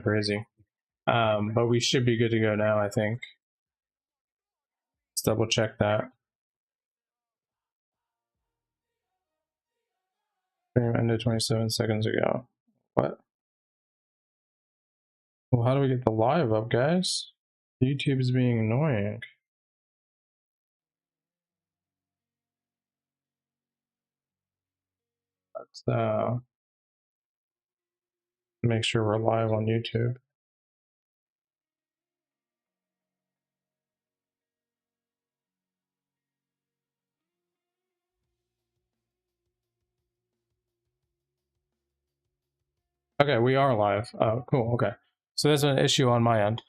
crazy. But we should be good to go now, I think. Let's double check that. Stream ended 27 seconds ago. What? Well, how do we get the live up, guys? YouTube is being annoying. Let's make sure we're live on YouTube. Okay, we are live. Cool. Okay, so there's an issue on my end.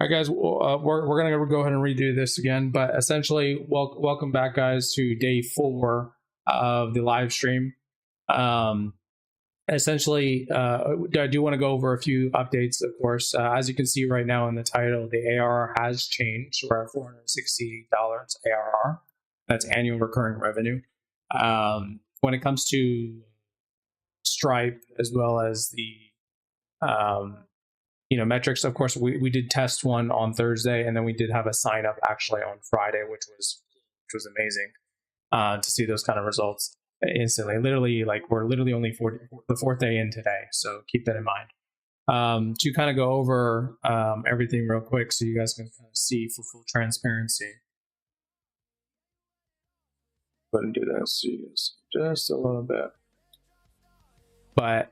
All right, guys, we're gonna go ahead and redo this again, but essentially, welcome back, guys, to day 4 of the live stream. Essentially, I do want to go over a few updates, of course. As you can see right now in the title, the ARR has changed. We're at $468 ARR. That's annual recurring revenue. When it comes to Stripe, as well as the metrics, of course, we did test one on Thursday, and then we did have a sign up actually on Friday, which was amazing to see those kind of results instantly. Literally, like, we're literally only the 4th day in today, so keep that in mind. To kind of go over everything real quick, so you guys can kind of see for full transparency. Go ahead and do this, so you guys just a little bit. But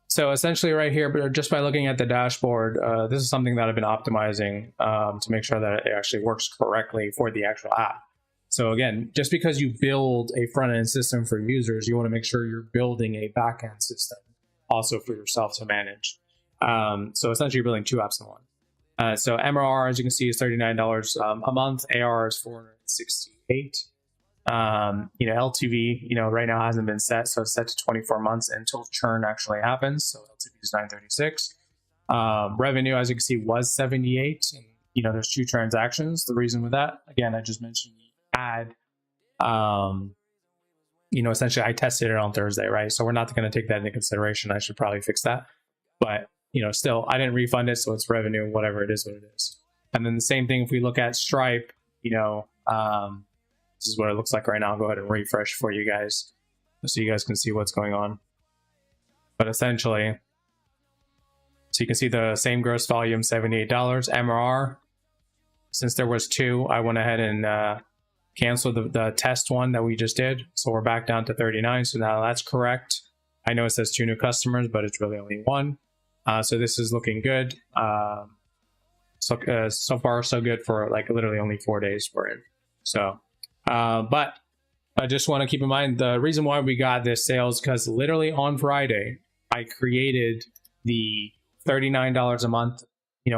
so essentially right here, but just by looking at the dashboard, this is something that I've been optimizing to make sure that it actually works correctly for the actual app. So again, just because you build a front-end system for users, you want to make sure you're building a back-end system also for yourself to manage. So essentially you're building 2 apps in one. So MRR, as you can see, is $39 a month. ARR is $468. LTV, right now hasn't been set, so it's set to 24 months until churn actually happens. So LTV is 936. Revenue, as you can see, was 78, and there's 2 transactions. The reason with that, again, I just mentioned the ad. Essentially I tested it on Thursday, right? So we're not going to take that into consideration. I should probably fix that, but still, I didn't refund it, so it's revenue, whatever it is, what it is. And then the same thing if we look at Stripe, this is what it looks like right now. I'll go ahead and refresh for you guys so you guys can see what's going on. But essentially, so you can see the same gross volume, $78. MRR, since there was 2, I went ahead and canceled the test one that we just did. So we're back down to 39. So now that's correct. I know it says 2 new customers, but it's really only 1. So this is looking good. So far, so good for like literally only 4 days we're in. So. But I just want to keep in mind the reason why we got this sales, because literally on Friday, I created the $39 a month,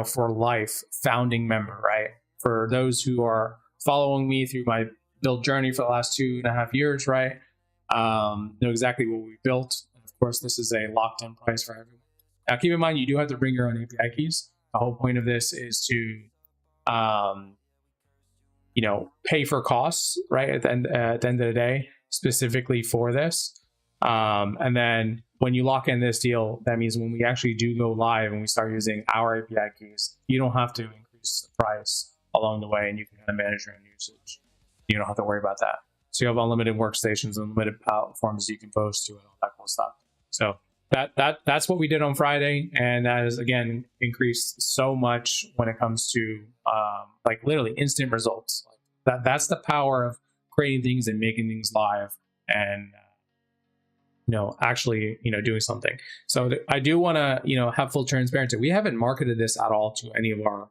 for life founding member, right? For those who are following me through my build journey for the last 2.5 years, right? Know exactly what we built. And of course, this is a locked in price for everyone. Now, keep in mind, you do have to bring your own API keys. The whole point of this is to, pay for costs, right? At the end of the day, specifically for this. And then when you lock in this deal, that means when we actually do go live and we start using our API keys, you don't have to increase the price along the way, and you can kind of manage your own usage. You don't have to worry about that. So you have unlimited workstations, unlimited platforms you can post to, and all that cool stuff. So that's what we did on Friday, and that has again increased so much when it comes to like literally instant results. That's the power of creating things and making things live, and actually doing something. So I do want to have full transparency. We haven't marketed this at all to any of our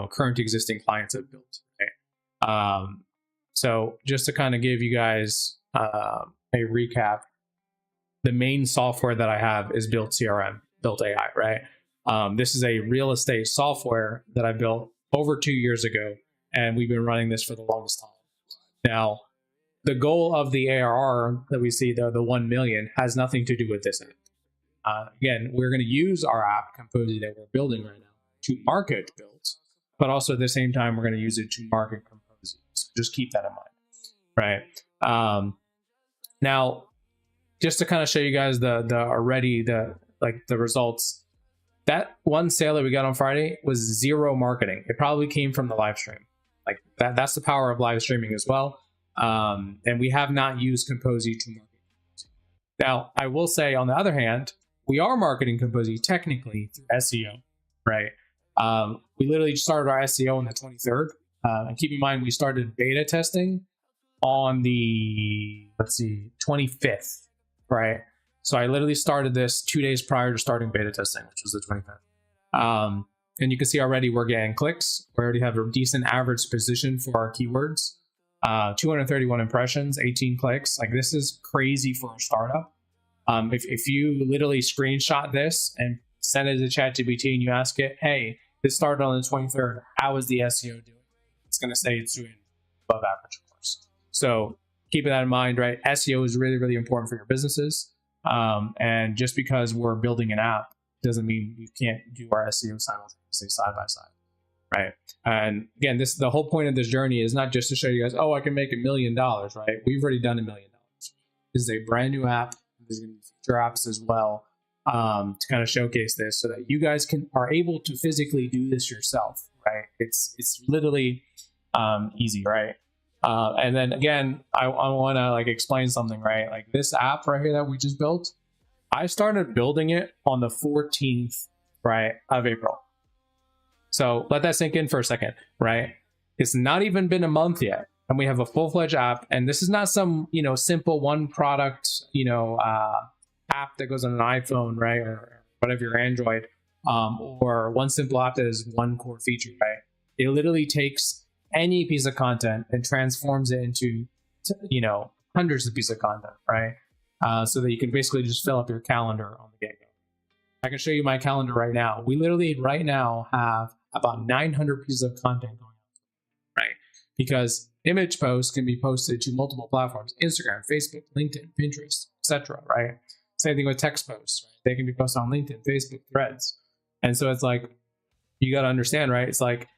current existing clients have built. Okay? So just to kind of give you guys a recap, the main software that I have is Built CRM, Built AI, right? This is a real estate software that I built over 2 years ago, and we've been running this for the longest time. Now, the goal of the ARR that we see, the 1 million, has nothing to do with this app. Again, we're going to use our app, Kompozy, that we're building right now to market Built, but also at the same time, we're going to use it to market Kompozy. So just keep that in mind, right? Now, just to kind of show you guys the results. that one sale that we got on Friday was zero marketing. It probably came from the live stream. Like that's the power of live streaming as well. And we have not used Kompozy to market. Now, I will say, on the other hand, we are marketing Kompozy technically through SEO, right? We literally started our SEO on the 23rd. And keep in mind, we started beta testing on the, 25th, right? So I literally started this 2 days prior to starting beta testing, which was the 25th. And you can see already we're getting clicks. We already have a decent average position for our keywords. 231 impressions, 18 clicks. Like, this is crazy for a startup. If you literally screenshot this and send it to ChatGPT and you ask it, hey, this started on the 23rd, how is the SEO doing? It's going to say it's doing above average, of course. So keeping that in mind, right? SEO is really, really important for your businesses. And just because we're building an app doesn't mean we can't do our SEO simultaneously side by side. Right. And again, the whole point of this journey is not just to show you guys, oh, I can make $1 million, right? We've already done $1 million. This is a brand new app. There's going to be future apps as well, to kind of showcase this so that you guys are able to physically do this yourself, right? It's literally easy, right? And then again, I want to like explain something, right? Like this app right here that we just built, I started building it on the 14th, right, of April. So let that sink in for a second, right? It's not even been a month yet, and we have a full-fledged app. And this is not some, simple one product, app that goes on an iPhone, right, or whatever your Android, or one simple app that is one core feature, right? It literally takes any piece of content and transforms it into, hundreds of pieces of content, right? So that you can basically just fill up your calendar on the get-go. I can show you my calendar right now. We literally right now have about 900 pieces of content going on, right? Because image posts can be posted to multiple platforms: Instagram, Facebook, LinkedIn, Pinterest, etc., right? Same thing with text posts, right? They can be posted on LinkedIn, Facebook, Threads. And so it's like, you got to understand, right? It's like,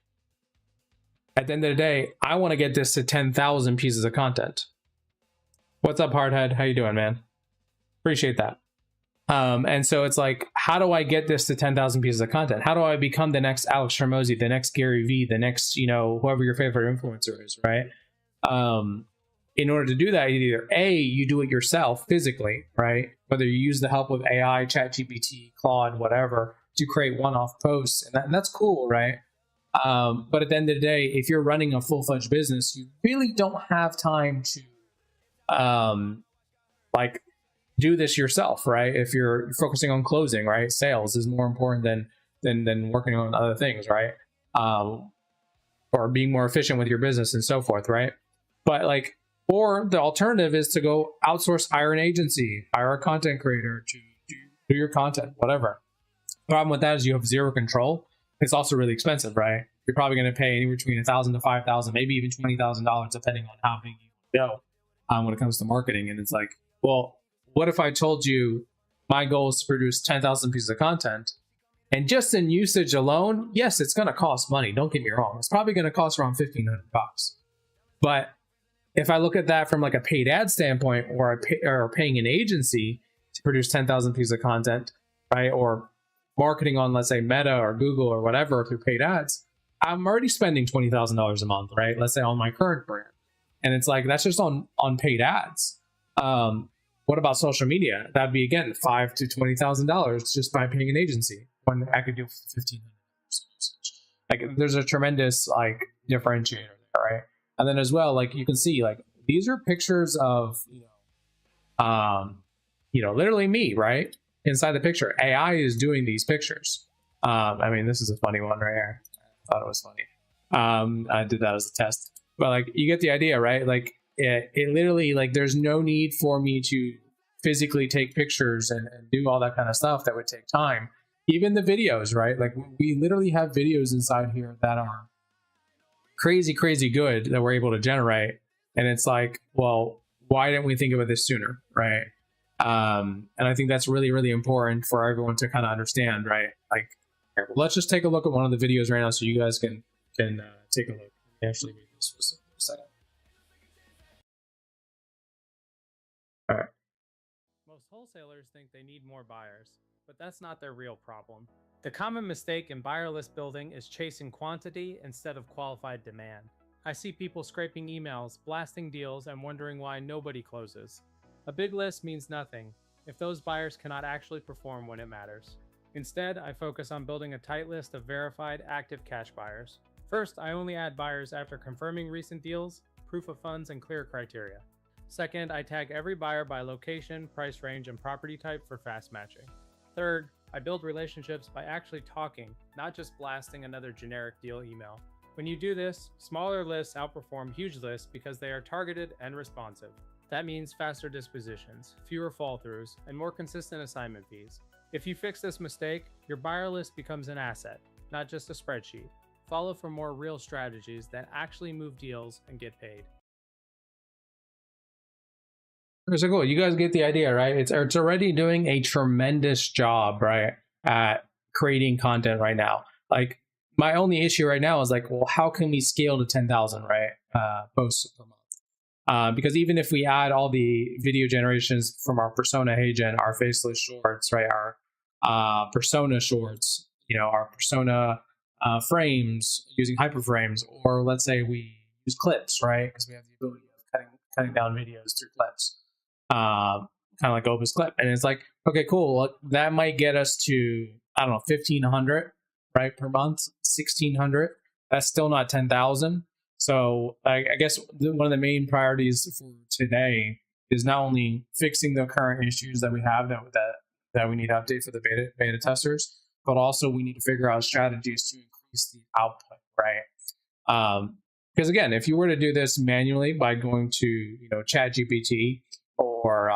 at the end of the day, I want to get this to 10,000 pieces of content. What's up, Hardhead? How you doing, man? Appreciate that. And so it's like, how do I get this to 10,000 pieces of content? How do I become the next Alex Hormozi, the next Gary Vee, the next, whoever your favorite influencer is, right? In order to do that, either A, you do it yourself physically, right? Whether you use the help of AI, ChatGPT, Claude, whatever, to create one-off posts, and that's cool, right? But at the end of the day, if you're running a full-fledged business, you really don't have time to, do this yourself, right? If you're focusing on closing, right? Sales is more important than working on other things, right? Or being more efficient with your business and so forth, right? But or the alternative is to go outsource, hire an agency, hire a content creator to do your content, whatever. The problem with that is you have zero control. It's also really expensive, right? You're probably going to pay anywhere between $1,000 to $5,000, maybe even $20,000, depending on how big you go when it comes to marketing. And it's like, well, what if I told you my goal is to produce 10,000 pieces of content, and just in usage alone, yes, it's going to cost money. Don't get me wrong. It's probably going to cost around $1,500. But if I look at that from like a paid ad standpoint, or paying an agency to produce 10,000 pieces of content, right? Or marketing on, let's say, Meta or Google or whatever through paid ads, I'm already spending $20,000 a month, right? Let's say on my current brand. And it's like, that's just on paid ads. What about social media? That'd be, again, $5,000 to $20,000 just by paying an agency, when I could do $1,500. Like, there's a tremendous differentiator there, right? And then as well, you can see, these are pictures of, literally me, right? Inside the picture, AI is doing these pictures. This is a funny one right here. I thought it was funny. I did that as a test, but you get the idea, right? It literally, there's no need for me to physically take pictures and do all that kind of stuff that would take time. Even the videos, right? We literally have videos inside here that are crazy, crazy good that we're able to generate. And it's like, well, why didn't we think about this sooner, right? And I think that's really, really important for everyone to kind of understand, right? Let's just take a look at one of the videos right now so you guys can take a look. Actually, read this for a second. All right. Most wholesalers think they need more buyers. but that's not their real problem. The common mistake in buyer list building is chasing quantity instead of qualified demand. I see people scraping emails, blasting deals, and wondering why nobody closes. A big list means nothing if those buyers cannot actually perform when it matters. Instead, I focus on building a tight list of verified active cash buyers. First, I only add buyers after confirming recent deals, proof of funds, and clear criteria. Second, I tag every buyer by location, price range, and property type for fast matching. Third, I build relationships by actually talking, not just blasting another generic deal email. When you do this, smaller lists outperform huge lists because they are targeted and responsive. That means faster dispositions, fewer fall-throughs, and more consistent assignment fees. If you fix this mistake, your buyer list becomes an asset, not just a spreadsheet. Follow for more real strategies that actually move deals and get paid. So cool. You guys get the idea, right? It's already doing a tremendous job, right, at creating content right now. Like, my only issue right now is like, well, how can we scale to 10,000, right, posts per month? Because even if we add all the video generations from our persona agent, our faceless shorts, right, our persona shorts, our persona frames using hyperframes, or let's say we use clips, right, because we have the ability of cutting down videos through clips. Kind of like Opus Clip. And it's like, okay, cool. Well, that might get us to, I don't know, 1,500, right, per month, 1,600. That's still not 10,000. So I guess one of the main priorities for today is not only fixing the current issues that we have that we need to update for the beta testers, but also we need to figure out strategies to increase the output, right? Because again, if you were to do this manually by going to ChatGPT or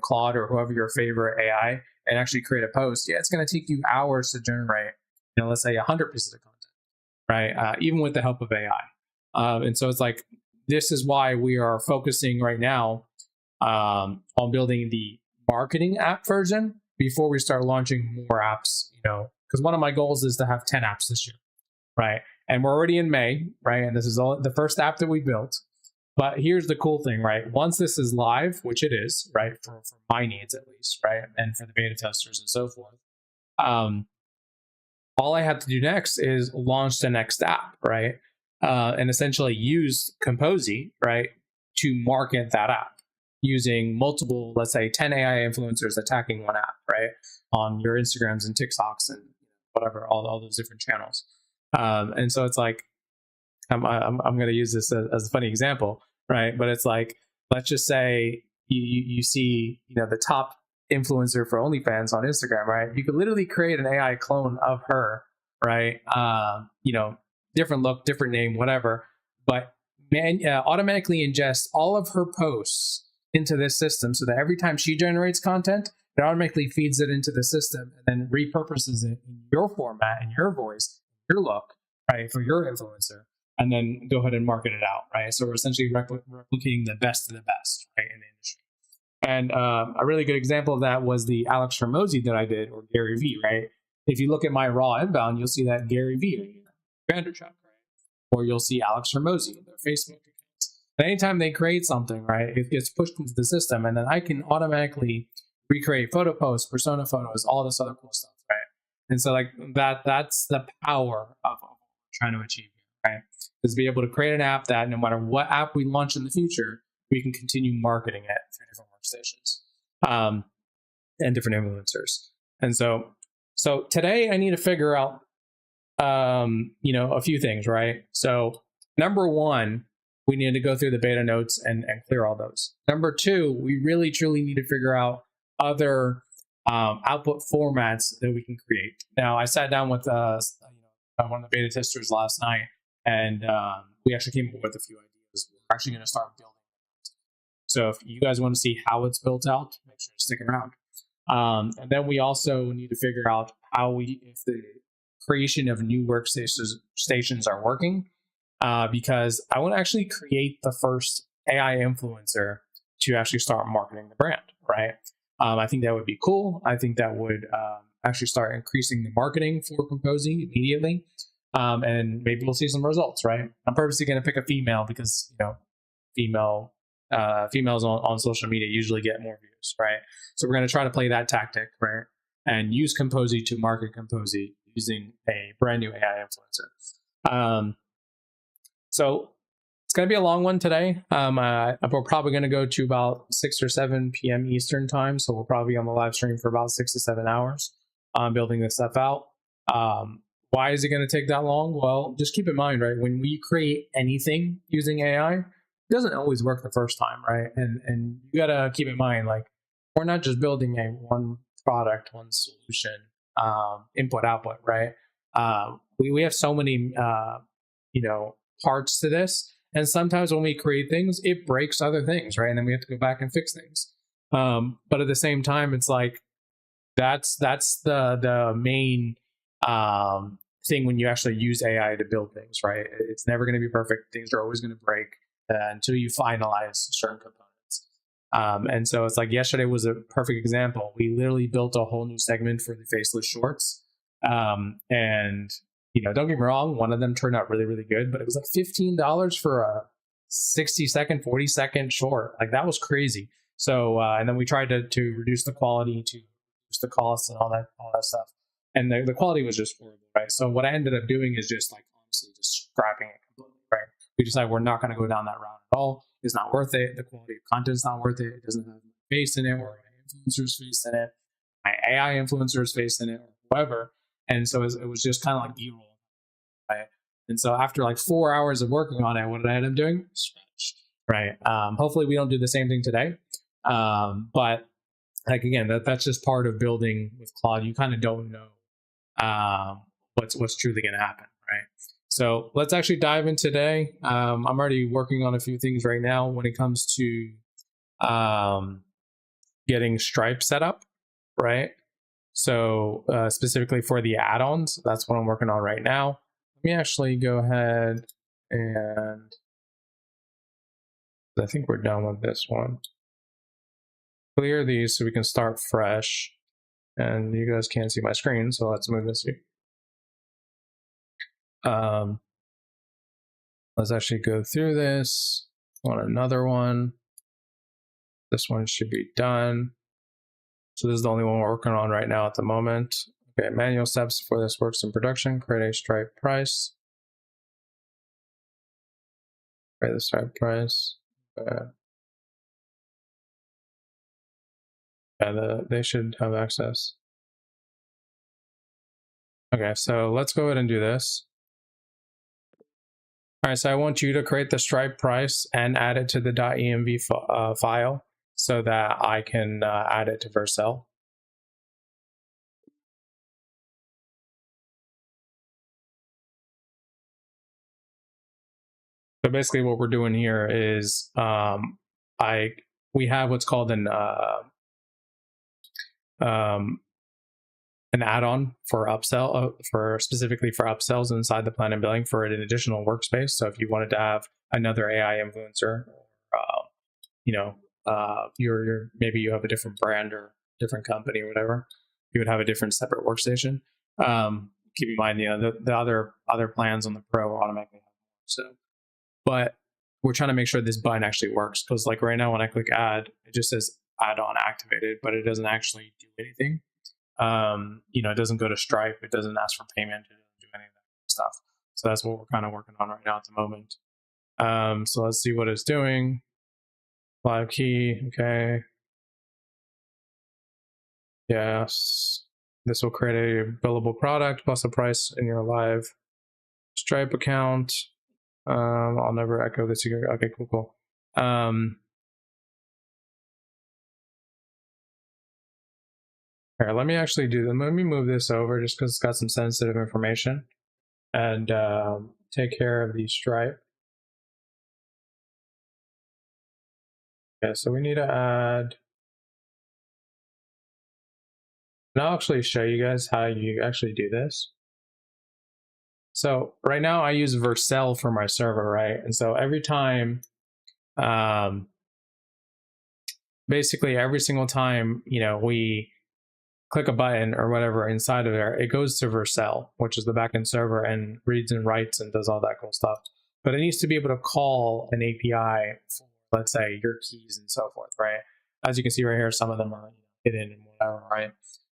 Claude or whoever your favorite AI and actually create a post, it's going to take you hours to generate, let's say 100 pieces of content, right? Even with the help of AI. And so it's like, this is why we are focusing right now on building the marketing app version before we start launching more apps, because one of my goals is to have 10 apps this year, right? And we're already in May, right? And this is all the first app that we built. But here's the cool thing, right? Once this is live, which it is, right, for my needs at least, right, and for the beta testers and so forth, all I have to do next is launch the next app, right, and essentially use Kompozy, right, to market that app using multiple, let's say, 10 AI influencers attacking one app, right, on your Instagrams and TikToks and whatever, all those different channels. And so it's like, I'm going to use this as a funny example, right? But it's like, let's just say you see, the top influencer for OnlyFans on Instagram, right? You could literally create an AI clone of her, right? Different look, different name, whatever, but automatically ingest all of her posts into this system so that every time she generates content, it automatically feeds it into the system and then repurposes it in your format, in your voice, your look, right, for your influencer. And then go ahead and market it out, right? So we're essentially replicating the best of the best, right, in the industry. And a really good example of that was the Alex Hormozy that I did, or Gary V, right? If you look at my raw inbound, you'll see that Gary V, Vanderchuck, right? Or you'll see Alex Hormozy in their Facebook accounts. But anytime they create something, right, it gets pushed into the system, and then I can automatically recreate photo posts, persona photos, all this other cool stuff, right? And so like that's the power of what we're trying to achieve. Right, is be able to create an app that no matter what app we launch in the future, we can continue marketing it through different workstations and different influencers. And so today I need to figure out, a few things, right? So number one, we need to go through the beta notes and clear all those. Number two, we really truly need to figure out other output formats that we can create. Now, I sat down with one of the beta testers last night. And we actually came up with a few ideas. We're actually going to start building. So if you guys want to see how it's built out, make sure to stick around. And then we also need to figure out if the creation of new workstations are working, because I want to actually create the first AI influencer to actually start marketing the brand, right? I think that would be cool. I think that would actually start increasing the marketing for Kompozy immediately. And maybe we'll see some results, right? I'm purposely going to pick a female because, females on social media usually get more views, right? So we're going to try to play that tactic, right? and use Kompozy to market Kompozy using a brand new AI influencer. So it's going to be a long one today. We're probably going to go to about 6 or 7 p.m. Eastern time. So we'll probably be on the live stream for about 6 to 7 hours building this stuff out. Why is it going to take that long? Well, just keep in mind, right? When we create anything using AI, it doesn't always work the first time, right? And you got to keep in mind, like, we're not just building a one product, one solution, input, output, right? We have so many, parts to this. And sometimes when we create things, it breaks other things, right? And then we have to go back and fix things. But at the same time, it's like, that's the main thing when you actually use AI to build things, right? It's never going to be perfect. Things are always going to break until you finalize certain components. And so it's like yesterday was a perfect example. We literally built a whole new segment for the faceless shorts. And don't get me wrong, one of them turned out really, really good, but it was like $15 for a 60-second, 40-second short. Like, that was crazy. So, and then we tried to reduce the quality, to reduce the costs and all that stuff. And the quality was just horrible, right? So what I ended up doing is just, like, honestly just scrapping it completely, right? We decided we're not going to go down that route at all. It's not worth it. The quality of content is not worth it. It doesn't have my face in it, or my influencer's face in it, my AI influencer's face in it, or whoever. And so it was just kind of like B-roll, right? And so after like 4 hours of working on it, what did I end up doing? Scratch, right? Hopefully we don't do the same thing today. But like, again, that's just part of building with Claude. You kind of don't know what's truly going to happen, right? So let's actually dive in today. I'm already working on a few things right now when it comes to getting Stripe set up, right? So specifically for the add-ons, that's what I'm working on right now. Let me actually go ahead and I think we're done with this one. Clear these so we can start fresh. And you guys can't see my screen, so let's move this here. Let's actually go through this on another one. This one should be done. So this is the only one we're working on right now at the moment. Okay, manual steps for this works in production. Create a Stripe price. Create the Stripe price. They should have access. Okay, so let's go ahead and do this. All right, so I want you to create the Stripe price and add it to the .env file so that I can add it to Vercel. So basically what we're doing here is we have what's called an add-on for upsell, specifically for upsells inside the plan and billing for an additional workspace. So if you wanted to have another AI influencer, maybe you have a different brand or different company or whatever, you would have a different separate workstation. Keep in mind, the other plans on the Pro automatically have more. So, but we're trying to make sure this button actually works, because like right now when I click add, it just says add-on activated, but it doesn't actually do anything. It doesn't go to Stripe, it doesn't ask for payment, it doesn't do any of that stuff. So that's what we're kind of working on right now at the moment. So let's see what it's doing. Live key, okay. Yes, this will create a billable product plus a price in your live Stripe account. I'll never echo this here. Okay, cool. Here, let me actually do them. Let me move this over just because it's got some sensitive information, and take care of the Stripe. Okay, so we need to add, and I'll actually show you guys how you actually do this. So right now I use Vercel for my server, right? And so every time, basically every single time, we click a button or whatever inside of there, it goes to Vercel, which is the backend server, and reads and writes and does all that cool stuff. But it needs to be able to call an API for, let's say, your keys and so forth, right? As you can see right here, some of them are hidden and whatever, right?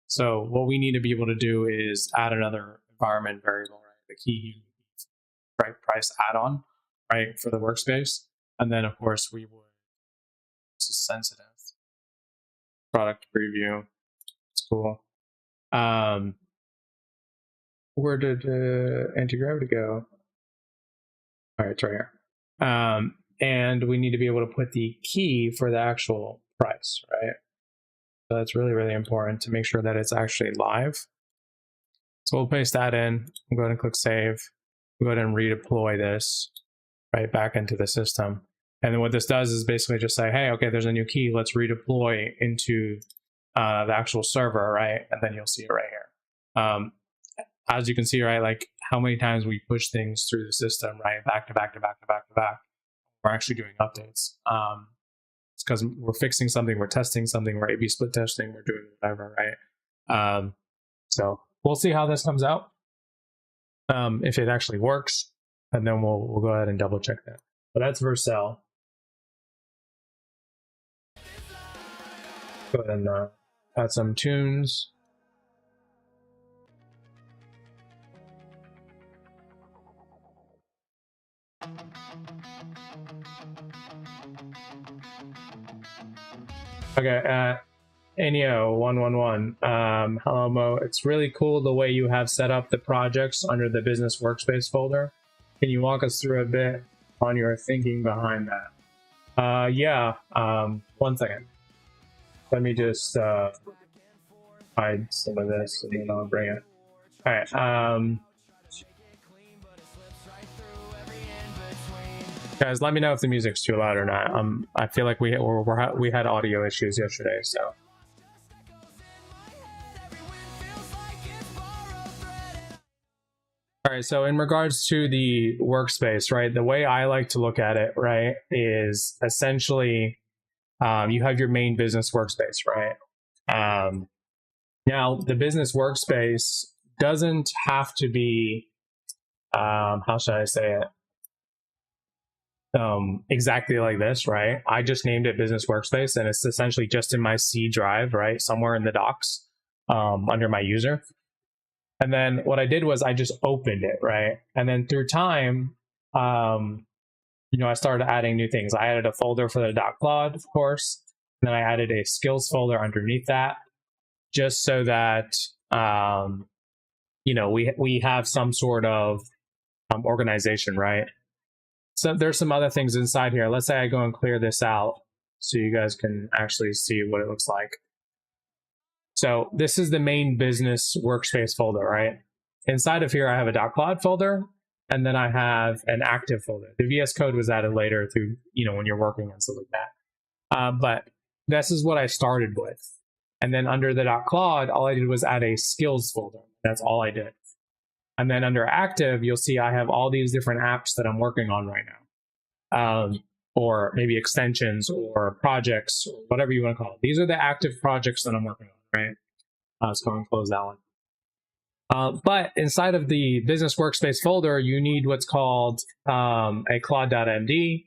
So what we need to be able to do is add another environment variable, right? The key, right? Price add-on, right? For the workspace. And then of course we would, this is sensitive. Product preview, it's cool. Where did anti-gravity go? All right, it's right here. And we need to be able to put the key for the actual price, right? So that's really, really important to make sure that it's actually live. So we'll paste that in. We'll go ahead and click save. We'll go ahead and redeploy this right back into the system. And then what this does is basically just say, hey, okay, there's a new key. Let's redeploy into the actual server, right? And then you'll see it right here. As you can see, right, like how many times we push things through the system, right? Back to back to back to back to back. We're actually doing updates. It's because we're fixing something, we're testing something, we're A/B split testing, we're doing whatever, right? So we'll see how this comes out, if it actually works, and then we'll go ahead and double check that. But that's Vercel. Go ahead and add some tunes. Okay, Enio111. Hello, Mo. It's really cool the way you have set up the projects under the business workspace folder. Can you walk us through a bit on your thinking behind that? Yeah, 1 second. Let me just hide some of this and then I'll bring it. All right. Guys, let me know if the music's too loud or not. I feel like we had audio issues yesterday, so. All right, so in regards to the workspace, right, the way I like to look at it, right, is essentially you have your main business workspace, right? Now, the business workspace doesn't have to be, how should I say it? Exactly like this, right? I just named it business workspace and it's essentially just in my C drive, right? Somewhere in the docs, under my user. And then what I did was I just opened it, right? And then through time, I started adding new things. I added a folder for the .plot, of course. And then I added a skills folder underneath that, just so that, we have some sort of organization, right? So there's some other things inside here. Let's say I go and clear this out so you guys can actually see what it looks like. So this is the main business workspace folder, right? Inside of here, I have a .plot folder, and then I have an active folder. The VS Code was added later through, when you're working and stuff like that. But this is what I started with. And then under the .cloud, all I did was add a skills folder. That's all I did. And then under active, you'll see I have all these different apps that I'm working on right now. Or maybe extensions or projects or whatever you want to call it. These are the active projects that I'm working on, right? Let's go and close that one. But inside of the business workspace folder, you need what's called a Claude.md,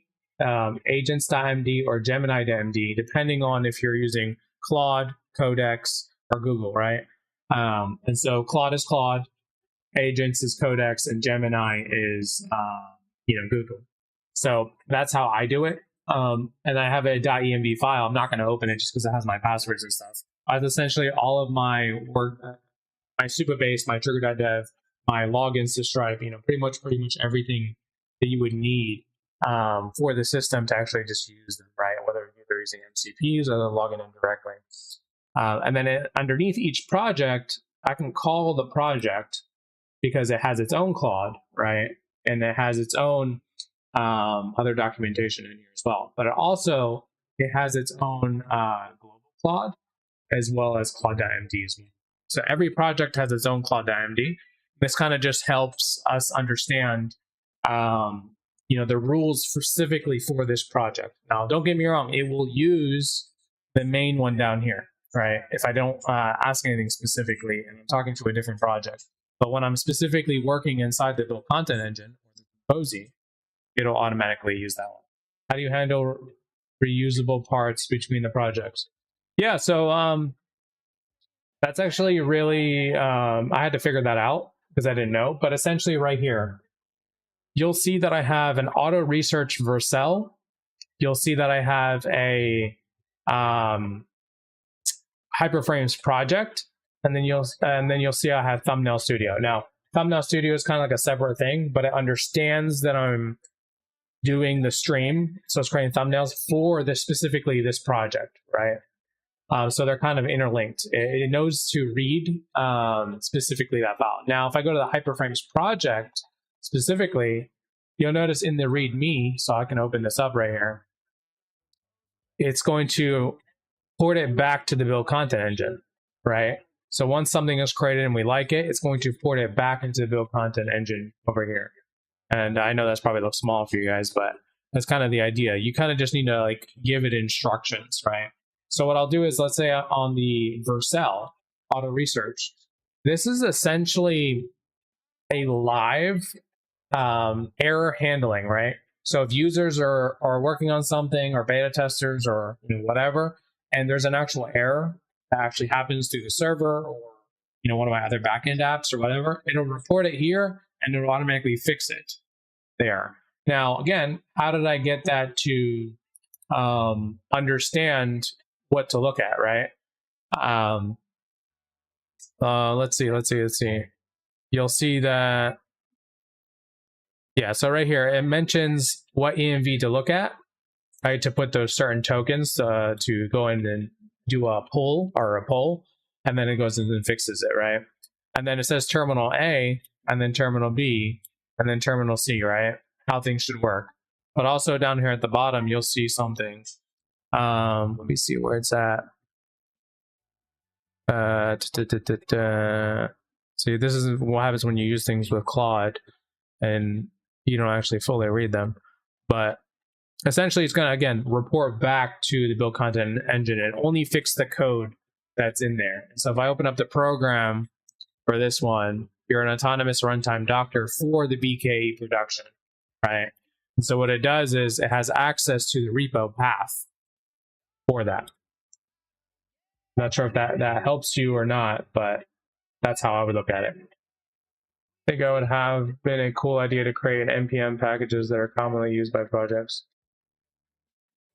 agents.md, or Gemini.md, depending on if you're using Claude, Codex, or Google, right? And so Claude is Claude, Agents is Codex, and Gemini is Google. So that's how I do it. And I have a .emd file. I'm not going to open it just because it has my passwords and stuff. I have essentially all of my work, my Supabase, my Trigger.dev, my logins to Stripe, pretty much everything that you would need for the system to actually just use them, right? Whether you're using MCPs or logging in directly. And then underneath each project, I can call the project because it has its own Claude, right? And it has its own other documentation in here as well. But it has its own global Claude as well as Claude.md as well. So every project has its own Claude.md. This kind of just helps us understand, the rules specifically for this project. Now, don't get me wrong, it will use the main one down here, right? If I don't ask anything specifically and I'm talking to a different project. But when I'm specifically working inside the build content engine, or the Kompozy, it'll automatically use that one. How do you handle reusable parts between the projects? Yeah, so That's actually really, I had to figure that out because I didn't know, but essentially right here, you'll see that I have an auto research Vercel. You'll see that I have a Hyperframes project, and then you'll see I have Thumbnail Studio. Now, Thumbnail Studio is kind of like a separate thing, but it understands that I'm doing the stream, so it's creating thumbnails for this specifically this project, right? So they're kind of interlinked. It knows to read specifically that file. Now, if I go to the Hyperframes project specifically, you'll notice in the README, so I can open this up right here, it's going to port it back to the build content engine, right? So once something is created and we like it, it's going to port it back into the build content engine over here. And I know that's probably looks small for you guys, but that's kind of the idea. You kind of just need to like give it instructions, right? So what I'll do is, let's say on the Vercel auto research, this is essentially a live error handling, right? So if users are working on something, or beta testers, or whatever, and there's an actual error that actually happens through the server, or one of my other backend apps or whatever, it'll report it here and it'll automatically fix it there. Now, again, how did I get that to understand what to look at, right? Let's see. You'll see that, yeah, so right here, it mentions what ENV to look at, right? To put those certain tokens to go in and do a pull, and then it goes in and fixes it, right? And then it says terminal A, and then terminal B, and then terminal C, right? How things should work. But also down here at the bottom, you'll see something. Let me see where it's at. See, this is what happens when you use things with Claude and you don't actually fully read them. But essentially, it's going to, again, report back to the build content engine and only fix the code that's in there. So if I open up the program for this one, you're an autonomous runtime doctor for the BKE production, right? And so what it does is it has access to the repo path for that. Not sure if that helps you or not, but that's how I would look at it. I think it would have been a cool idea to create NPM packages that are commonly used by projects.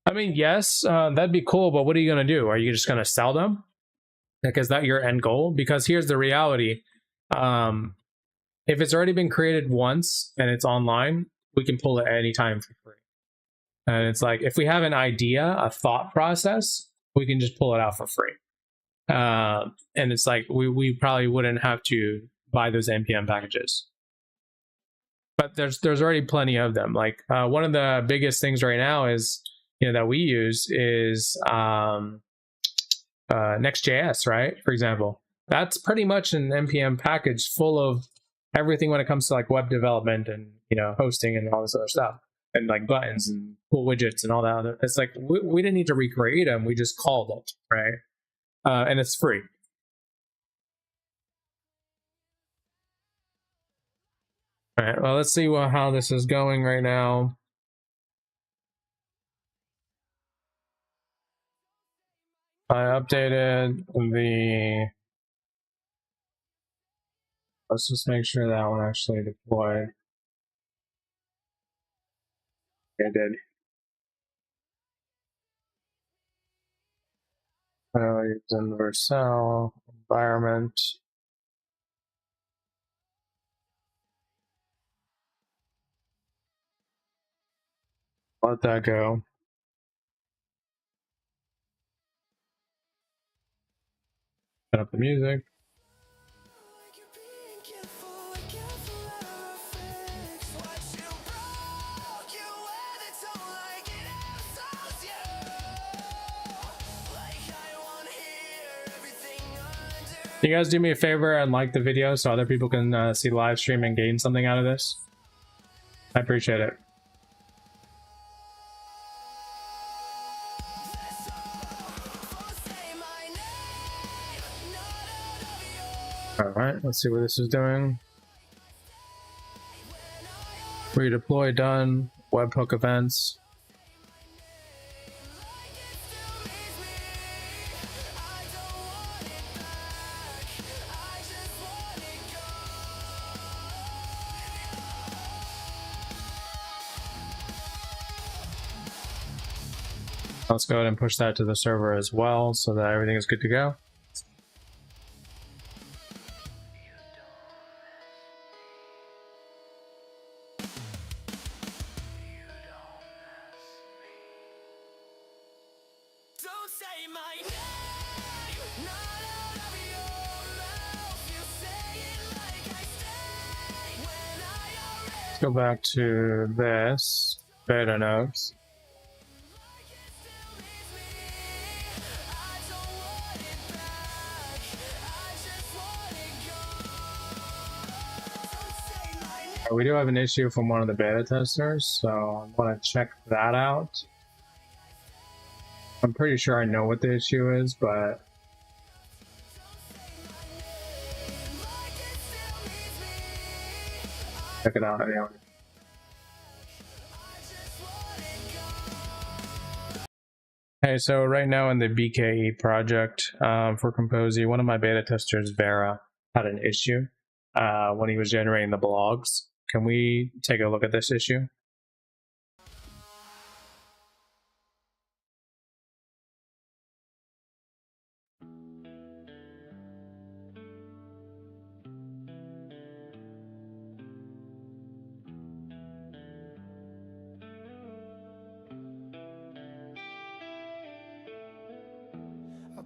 I mean, yes, that'd be cool, but what are you going to do? Are you just going to sell them? Like, is that your end goal? Because here's the reality. If it's already been created once and it's online, we can pull it at any time for free. And it's like, if we have an idea, a thought process, we can just pull it out for free. And it's like, we probably wouldn't have to buy those NPM packages. But there's already plenty of them. Like one of the biggest things right now is, that we use is Next.js, right? For example, that's pretty much an NPM package full of everything when it comes to like web development and hosting and all this other stuff, and like buttons and cool widgets and all that other. It's like we didn't need to recreate them; we just called it, right? And it's free. All right. Well, let's see how this is going right now. I updated the. Let's just make sure that one actually deployed. It did. It's in the Vercel environment. Let that go. Set up the music. Can you guys do me a favor and like the video so other people can see the live stream and gain something out of this? I appreciate it. All right, let's see what this is doing. Redeploy done. Webhook events. Let's go ahead and push that to the server as well so that everything is good to go. Let's go back to this beta notes. We do have an issue from one of the beta testers, so I want to check that out. I'm pretty sure I know what the issue is, but check it out anyway. Okay, so right now in the BKE project for Kompozy, one of my beta testers, Vera, had an issue when he was generating the blogs. Can we take a look at this issue?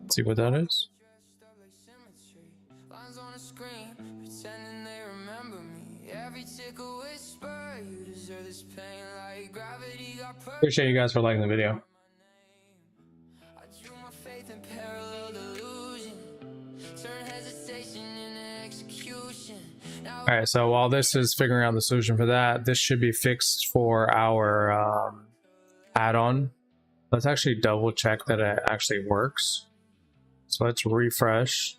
Let's see what that is. Appreciate you guys for liking the video. Alright, so while this is figuring out the solution for that, this should be fixed for our add-on. Let's actually double check that it actually works. So let's refresh.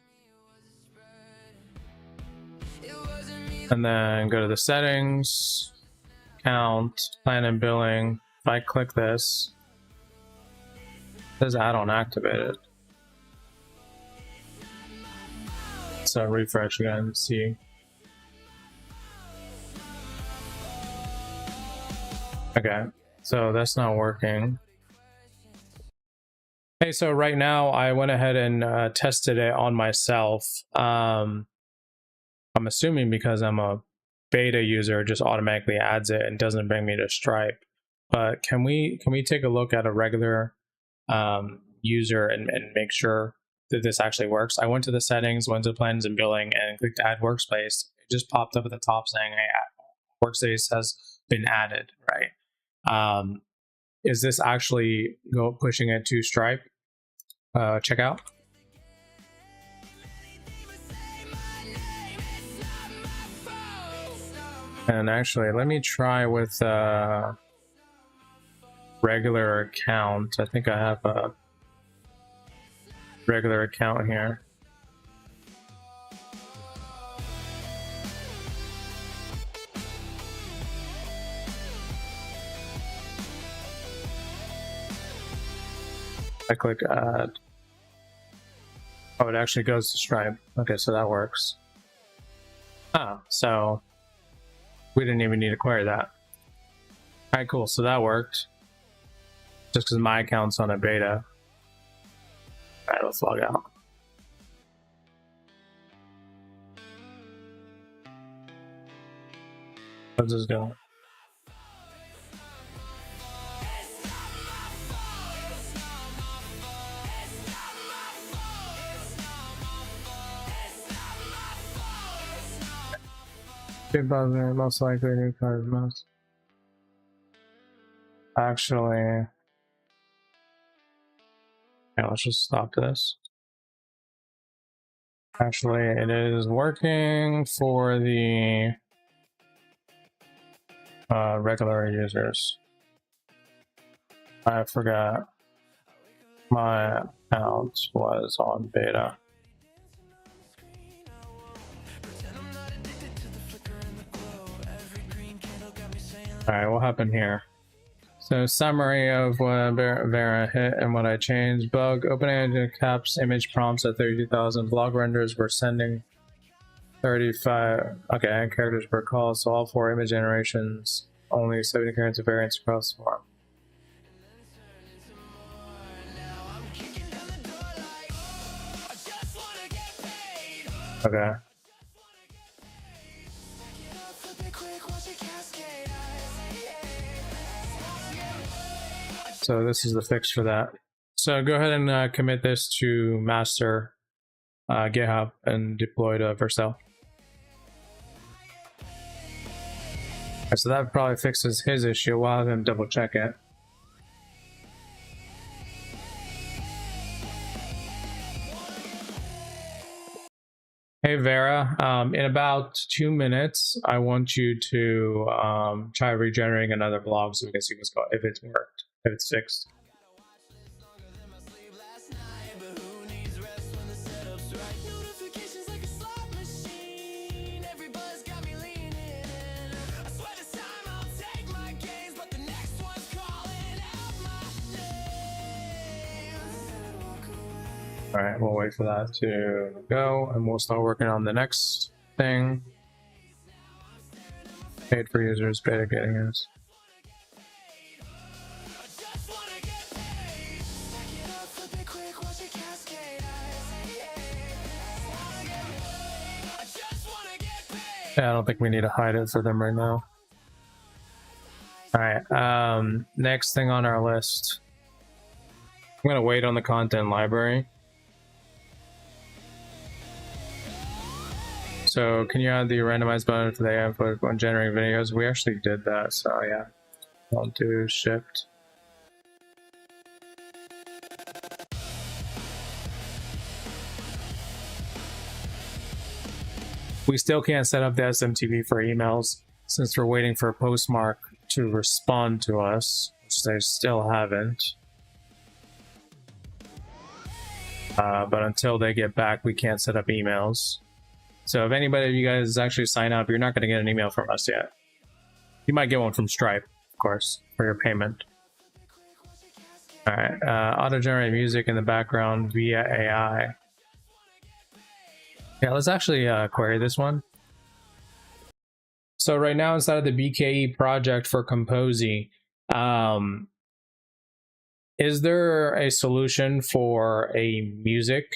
And then go to the settings, count, plan and billing. If I click this, it says add-on activated. So refresh again and see. Okay, so that's not working. Okay, so right now I went ahead and tested it on myself. I'm assuming because I'm a beta user, it just automatically adds it and doesn't bring me to Stripe. But can we take a look at a regular user and make sure that this actually works? I went to the settings, went to plans and billing, and clicked add workspace. It just popped up at the top saying, hey, workspace has been added, right? Is this actually pushing it to Stripe checkout? And actually, let me try with a regular account. I think I have a regular account here. I click add. Oh, it actually goes to Stripe. Okay, so that works. So we didn't even need to query that. All right, cool. So that worked. Just because my account's on a beta. All right, let's log out. Let's just go. Most likely new card most. Actually, yeah, let's just stop this. Actually, it is working for the regular users. I forgot my account was on beta. Alright, what happened here? So summary of what Vera hit and what I changed. Bug, opening caps image prompts at 32,000. Blog renders were sending 35. Okay, and characters per call. So all 4 image generations, only 70 characters of variance across the form. Okay. So this is the fix for that. So go ahead and commit this to master GitHub and deploy to Vercel. So that probably fixes his issue. We'll have him double check it. Hey Vera, in about 2 minutes, I want you to try regenerating another blog so we can see what's going, if it's worked, if it's fixed. All right, we'll wait for that to go and we'll start working on the next thing. Paid for users, beta getting us. Yeah, I don't think we need to hide it for them right now. All right, next thing on our list. I'm gonna wait on the content library. So can you add the randomized button for the AI input when generating videos? We actually did that, so yeah. I'll do shipped. We still can't set up the SMTP for emails since we're waiting for Postmark to respond to us, which they still haven't. But until they get back, we can't set up emails. So if anybody of you guys actually sign up, you're not going to get an email from us yet. You might get one from Stripe, of course, for your payment. All right, auto-generate music in the background via AI. Yeah, let's actually query this one. So right now inside of the BKE project for Kompozy, is there a solution for a music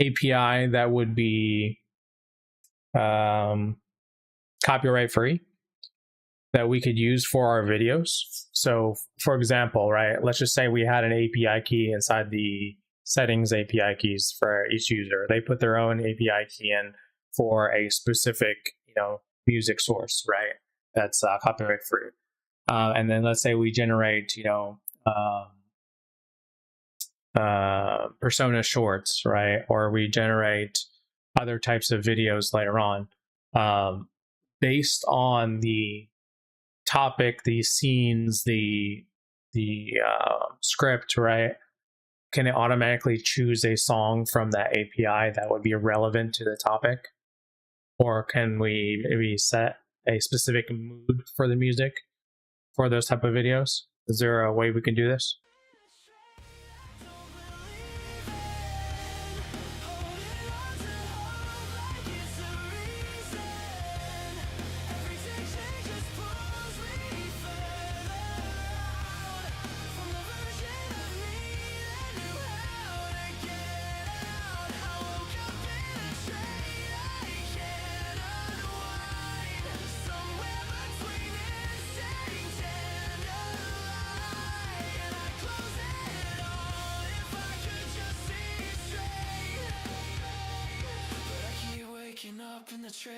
API that would be copyright free that we could use for our videos? So for example, right, let's just say we had an API key inside the settings API keys for each user. They put their own API key in for a specific, music source, right? That's copyright free. And then let's say we generate, persona shorts, right? Or we generate other types of videos later on, based on the topic, the scenes, the script, right? Can it automatically choose a song from that API that would be relevant to the topic? Or can we maybe set a specific mood for the music for those type of videos? Is there a way we can do this?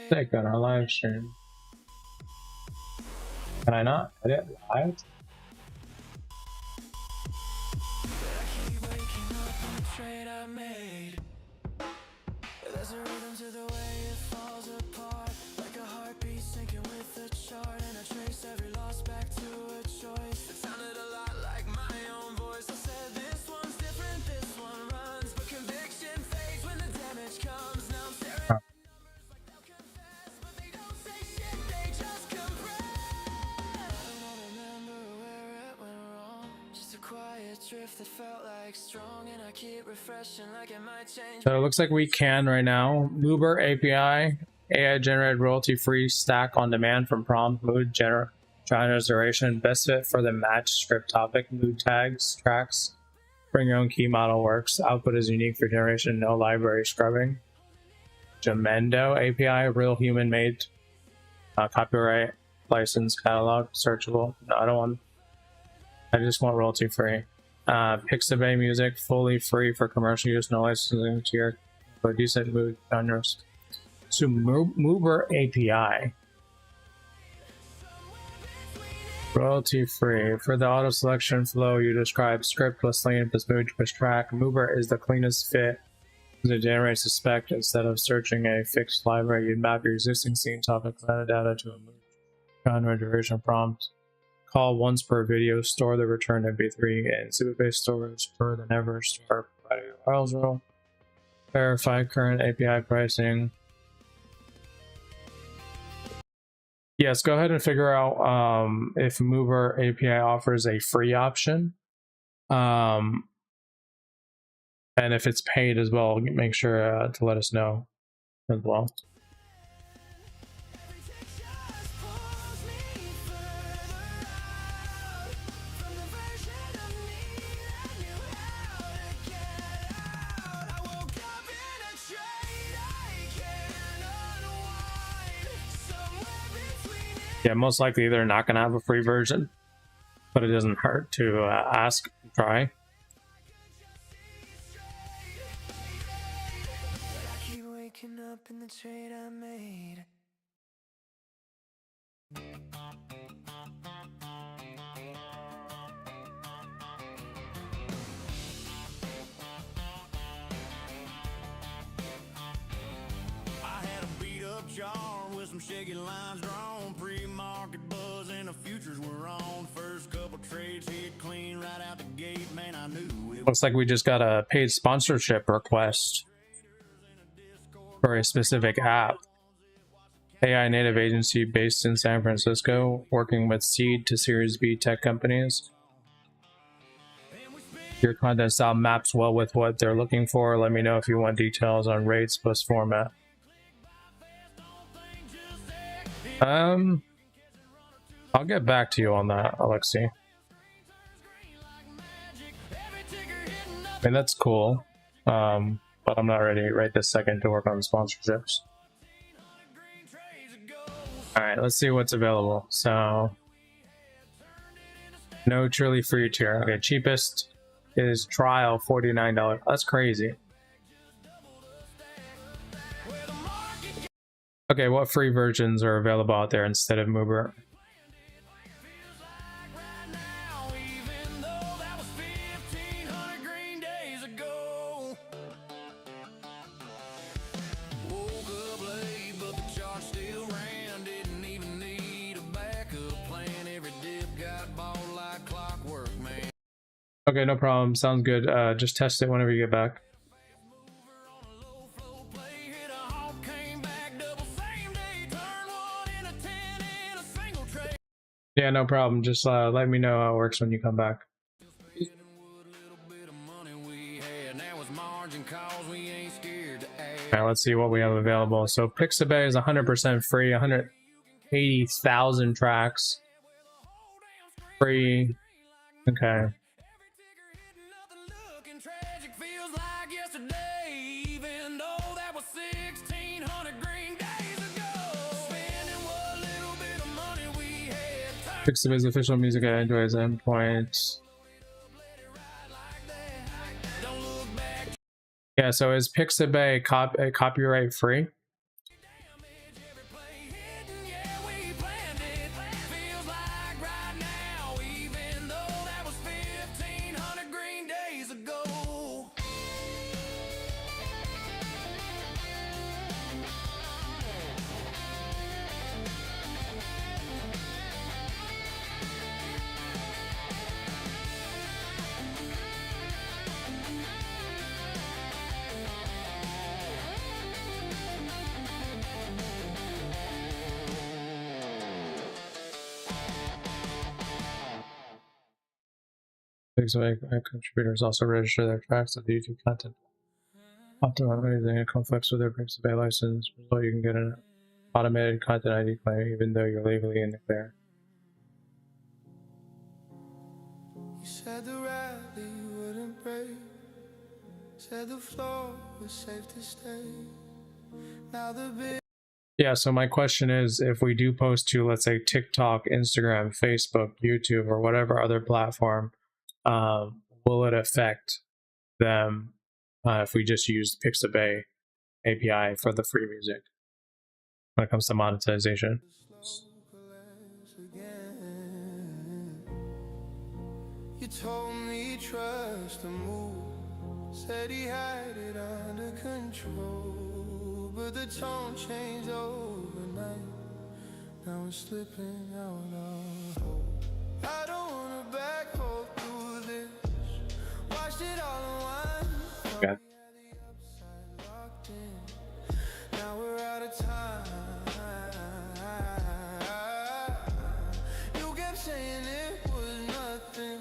Take on our live stream. Can I not edit live? There's a rhythm to the way it falls apart, like a heartbeat sinking with the chart, and I trace every loss back to a choice. It sounded a lot like my own voice. I said this one's different, this one runs, but conviction fades when the damage comes. Now I'm staring at numbers like they'll confess, but they don't say shit, they just compress. I don't remember where it went wrong, just a quiet drift that felt like strong, and I keep refreshing like it might change. So it looks like we can right now. Uber API, AI generated royalty free stack on demand from prompt, mood, generation, best fit for the match script topic, mood tags, tracks. Bring your own key model works. Output is unique for generation, no library scrubbing. Jamendo API, real human made, copyright license catalog, searchable. No, I don't want. I just want royalty free. Pixabay music, fully free for commercial use, no licensing tier, but decent mood genres. So Mover API, royalty free for the auto selection flow you describe. Script plus lane plus mood plus track. Mover is the cleanest fit. It generates a spec instead of searching a fixed library. You'd map your existing scene topic metadata to a mood genre duration prompt. Call once per video, store the return MP3 and zip-based storage per the never store provided files rule. Verify current API pricing. Yes, go ahead and figure out if Mover API offers a free option. And if it's paid as well, make sure to let us know as well. Yeah, most likely they're not going to have a free version, but it doesn't hurt to ask, try. Up in the trade I made. I had a beat up jar with some shaky lines drawn, pre-market buzz and the futures were on. First couple trades hit clean right out the gate, man, I knew it. Looks like we just got a paid sponsorship request for a specific app. AI native agency based in San Francisco, working with seed to Series B tech companies. Your content style maps well with what they're looking for. Let me know if you want details on rates plus format. I'll get back to you on that, Alexi. I mean, that's cool. But I'm not ready right this second to work on sponsorships. All right, let's see what's available. So, no truly free tier. Okay, cheapest is trial $49. That's crazy. Okay, what free versions are available out there instead of Mover? Okay, no problem. Sounds good. Just test it whenever you get back. Yeah, no problem. Just let me know how it works when you come back. Alright, let's see what we have available. So Pixabay is 100% free, 180,000 tracks. Free. Okay. Pixabay's official music I enjoy as endpoint. Yeah, so is Pixabay copyright free? Pixabay contributors also register their tracks of the YouTube content. Often when conflicts with their Pixabay license, so you can get an automated content ID claim even though you're legally in the clear. You said the rally wouldn't break, said the floor was safe to stay. Yeah, so my question is, if we do post to, let's say, TikTok, Instagram, Facebook, YouTube, or whatever other platform, will it affect them if we just use Pixabay API for the free music when it comes to monetization? You told me trust the move, said he had it under control, but the tone changed overnight. Now we're slipping out of hope. I don't wanna back hope through this. Watched it all unwind. Okay. Now we're out of time. You kept saying it was nothing,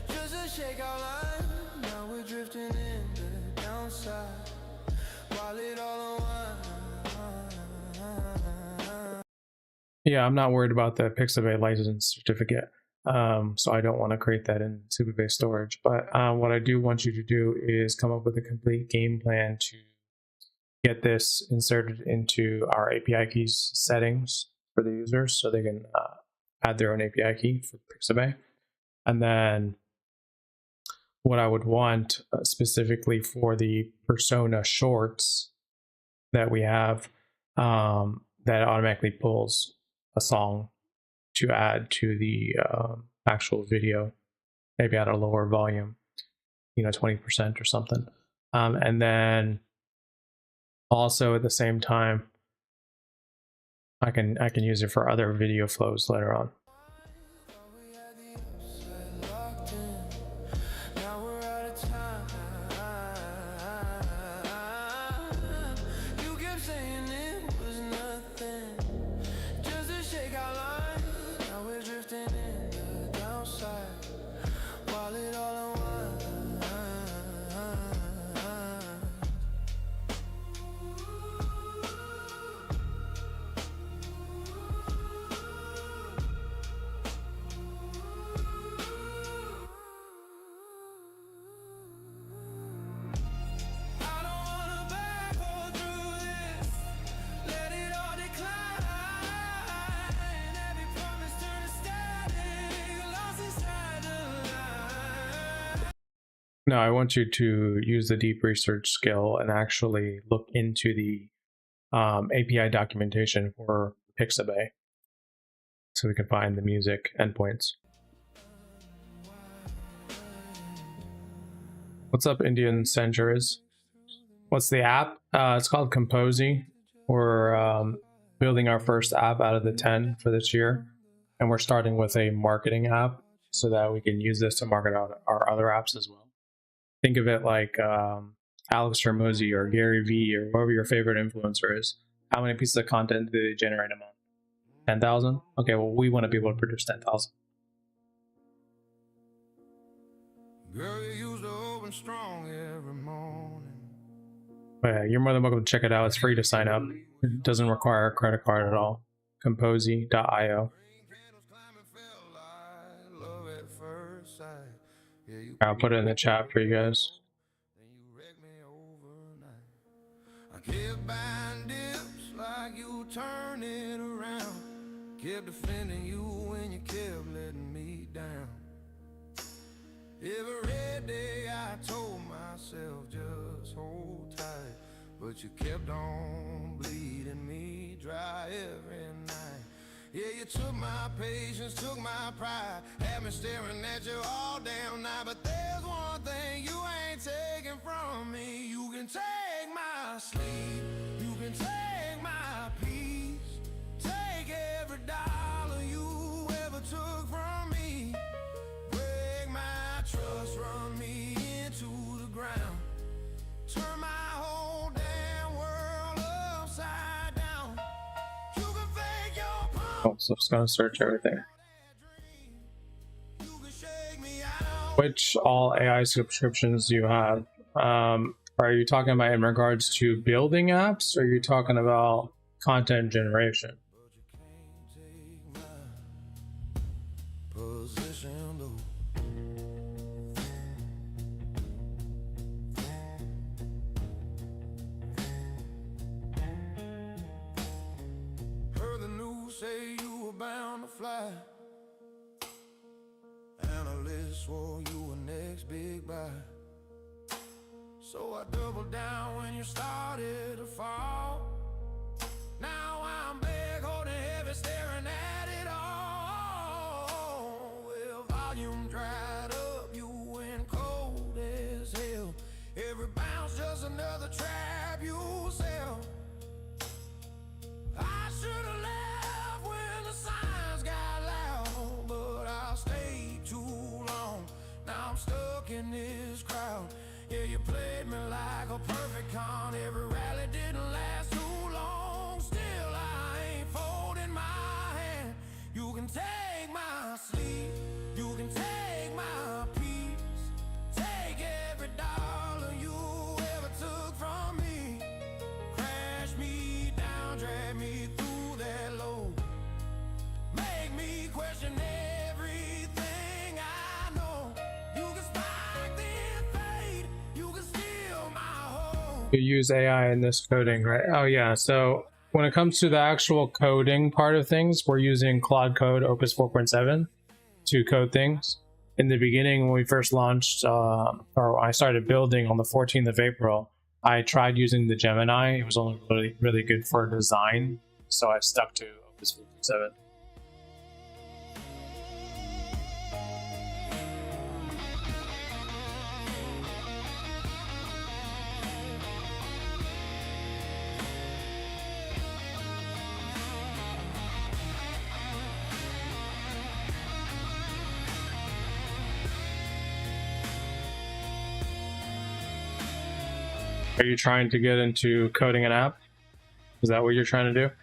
just a shakeout line. Now we're drifting in the downside while it all unwind. Yeah, I'm not worried about the Pixabay license certificate, so I don't want to create that in Superbase storage. But what I do want you to do is come up with a complete game plan to get this inserted into our API keys settings for the users, so they can add their own API key for Pixabay. And then what I would want specifically for the persona shorts that we have, that automatically pulls a song to add to the actual video, maybe at a lower volume, 20% or something. And then also at the same time, I can use it for other video flows later on. No, I want you to use the deep research skill and actually look into the API documentation for Pixabay so we can find the music endpoints. What's up, Indian Centuries? What's the app? It's called Kompozy. We're building our first app out of the 10 for this year, and we're starting with a marketing app so that we can use this to market out our other apps as well. Think of it like Alex Hormozy or Gary Vee or whoever your favorite influencer is. How many pieces of content do they generate a month? 10,000? Okay, well, we want to be able to produce 10,000. Girl, you used to open strong every morning. But yeah, you're more than welcome to check it out. It's free to sign up. It doesn't require a credit card at all. Kompozy.io. I'll put it in the chat for you guys. I kept buying dips like you turn it around. Kept defending you when you kept letting me down. Every day I told myself just hold tight, but you kept on bleeding me dry every night. Yeah, you took my patience, took my pride, had me staring at you all damn night. But there's one thing you ain't taking from me. You can take my sleep, you can take my peace, take every dollar you ever took from me, break my trust, run me into the ground, turn my whole damn world upside down. You can fake your Oh, so it's gonna search everything. Which all AI subscriptions do you have? Are you talking about in regards to building apps, or are you talking about content generation? say you were bound to fly. Analysts swore you were next big buy. So I doubled down when you started to fall. Now I'm big, holding heavy, staring at it all. Well, volume dried up, you went cold as hell. Every bounce just another trap you sell. I should've left when the signs got loud, but I stayed too long. Now I'm stuck in this crowd. Yeah, you played me like a perfect con. Every rally didn't last too long. Still, I ain't folding my hand. You can take my sleep, you can take my peace, take every dollar you ever took from me. Crash me down, drag me through that low, make me question everything I know. You can spike then fade, you can steal my hope. You use AI in this coding, right? Oh yeah. So when it comes to the actual coding part of things, we're using Claude Code Opus 4.7 to code things. In the beginning, when we first launched, or I started building on the 14th of April, I tried using the Gemini. It was only really good for design, so I stuck to Opus 4.7. Are you trying to get into coding an app? Is that what you're trying to do?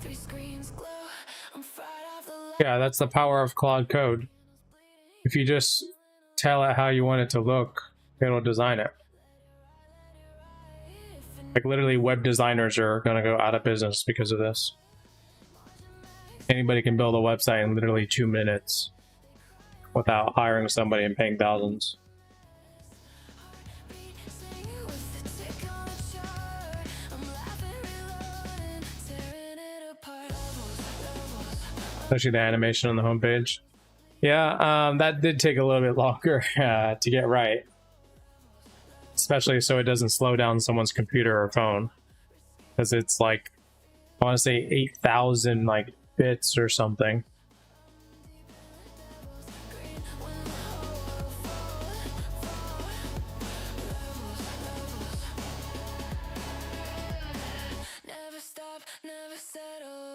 Three screens glow, I'm fried off the light. Yeah, that's the power of Claude Code. If you just tell it how you want it to look, it'll design it. Like literally web designers are gonna go out of business because of this. Anybody can build a website in literally 2 minutes without hiring somebody and paying thousands. Especially the animation on the homepage. Yeah, that did take a little bit longer to get right. Especially so it doesn't slow down someone's computer or phone. Because it's like, I want to say 8,000 like bits or something. Never stop, never settle.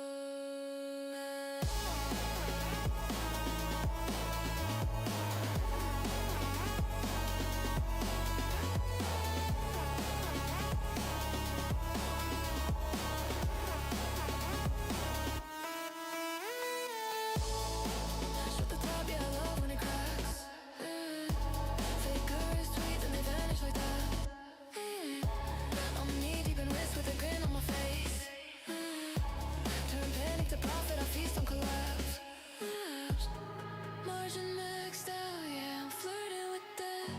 Shut the top, yeah, I love when it cracks. Fake tweet, then they vanish like that. I'm knee deep in risk with a grin on my face. Turn panic to profit, I feast on collapse. Margin maxed out, yeah, I'm flirting with that.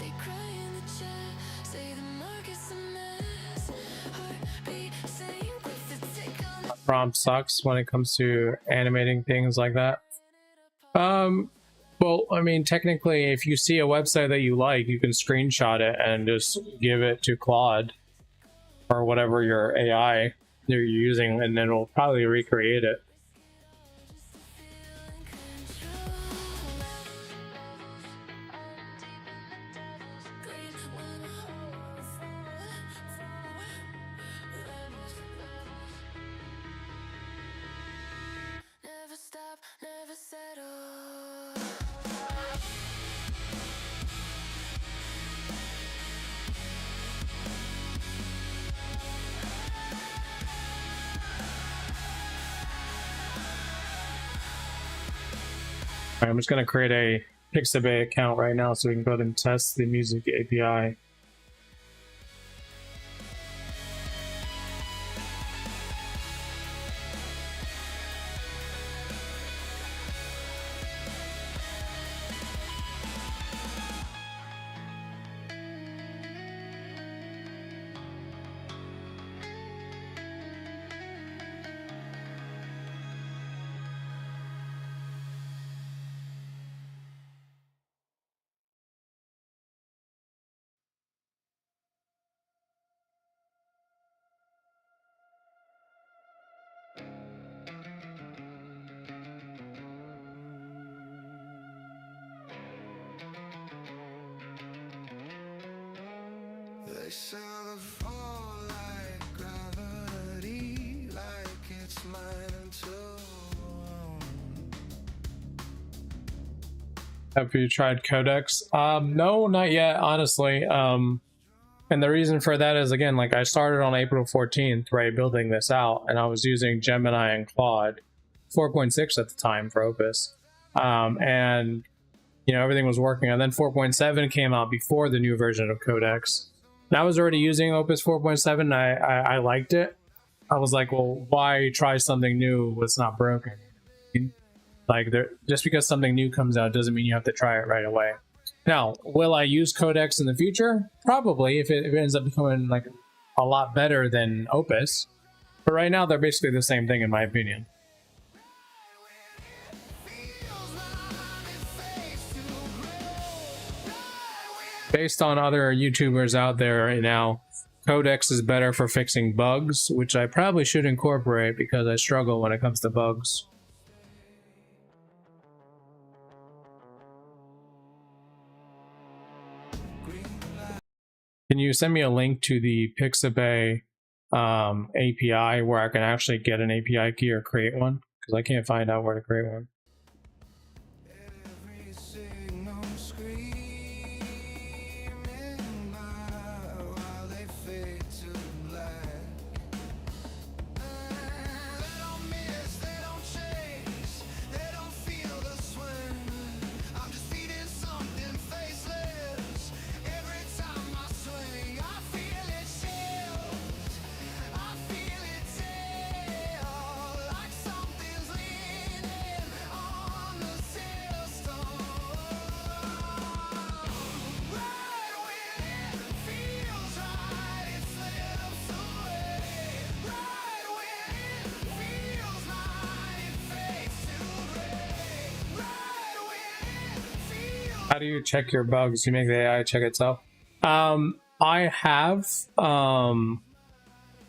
They cry in the chat, say the market's a mess. Heartbeat saying with the tick on the Prompt sucks when it comes to animating things like that. Well, I mean, technically, if you see a website that you like, you can screenshot it and just give it to Claude or whatever your AI you're using, and then it'll probably recreate it. never stop, never settle. right, I'm just going to create a Pixabay account right now so we can go ahead and test the music API. They sell the fall like gravity, like it's mine to own. Have you tried Codex? No, not yet, honestly. And the reason for that is, again, like I started on April 14th, right, building this out, and I was using Gemini and Claude 4.6 at the time for Opus. And, you know, everything was working. And then 4.7 came out before the new version of Codex. And I was already using Opus 4.7. I liked it. I was like, well, why try something new that's not broken? Like, just because something new comes out doesn't mean you have to try it right away. Now, will I use Codex in the future? Probably, if it ends up becoming like a lot better than Opus. But right now, they're basically the same thing, in my opinion. Based on other YouTubers out there right now, Codex is better for fixing bugs, which I probably should incorporate because I struggle when it comes to bugs. Can you send me a link to the Pixabay API where I can actually get an API key or create one? Because I can't find out where to create one. Every signal screaming by while they fade to black. They don't miss, they don't chase, they don't feel the swing. I'm just feeding something faceless. Every time I swing, I feel it shift, I feel it tear, like something's leaning on the system. Right when it feels right, it slips away. Right when it feels right, it fades to gray. Right when it feels. How do you check your bugs? You make the AI check itself? I have,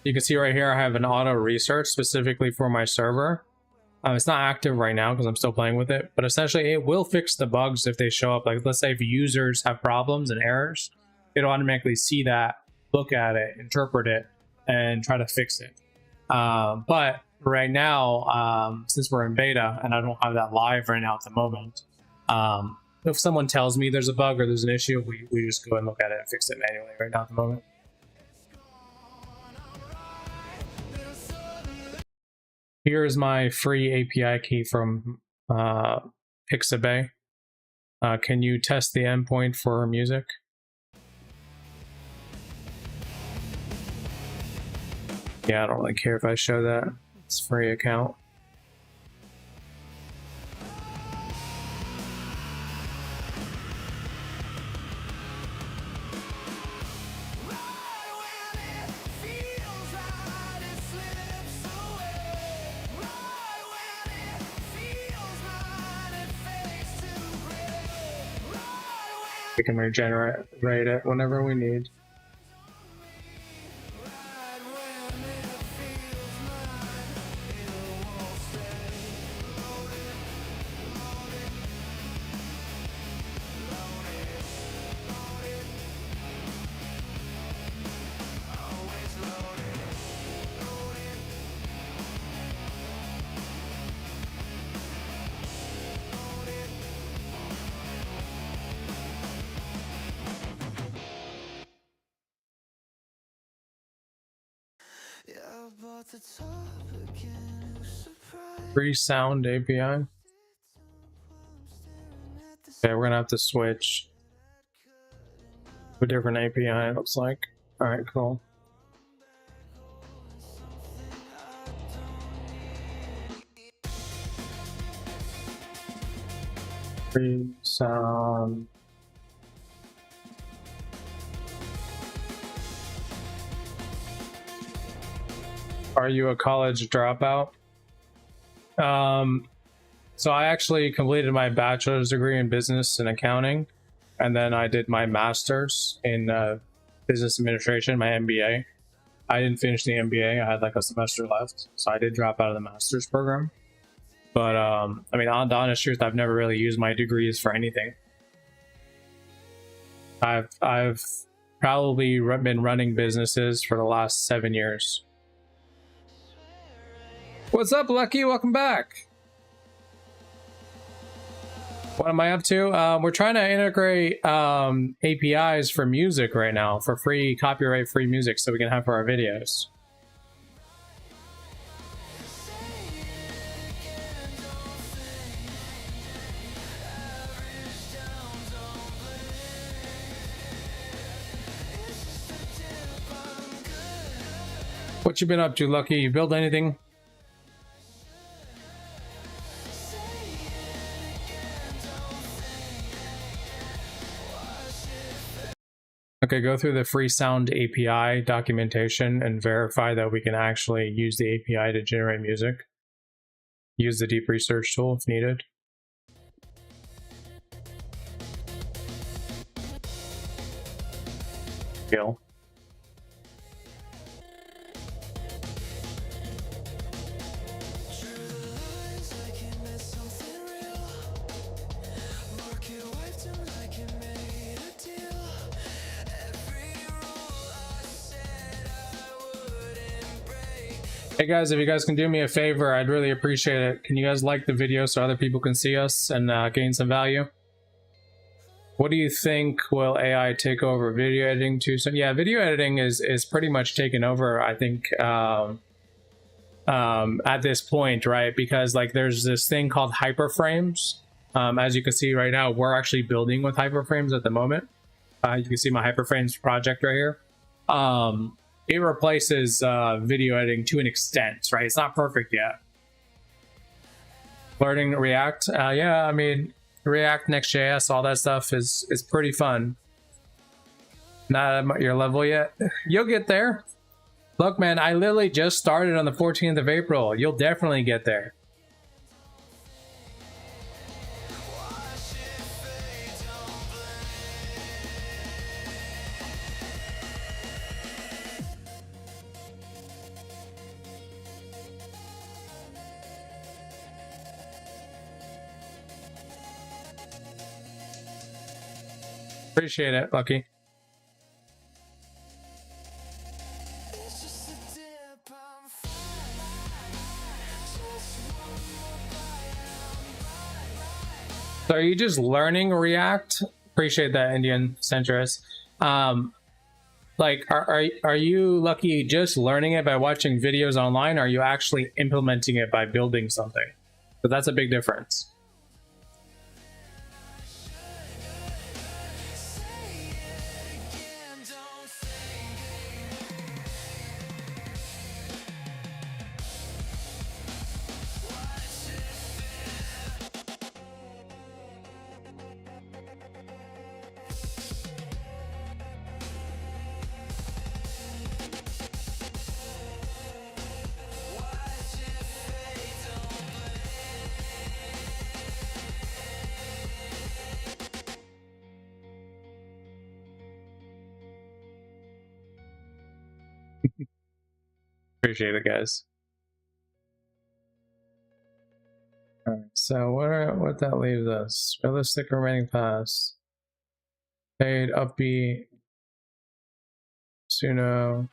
you can see right here, I have an auto research specifically for my server. It's not active right now because I'm still playing with it, but essentially it will fix the bugs if they show up. Like, let's say if users have problems and errors, it'll automatically see that, look at it, interpret it, and try to fix it. But right now, since we're in beta and I don't have that live right now at the moment, if someone tells me there's a bug or there's an issue, we just go and look at it and fix it manually right now at the moment. Here is my free API key from Pixabay. Can you test the endpoint for music? Yeah, I don't really care if I show that. It's a free account. We can regenerate it whenever we need. Free sound API. Okay, we're gonna have to switch to a different API, it looks like. All right, cool. Free sound. Are you a college dropout? So I actually completed my bachelor's degree in business and accounting, and then I did my master's in business administration, my MBA. I didn't finish the MBA. I had like a semester left, so I did drop out of the master's program. But I mean, on the honest truth, I've never really used my degrees for anything. I've probably been running businesses for the last 7 years. What's up, Lucky? Welcome back. What am I up to? We're trying to integrate APIs for music right now, for free, copyright-free music, so we can have for our videos. What you been up to, Lucky? You build anything? Okay, go through the free sound API documentation and verify that we can actually use the API to generate music. Use the deep research tool if needed. Skill. Hey guys, if you guys can do me a favor, I'd really appreciate it. Can you guys like the video so other people can see us and gain some value? What do you think? Will AI take over video editing too soon? Yeah, video editing is pretty much taken over, I think, at this point, right? Because like there's this thing called Hyperframes. As you can see right now, we're actually building with Hyperframes at the moment. You can see my Hyperframes project right here. It replaces video editing to an extent, right? It's not perfect yet. Learning React, yeah, I mean, React, Next.js, all that stuff is pretty fun. Not at your level yet. You'll get there. Look, man, I literally just started on the 14th of April. You'll definitely get there. Appreciate it, Lucky. So are you just learning React? Appreciate that, Indian centrist. Like, are you, Lucky, just learning it by watching videos online? Or are you actually implementing it by building something? So that's a big difference. Appreciate it, guys. All right, so what that leaves us? Realistic remaining pass. Paid, upbeat, Suno.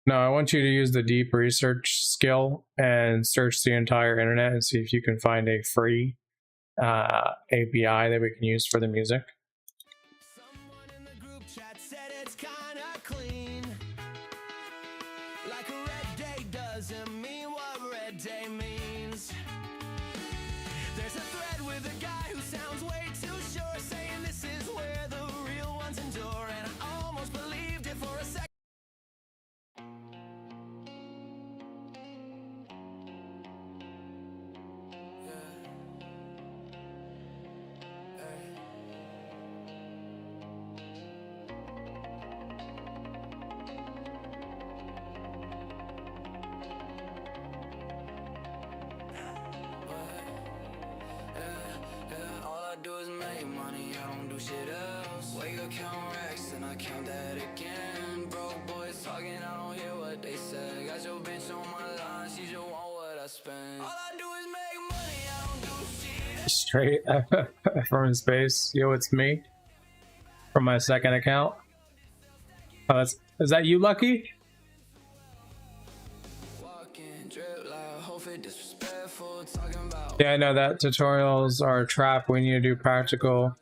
No, I want you to use the deep research skill and search the entire internet and see if you can find a free API that we can use for the music. group chat said it's kinda clean. Like a red day doesn't mean what red day means. There's a thread with a guy who sounds way too sure, saying this is where the real ones endure, and I almost believed it for a second. Do is make money, I don't do shit else. Wake up, count racks, and I count that again. Broke boys talking, I don't hear what they say. Got your bitch on my line, she just want what I spend. All I do is make money, I don't do shit. Straight from space. Yo, it's me from my second account. Oh, is that you, Lucky? Yeah, I know that tutorials are a trap. We need to do practical.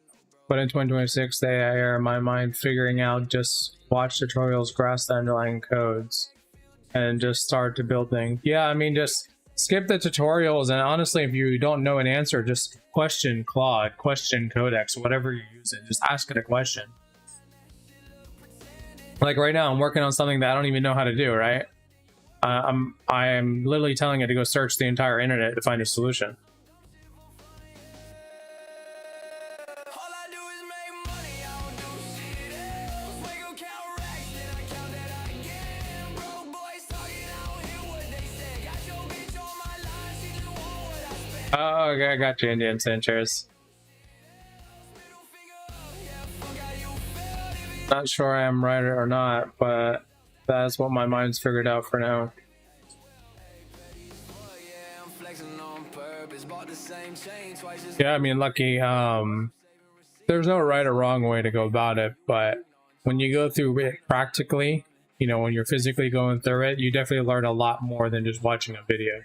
But in 2026, the ARR in my mind figuring out just watch tutorials, grasp the underlying codes, and just start to build things. Yeah, I mean, just skip the tutorials. And honestly, if you don't know an answer, just question Claude, question Codex, whatever you're using. Just ask it a question. Like right now, I'm working on something that I don't even know how to do, right? I am literally telling it to go search the entire internet to find a solution. Oh, okay, I got you, Indian Sanchez. Not sure I am right or not, but that's what my mind's figured out for now. Yeah, I mean, Lucky, there's no right or wrong way to go about it, but when you go through it practically, you know, when you're physically going through it, you definitely learn a lot more than just watching a video.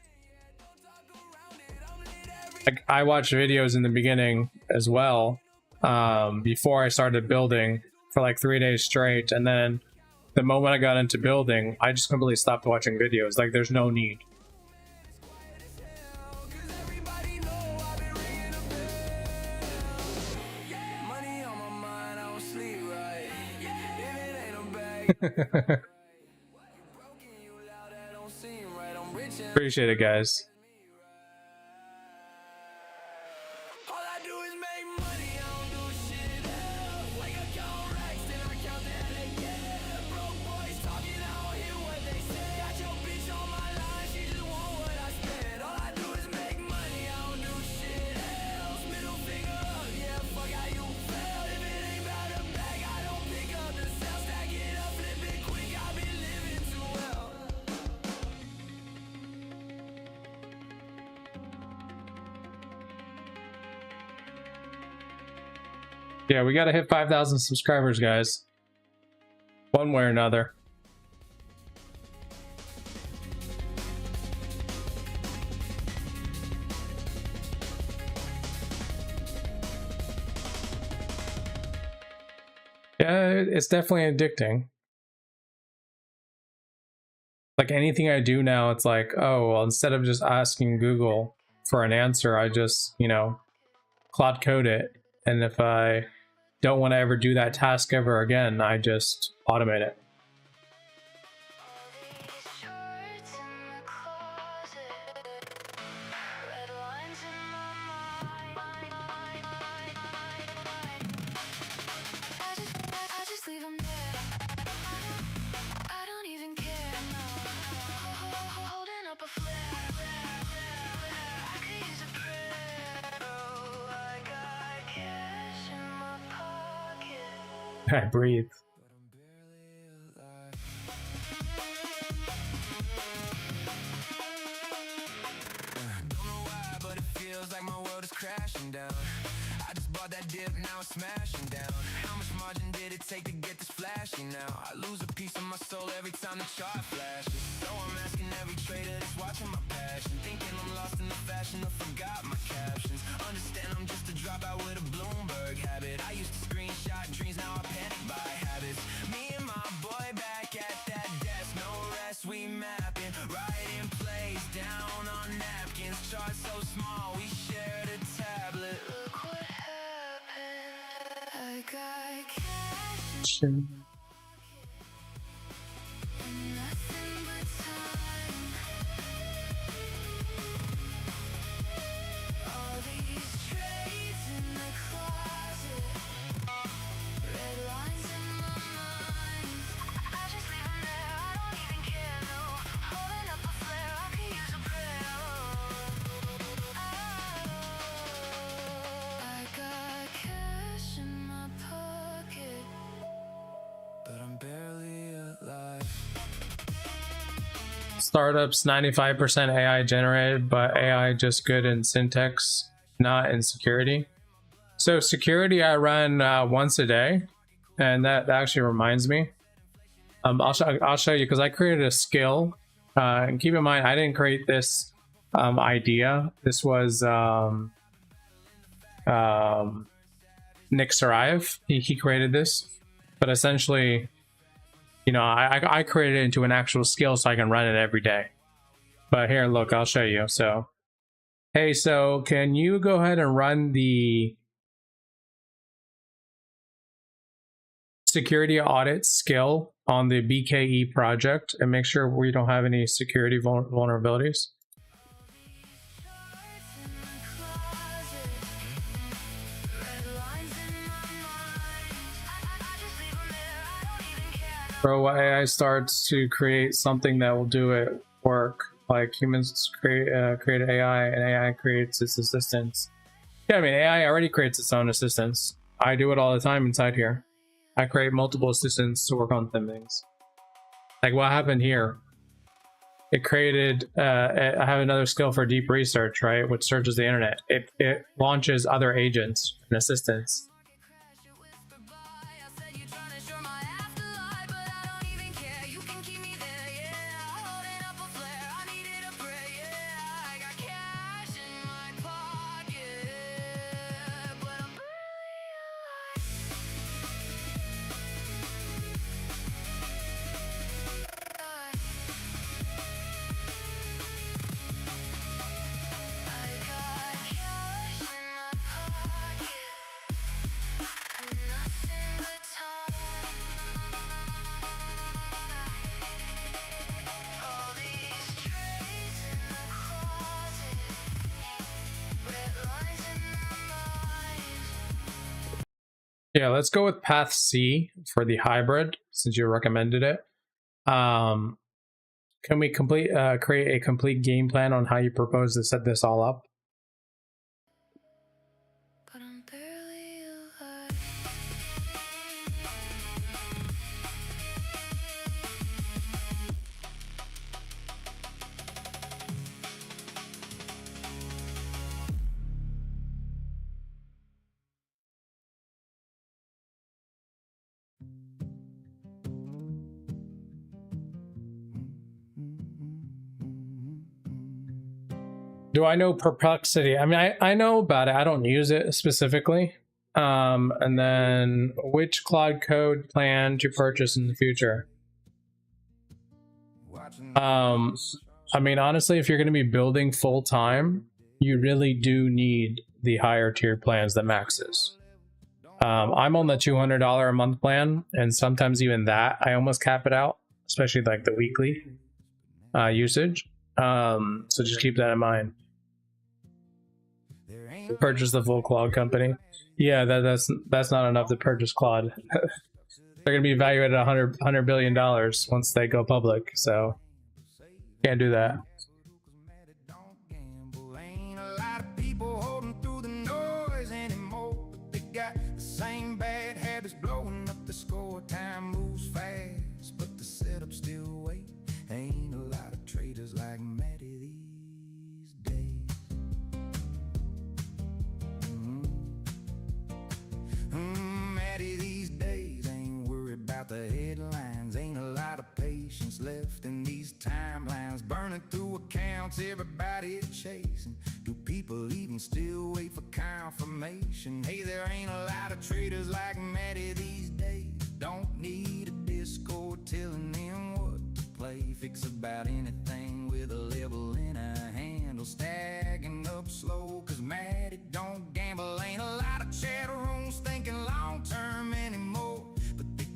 Like, I watched videos in the beginning as well, before I started building for like 3 days straight, and then the moment I got into building, I just completely stopped watching videos. Like, there's no need. Appreciate it, guys. Yeah, we gotta hit 5,000 subscribers, guys. One way or another. Yeah, it's definitely addicting. Like anything I do now, it's like, oh, well, instead of just asking Google for an answer, I just, you know, Claude code it. And if I don't want to ever do that task ever again, I just automate it. I breathe. Crashing down. I just bought that dip, now it's smashing down. How much margin did it take to get this flashy now? I lose a piece of my soul every time the chart flashes. So I'm asking every trader that's watching my passion, thinking I'm lost in the fashion or forgot my captions. Understand I'm just a dropout with a Bloomberg habit. I used to screenshot dreams, now I panic buy. Startups 95% AI generated, but AI just good in syntax, not in security. So security I run once a day, and that actually reminds me. I'll show you because I created a skill. And keep in mind, I didn't create this idea. This was Nick Sarayev. He created this, but essentially, you know, I created it into an actual skill so I can run it every day. But here, look, I'll show you. So, hey, so can you go ahead and run the security audit skill on the BKE project and make sure we don't have any security vulnerabilities? Bro, AI starts to create something that will do it work. Like humans create AI, and AI creates its assistants. Yeah, I mean, AI already creates its own assistants. I do it all the time inside here. I create multiple assistants to work on things. Like what happened here? It created, I have another skill for deep research, right? Which searches the internet. It launches other agents and assistants. Yeah, let's go with path C for the hybrid since you recommended it. Can we create a complete game plan on how you propose to set this all up? Do I know Perplexity? I mean, I know about it. I don't use it specifically. And then which Claude Code plan to purchase in the future? I mean, honestly, if you're going to be building full time, you really do need the higher tier plans that maxes. I'm on the $200 a month plan, and sometimes even that, I almost cap it out, especially like the weekly usage. So just keep that in mind. Purchase the full Claude company. Yeah, that's not enough to purchase Claude. They're gonna be valued at $100 billion once they go public, so can't do that. The headlines, ain't a lot of patience left in these timelines, burning through accounts, everybody chasing. Do people even still wait for confirmation? Hey, there ain't a lot of traders like Matty these days. Don't need a Discord telling them what to play. Fix about anything with a level in a handle, stacking up slow, cause Matty don't gamble. Ain't a lot of chat rooms thinking long term anymore, but they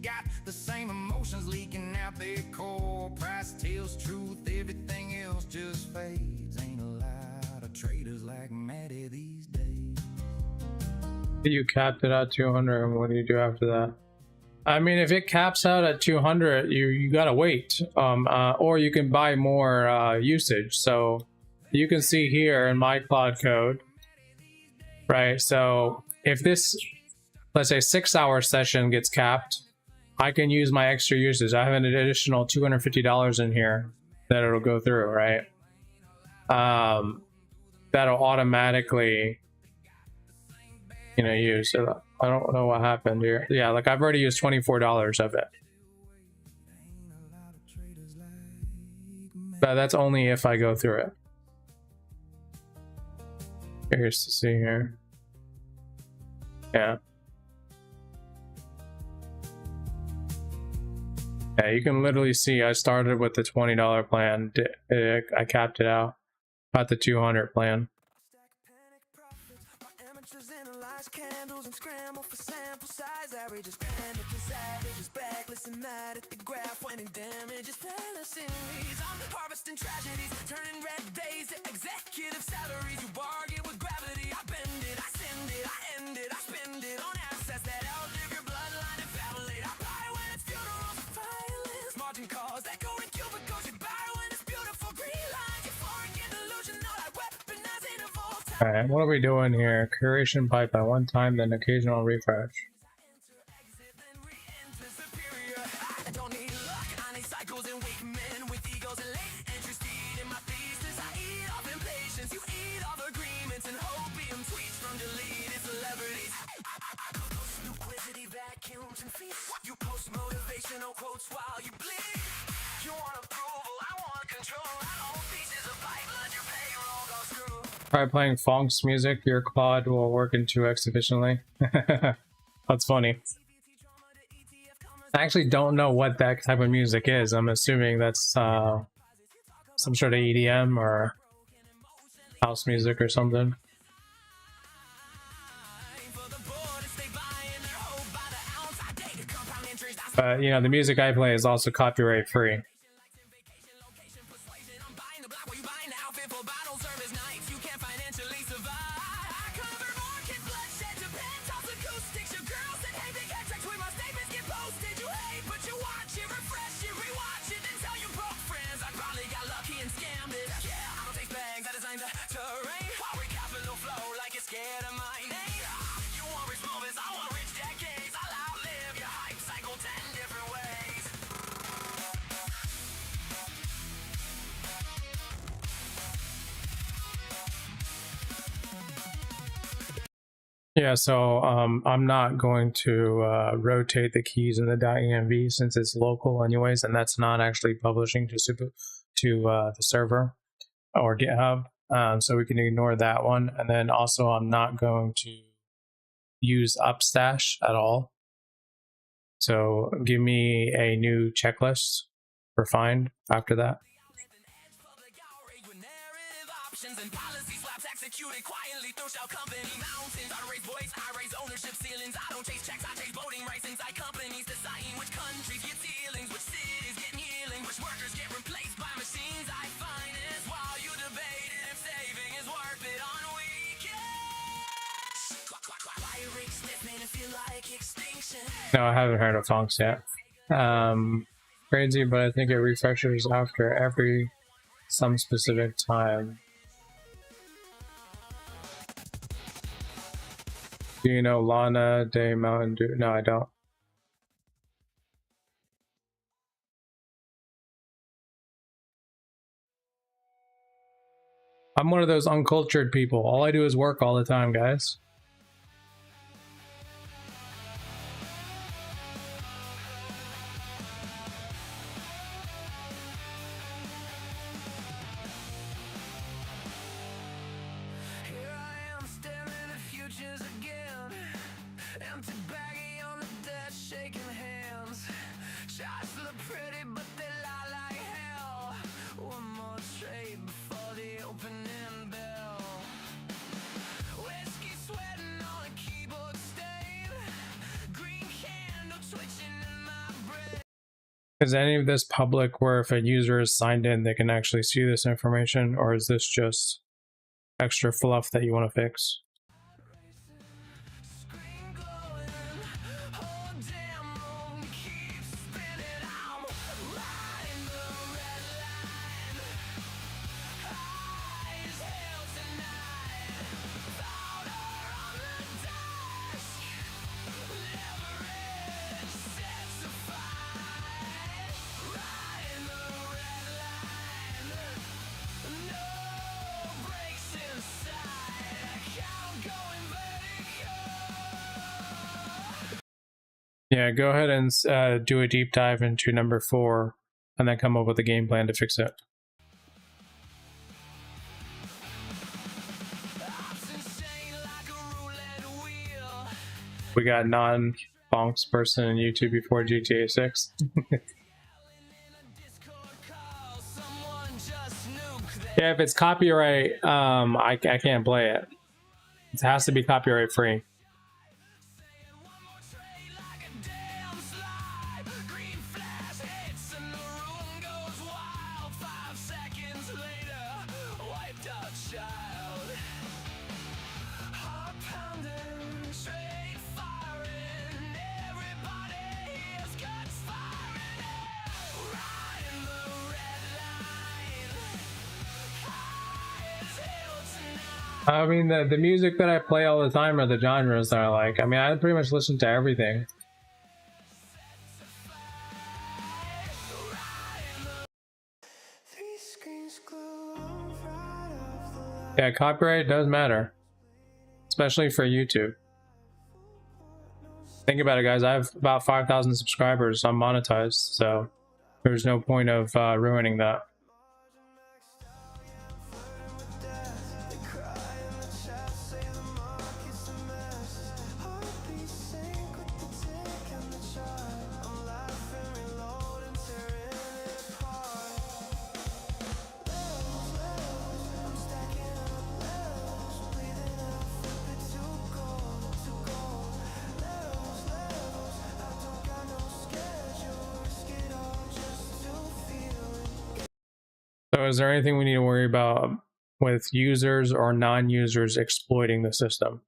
at their core. Price tells truth, everything else just fades. Ain't a lot of traders like Maddie these days. You capped it at 200, and what do you do after that? I mean, if it caps out at 200, you gotta wait, or you can buy more usage. So you can see here in my cloud code, right? So if this, let's say 6-hour session gets capped, I can use my extra usage. I have an additional $250 in here that it'll go through, right? That'll automatically, use. So I don't know what happened here. Yeah, like I've already used $24 of it. But that's only if I go through it. Here's to see here. Yeah. Yeah, you can literally see I started with the $20 plan. I capped it out. Got the 200 plan. Candles and scramble for sample size averages, panic savages, backless and mad at the graph, winning damages, fantasies. I'm harvesting tragedies, turning red days to executive salaries. You bargain with gravity, I bend it, I send it, I end it, I spend it on assets that outlive your bloodline and family. I buy when it's funerals and violence, margin calls that go in cubicles. You buy when it's beautiful green lines, euphoric and delusional, I weaponize interval. Alright, what are we doing here? Curation pipeline, one time, then occasional refresh. You post motivational quotes while you bleed. You want approval, I want control. I own pieces of pipeline, your payroll goes through. Try playing Fonk's music, your Claude will work in 2x efficiently. That's funny. I actually don't know what that type of music is. I'm assuming that's some sort of EDM or house music or something. But the music I play is also copyright free. Yeah, so I'm not going to rotate the keys in the .env since it's local anyways, and that's not actually publishing to the server or GitHub, so we can ignore that one. And then also I'm not going to use Upstash at all. So give me a new checklist for find after that. Executed quietly through shell company mountains. I raise voice, I raise ownership ceilings. I don't chase checks, I chase voting rights inside companies, deciding which countries get ceilings, which cities get healing, which workers get replaced by machines. I finance while you debated if saving is worth it on weekends. No, I haven't heard of Fonks yet. Crazy, but I think it refreshes after some specific time. Do you know Lana de Mountain Dew? No, I don't. I'm one of those uncultured people. All I do is work all the time, guys. Whiskey sweat. Is any of this public where if a user is signed in, they can actually see this information, or is this just extra fluff that you want to fix? Yeah, go ahead and do a deep dive into number 4 and then come up with a game plan to fix it. We got non-bonks person in YouTube before GTA 6. Yeah, if it's copyright, I can't play it. It has to be copyright free. I mean, the music that I play all the time are the genres that I like. I mean, I pretty much listen to everything. Yeah, copyright does matter, especially for YouTube. Think about it, guys. I have about 5,000 subscribers. I'm monetized, so there's no point of ruining that. So is there anything we need to worry about with users or non-users exploiting the system?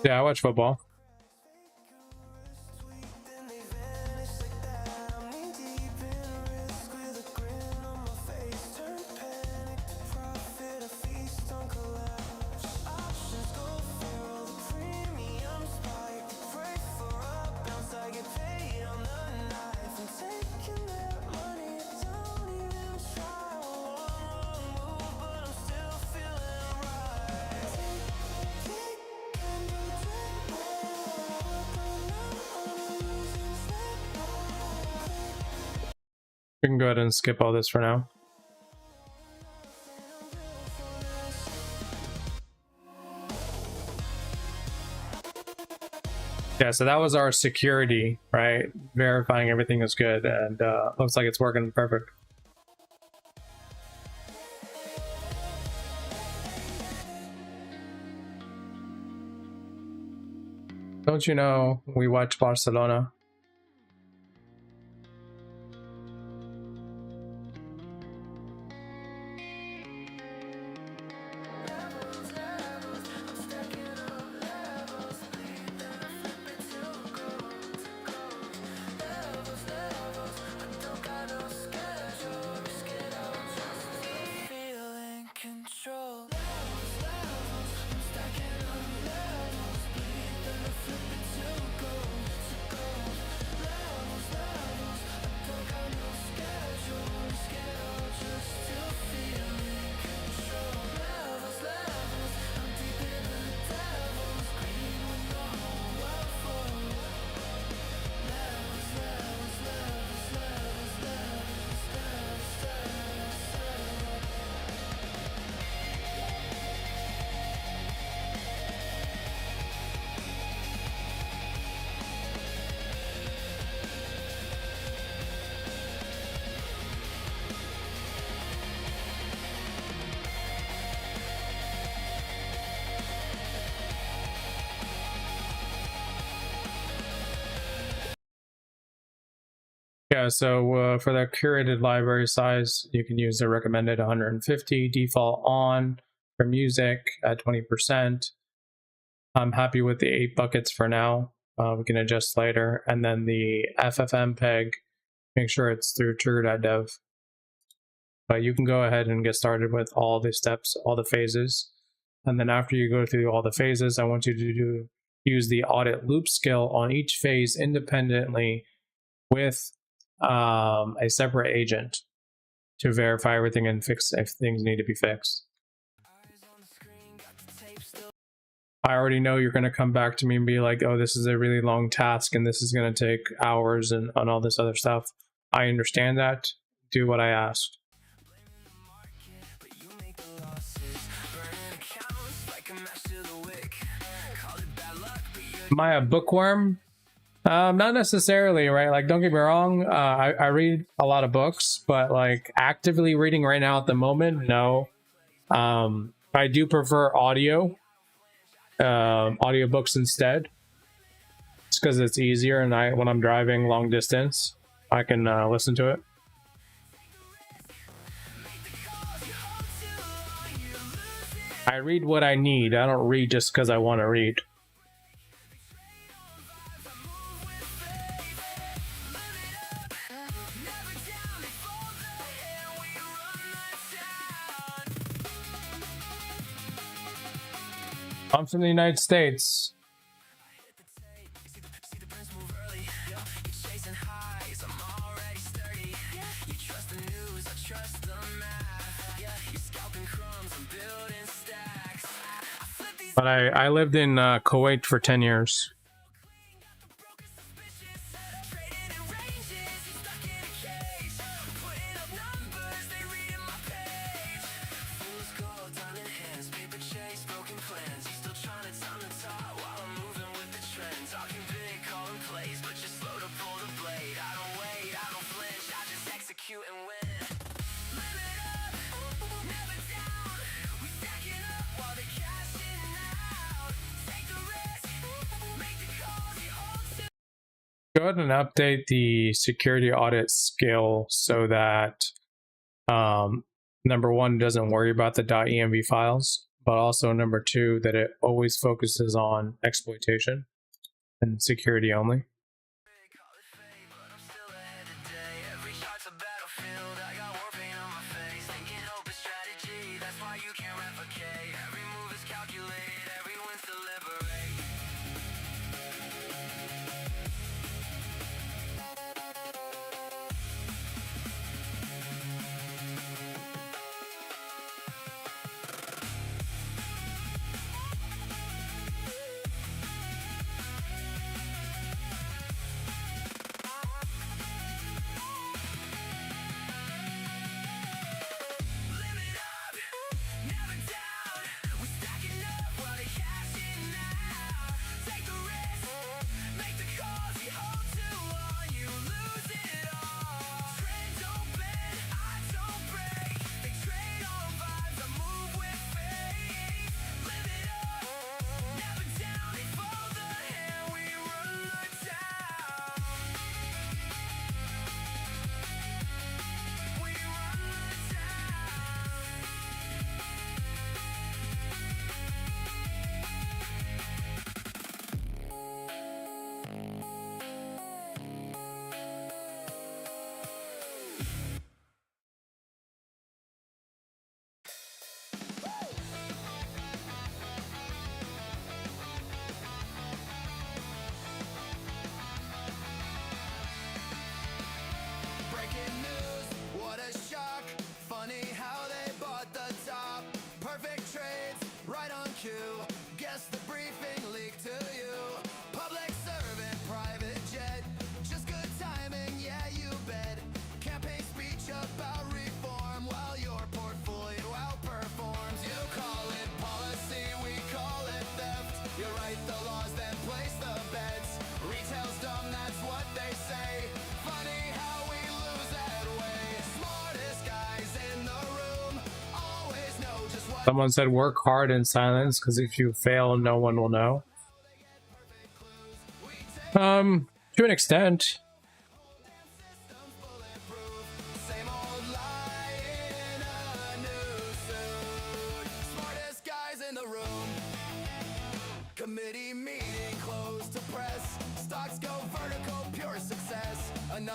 Yeah, I watch football. We can go ahead and skip all this for now. Yeah, so that was our security, right? Verifying everything is good, and looks like it's working perfect. Don't you know we watch Barcelona? Yeah, so for the curated library size, you can use the recommended 150, default on for music at 20%. I'm happy with the 8 buckets for now. We can adjust later. And then the FFmpeg, make sure it's through trigger.dev. But you can go ahead and get started with all the steps, all the phases. And then after you go through all the phases, I want you to use the audit loop skill on each phase independently with a separate agent to verify everything and fix if things need to be fixed. I already know you're going to come back to me and be like, oh, this is a really long task and this is going to take hours and all this other stuff. I understand that. Do what I asked. Am I a bookworm? Not necessarily, right? Like, don't get me wrong. I read a lot of books, but like actively reading right now at the moment, no. I do prefer audiobooks instead. It's because it's easier, and when I'm driving long distance, I can listen to it. I read what I need. I don't read just because I want to read. I'm from the United States. But I lived in Kuwait for 10 years. Go ahead and update the security audit skill so that number one, doesn't worry about the .env files, but also number two, that it always focuses on exploitation and security only. Guess the briefing leaked to you. Public servant, private jet. Just good timing, yeah, you bet. Campaign speech about reform while your portfolio outperforms. You call it policy, we call it theft. You write the laws, then place the bets. Retail's dumb, that's what they say. Funny how we lose that way. Smartest guys in the room always know just what. Someone said work hard in silence, because if you fail, no one will know. To an extent.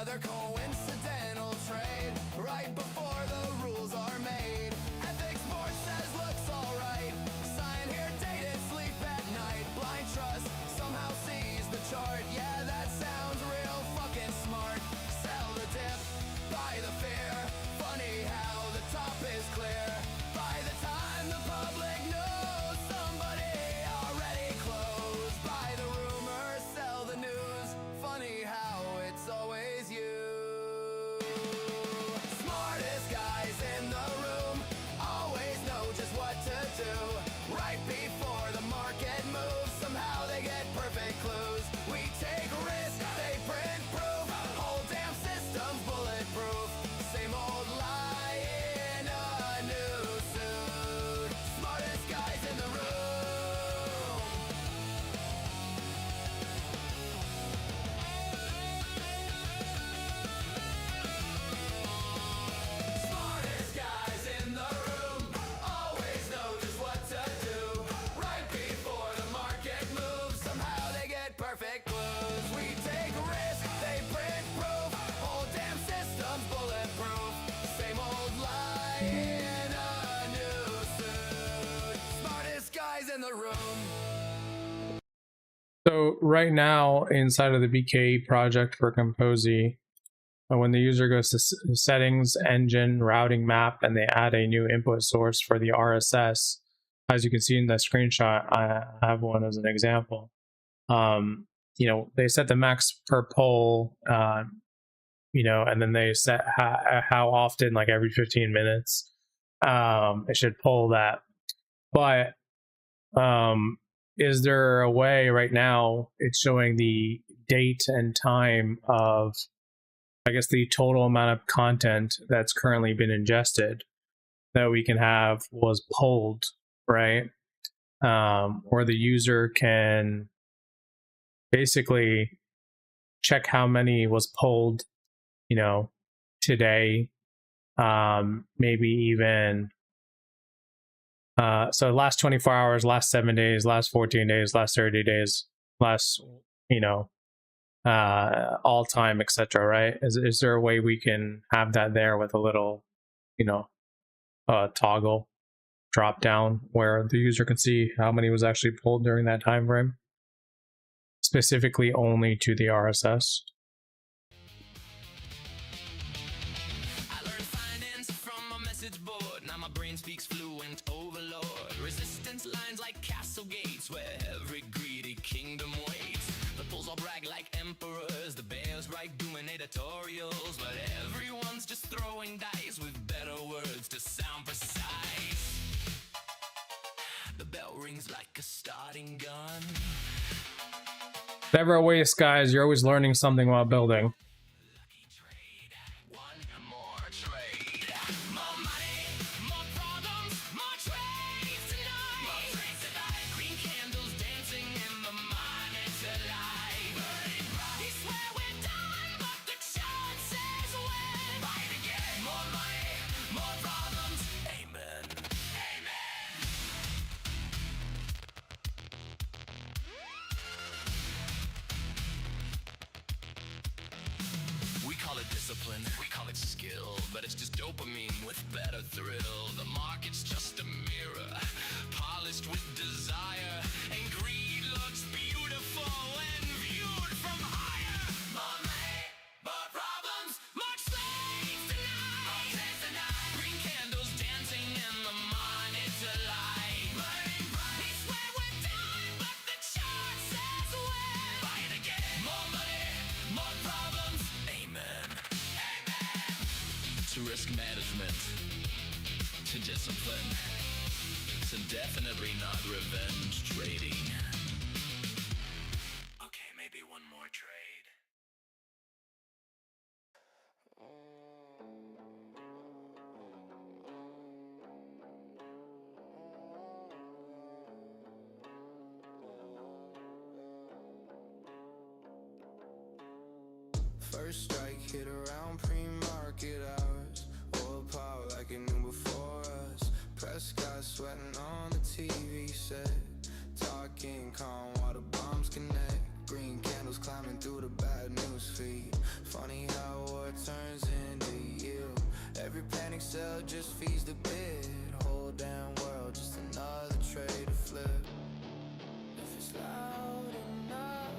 another coincidental trade right before the rules are made. Ethics board says looks alright. Sign here, dated, sleep at night. Blind trust somehow sees the chart. Yeah, that sounds real fucking smart. Sell the dip, buy the fear. Funny how the top is clear. By the time the public knows, somebody already closed. Buy the rumors, sell the news. Funny how it's always you. Smartest guys in the room always know just what to do. Right before the market moves, somehow they get perfect clues. We take risks, they print proof. Whole damn system's bulletproof. Same old lie in a new suit. Smartest guys in the room. Smartest guys in the room always know just what to do. Right before the market moves, somehow they get perfect clues. We take risks, they print proof. Whole damn system's bulletproof. Same old lie in a new suit. Smartest guys in the room. So right now inside of the BKE project for Kompozy, when the user goes to settings, engine, routing map, and they add a new input source for the RSS, as you can see in the screenshot, I have one as an example. They set the max per poll, and then they set how often, like every 15 minutes, it should poll that. But is there a way right now it's showing the date and time of, I guess, the total amount of content that's currently been ingested that we can have was polled, right? Or the user can basically check how many was polled, today, maybe even so last 24 hours, last 7 days, last 14 days, last 30 days, last, all time, etc. Right? Is there a way we can have that there with a little, toggle drop down where the user can see how many was actually pulled during that time frame, specifically only to the RSS? I learned finance from a message board. Now my brain speaks fluent overlord. Resistance lines like castle gates where every greedy kingdom waits. The bulls all brag like emperors. The bears write doing editorials. But everyone's just throwing dice with better words to sound precise. The bell rings like a starting gun. Never a waste, guys. You're always learning something while building. Trade, one more trade. More money, more problems, more trades tonight. More trades tonight. Green candles dancing in the monitor light. Burning bright. We swear we're done, but the chart says when. Fight again. More money, more problems. Amen. Amen. We call it discipline, we call it skill, but it's just dopamine with better thrill. The market's just a mirror, polished with desire, and greed looks beautiful when viewed from higher. More money, more problems, more slaves tonight. More slaves tonight. Green candles dancing in the monitor light. Burning bright. We swear we're done, but the chart says when. Fight again. More money, more problems. Amen. Amen. To risk management, to discipline, to definitely not revenge trading. Okay, maybe one more trade. First strike hit around pre-market hours. Oil power like it knew before us. Press guys sweating on the TV set. Talking calm while the bombs connect. Green candles climbing through the bad news feed. Funny how Excel just feeds the bid. Whole damn world, just another trade to flip. If it's loud enough,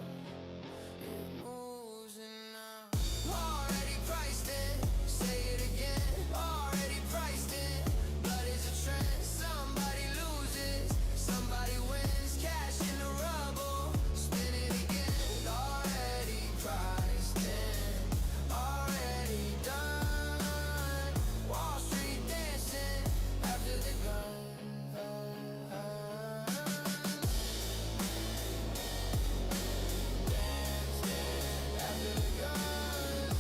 it moves enough. Already priced in, say it again. Already priced in, blood is a trend. Somebody loses, somebody wins. Cash in the rubble, spin it again. Already priced in, already done. Wall Street dancing after the gun. After the gun.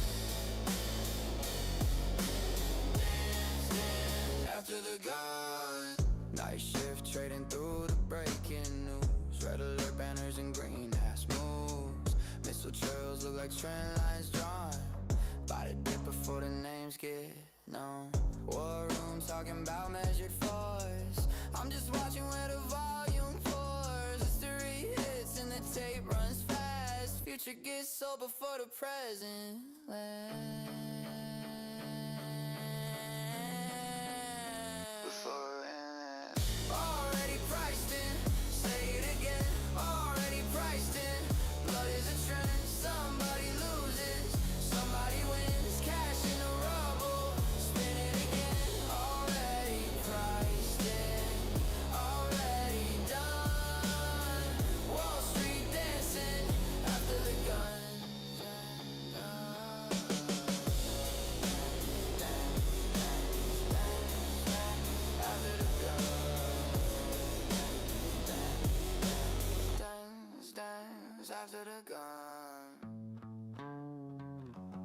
After the gun. Night shift trading through the breaking news. Red alert banners and green ass moves. Missile trails look like trend lines drawn. By the dip before the names get known. War room talking about measured force. I'm just watching where the volume pours. History hits and the tape runs fast. Future gets sold before the present lands. Before it lands. Already priced in, say it again. Already priced in, blood is a trend. Somebody loses, somebody wins. Cash in the rubble, spin it again. Already priced in, already done. Wall Street dancing after the gun. After the gun. Dance after the gun.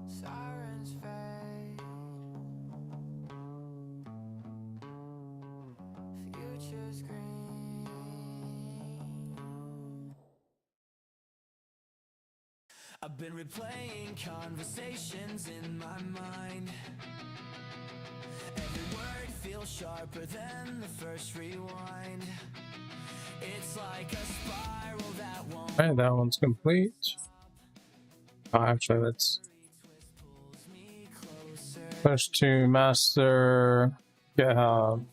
Sirens fade. Future's green. I've been replaying conversations in my mind. Every word feels sharper than the first rewind. It's like a spiral that won't. Okay, that one's complete. Oh, actually, let's push to master GitHub.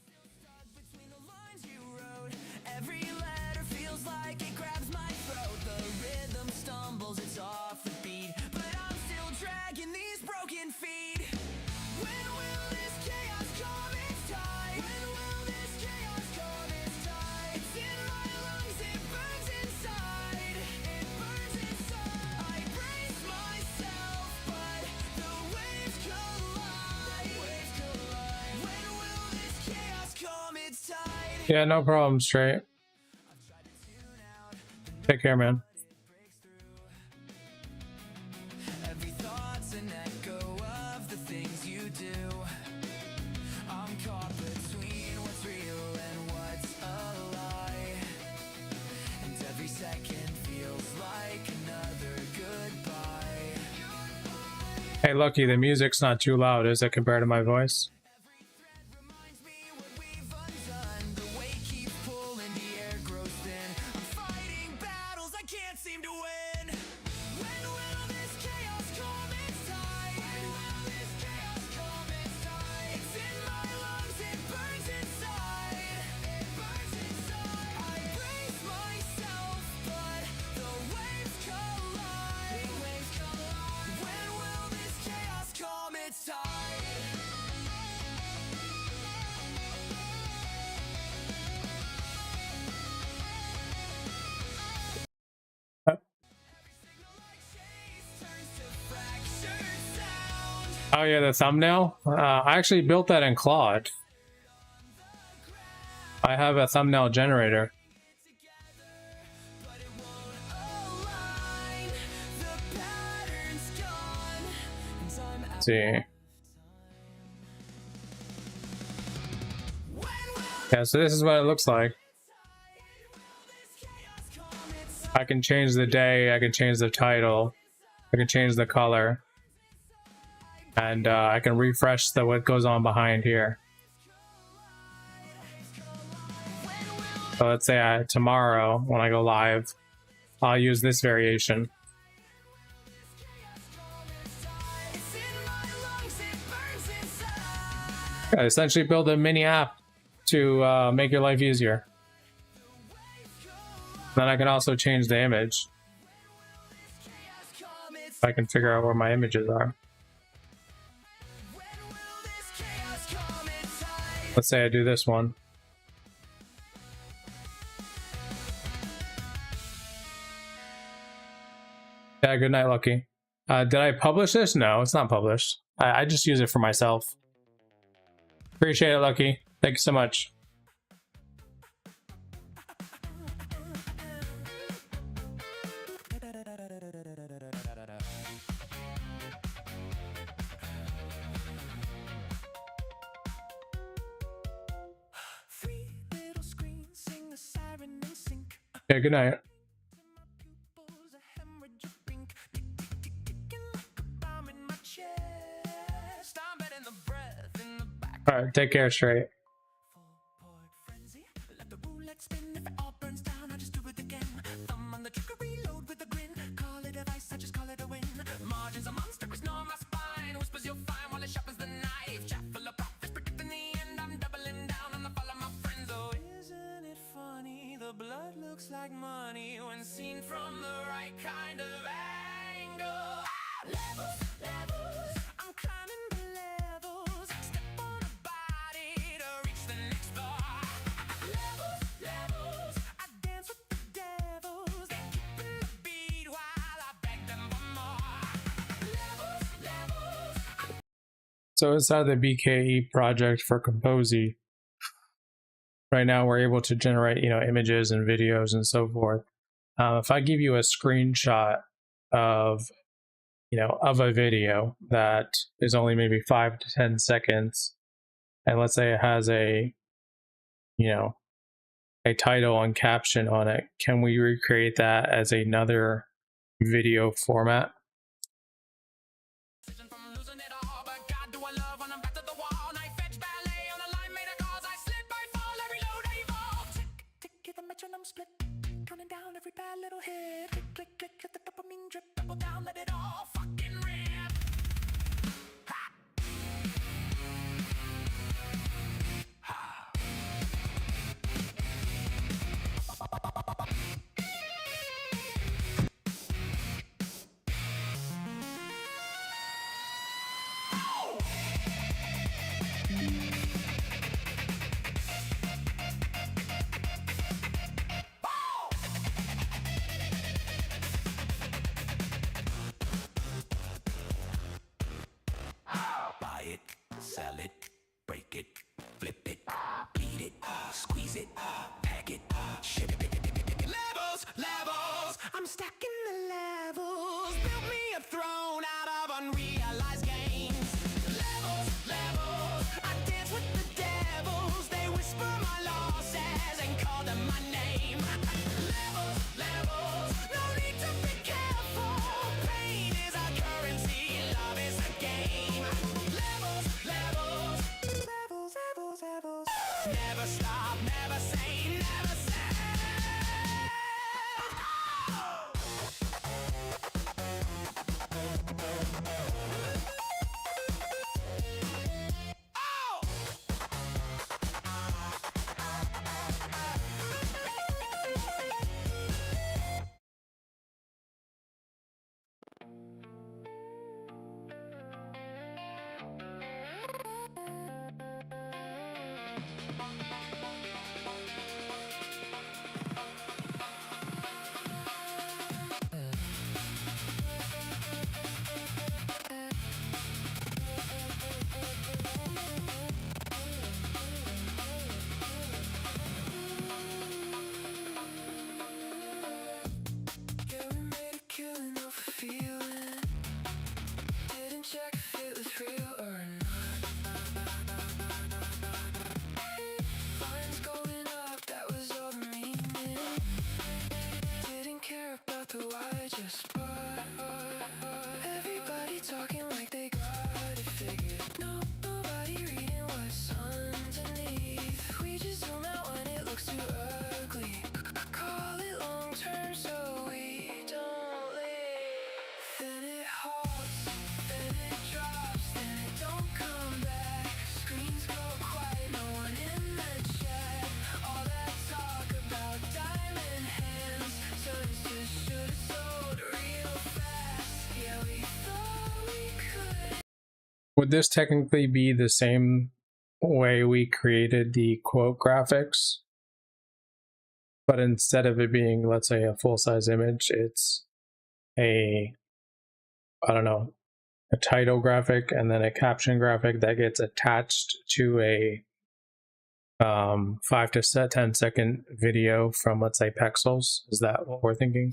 Between the lines you wrote, every letter feels like it grabs my throat. The rhythm stumbles, it's off the beat, but I'm still dragging these broken feet. When will this chaos come its tide? When will this chaos come its tide? It's in my lungs, it burns inside. It burns inside. I brace myself, but the waves collide. Waves collide. When will this chaos come its tide? Yeah, no problem, straight. Take care, man. Every thought's an echo of the things you do. I'm caught between what's real and what's a lie. And every second feels like another goodbye. Hey, Lucky, the music's not too loud, is it, compared to my voice? Every thread reminds me what we've undone. The weight keeps pulling, the air grows thin. I'm fighting battles I can't seem to win. When will this chaos come its tide? When will this chaos come its tide? It's in my lungs, it burns inside. It burns inside. I brace myself, but the waves collide. The waves collide. When will this chaos come its tide? Oh yeah, the thumbnail. I actually built that in Claude. I have a thumbnail generator. Let's see. Yeah, so this is what it looks like. I can change the day, I can change the title, I can change the color, and I can refresh what goes on behind here. So let's say tomorrow when I go live, I'll use this variation. Yeah, essentially build a mini app to make your life easier. Then I can also change the image. I can figure out where my images are. Let's say I do this one. Yeah, good night, Lucky. Did I publish this? No, it's not published. I just use it for myself. Appreciate it, Lucky. Thank you so much. Yeah, good night. All right, take care, straight. Like money when seen from the right kind of angle. Levels, levels, I'm climbing the levels. Step on a body to reach the next floor. Levels, levels, I dance with the devils. They're keeping the beat while I beg them for more. Levels, levels. So inside the BKE project for Kompozy, right now we're able to generate, images and videos and so forth. If I give you a screenshot of, of a video that is only maybe 5 to 10 seconds, and let's say it has a title and caption on it, can we recreate that as another video format? Split, counting down every bad little hit. Click, click, click, hit the dopamine drip. Double down, let it all fucking rip. Ha! Ha! Sell it, break it, flip it, beat it, squeeze it, pack it, ship it. Levels, levels, I'm stacking the levels. Built me a throne out of unrealized gains. Levels, levels, I dance with the devils. They whisper my losses and call them my name. Levels, levels, no need to be careful. Pain is our currency, love is a game. Levels, levels, levels, levels, levels. Never stop, never say, never say. Oh! would this technically be the same way we created the quote graphics? But instead of it being, let's say, a full-size image, it's a, I don't know, a title graphic and then a caption graphic that gets attached to a 5 to 10 second video from, let's say, Pexels. Is that what we're thinking?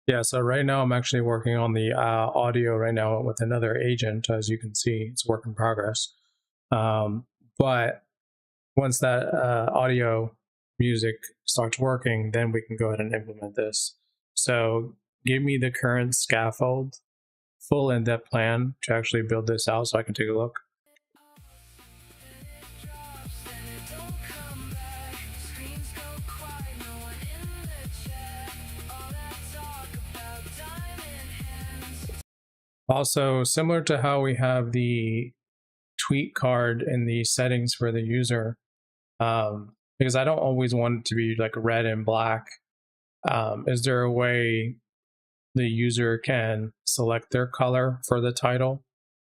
Yeah, so right now I'm actually working on the audio right now with another agent. As you can see, it's work in progress. But once that audio music starts working, then we can go ahead and implement this. So give me the current scaffold, full in-depth plan to actually build this out so I can take a look. Also, similar to how we have the tweet card in the settings for the user, because I don't always want it to be like red and black. Is there a way the user can select their color for the title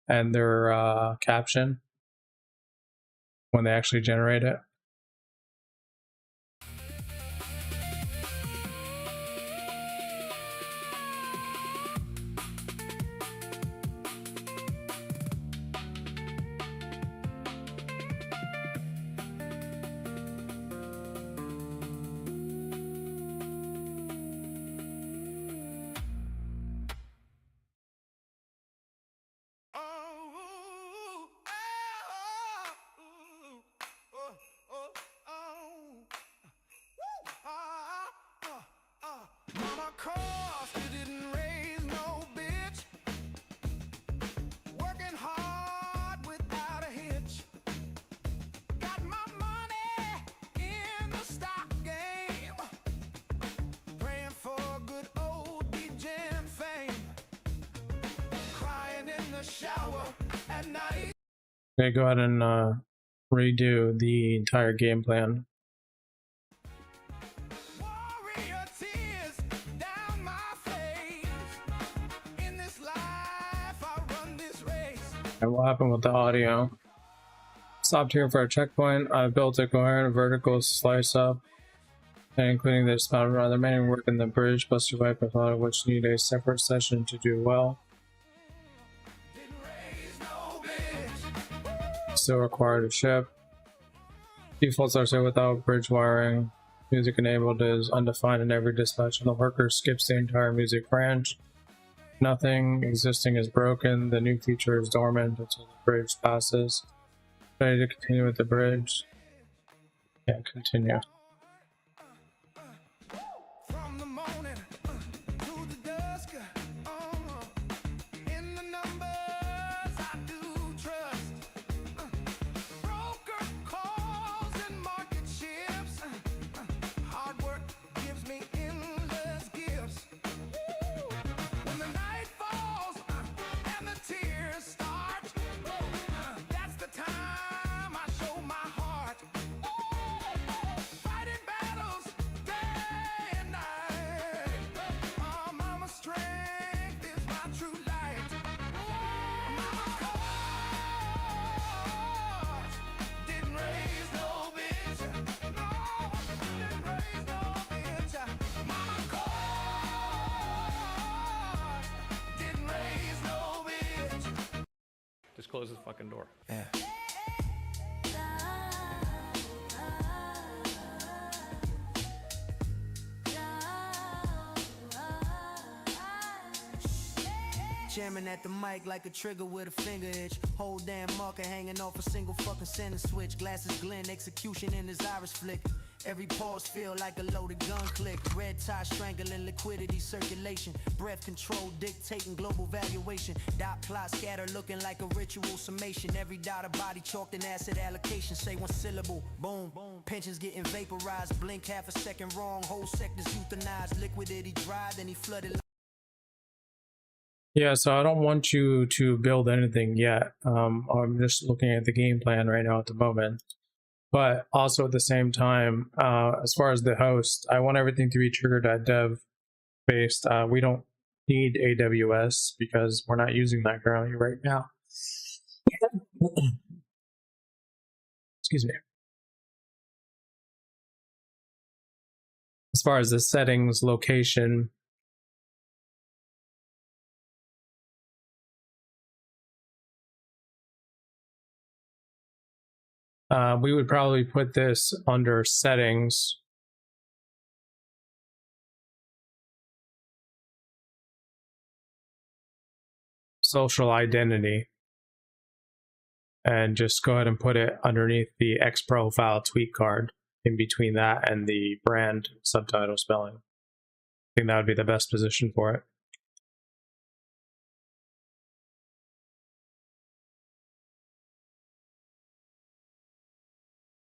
and their caption when they actually generate it? Okay, go ahead and redo the entire game plan. And what happened with the audio? Stopped here for a checkpoint. I built a coherent vertical slice up, and including this amount of remaining work in the bridge plus survive a lot of which need a separate session to do well. Still required to ship. Defaults are set without bridge wiring. Music enabled is undefined in every dispatch, and the worker skips the entire music branch. Nothing existing is broken. The new feature is dormant until the bridge passes. Ready to continue with the bridge? Yeah, continue. Just close the fucking door. Yeah. Jamming at the mic like a trigger with a finger itch. Whole damn marker hanging off a single fucking center switch. Glasses glint, execution in his iris flick. Every pause feel like a loaded gun click. Red tie strangling liquidity circulation. Breath control dictating global valuation. Dot plot scatter looking like a ritual summation. Every dot a body chalked in acid allocation. Say one syllable, boom. Pensions getting vaporized. Blink half a second wrong. Whole sectors euthanized. Liquidity dry, then he flooded. Yeah, so I don't want you to build anything yet. I'm just looking at the game plan right now at the moment. But also at the same time, as far as the host, I want everything to be triggered at dev based. We don't need AWS because we're not using that currently right now. Excuse me. As far as the settings, location, we would probably put this under settings. Social identity. And just go ahead and put it underneath the X profile tweet card in between that and the brand subtitle spelling. I think that would be the best position for it.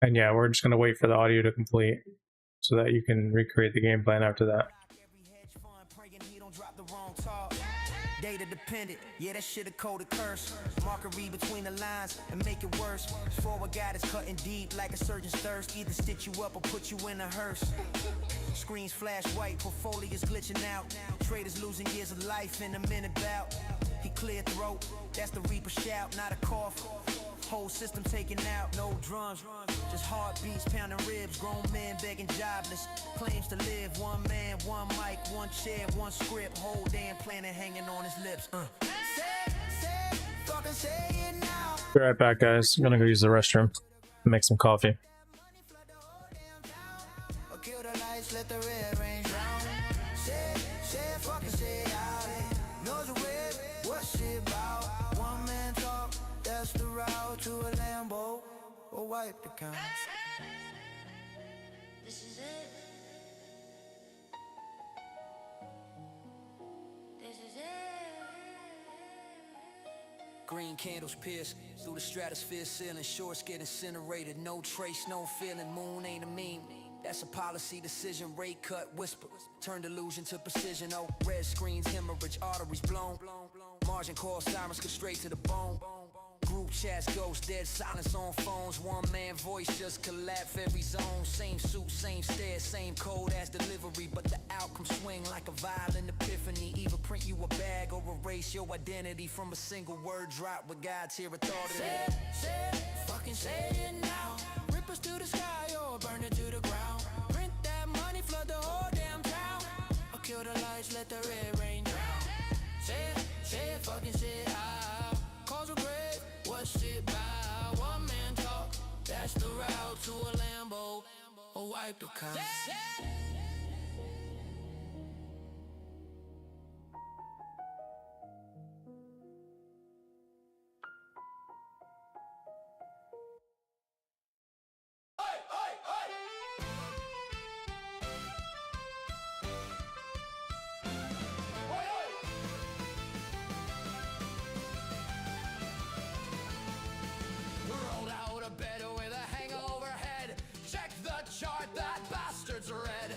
And yeah, we're just going to wait for the audio to complete so that you can recreate the game plan after that. Data dependent, yeah, that shit a coded curse. Marker read between the lines and make it worse. Forward guide is cutting deep like a surgeon's thirst. Either stitch you up or put you in a hearse. Screens flash white, portfolios glitching out. Traders losing years of life in a minute bout. He clear throat, that's the reaper shout, not a cough. Whole system taken out, no drums, just heartbeats pounding ribs. Grown men begging jobless, claims to live. One man, one mic, one chair, one script. Whole damn planet hanging on his lips. Be right back, guys. I'm gonna go use the restroom and make some coffee. To a Lambo or wipe the couch. This is it. This is it. Green candles pierce through the stratosphere ceiling. Shorts get incinerated. No trace, no feeling. Moon ain't a meme. That's a policy decision. Rate cut, whisper. Turned illusion to precision. Oh, red screens, hemorrhage, arteries blown. Margin call sirens cut straight to the bone. Group chats, ghost, dead silence on phones. One man voice just collapse every zone. Same suit, same stare, same code as delivery. But the outcome swing like a violent epiphany. Either print you a bag or erase your identity from a single word drop with God's here authority. Say it, fucking say it now. Rip us to the sky or burn it to the ground. Print that money, flood the whole damn town. Or kill the lights, let the red rain drown. Say it, fucking say it out. Cause we're great. What's it about? One man talk. That's the route to a Lambo. Or wipe the couch. Chart, that bastard's red.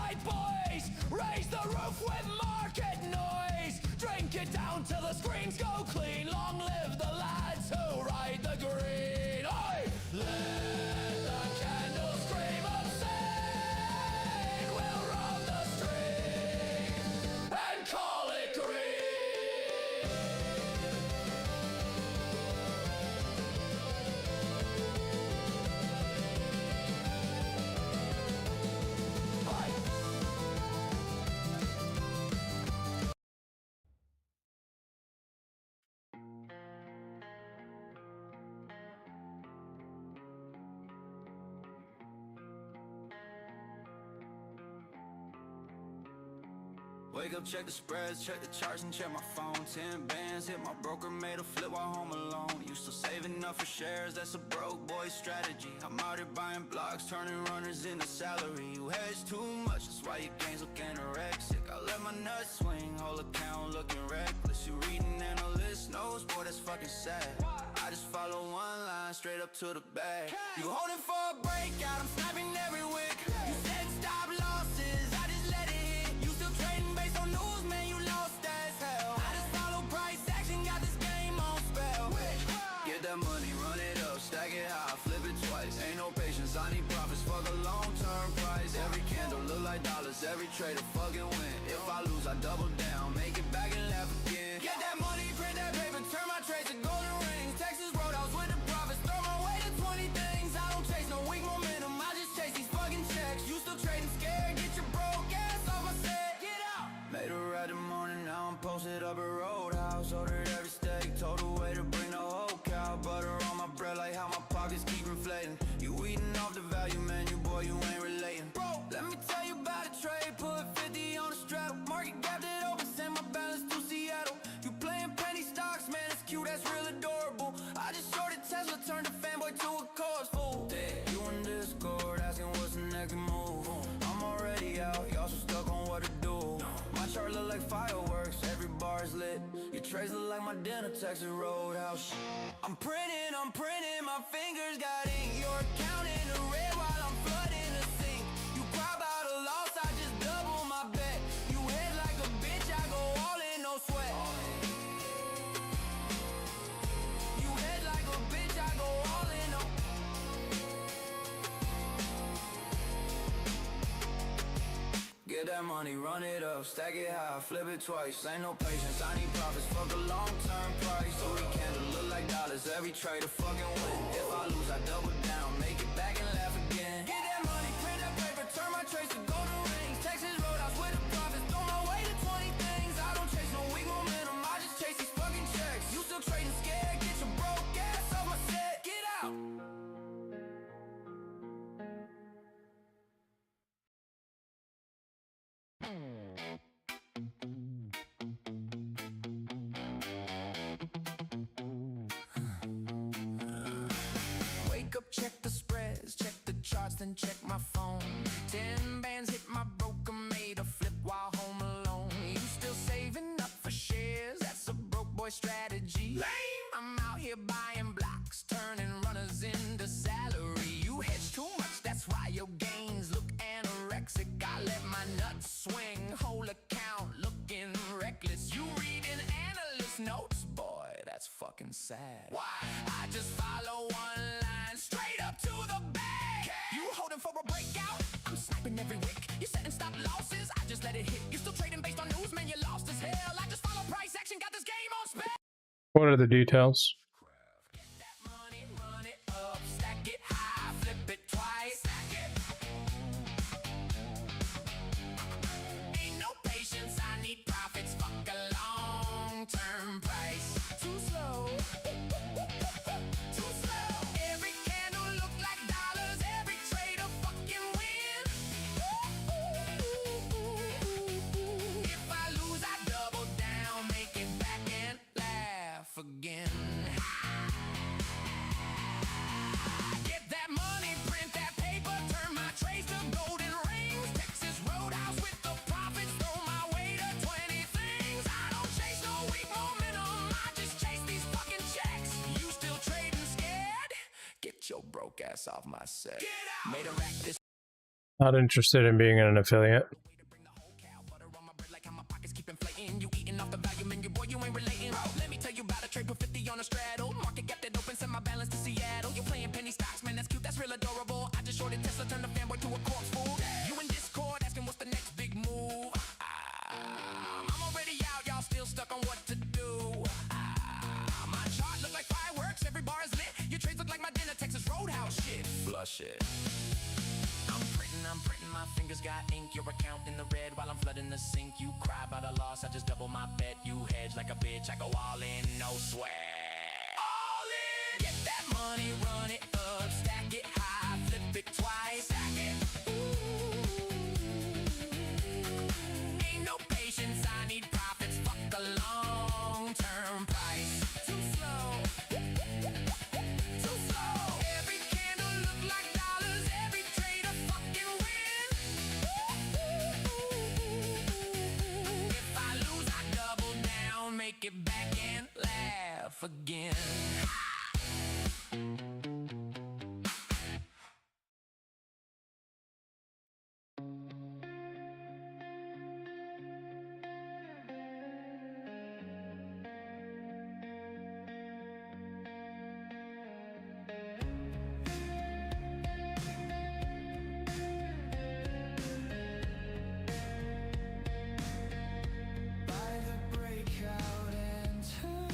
right, boys. Raise the roof with market noise. Drink it down till the screens go clean. Long live the lads who ride the green. Oi! Let the candles scream obscene. We'll rob the street and call it green. Wake up, check the spreads, check the charts and check my phone. 10 bands, hit my broker, made a flip while home alone. Used to save enough for shares, that's a broke boy strategy. I'm out here buying blocks, turning runners into salary. You hedge too much, that's why your gains look anorexic. I let my nuts swing, whole account looking reckless. You reading analyst notes, boy, that's fucking sad. I just follow one line, straight up to the bag. You holding for a breakout, I'm sniping every wick. You said stop losses, I just let it hit. You still trading based on news, man, you lost as hell. I just follow price action, got this game on spell. Get that money, run it up, stack it high, flip it twice. Ain't no patience, I need profits, fuck a long-term price. Every candle look like dollars, every trade a fucking win. If I lose, I double down, make it back and laugh again. Get that money, print that paper, turn my trades to golden rings. Texas Roadhouse with the profits, throw my way to 20 things. I don't chase no weak momentum, I just chase these fucking checks. You still trading scared, get your broke ass off my set. Get out! Made a ride the morning, now I'm posted up at Roadhouse. Ordered every steak, told the way to bring the whole cow. Butter on my bread like how my pockets keep inflating. You eating off the value menu, boy, you ain't relating. Bro, let me tell you about a trade, put 50 on the straddle. Market gapped it open, send my balance to Seattle. You playing penny stocks, man, it's cute, that's real adorable. I just shorted Tesla, turned a fanboy to a cause fool. You in Discord, asking what's the next move. I'm already out, y'all so stuck on what to do. My chart look like fireworks, every bar is lit. Your trades look like my dinner, Texas Roadhouse. I'm printing, my fingers got ink. Your account in the red while I'm flooding the sink. You cry about a loss, I just double my bet. You head like a bitch, I go all in, no sweat. You head like a bitch, I go all in, no. Get that money, run it up, stack it high, flip it twice. Ain't no patience, I need profits, fuck a long-term price. So we candle look like dollars, every trade a fucking win. If I lose, I double down, make it back and laugh again. Get that money, print that paper, turn my trades to golden rings. Texas Roadhouse with the profits, throw my way to 20 things. I don't chase no weak momentum, I just chase these fucking checks. You still trading scared, get your broke ass off my set. Get out! Wake up, check the spreads, check the charts, then check my phone. 10 bands hit my broker, made a flip while home alone. You still saving up for shares, that's a broke boy strategy. Lame! I'm out here buying blocks, turning runners into salary. You hedge too much, that's why your gains look anorexic. I let my nuts swing, whole account looking reckless. You reading analyst notes, boy, that's fucking sad. Why? I just follow one line, straight up to the bag. You holding for a breakout? I'm sniping every wick. You setting stop losses? I just let it hit. You still trading based on news, man, you lost as hell. I just follow price action, got this game on spec. What are the details? Get that money, run it up, stack it high, flip it twice. Stack it. Ain't no patience, I need profits, fuck a long-term price. Too slow. Too slow. Every candle look like dollars, every trade a fucking win. If I lose, I double down, make it back and laugh again. Get that money, print that paper, turn my trades to golden rings. Texas Roadhouse with the profits, throw my way to 20 things. I don't chase no weak momentum, I just chase these fucking checks. You still trading scared? Get your broke ass off my set. Get out! Made a rack this Not interested in being an affiliate. Let me tell you about a trade for 50 on a straddle. Market gap that opens, send my balance to Seattle. You playing penny stocks, man, that's cute, that's real adorable. I just shorted Tesla, turned a fanboy to a corpse fool. You in Discord asking what's the next big move. I'm already out, y'all still stuck on what to do. My chart look like fireworks, every bar is lit. Your trades look like my dinner, Texas Roadhouse shit. Flush it. I'm printing, my fingers got ink. Your account in the red while I'm flooding the sink. You cry about a loss, I just double my bet. You hedge like a bitch, I go all in, no sweat. All in! Get that money, run it up, stack it high, flip it twice. Stack it. Ooh. Ain't no patience, I need profits, fuck a long-term price. Too slow. Too slow. Every candle look like dollars, every trade a fucking win. If I lose, I double down, make it back and laugh again. By the breakout enter,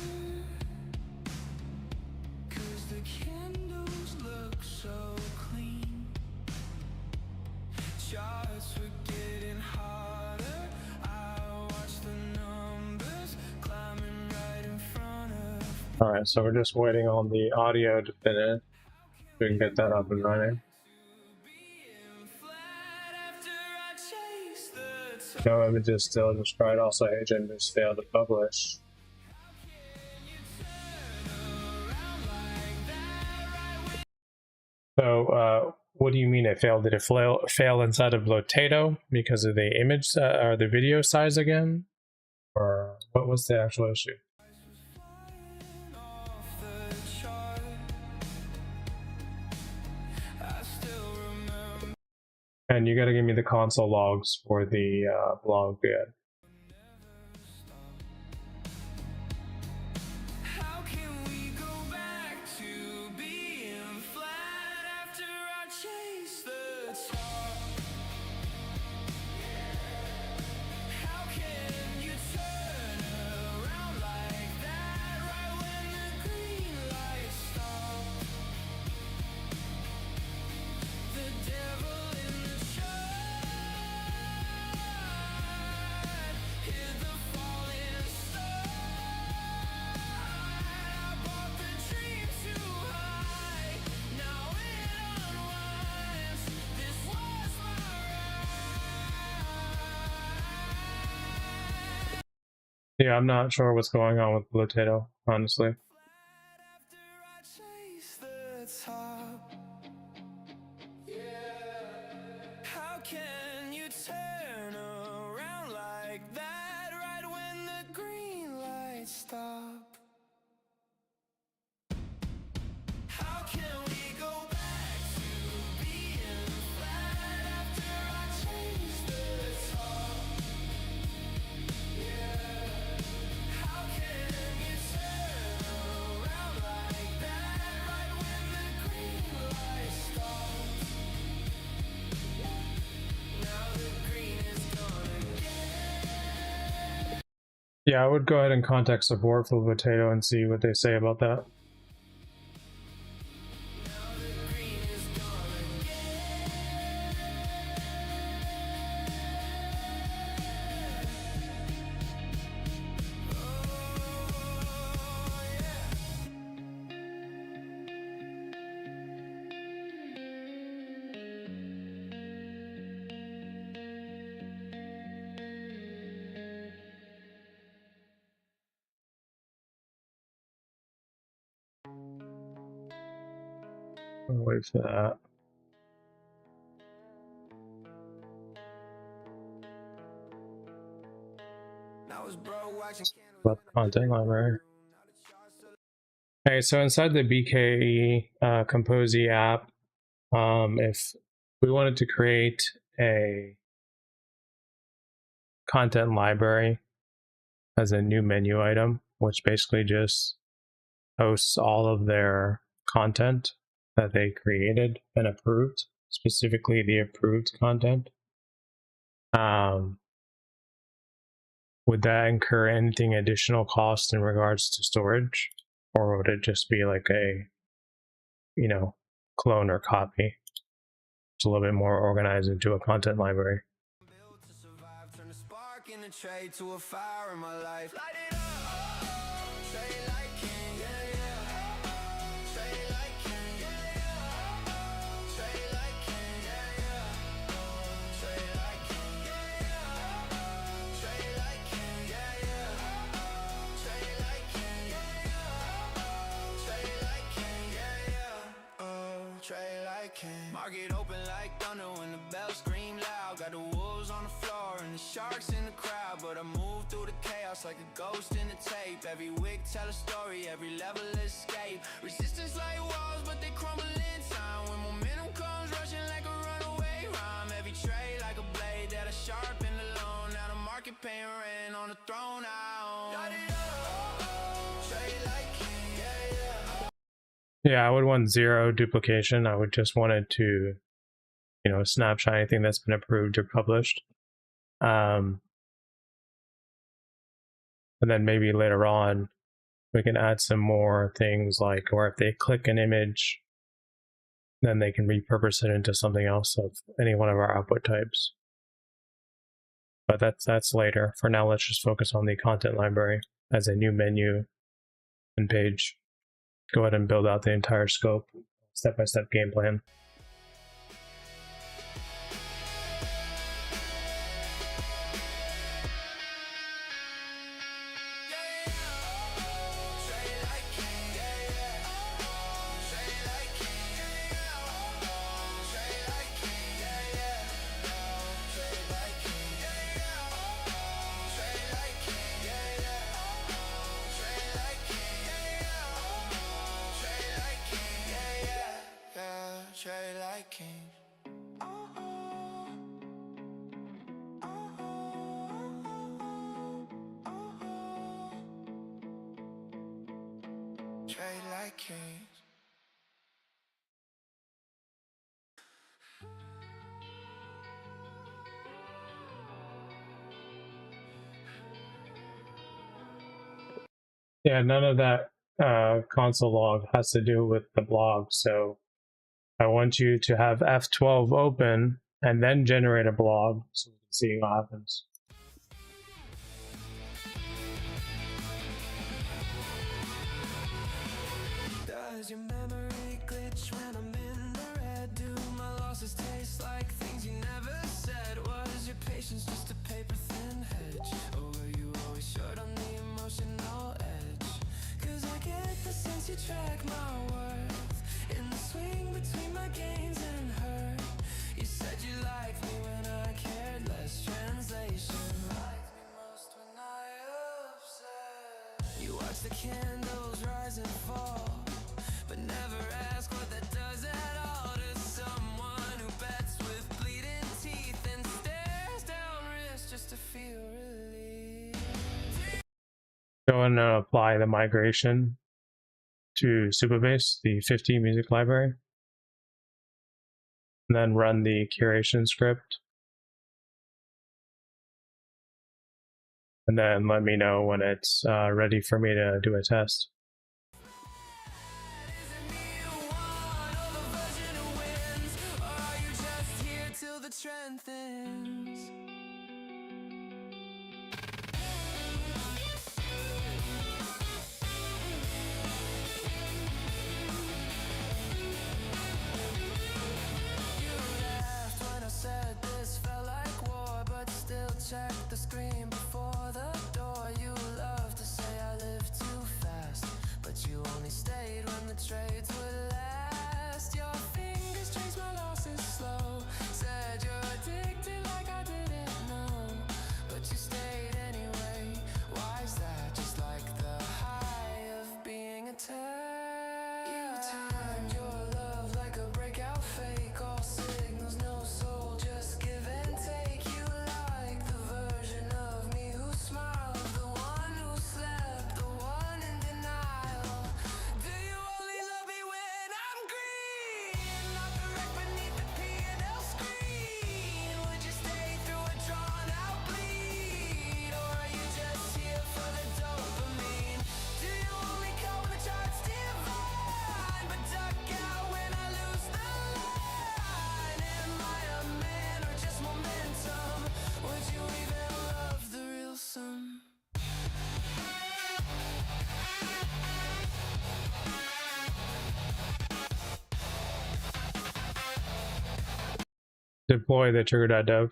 'cause the candles look so clean. Charts were getting harder. I watched the numbers climbing right in front of. All right, so we're just waiting on the audio to finish. We can get that up and running. No images still, just tried. Also, agent just failed to publish. So, what do you mean it failed? Did it fail inside of Lotato because of the image or the video size again? Or what was the actual issue? And you gotta give me the console logs for the blog bid. How can we go back to being flat after I chase the top? How can you turn around like that right when the green lights stop? The devil in the shade hid the falling star. I bought the dream too high. Now it unwinds. This was my ride. Yeah, I'm not sure what's going on with Lotato, honestly. After I chase the top. How can you turn around like that right when the green lights stop? How can we go back to being flat after I chase the top? How can you turn around like that right when the green lights stop? Now the green is gonna get. Yeah, I would go ahead and contact support for Lotato and see what they say about that. Now the green is gonna get. Oh, yeah. I'll wait for that. Now it's bro watching About the content library. Okay, so inside the BKE Kompozy app, if we wanted to create a content library as a new menu item, which basically just hosts all of their content that they created and approved, specifically the approved content. Would that incur anything additional cost in regards to storage, or would it just be like a, clone or copy? It's a little bit more organized into a content library. Built to survive, turn a spark in a trade to a fire in my life. Light it up, trade like king, yeah, yeah. Trade like king, yeah, yeah. Trade like king, yeah, yeah. Trade like king, yeah, yeah. Trade like king, yeah, yeah. Trade like king, yeah, yeah. Trade like king, yeah, yeah. Trade like king. Market open like thunder when the bells scream loud. Got the wolves on the floor and the sharks in the crowd, but I move through the chaos like a ghost in the tape. Every wick tell a story, every level escape. Resistance like walls, but they crumble in time. When momentum comes rushing like a runaway rhyme. Every trade like a blade that I sharpen alone. Now the market paying rent on the throne I own. Light it up, trade like king, yeah, yeah. Yeah, I would want 0 duplication. I would just want it to, snapshot anything that's been approved or published. And then maybe later on, we can add some more things like, or if they click an image, then they can repurpose it into something else of any one of our output types. But that's later. For now, let's just focus on the content library as a new menu and page. Go ahead and build out the entire scope, step-by-step game plan. Trade like king. Trade like kings. Yeah, none of that console log has to do with the blog. So I want you to have F12 open and then generate a blog so we can see what happens. Does your memory glitch when I'm in the red? Do my losses taste like things you never said? Was your patience just a paper thin hedge? Or were you always short on the emotional edge? Cause I get the sense you track my worth in the swing between my gains and hurt. You said you liked me when I cared less. Translation, liked me most when I upset. You watch the candles rise and fall, but never ask what that does at all to someone who bets with bleeding teeth and stares down risk just to feel relief. Go and apply the migration to Supabase, the 50 music library, and then run the curation script. And then let me know when it's ready for me to do a test. Trend thins. You laughed when I said this felt like war, but still check the screen before the door. You love to say I live too fast, but you only stayed when the trades would last. Your fingers trace my losses slow. Said you're addicted like I didn't know, but you stayed anyway. Why is that? Just like the high of being attacked. You timed your love like a breakout fake. All signals, no deploy the trigger.dev.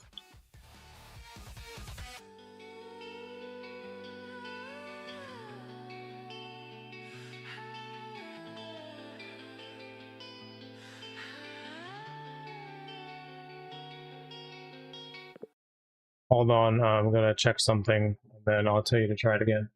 Hold on, I'm gonna check something, and then I'll tell you to try it again.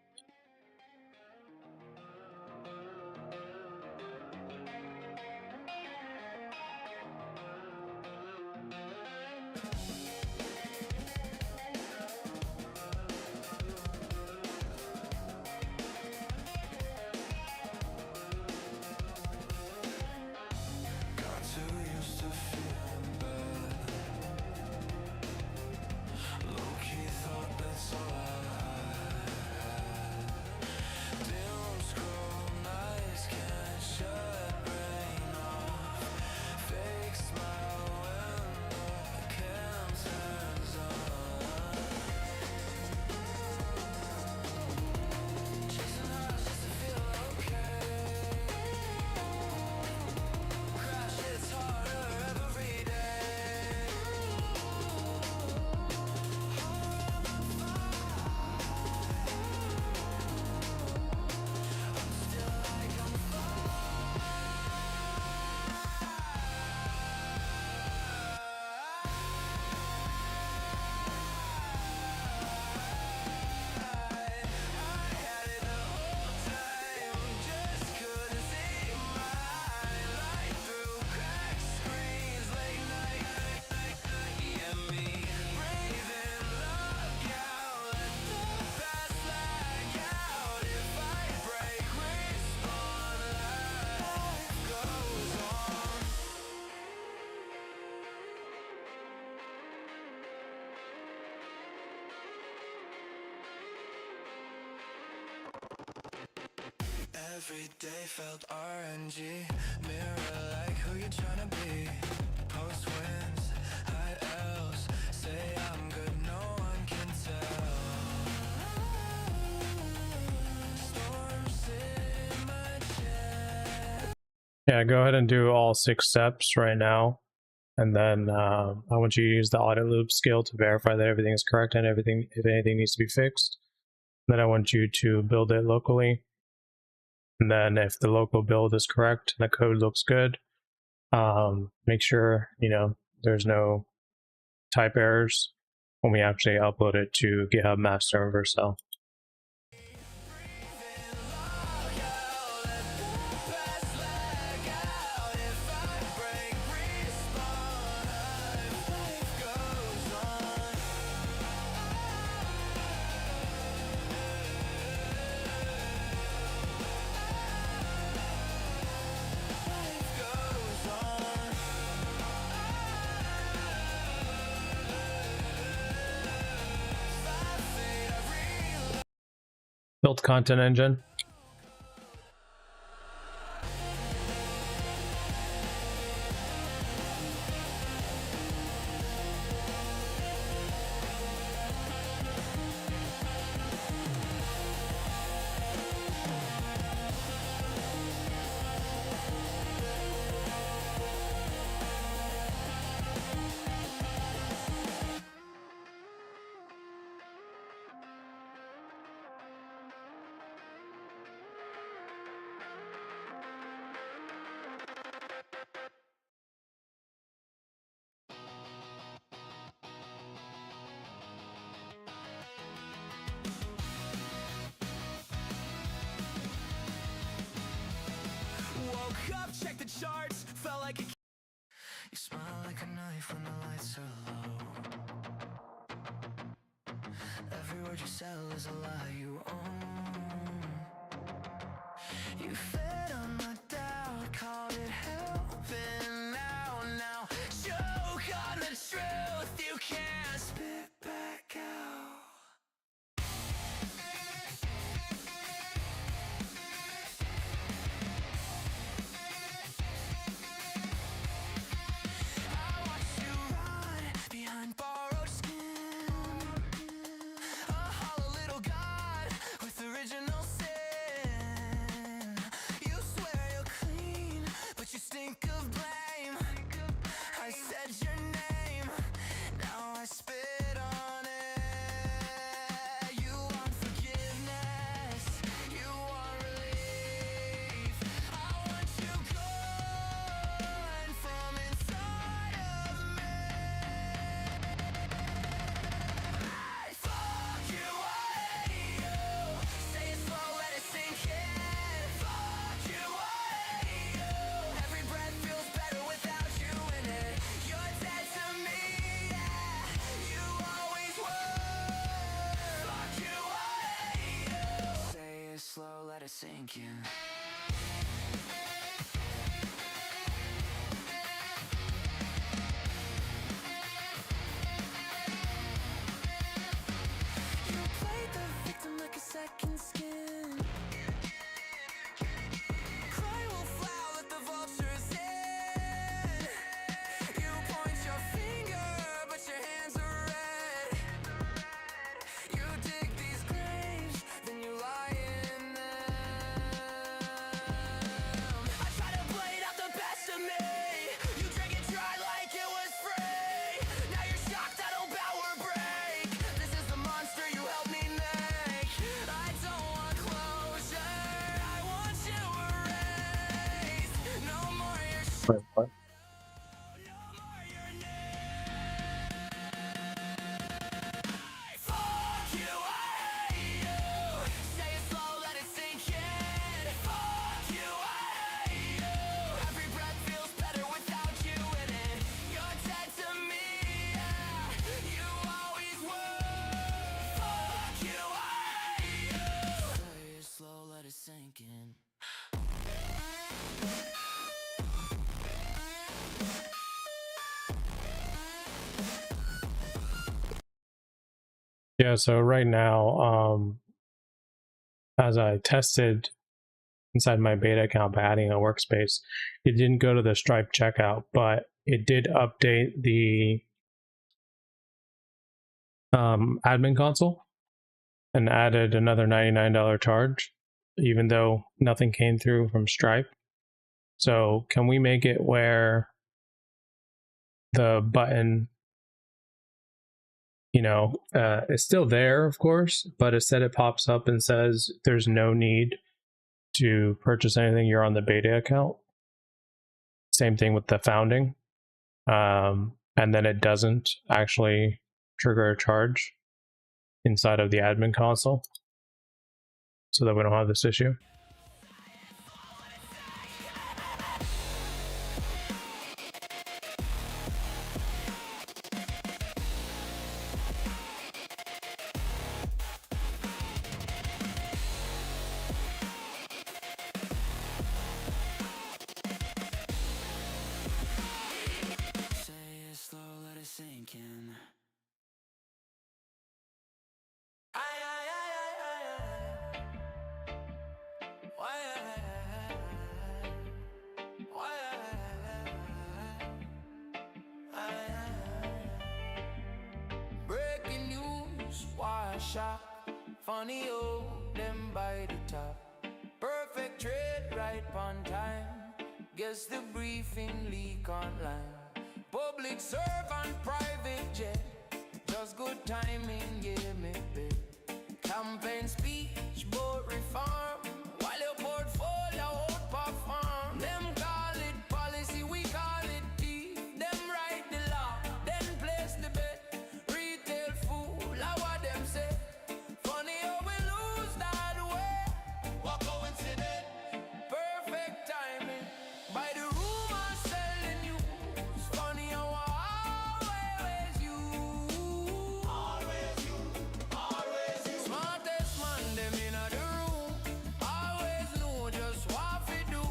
Got too used to feeling bad. Low-key thought that's all I had. Dim scroll nights can't shut brain off. Fake smile when the cam turns on. Chasing highs just to feel okay. Crash hits harder every day. Every day felt RNG. Mirror like who you tryna be. Post wins, high L's. Say I'm good, no one can tell. Storms in my chest. Yeah, go ahead and do all 6 steps right now. And then I want you to use the audit loop skill to verify that everything is correct and everything, if anything needs to be fixed. Then I want you to build it locally. And then if the local build is correct and the code looks good, make sure, there's no type errors when we actually upload it to GitHub Master and Vercel. Built content engine. Check the charts, felt like a... You smile like a knife when the lights are low. Every word you sell is a lie you own. You fed on my doubt, called it helping now choke on the truth you can't spit back out. Borrowed skin, a hollow little god with a Wait, what? Fuck you, I hate you. Say it slow, let it sink in. Fuck you, I hate you. Every breath feels better without you in it. You're dead to me, yeah. You always were. Fuck you, I hate you. Say it slow, let it sink in. Yeah, so right now, as I tested inside my beta account by adding a workspace, it didn't go to the Stripe checkout, but it did update the admin console and added another $99 charge, even though nothing came through from Stripe. So can we make it where the button, is still there, of course, but instead it pops up and says there's no need to purchase anything, you're on the beta account? Same thing with the founding. And then it doesn't actually trigger a charge inside of the admin console so that we don't have this issue. Say it slow, let it sink in. Breaking news, wash up. Funny oh, them by the top. Perfect trade right on time. Guess the briefing leak online. Public servant, private jet. Just good timing, yeah, me bet. Campaign speech, boat reform. While your portfolio outperform. Them call it policy, we call it thief. Them write the law, then place the bet. Retail fool, how what them say. Funny how we lose that way. What coincidence? Perfect timing. By the rumors selling news. Funny how always you. Always you. Always you. Smartest man, them in the room. Always know just what to do.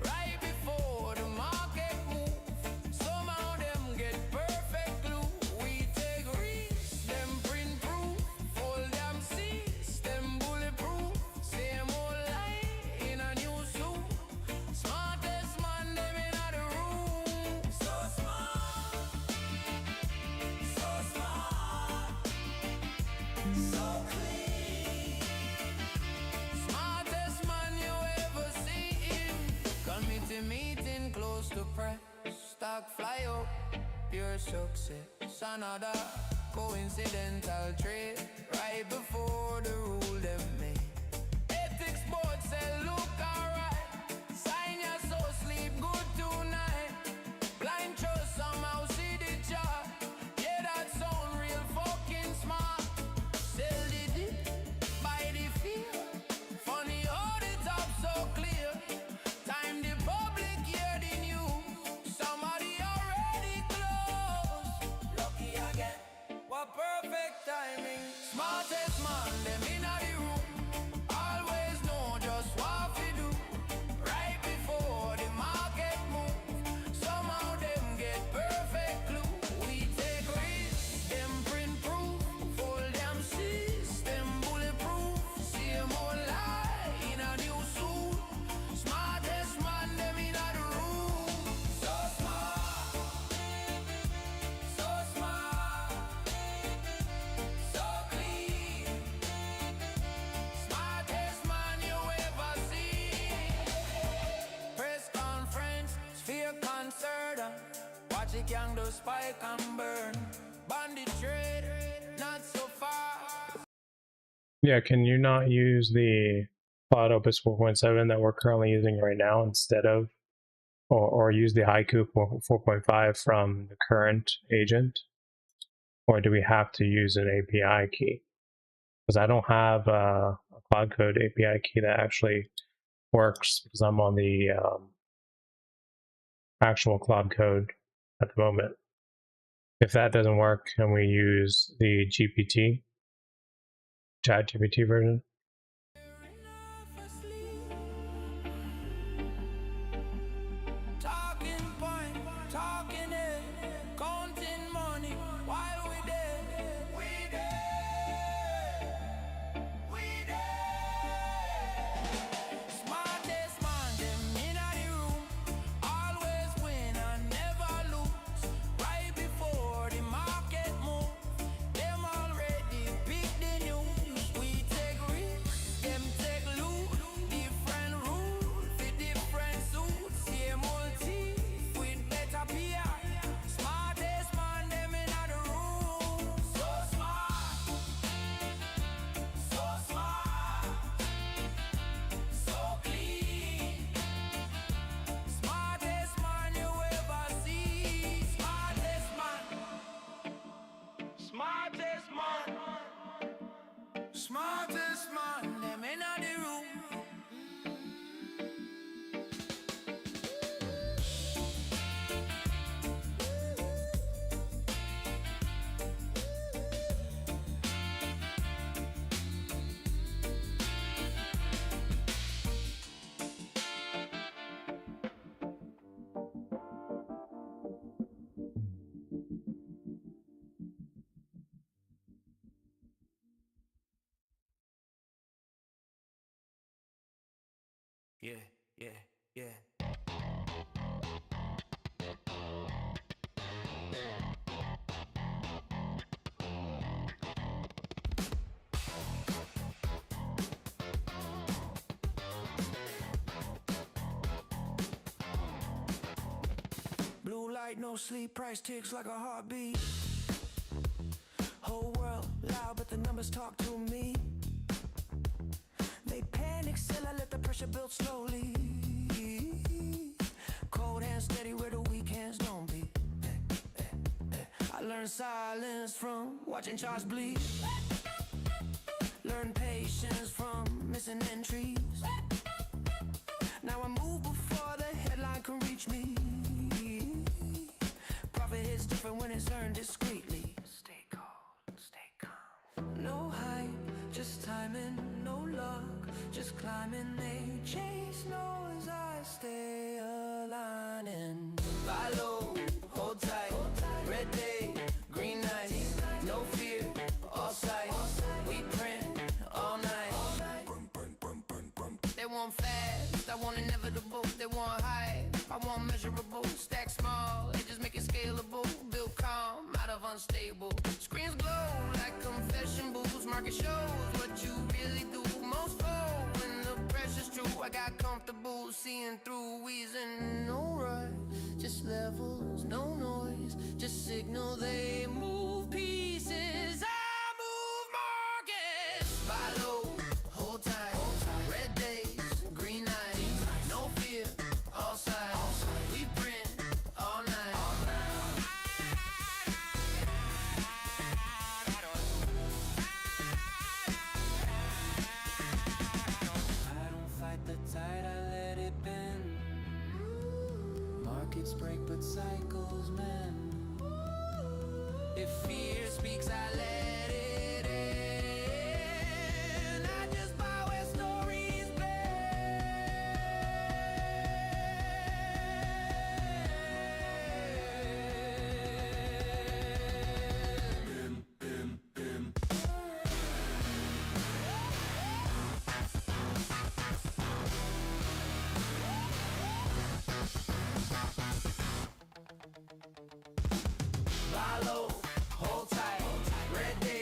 Right before the market move. Somehow them get perfect clue. We take risks, them print proof. Fold them seats, them bulletproof. Same old line in a new suit. Smartest man, them in the room. So smart. So smart. So clean. Smartest man you ever seen. Committee meeting close to press. Stock fly up, pure success. Another coincidental trade. Right before the rule them made. Ethics board say look alright. Sign your soul, sleep good tonight. Blind trust somehow see the chart. Yeah, that sound real fucking smart. Sell the dip, buy the feel. Funny how the top so clear. Time the public hear the news. Somebody already close. Lucky again. What perfect timing. Smartest man, them in the room. Always know just what to do. Right before the market move. Somehow them get perfect clue. We take risks, them print proof. Fold them system bulletproof. Same old lie in a new suit. Smartest man, them in the room. So smart. So smart. So clean. Smartest man you ever see. Press conference, sphere concert. Watch it gang do spike and burn. Bandit trade, not so far. Yeah, can you not use the Cloud Opus 4.7 that we're currently using right now instead of or use the Haiku 4.5 from the current agent? Or do we have to use an API key? Because I don't have a Cloud Code API key that actually works, because I'm on the actual Cloud Code at the moment. If that doesn't work, can we use the GPT, ChatGPT version? Talking point, talking it, counting money while we there. We there. We there. Smartest man, them inna the room. Always win and never lose. Right before the market move, them already pick the news. We take risks, them take loot. Different rules for different suits. Same old teeth with better PR. Smartest man, them inna the room. So smart, so smart, so clean. Smartest man you ever see. Smartest man. Smartest man. Smartest man. Them inna the room. Yeah, yeah, yeah. Blue light, no sleep, price ticks like a heartbeat. Whole world loud, but the numbers talk to me. They panic, still I let the pressure build slowly. Cold hands steady where the weak hands don't be. I learned silence from watching charts bleed. Learn patience from missing entries. Now I move before the headline can reach me. Profit hits different when it's earned discreetly. Stay cold, stay calm. No hype, just timing, no luck, just climbing. They chase noise, I stay aligning. Buy low, hold tight, red day, green nights, no fear, all sight. We print all night. They want fast, I want inevitable. They want high, I want measurable. Stack small, they just make it scalable. Build calm, out of unstable. Screens glow like confession booths. Market shows what you really do. Most fold when the pressure's true. I got comfortable seeing through, wheezing. No rush, just levels, no noise, just signal they move pieces. I move markets. Buy low, hold tight, red days, green nights, no fear, all sides. We print all night. I don't fight the tide, I let it bend. Markets break, but cycles mend. If fear speaks, I let it in. I just buy where stories Buy low, hold tight, red day.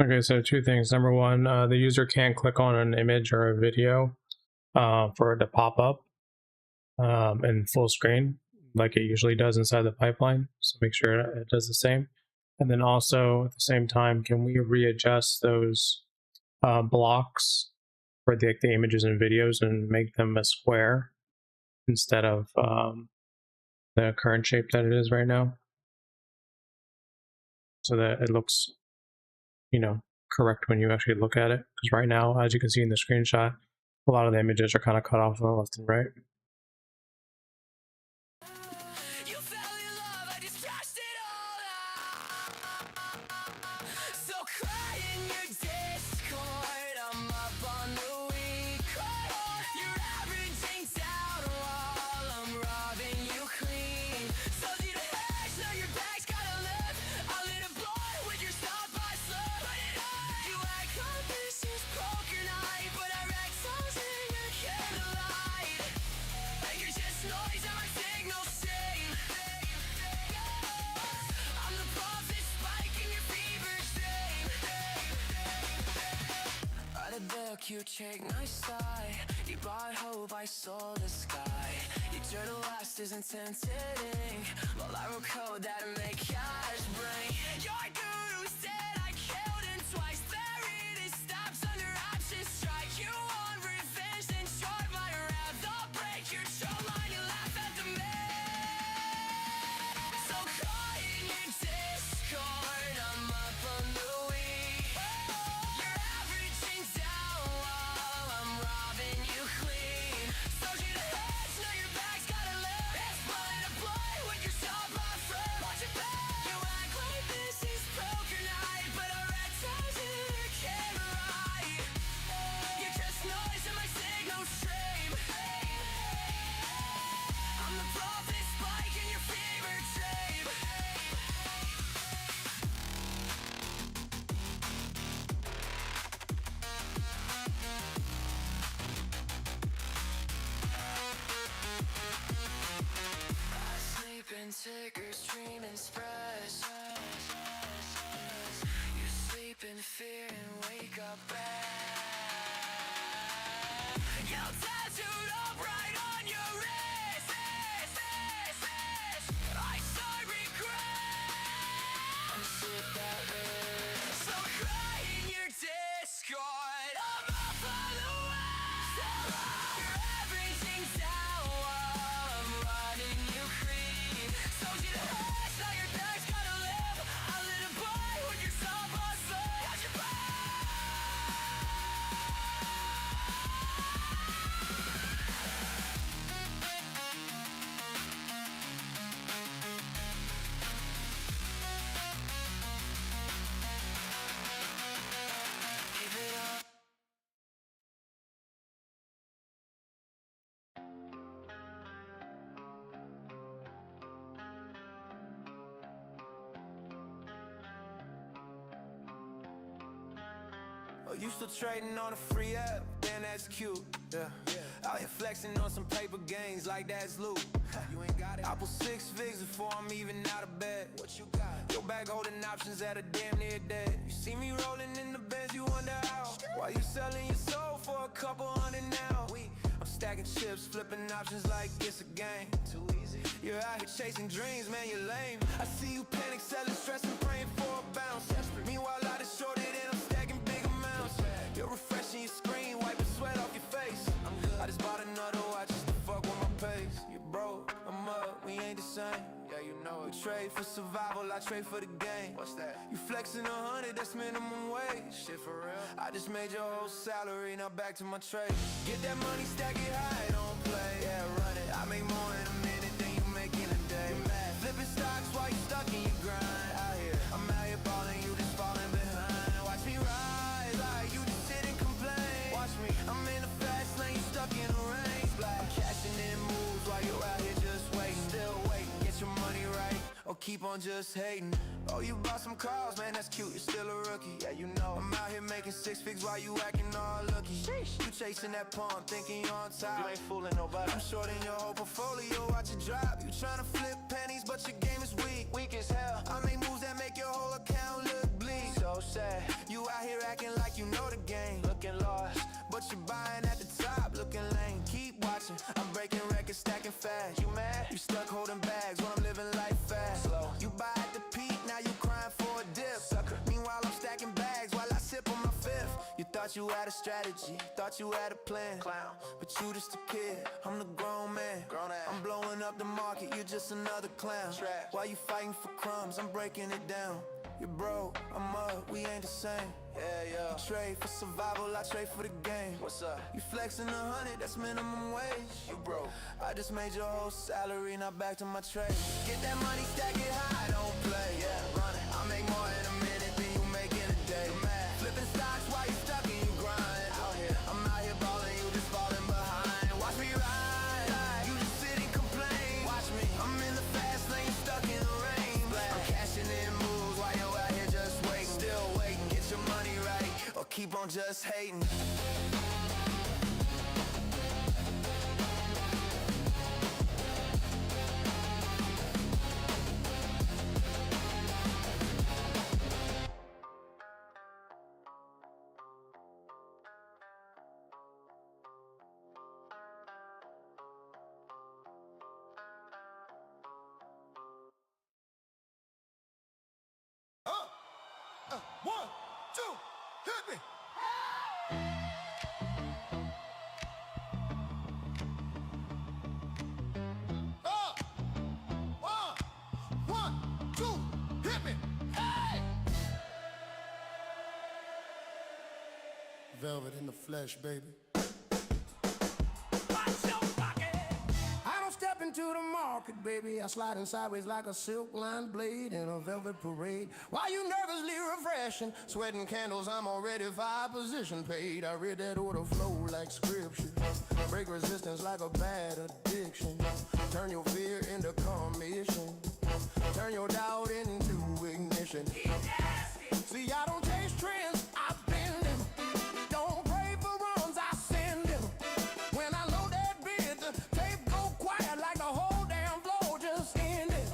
Okay, so two things. Number one, the user can't click on an image or a video for it to pop up in full screen like it usually does inside the pipeline. So make sure it does the same. And then also at the same time, can we readjust those blocks for the images and videos and make them a square instead of the current shape that it is right now, so that it looks, you know, correct when you actually look at it? Because right now, as you can see in the screenshot, a lot of the images are kind of cut off on the left and right. You fell in love, I just trashed it all out. So cry in your Discord, I'm up on the week. You're averaging down while I'm robbing you clean. So you to hash, now your bag's gotta live. A little boy with your stop by slip. You act like this is poker night, but I wreck songs in your candlelight. And you're just noise on my signal stream. I'm the prophet spiking your fever dream. Write a book, you take nice side. You brought hope, I saw the sky. Your journal last isn't tempting. Well, I wrote code that'll make cash bring. Your guru said I killed him twice. Buried his stops under option strike. You want revenge, then short my wrath. I'll break your jawline, you laugh at the man. So cry in your Discord, I'm up on the week. You're averaging down while I'm robbing you clean. So you the heads, know your bag's gotta live. It's blood to play with your stop my friend. Watch it back. You act like this is poker night, but I read times in your camera eye. You're just noise in my signal stream. I'm the prophet spike in your fever dream. I sleep in tickers, dream in spreads. You sleep in fear and wake up bad. You're tattooed up right on your wrist. I saw regret. And sip that red. So cry in your Discord. I'm up on the west. You're everything down while I'm running you clean. So you the hash, now your bag's gotta live. A little boy with your stop on slip. Watch your back. Give it up. Oh, you still trading on a free app? Damn, that's cute. Yeah. Out here flexing on some paper games like that's loot. You ain't got it. I put 6 figs before I'm even out of bed. What you got? Your bag holding options that are damn near dead. You see me rolling in the Benz, you wonder how. Why you selling your soul for a couple hundred now? I'm stacking chips, flipping options like it's a game. Too easy. You're out here chasing dreams, man, you're lame. I see you panic, selling, stressing, praying for a bounce. Meanwhile, I just shorted and I'm stacking big amounts. You're refreshing your screen, wiping sweat off your face. I just bought another watch just to fuck with my pace. You broke, I'm up, we ain't the same. Yeah, you know it. We trade for survival, I trade for the game. What's that? You flexing 100, that's minimum wage. Shit for real? I just made your whole salary, now back to my trade. Get that money, stack it high, don't play. Yeah, run it. I make more in a minute than you make in a day. Flipping stocks while you stuck in your grind. Out here, I'm out here balling, you just falling behind. Watch me rise, like you just sit and complain. Watch me, I'm in a fast lane, you stuck in a race. I'm cashing in moves while you out here just waiting. Still waiting, get your money right, or keep on just hating. Oh, you bought some cars, man, that's cute, you're still a rookie. Yeah, you know, I'm out here making 6 figs while you acting all lucky. You chasing that palm, thinking you're on top. You ain't fooling nobody. I'm shorting your whole portfolio, watch it drop. You tryna flip pennies, but your game is weak. Weak as hell. I make moves that make your whole account look bleak. so sad. You out here acting like you know the game, looking lost, but you buying at the top, looking lame. Keep watching, I'm breaking records, stacking fast. You mad? You stuck holding bags when I'm living life fast. Slow. You buy at the peak, now you crying for a dip. Sucker. Meanwhile, I'm stacking bags while I sip on my fifth. You thought you had a strategy, thought you had a plan, clown, but you just a kid. I'm the grown man. I'm blowing up the market, you're just another clown. While you fighting for crumbs, I'm breaking it down. You're broke, I'm up, we ain't the same. Yeah. You trade for survival, I trade for the game. What's up? You flexing 100, that's minimum wage. You broke. I just made your whole salary, now back to my trade. Get that money, stack it high, don't play. Yeah, run it. I make more in a minute than you make in a day. Man, flipping stocks while you stuck and you grind. Out here, I'm out here balling, you just falling behind. Watch me ride, you just sit and complain. Watch me, I'm in the fast lane, stuck in the rain. I'm cashing in moves while you're out here just waiting. Still waiting, get your money right, or keep on just hating. One, two, hit me. One, two, hit me. Hey! Velvet in the flesh, baby. I don't step into the market, baby. I slide in sideways like a silk-lined blade in a velvet parade. While you nervously refreshing, sweating candles, I'm already 5 position paid. I read that order flow like scripture. Break resistance like a bad addiction. Turn your fear into commission. Turn your doubt into ignition. See, I don't chase trends, I bend them. Don't pray for runs, I send them. When I load that bid, the tape go quiet like the whole damn floor just ended.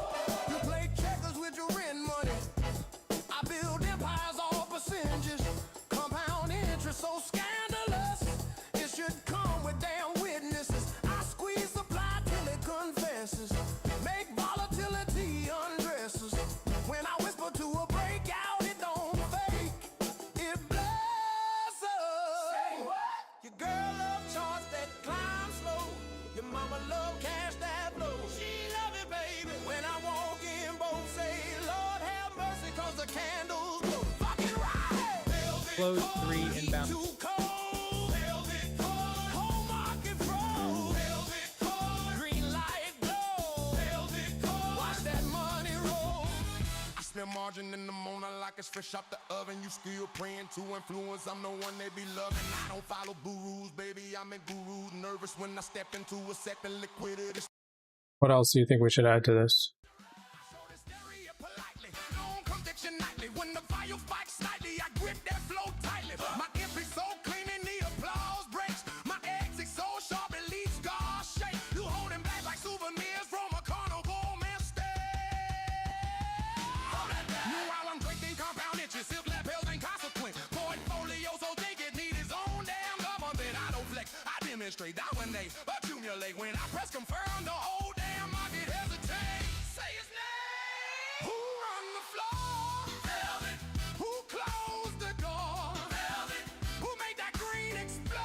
You play checkers with your rent money. I build empires all percentages. Compound interest so scandalous. It should come with damn witnesses. I squeeze supply till it confesses. Make volatility undresses. When I whisper to a breakout, it don't fake. It blesses. Say what? Your girl love charts that climb slow. Your mama love cash that flow. She love it, baby. When I walk in, both say, Lord have mercy, cause the candles glow. Fucking right. Close 3 inbound. Too cold. Velvet cord. Whole market froze. Velvet cord. Green light glow. Velvet cord. Watch that money roll. I smell margin in the morning like it's fresh out the oven. You still praying to influence. I'm the one they be loving. I don't follow gurus, baby. I'm in gurus. Nervous when I step into a second liquidity. What else do you think we should add to this? So the stereo politely, long conviction nightly. When the fire spikes slightly, I grip that flow tightly. My MP so clean in the applause breaks. My exit so sharp it leaves scars shake. You holding back like souvenirs from a carnival mistake. Meanwhile I'm drinking compound inches, silk lapels ain't consequent. Portfolio so think it need its own damn government. I don't flex, I demonstrate, dominate, accumulate. When I press confirm, the whole damn market hesitate. Say his name. Who run the floor? Velvet. Who closed the door? Velvet. Who made that green explode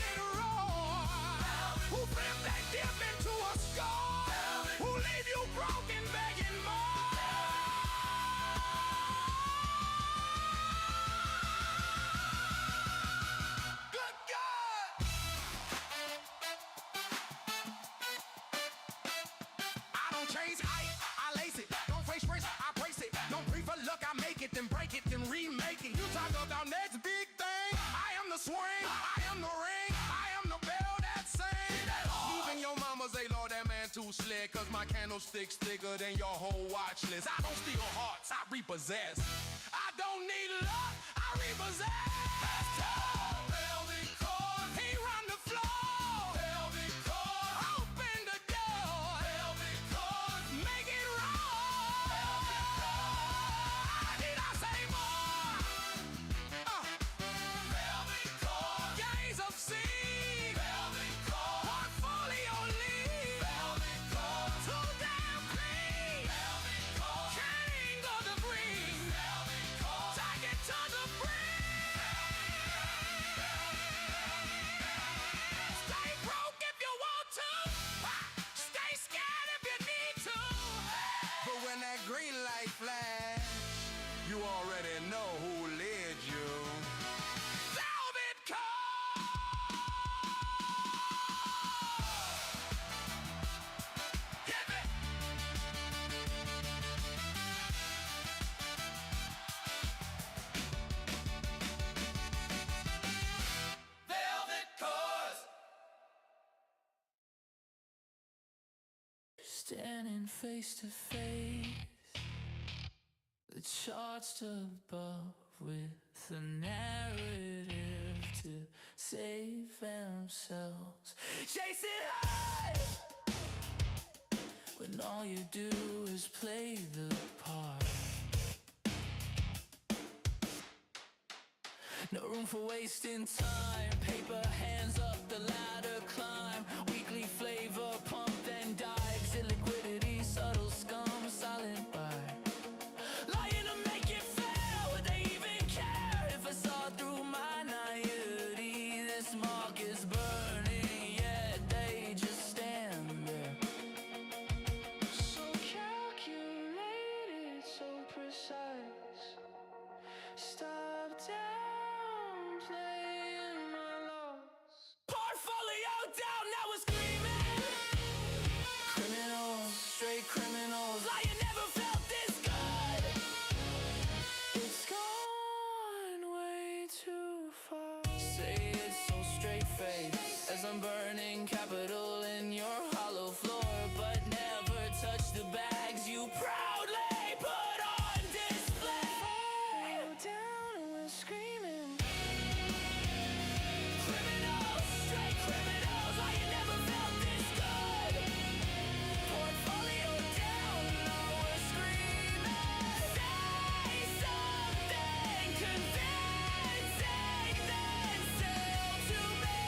and roar? Velvet. Who flipped that dip into a score? Velvet. Who leave you broken, begging more? Good God! I don't chase hype, I lace it. Don't face race, I brace it. Don't pray for luck, I make it, then break it, then remake it. You talk about next big thing. I am the swing, I am the ring, I am the bell that sing. Even your mama say, Lord, that man too slick. Cause my candlestick's thicker than your whole watch list. I don't steal hearts, I repossess. I don't need luck, I repossess. Velvet cord. He run the floor. Velvet cord. Open the door. Velvet cord. Make it raw. Velvet cord. I need Standing face to face, the charts above with a narrative to save themselves. Chasing high when all you do is play the part. No room for wasting time. Paper hands up the ladder climb. Weekly flavor pump then dives. Illiquidity, subtle scum, silent buy. Lying to make it fair. Would they even care if I saw through my naivety? This market's burning, yet they just stand there. So calculated, so precise. Stop downplaying my loss. Portfolio down, now we're screaming. Criminals, straight criminals. Lion never felt this good. It's gone way too far. Say it so straight face as I'm burning capital in your hollow floor, but never touch the bags you proudly put on display. Fall down and we're screaming. Criminals, straight criminals. Lion never felt this good. Portfolio down, now we're screaming. Say something convincing, then sell to me.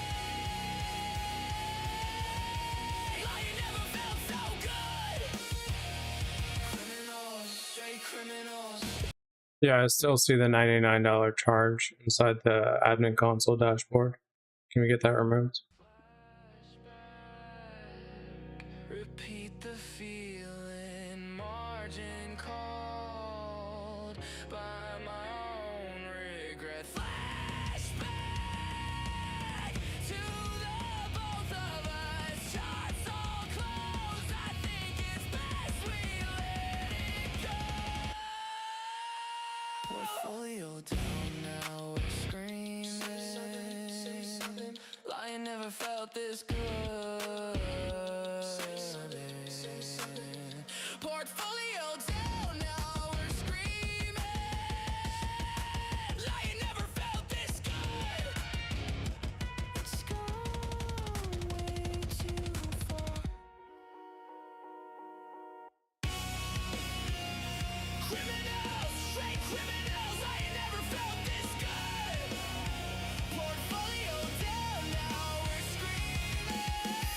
Lion never felt so good. Criminals, straight criminals. Yeah, I still see the $99 charge inside the admin console dashboard. Can we get that removed? Repeat the feeling, margin called by my own regret. Flashback to the both of us. Shots all closed. I think it's best we let it go. Portfolio down, now we're screaming. Lion never felt this good. Portfolio down, now we're screaming. Lion never felt this good. It's gone way too far. Criminals, straight criminals. Lion never felt this good. Portfolio down, now we're screaming.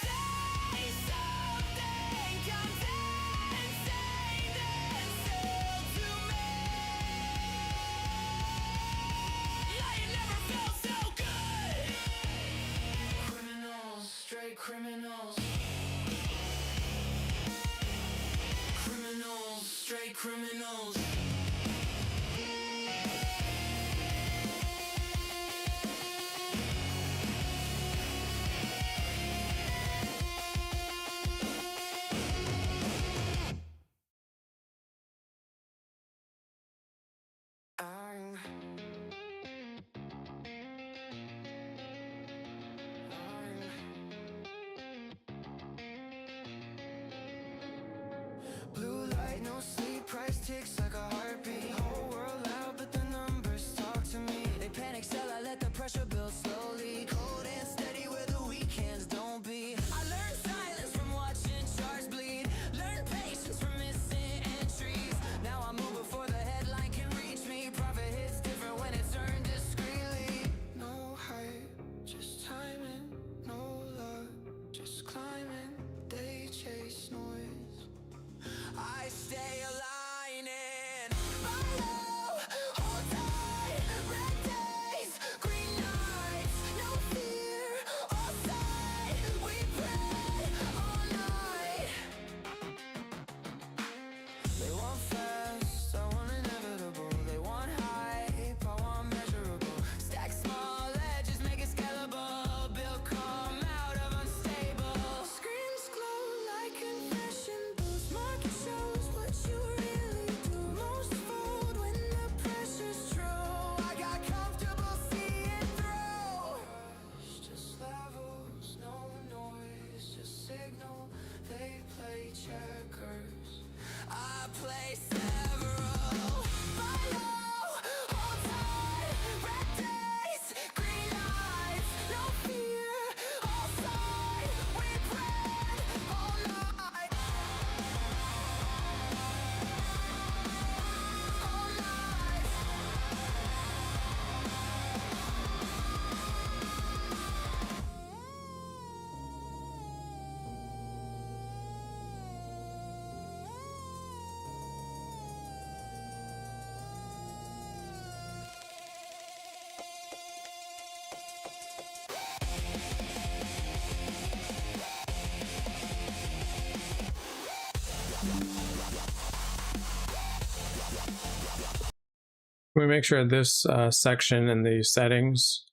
We make sure this section in the settings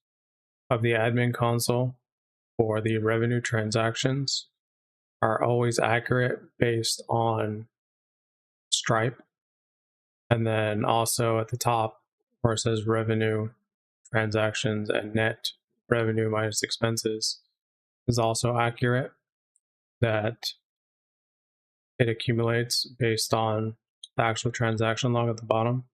of the admin console for the revenue transactions are always accurate based on Stripe. And then also at the top where it says revenue transactions and net revenue minus expenses is also accurate, that it accumulates based on the actual transaction log at the bottom.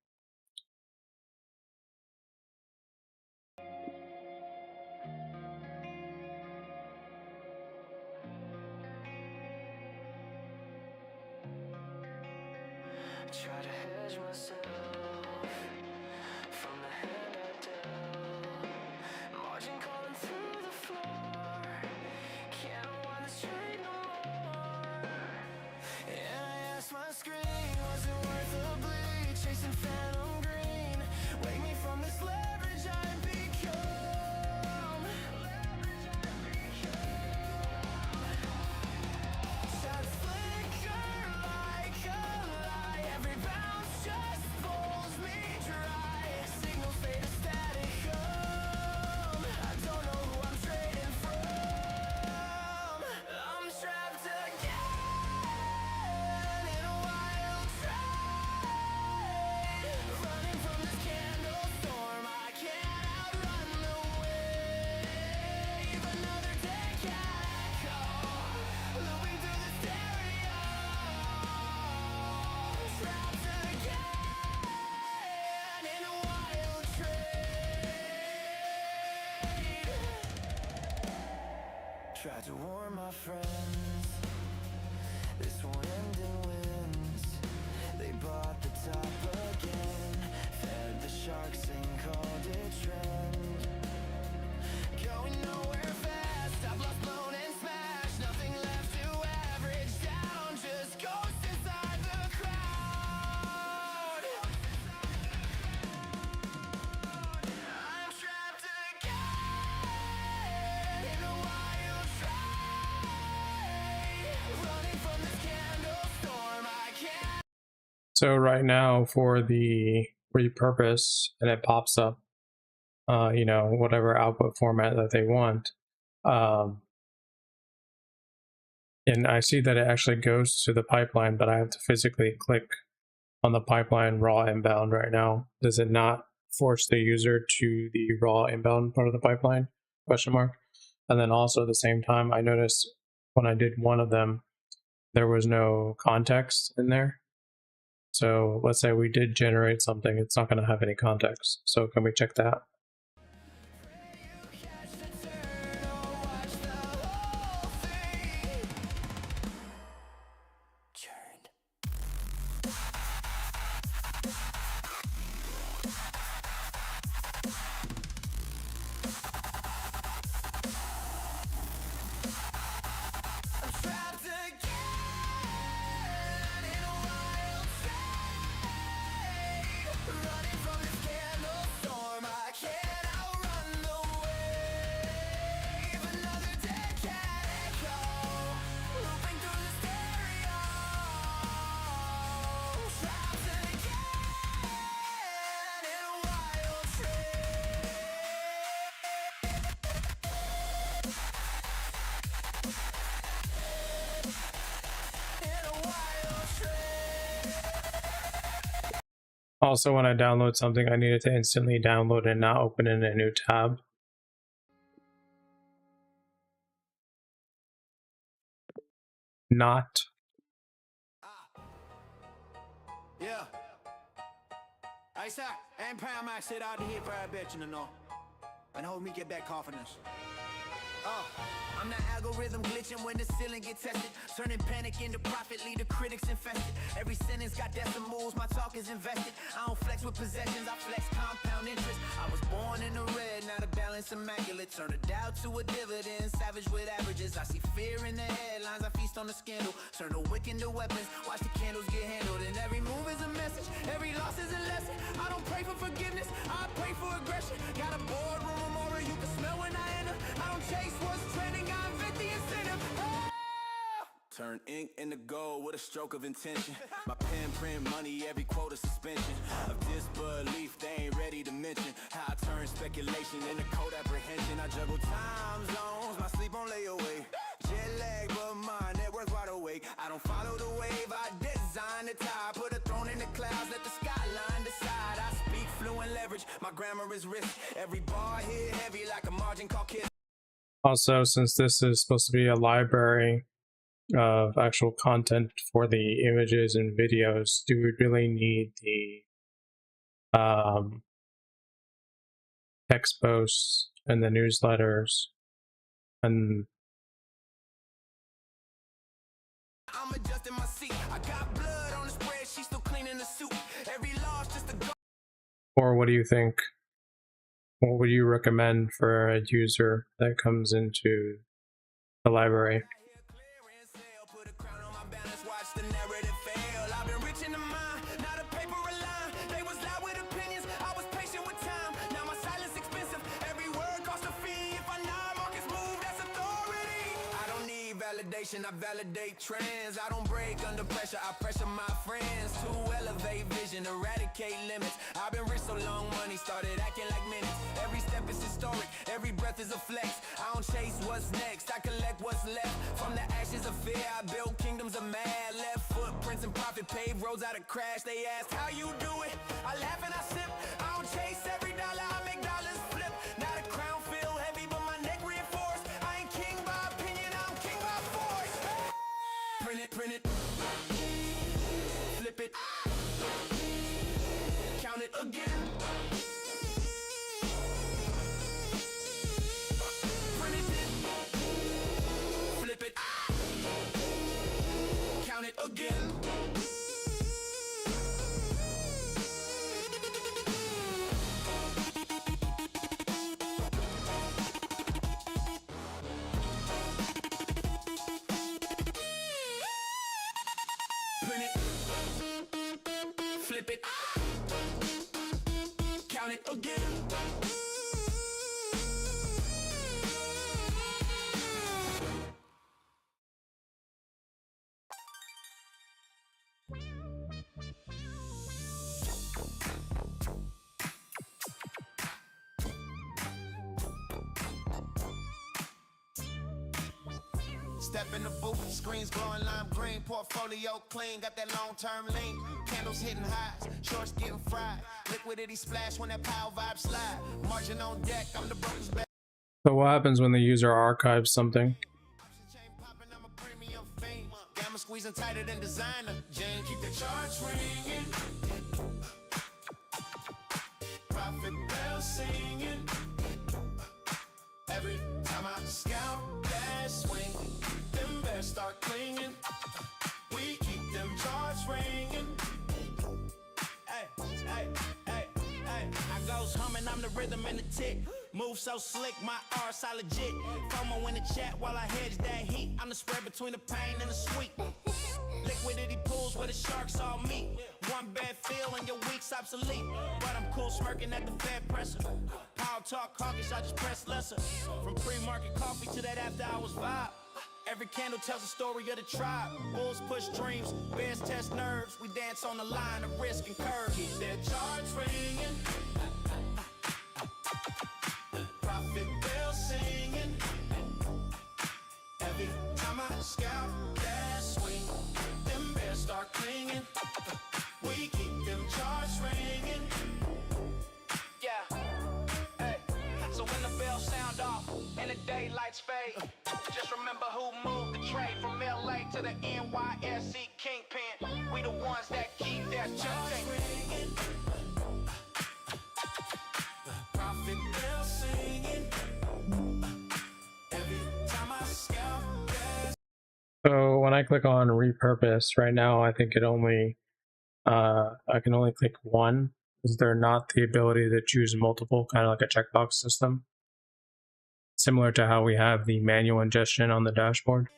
Try to hedge myself from the hand I dealt. Margin calling through the floor. Can't wind the straight no more. And I asked my screen, was it worth the bleed? Chasing phantom green. Wake me from this leverage I've become. Shots flicker like a lie. Every bounce just pulls me dry. Signals fade to static hum. I don't know who I'm trading from. I'm trapped again in a wild trade. Running from this candle storm, I can't outrun the wave. Another deck echo, looping through the stereo. Trapped again in a wild trade. Tried to warn my friends, this won't end in wins. They bought the top again, fed the sharks and called it trend. Going nowhere fast, I've lost, blown and smashed. Nothing left to average down, just ghost inside the crowd. I'm trapped again in a wild trade. Running from this candle storm, I can't. So right now for the repurpose, and it pops up, whatever output format that they want. And I see that it actually goes to the pipeline, but I have to physically click on the pipeline raw inbound right now. Does it not force the user to the raw inbound part of the pipeline? Question mark. And then also at the same time, I noticed when I did one of them, there was no context in there. So let's say we did generate something, it's not going to have any context. So can we check that? Catch the turn or watch the whole thing churned. I'm trapped again in a wild trade. Running from this candle storm, I can't outrun the wave. Another deck echo, looping through the stereo. Trapped again in a wild trade. In a wild trade. Also, when I download something, I need it to instantly download and not open in a new tab. Not. Yeah. Isaac, Empire Max hit out here for a bitch, know. And hold me get back confidence. I'm the algorithm glitching when the ceiling get tested. Turning panic into profit, lead the critics infested. Every sentence got decimals, my talk is invested. I don't flex with possessions, I flex compound interest. I was born in the red, now the balance immaculate. Turn a doubt to a dividend, savage with averages. I see fear in the headlines, I feast on the scandal. Turn the wick into weapons, watch the candles get handled. And every move is a message, every loss is a lesson. I don't pray for forgiveness, I pray for aggression. Got a boardroom memorial, you can smell when I enter. I don't chase what's trending, I invent the incentive. Turn ink into gold with a stroke of intention. My pen print money, every quote a suspension of disbelief. They ain't ready to mention how I turn speculation into cold apprehension. I juggle time zones, my sleep on layaway. Jet lag, but my network wide awake. I don't follow the wave, I design the tide. Put a throne in the clouds, let the skyline decide. I speak fluent leverage, my grammar is rich. Every bar hit heavy like a margin call kiss. Also, since this is supposed to be a library of actual content for the images and videos, do we really need the text posts and the newsletters? And I'm adjusting my seat. I got blood on the spread, she's still cleaning the soup. Every loss just a go. or what do you think? What would you recommend for a user that comes into the library? Put a crown on my balance, watch the narrative fail. I've been rich in the mind, not a paper line. They was loud with opinions, I was patient with time. Now my silence expensive, every word costs a fee. If I nod, markets move, that's authority. I don't need validation, I validate trends. I don't break under pressure, I pressure my friends to elevate vision, eradicate limits. I've been rich so long, money started acting like minutes. Every step is historic, every breath is a flex. I don't chase what's next, I collect what's left. From the ashes of fear, I built kingdoms of mad. Left footprints and profit, paved roads out of crash. They asked how you do it, I laugh and I sip. I don't chase every dollar, I make dollars flip. Now the crown feel heavy, but my neck reinforced. I ain't king by opinion, I'm king by force. Print it, flip it, count it again. Print it, flip it, count it again. Print it, flip it, count it again. Step in the booth, screens glowing lime green, portfolio clean, got that long-term lean. Candles hitting highs, shorts getting fried. Liquidity splash when that power vibe slide. Margin on deck, I'm the broker's back. So what happens when the user archives something? Chain popping, I'm a premium fiend. Gamma squeezing tighter than designer. Jane, keep the charts ringing. Profit bell singing. Every time I scout that swing, them bears start clinging. We keep them charts ringing. Hey, hey, hey, hey. I goes humming, I'm the rhythm and the tick. Move so slick, my R's are legit. FOMO in the chat while I hedge that heat. I'm the spread between the pain and the sweet. Liquidity pools where the sharks all meet. One bad feel and your week's obsolete. But I'm cool smirking at the Fed presser. Power talk hawkish, I just press lesser. From pre-market coffee to that after hours vibe. Every candle tells a story of the tribe. Bulls push dreams, bears test nerves. We dance on the line of risk and curve. Keep their charts ringing. Profit bell singing. Every time I scout that swing, them bears start clinging. We keep them charts ringing. Yeah, hey. So when the bells sound off and the daylights fade, just remember who moved the trade from LA to the NYSE kingpin. We the ones that keep their charts ringing. Profit bell singing. Every time I scout that. So when I click on repurpose right now, I think it only I can only click one. Is there not the ability to choose multiple, kind of like a checkbox system, similar to how we have the manual ingestion on the dashboard?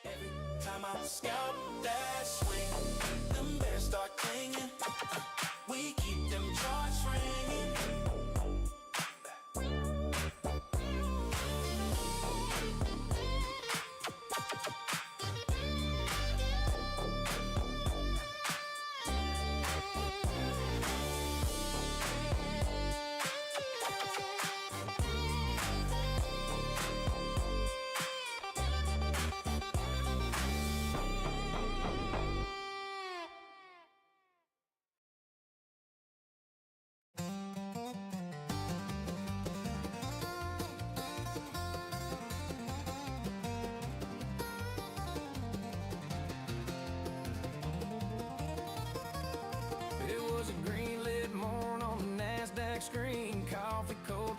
Every time I scout that swing, them bears start clinging. We keep them charts ringing.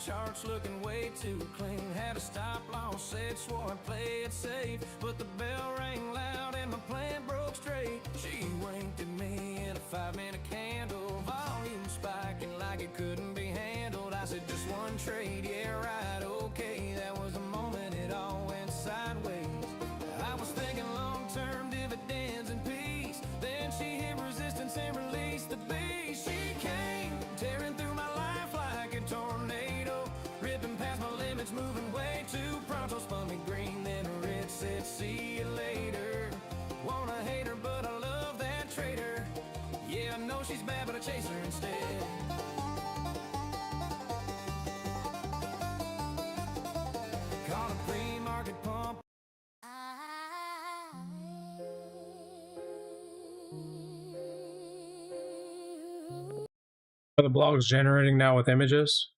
charts looking way too clean. Had a stop loss set, swore I'd play it safe, but the bell rang loud and my plan broke straight. She winked at me in a 5-minute candle, volume spiking like it couldn't be handled. I said just one trade, yeah right, okay. That was the moment it all went sideways. I was thinking long-term dividends and peace. Then she hit resistance and released the beast. She came tearing through my life like a tornado, ripping past my limits, moving way too pronto. Spun me green, then red, said see you later. Wanna hate her, but I love that trader. Yeah, I know she's bad, but I chase her instead. Caught a pre-market pump. Are the blogs generating now with images?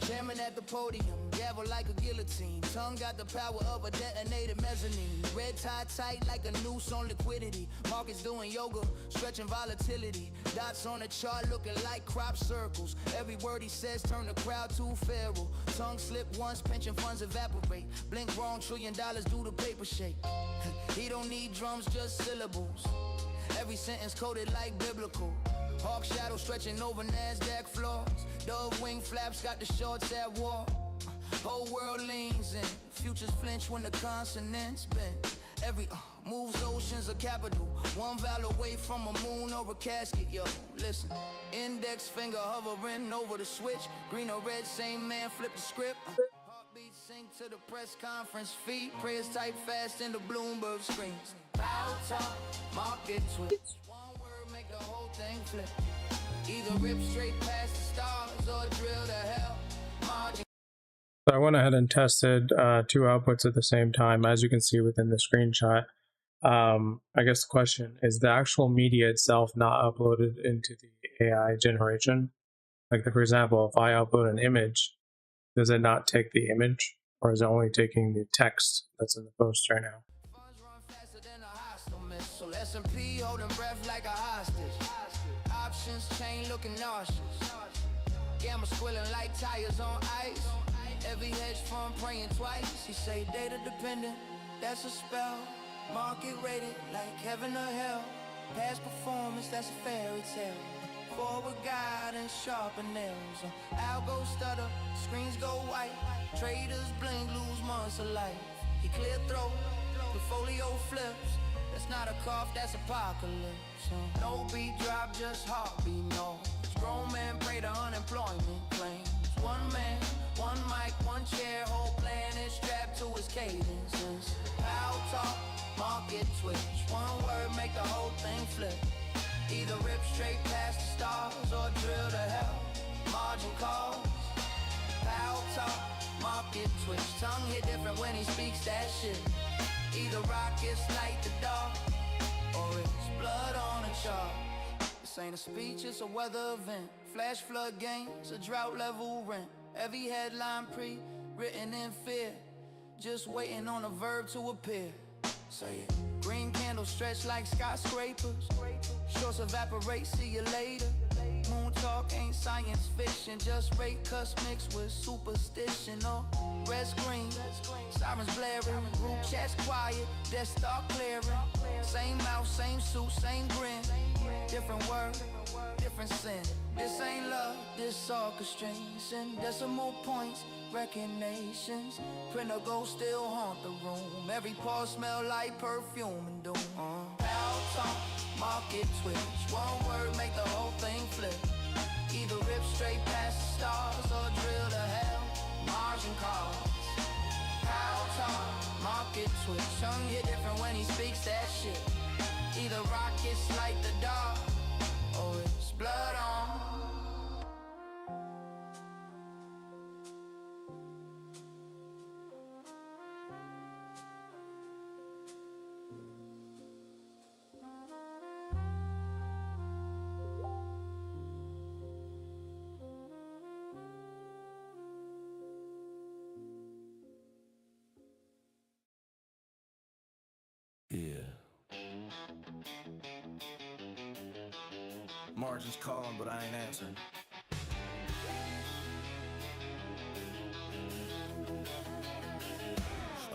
Jamming at the podium, gavel like a guillotine. Tongue got the power of a detonated mezzanine. Red tie tight like a noose on liquidity. Markets doing yoga, stretching volatility. Dots on the chart looking like crop circles. Every word he says turn the crowd to feral. Tongue slip once, pension funds evaporate. Blink wrong, $1 trillion do the paper shake. He don't need drums, just syllables. Every sentence coded like biblical. Hawk shadow stretching over NASDAQ floors. Dove wing flaps got the shorts at war. Whole world leans in. Futures flinch when the consonants bend. Every moves oceans of capital. One vowel away from a moon or a casket. Yo, listen. Index finger hovering over the switch. Green or red, same man flip the script. Heartbeat sync to the press conference feed. Prayers type fast in the Bloomberg screens. Bow top, market twitch. The whole thing flip. Either rip straight past the stars or drill to hell. Margin. So I went ahead and tested 2 outputs at the same time, as you can see within the screenshot. I guess the question is the actual media itself not uploaded into the AI generation? Like, for example, if I upload an image, does it not take the image, or is it only taking the text that's in the post right now? S&P holding breath like a hostage. Options chain looking nauseous. Gamma squilling like tires on ice. Every hedge fund praying twice. He say data dependent, that's a spell. Market rated like heaven or hell. Past performance, that's a fairy tale. Forward guidance, sharpen nails. Algo stutter, screens go white. Traders blink, lose months of life. He clear throat, portfolio flips. That's not a cough, that's apocalypse. No beat drop, just heartbeat noise. Grown man pray to unemployment claims. One man, one mic, one chair, whole planet strapped to his cadences. Pow talk, market twitch. One word make the whole thing flip. Either rip straight past the stars or drill to hell. Margin calls. Pow talk, market twitch. Tongue hit different when he speaks that shit. Either rockets light the dark, or it's blood on a chart. This ain't a speech, it's a weather event. Flash flood gains, a drought level rent. Every headline pre-written in fear, just waiting on a verb to appear. Say it. Green candles stretch like skyscrapers. Shorts evaporate, see you later. Moon talk ain't science fiction, just rate cuss mixed with superstition. Or red screen, sirens blaring, group chats quiet, death star clearing. Same mouth, same suit, same grin. Different word, different sin. This ain't love, this orchestration. Decimal points, recognitions. Printer ghost still haunt the room. Every pause smell like perfume and doom. Power talk, market twitch. One word make the whole thing flip. Either rip straight past the stars or drill to hell. Margin calls. Power talk, market twitch. Tongue hit different when he speaks that shit. Either rockets light the dark, or it's blood on Margin's calling, but I ain't answering.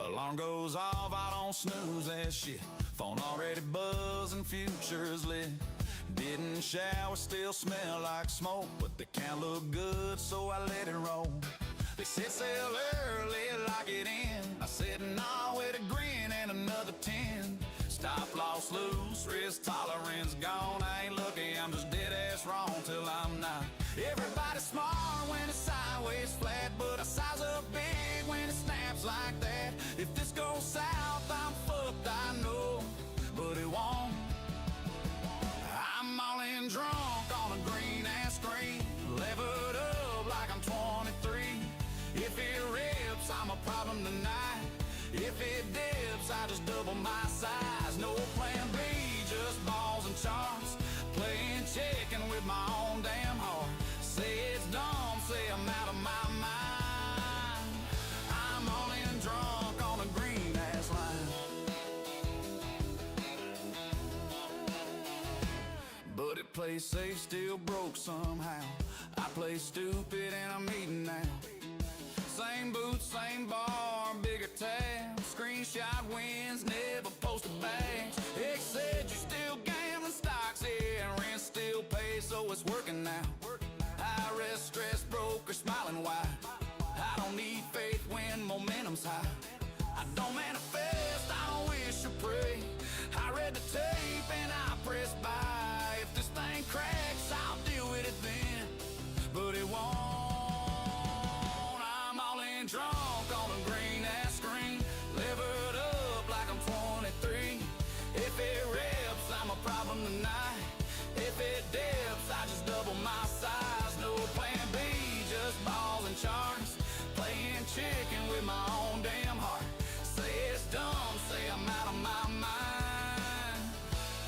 Alarm goes off, I don't snooze that shit. Phone already buzzing, future's lit. Didn't shower, still smell like smoke, but they can't look good, so I let it roll. They said sell early, lock it in. I said nah with a grin and another 10. Stop loss loose, risk tolerance gone. I ain't lucky, I'm just dead ass wrong till I'm not. Everybody's smart when it's sideways flat, but I size up big when it snaps like that. If this goes south, I'm fucked, I know, but it won't. I'm all in drunk on a green ass screen, levered up like I'm 23. If it rips, I'm a problem tonight. If it dips, I just double my size. No plan B, just balls and charts. Playing chicken with my own damn heart. Say it's dumb, say I'm out of my mind. I'm all in drunk on a green ass line. But it plays safe, still broke somehow. I play stupid and I'm eating now. Same boots, same bar, bigger tab. Screenshot wins, never post a bags. X said you still gambling stocks here, and rent still pays, so it's working now. High risk, stress, broke, or smiling wide. I don't need faith when momentum's high. I don't manifest, I don't wish or pray. I read the tape and I press buy. If this thing cracks, I'll deal with it then, but it won't. Drunk on a green ass screen, levered up like I'm 23. If it rips, I'm a problem tonight. If it dips, I just double my size. No plan B, just balls and charts. Playing chicken with my own damn heart. Say it's dumb, say I'm out of my mind.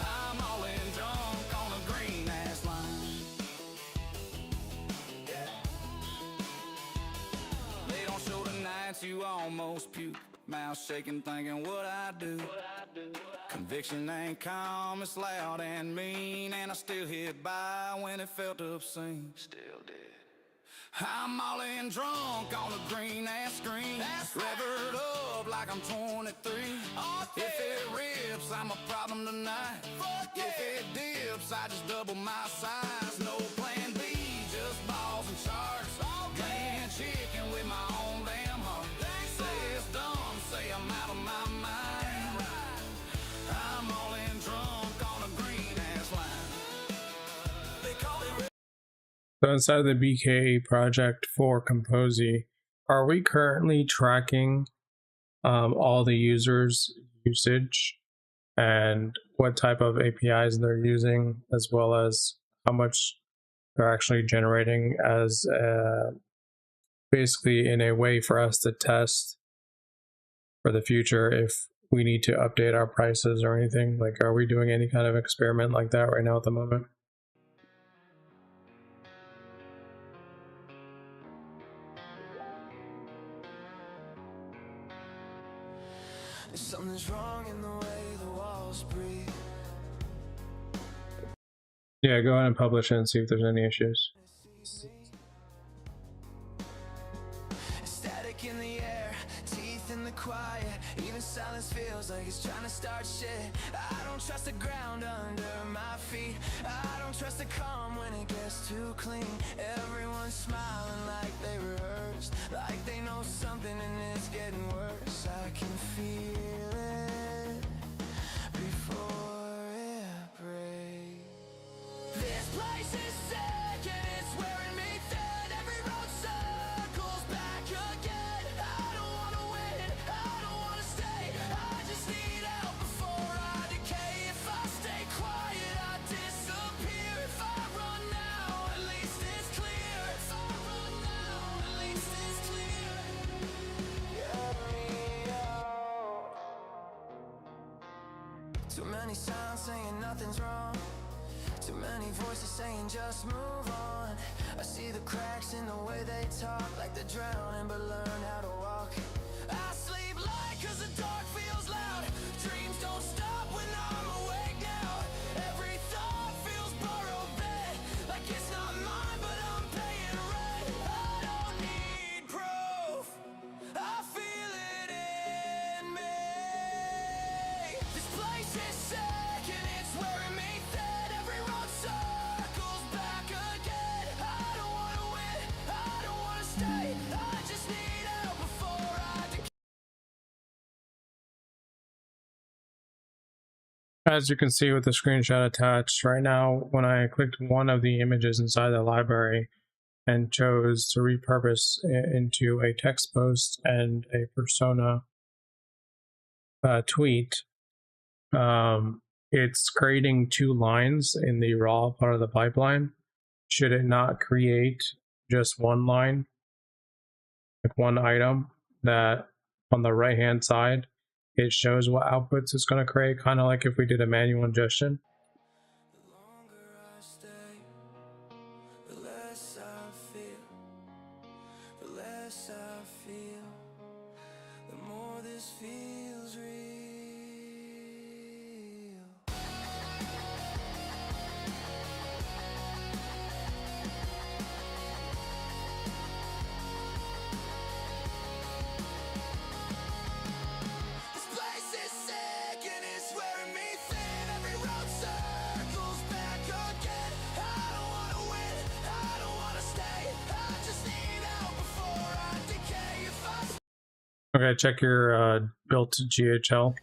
I'm all in drunk on a green ass line. They don't show the nights you almost puke. Mouth shaking, thinking what I do. Conviction ain't calm, it's loud and mean, and I still hit by when it felt obscene. Still did. I'm all in drunk on a green ass screen. Revered up like I'm 23. If it rips, I'm a problem tonight. If it dips, I just double my size. No plan B, just balls and charts. Playing chicken with my own damn heart. Say it's dumb, say I'm out of my mind. I'm all in drunk on a green ass line. They call it. So inside of the BKA project for Kompozy, are we currently tracking all the users' usage and what type of APIs they're using, as well as how much they're actually generating as basically in a way for us to test for the future if we need to update our prices or anything? Like, are we doing any kind of experiment like that right now at the moment? Something's wrong in the way the walls breathe. Yeah, go ahead and publish it and see if there's any issues. Static in the air, teeth in the quiet. Even silence feels like it's trying to start shit. I don't trust the ground under my feet. I don't trust the calm when it gets too clean. Everyone's smiling like they rehearsed, like they know something and it's getting worse. I can feel it before it breaks. This place is sick and it's wearing me thin. Every road circles back again. I don't wanna win, I don't wanna stay. I just need help before I decay. If I stay quiet, I disappear. If I run now, at least it's clear. If I run now, at least it's clear. Get me out. Too many sounds saying nothing's wrong. Too many voices saying just move on. I see the cracks in the way they talk, like they're drowning but learn how to walk. I sleep light cause the dark feels loud. Dreams don't stop when I'm awake now. As you can see with the screenshot attached, right now, when I clicked one of the images inside the library and chose to repurpose it into a text post and a persona tweet, it's creating 2 lines in the raw part of the pipeline. Should it not create just 1 line, like 1 item that on the right hand side, it shows what outputs it's going to create, kind of like if we did a manual ingestion? The longer I stay, the less I feel. The less I feel, the more this feels real. This place is sick and it's wearing me thin. Every road circles back again. I don't wanna win, I don't wanna stay. I just need out before I decay. If I Okay, check your built GHL.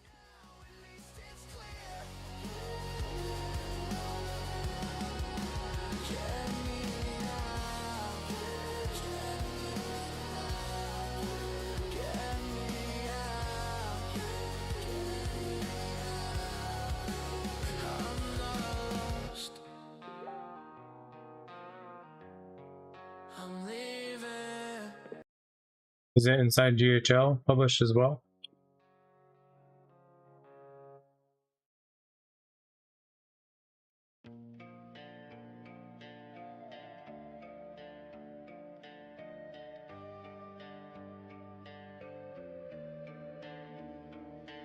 I'm leaving. Is it inside GHL published as well?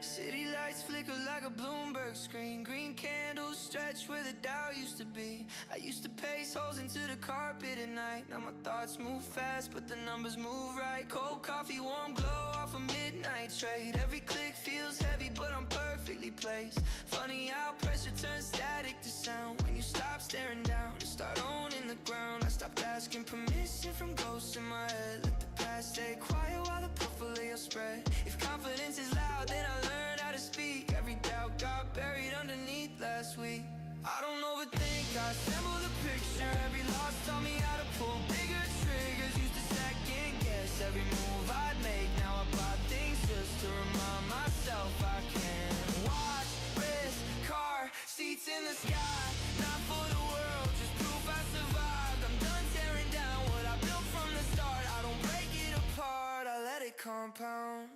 City lights flicker like a Bloomberg screen. Green candles stretch where the dial used to be. I used to pace holes into the carpet at night. Now my thoughts move fast, but the numbers move right. Cold coffee, warm glow off a midnight trade. Every click feels heavy, but I'm perfectly placed. Funny how pressure turns static to sound. When you stop staring down and start owning the ground. I stopped asking permission from ghosts in my head. Let the past stay quiet while the portfolio spread. If confidence is loud, then I learn how to speak. Every doubt got buried underneath last week. I don't overthink, I assemble the picture. Every loss taught me how to pull bigger triggers. Used to second guess every move I'd make. Now I buy things just to remind myself I can. Watch, wrist, car, seats in the sky. Not for the world, just proof I survived. I'm done tearing down what I built from the start. I don't break it apart, I let it compound.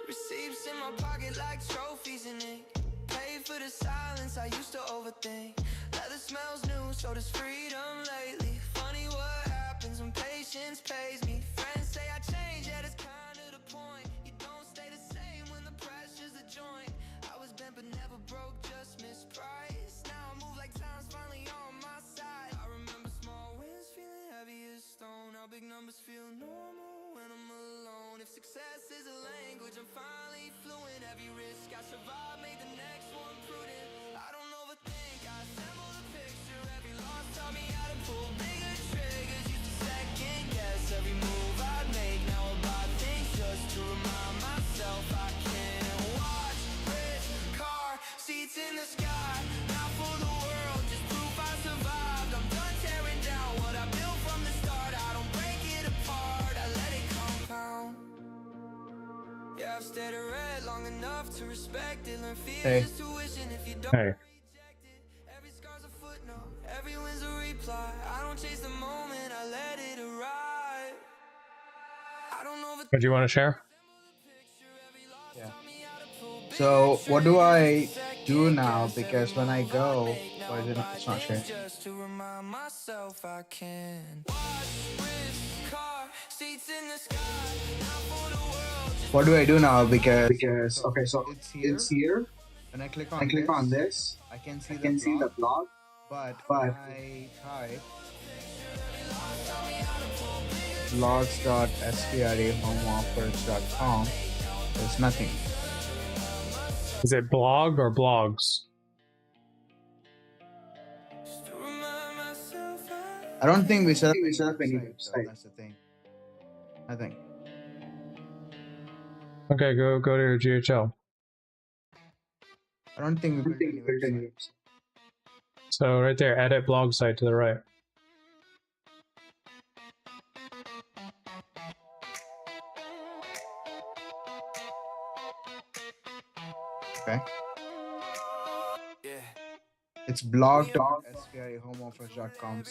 Receipts in my pocket like trophies in ink. Paid for the silence I used to overthink. Leather smells new, so does freedom lately. Funny what happens when patience pays me. Friends say I change, yeah, that's kinda the point. You don't stay the same when the pressure's a joint. I was bent but never broke, just mispriced. Now I move like time's finally on my side. I remember small wins feeling heavy as stone. How big numbers feel normal when I'm alone. If success is a language, I'm finally fluent. Every risk I survived made the next one prudent. I don't overthink, I assemble the picture. Every loss taught me how to pull bigger triggers. Used to second guess every move I'd make. Now I buy things just to remind myself I can. Watch, wrist, car, seats in the sky. Not for the world, just proof I survived. I'm done tearing down what I built from the start. I don't break it apart, I let it compound. Yeah, I've stayed a red long enough to respect it. Learn fear is tuition if you don't Hey. reject it. Every scar's a footnote, every win's a reply. I don't chase the moment, I let it arrive. I don't know What do you want to share? Yeah. So what do I do now? Because when I go, why is it it's not sharing? Just to remind myself I can. Watch, wrist, car, seats in the sky. Not for the world, just What do I do now? Because Okay, so it's here. when I click I click on this. I can I can see the blog, but but when I type blogs.strahomeoffers.com. There's nothing. Is it blog or blogs? to remind myself I don't think we set up we any set up any website, though. website. That's the thing. Nothing. Okay, go to your GHL. I don't think we built any website. So right there, edit blog site to the right. Okay. Yeah. It's blog.svihomeoffice.com/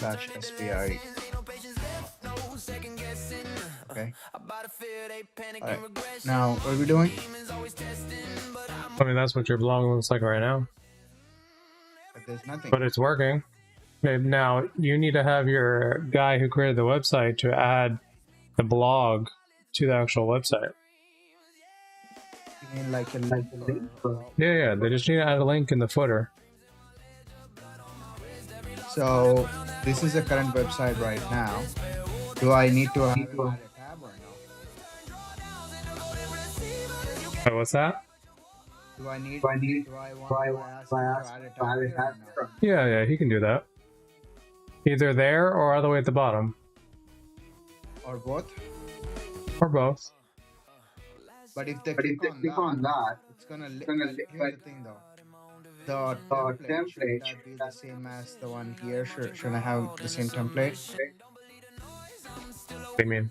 /SVI. Okay. Alright. Now, what are we doing? I mean, that's what your blog looks like right now. But there's nothing. But it's working. Okay, now, you need to have your guy who created the website to add the blog to the actual website. You mean like a link? Yeah, they just need to add a link in the footer. So, this is the current website right now. Do I need to have it add a tab or no? Oh, what's that? Do I want to ask him to add a tab here or no? Yeah, he can do that. Either there or all the way at the bottom. Or both? Or both. But if they click on that, it's gonna here's the thing though. The template should that be the same as the one here? Should I have the same template? What do you mean?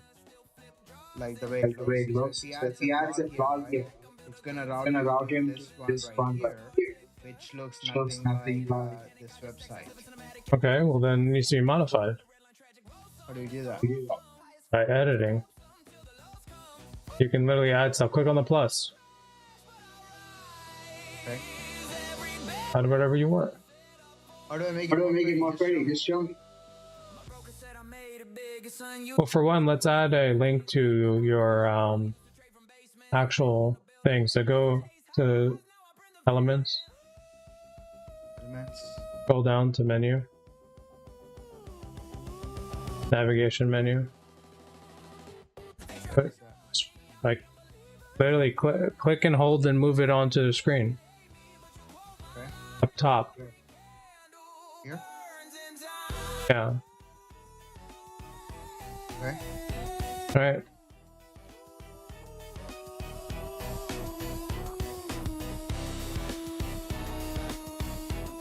Like the way it looks. So if he adds a blog here, right? It's gonna route him to this one right here, which looks nothing like this website. Okay, well then it needs to be modified. How do you do that? By editing. You can literally add stuff. Click on the plus. Okay. Add whatever you want. How do I make it more pretty? Just show me. Well, for one, let's add a link to your actual thing. So go to elements. Scroll down to menu. Navigation menu. Like, literally click and hold and move it onto the screen. Okay. Up top. Here? Yeah. Okay. Alright.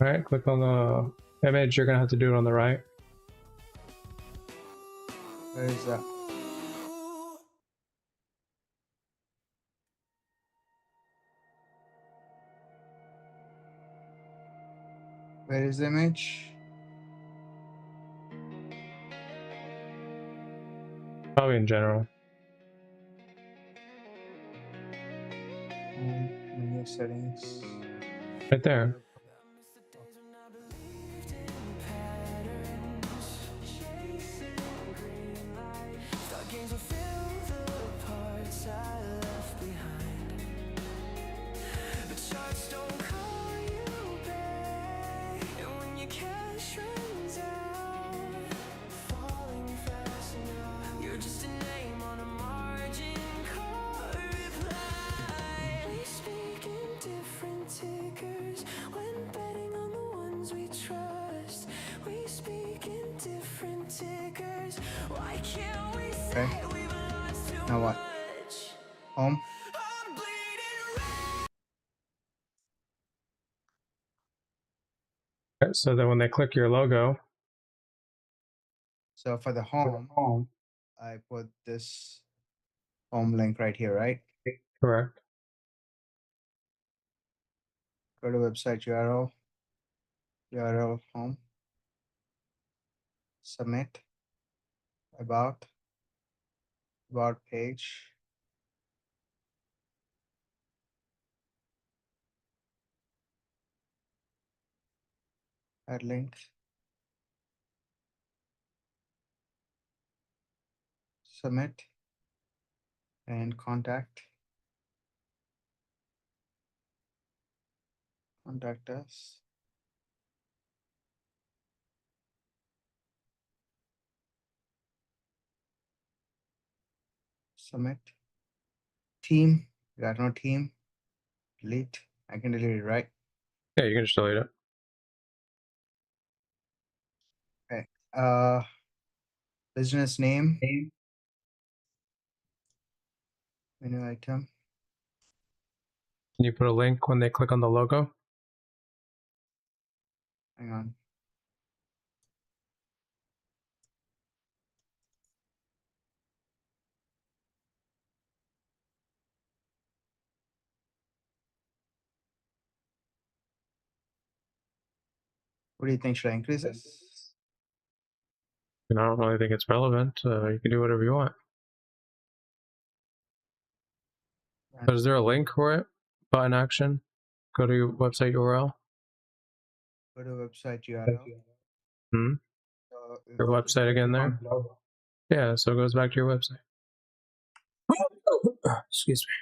Alright, click on the image. You're gonna have to do it on the right. Where is that? Where is the image? Probably in general. Menu settings. Right there. Okay. Now what? Home. Okay, so then when they click your logo. So for the home, I put this home link right here, right? Correct. Go to website URL home. Submit. About page. Add link. Submit. And contact us. Submit. Team. Got no team. Delete. I can delete it, right? Yeah, you can just delete it. Okay. Business name. Menu item. Can you put a link when they click on the logo? Hang on. What do you think? Should I increase this? I don't really think it's relevant. You can do whatever you want. But is there a link for it? Button action? Go to your website URL. Go to website URL. Hmm? Your website again there? Yeah, so it goes back to your website. Excuse me.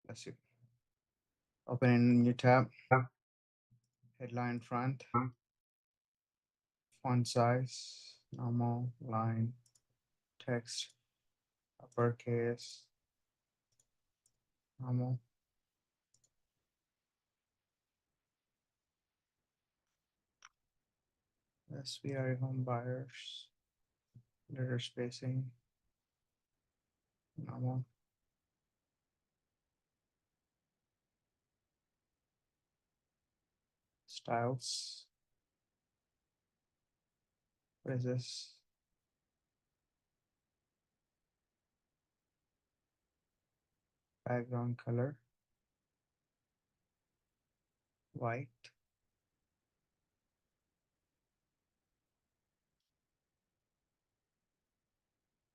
That's it. Open in a new tab. Headline front. Font size. Normal. Line. Text. Uppercase. Normal. SVI home buyers. Letter spacing. Normal. Styles. What is this? Background color. White.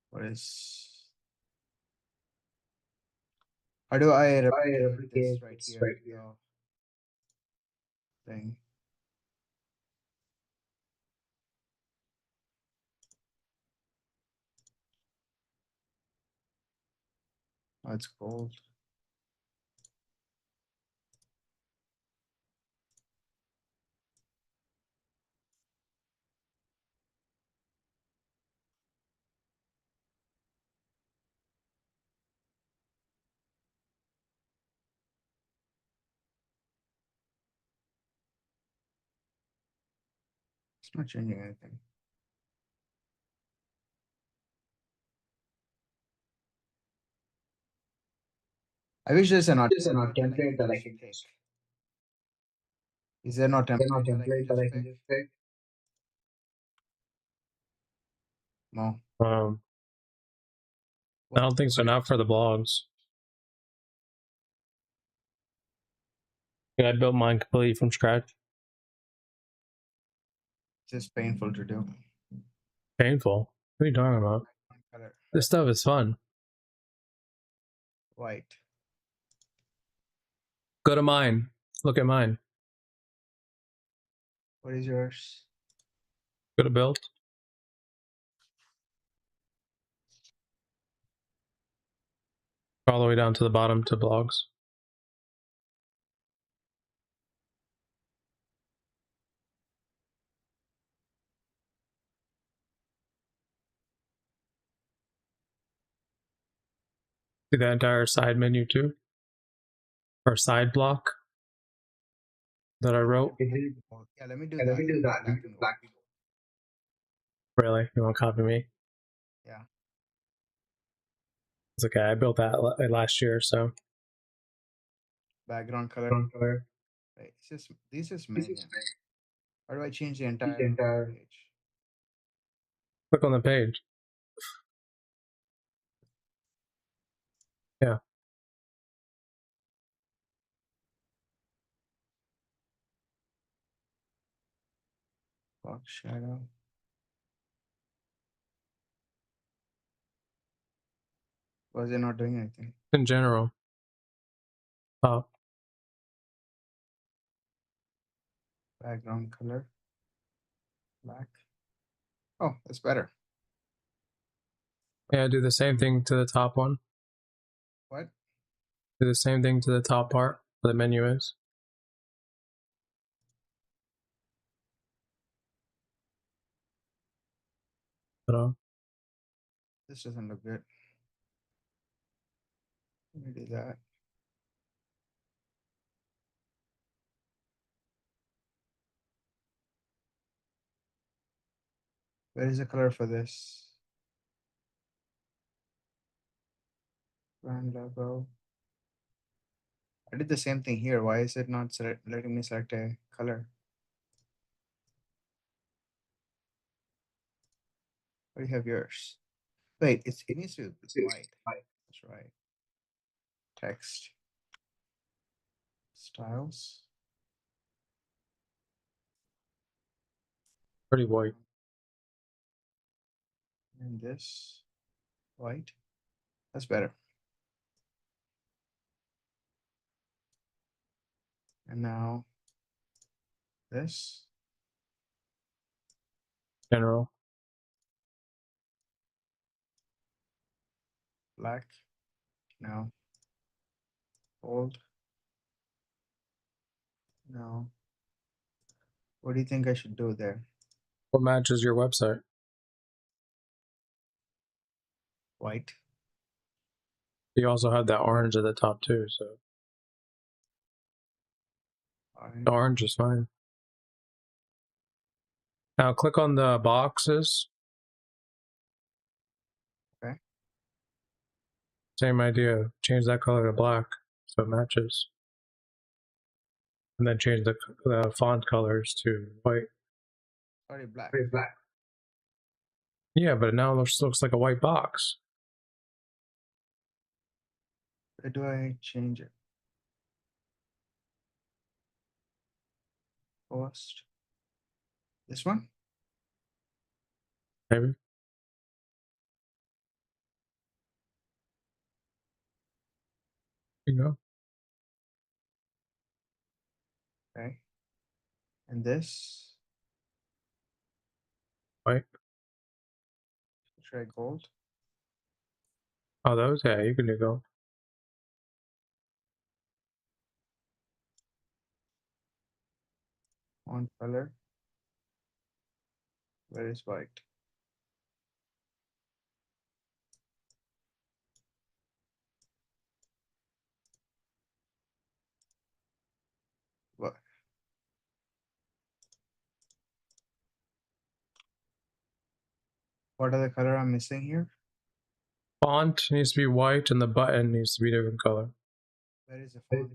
What is? How do I replicate this right here? The thing. Oh, it's gold. It's not changing anything. I wish there's an template that I can just pick. Is there no template that I can just pick? No. I don't think so. Not for the blogs. I built mine completely from scratch. It's just painful to do. Painful. What are you talking about? Color. This stuff is fun. White. Go to mine. Look at mine. What is yours? Go to build. All the way down to the bottom to blogs. See that entire side menu too? Or side block that I wrote? Yeah, let me do that. Let me do black and gold. Really? You want to copy me? Yeah. It's okay. I built that last year, so. Background color. Right. This is main. How do I change the entire page? Click on the page. Yeah. Box shadow. Was it not doing anything? In general. Top. Background color. Black. Oh, that's better. Yeah, do the same thing to the top one. What? Do the same thing to the top part where the menu is. This doesn't look good. Let me do that. Where is the color for this? Brand logo. I did the same thing here. Why is it not letting me select a color? What do you have yours? Wait, it needs to be white. That's right. Text. Styles. Pretty white. And this white. That's better. And now this. General. Black. Now. Bold. Now. What do you think I should do there? What matches your website? White. You also have that orange at the top too, so Orange. the orange is fine. Now click on the boxes. Okay. Same idea. Change that color to black so it matches. And then change the font colors to white. Sorry, black. Yeah, but now it looks like a white box. Where do I change it? Post. This one? Maybe. There you go. Okay. And this? White. Try gold. Oh, those? Yeah, you can do gold. Font color. Where is white? What? What are the color I'm missing here? Font needs to be white and the button needs to be a different color. Where is the font?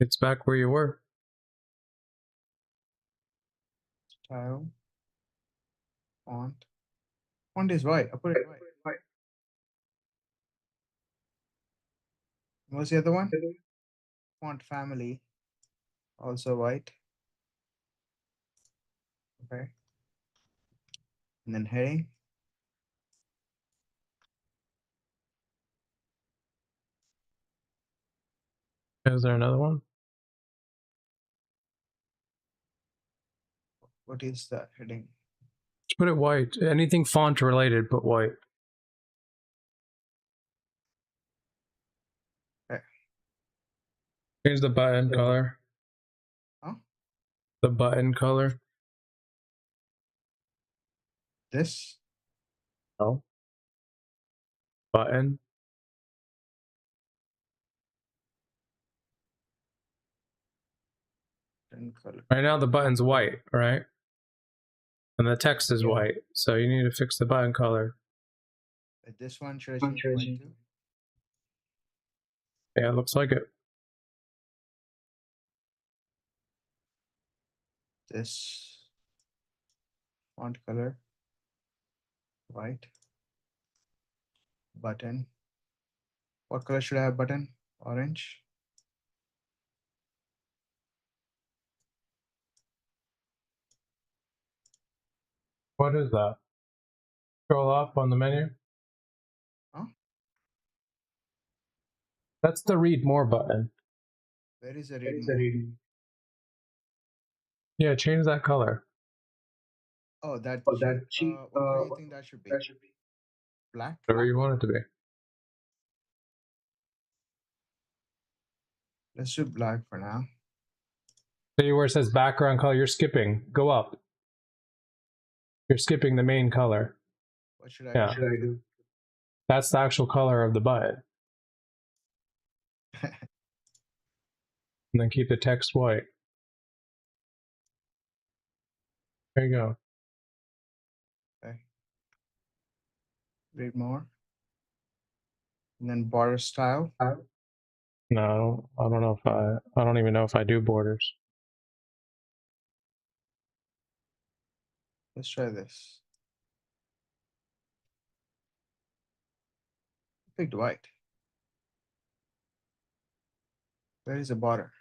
It's back where you were. Style. Font. Font is white. I put it white. What's the other one? Font family. Also white. Okay. And then heading. Is there another one? What is that heading? Just put it white. Anything font related, put white. Okay. Change the button color. Huh? The button color. This? No. Button. Then color. Right now the button's white, right? And the text is white. So you need to fix the button color. This one should I change white to? Yeah, it looks like it. This font color. White. Button. What color should I have button? Orange. What is that? Scroll up on the menu. Huh? That's the read more button. Where is the read more? Yeah, change that color. Oh, that cheap. What color do you think that should be? Black? Whatever you want it to be. Let's do black for now. See where it says background color, you're skipping. Go up. You're skipping the main color. What should I do? That's the actual color of the button. And then keep the text white. There you go. Okay. Read more. And then border style. No, I don't know if I don't even know if I do borders. Let's try this. Picked white. Where is the border?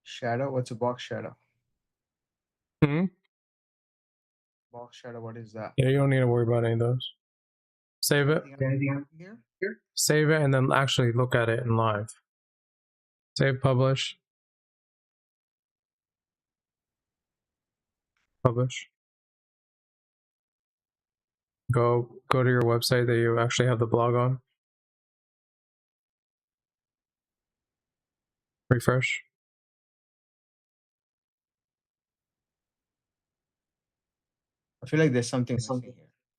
Shadow. What's a box shadow? Hmm? Box shadow. What is that? Yeah, you don't need to worry about any of those. Save it. Anything here? Save it and then actually look at it in live. Save, publish. Publish. Go to your website that you actually have the blog on. Refresh. I feel like there's something missing here.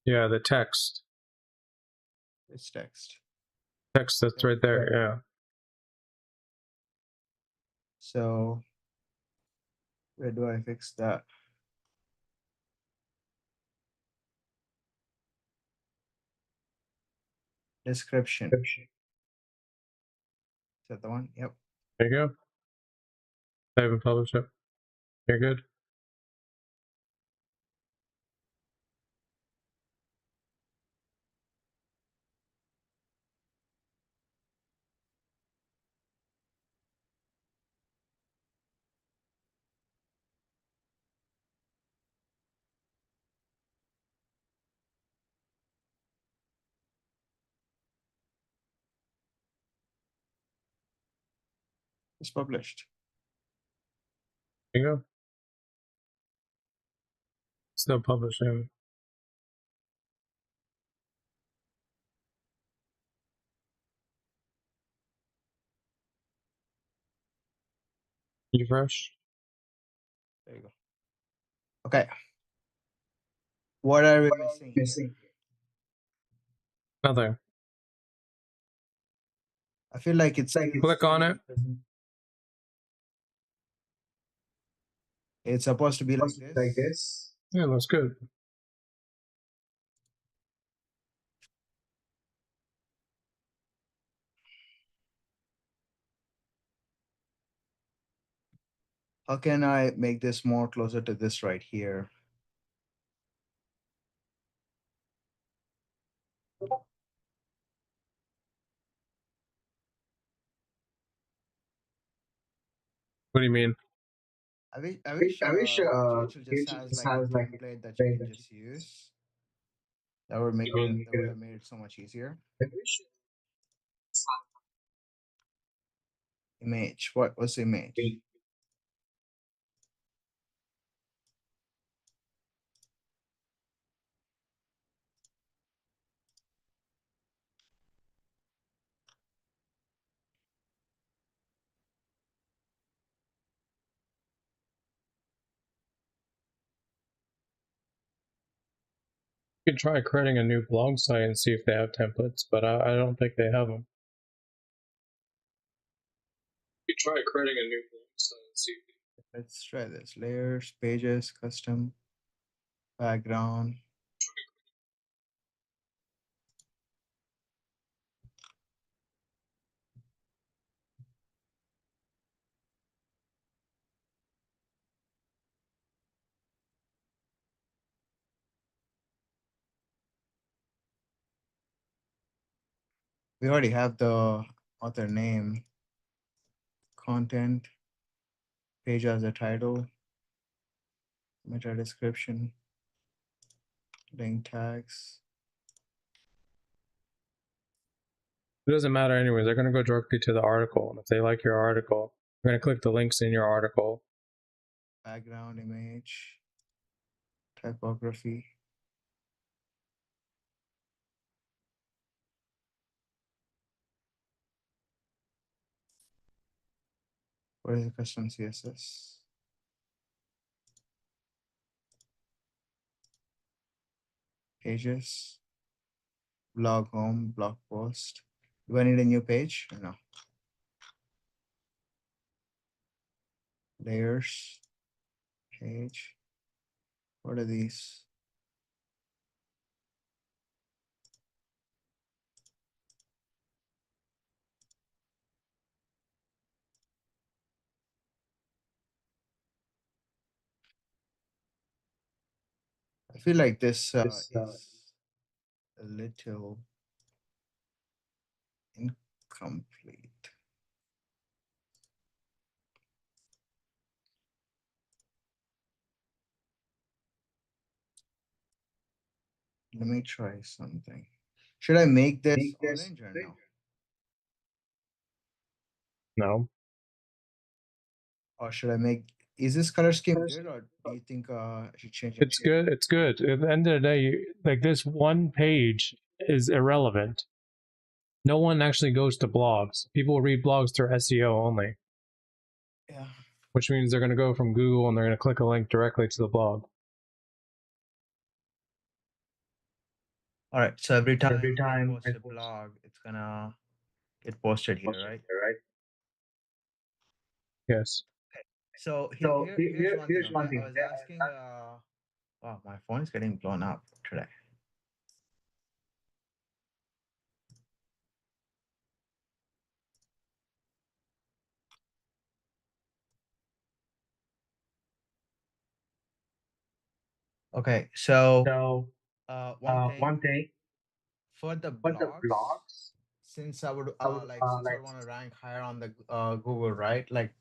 Yeah, the text. It's text. Text that's right there, yeah. So where do I fix that? Description. Is that the one? Yep. There you go. Save and publish it. You're good. It's published. There you go. Still publishing. Refresh. There you go. Okay. What are we missing here? Nothing. I feel like it's Click on it. It's supposed to be like this. Yeah, looks good. How can I make this more closer to this right here? What do you mean? I wish Rachel just has like a template that you can just use. That would have made it so much easier. Image. What was image? You could try creating a new blog site and see if they have templates, but I don't think they have them. You could try creating a new blog site and see if Let's try this. Layers, pages, custom, background. We already have the author name, content, page as a title, meta description, link tags. it doesn't matter anyway. They're going to go directly to the article. And if they like your article, they're going to click the links in your article. Background image, typography. What is the custom CSS? Pages, blog home, blog post. Do I need a new page? No. Layers. page. What are these? I feel like this is a little incomplete. Let me try something. Should I make this orange or no? No. Or should I make, is this color scheme good, or do you think I should change It's good. It's good. At the end of the day, like this one page is irrelevant. No one actually goes to blogs. People read blogs through SEO only. Yeah. Which means they're going to go from Google and they're going to click a link directly to the blog. All right. So every time I post a blog, it's gonna get posted here, right? Yes. So here's one thing. Okay, I was asking. Wow, my phone is getting blown up today. Okay, so one thing for the blogs, since I would since I want to rank higher on the Google, right? Like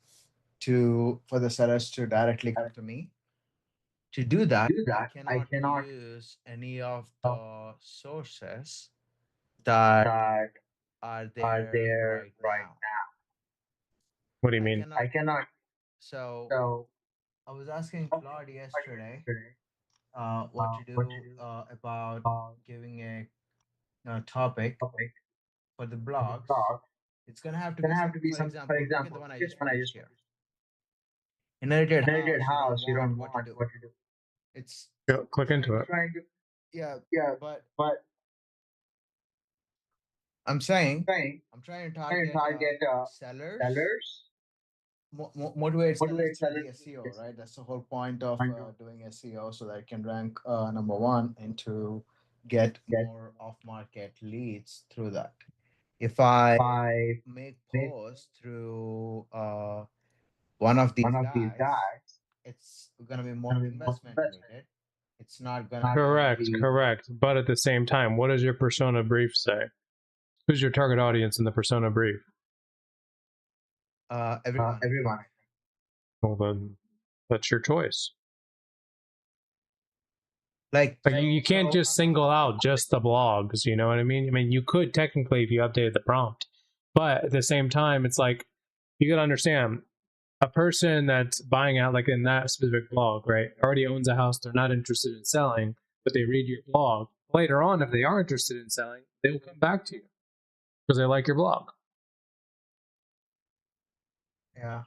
for the sellers to directly come to me. To do that, I cannot use any of the sources that are there right now. What do you mean? I cannot. So I was asking Claude yesterday what to do about giving a topic for the blogs. It's gonna have to be some, for example, look at the one I just published here. Inherited house, you don't want what to do. It's Click into it. yeah, but I'm saying I'm trying to target sellers, motivate sellers through the SEO, right? That's the whole point of doing SEO, so that I can rank number one and to get more off-market leads through that. If I make posts through one of these guys, it's gonna be more investment related. It's not gonna Correct. But at the same time, what does your persona brief say? Who's your target audience in the persona brief? everyone. Well, then that's your choice. Like you can't just single out just the blogs, you know what I mean? I mean, you could technically if you updated the prompt, but at the same time, it's like you gotta understand a person that's buying out like in that specific blog, right? Already owns a house, they're not interested in selling, but they read your blog. Later on, if they are interested in selling, they will come back to you because they like your blog. yeah.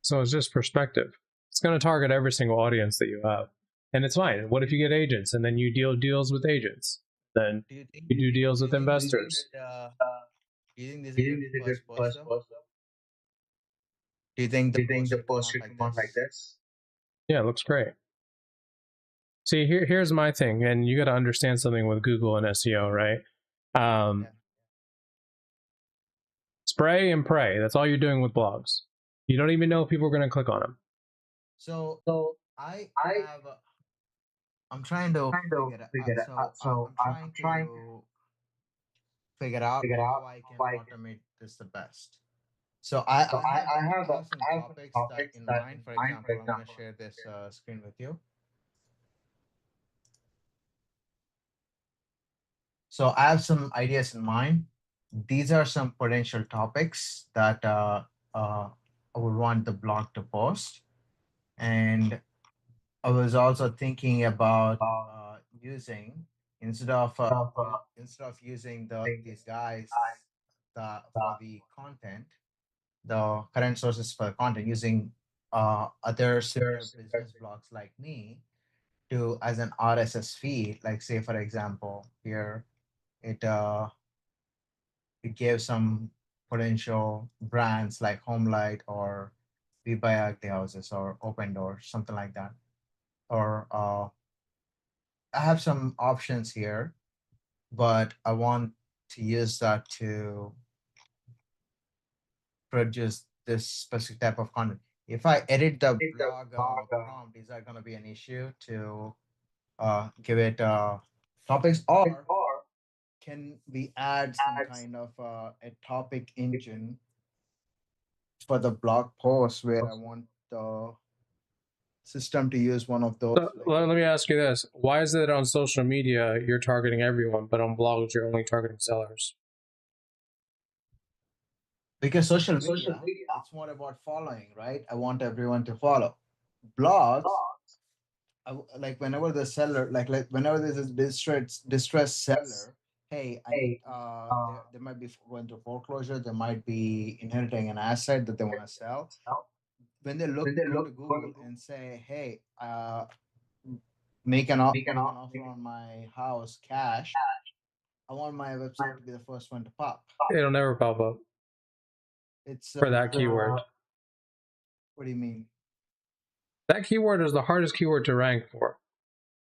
So it's just perspective. It's going to target every single audience that you have. And it's fine. What if you get agents and then you deal deals with agents? Then you do deals with investors. Do you think this is a good first post though? Do you think the post should come out like this? Yeah, it looks great. See, here's my thing, and you got to understand something with Google and SEO, right? Spray and pray. That's all you're doing with blogs. You don't even know if people are going to click on them. So I have. I'm trying to figure it out. So I'm trying to figure out how I can automate this the best. So I have some topics that in mind. For example, I'm going to share this screen with you. So I have some ideas in mind. These are some potential topics that I would want the blog to post. And I was also thinking about using instead of using these guys for the content, the current sources for the content, using other similar business blogs like me to as an RSS feed. Like say for example, here it gave some potential brands like Homelight or We Buy Ugly Houses or Open Door, something like that. Or I have some options here, but I want to use that to produce this specific type of content. If I edit the blog prompt, is that going to be an issue to give it topics, or can we add some kind of a topic engine for the blog post where I want the system to use one of those? So, let me ask you this. Why is it on social media you're targeting everyone, but on blogs you're only targeting sellers? Because social media, it's more about following, right? I want everyone to follow. Blogs, like whenever the seller, like whenever there's a distressed seller, hey, I need, they might be going to foreclosure, they might be inheriting an asset that they want to sell. When they go to Google and say, hey, make an offer on my house cash, I want my website to be the first one to pop. It'll never pop up It's for that keyword. What do you mean? That keyword is the hardest keyword to rank for.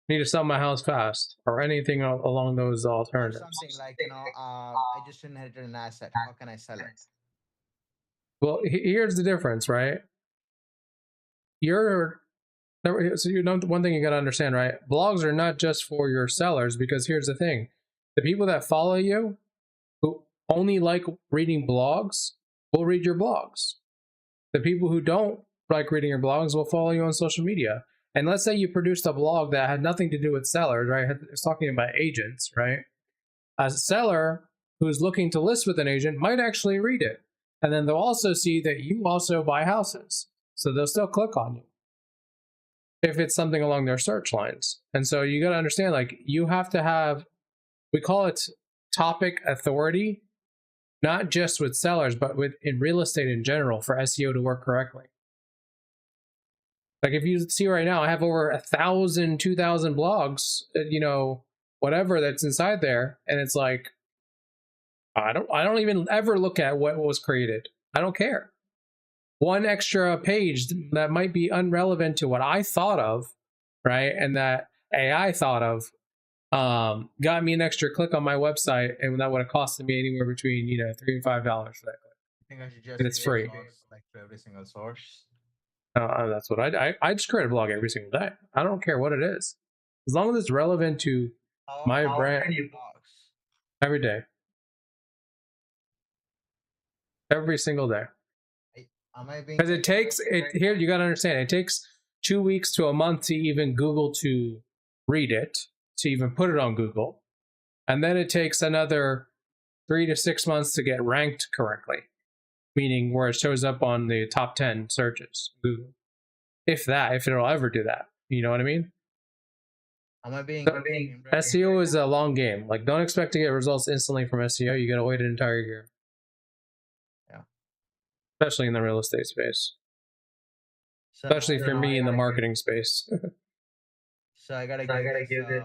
I need to sell my house fast, or anything along those alternatives. Something like, I just inherited an asset. How can I sell it? Well, here's the difference, right? One thing you got to understand, right? Blogs are not just for your sellers, because here's the thing. The people that follow you, who only like reading blogs, will read your blogs. The people who don't like reading your blogs will follow you on social media. And let's say you produced a blog that had nothing to do with sellers, right? It's talking about agents, right? A seller who's looking to list with an agent might actually read it. And then they'll also see that you also buy houses. So they'll still click on you if it's something along their search lines. And so you got to understand, like, you have to have, we call it topic authority, not just with sellers, but in real estate in general, for SEO to work correctly. Like if you see right now, I have over 1,000, 2,000 blogs, whatever that's inside there. And it's like, I don't even ever look at what was created. I don't care. One extra page that might be irrelevant to what I thought of, right? And that AI thought of, got me an extra click on my website, and that would have costed me anywhere between $3 and $5 for that click. I think I should just and it's free. Like for every single source. That's what I just create a blog every single day. I don't care what it is, as long as it's relevant to my brand. Every day, every single day. Because it takes it here. You got to understand. It takes 2 weeks to a month to even Google to read it, to even put it on Google, and then it takes another 3 to 6 months to get ranked correctly, meaning where it shows up on the top 10 searches, Google. If it'll ever do that. You know what I mean? SEO is a long game. Like, don't expect to get results instantly from SEO. You got to wait an entire year. Yeah. Especially in the real estate space. Especially for me in the marketing space. So I gotta give this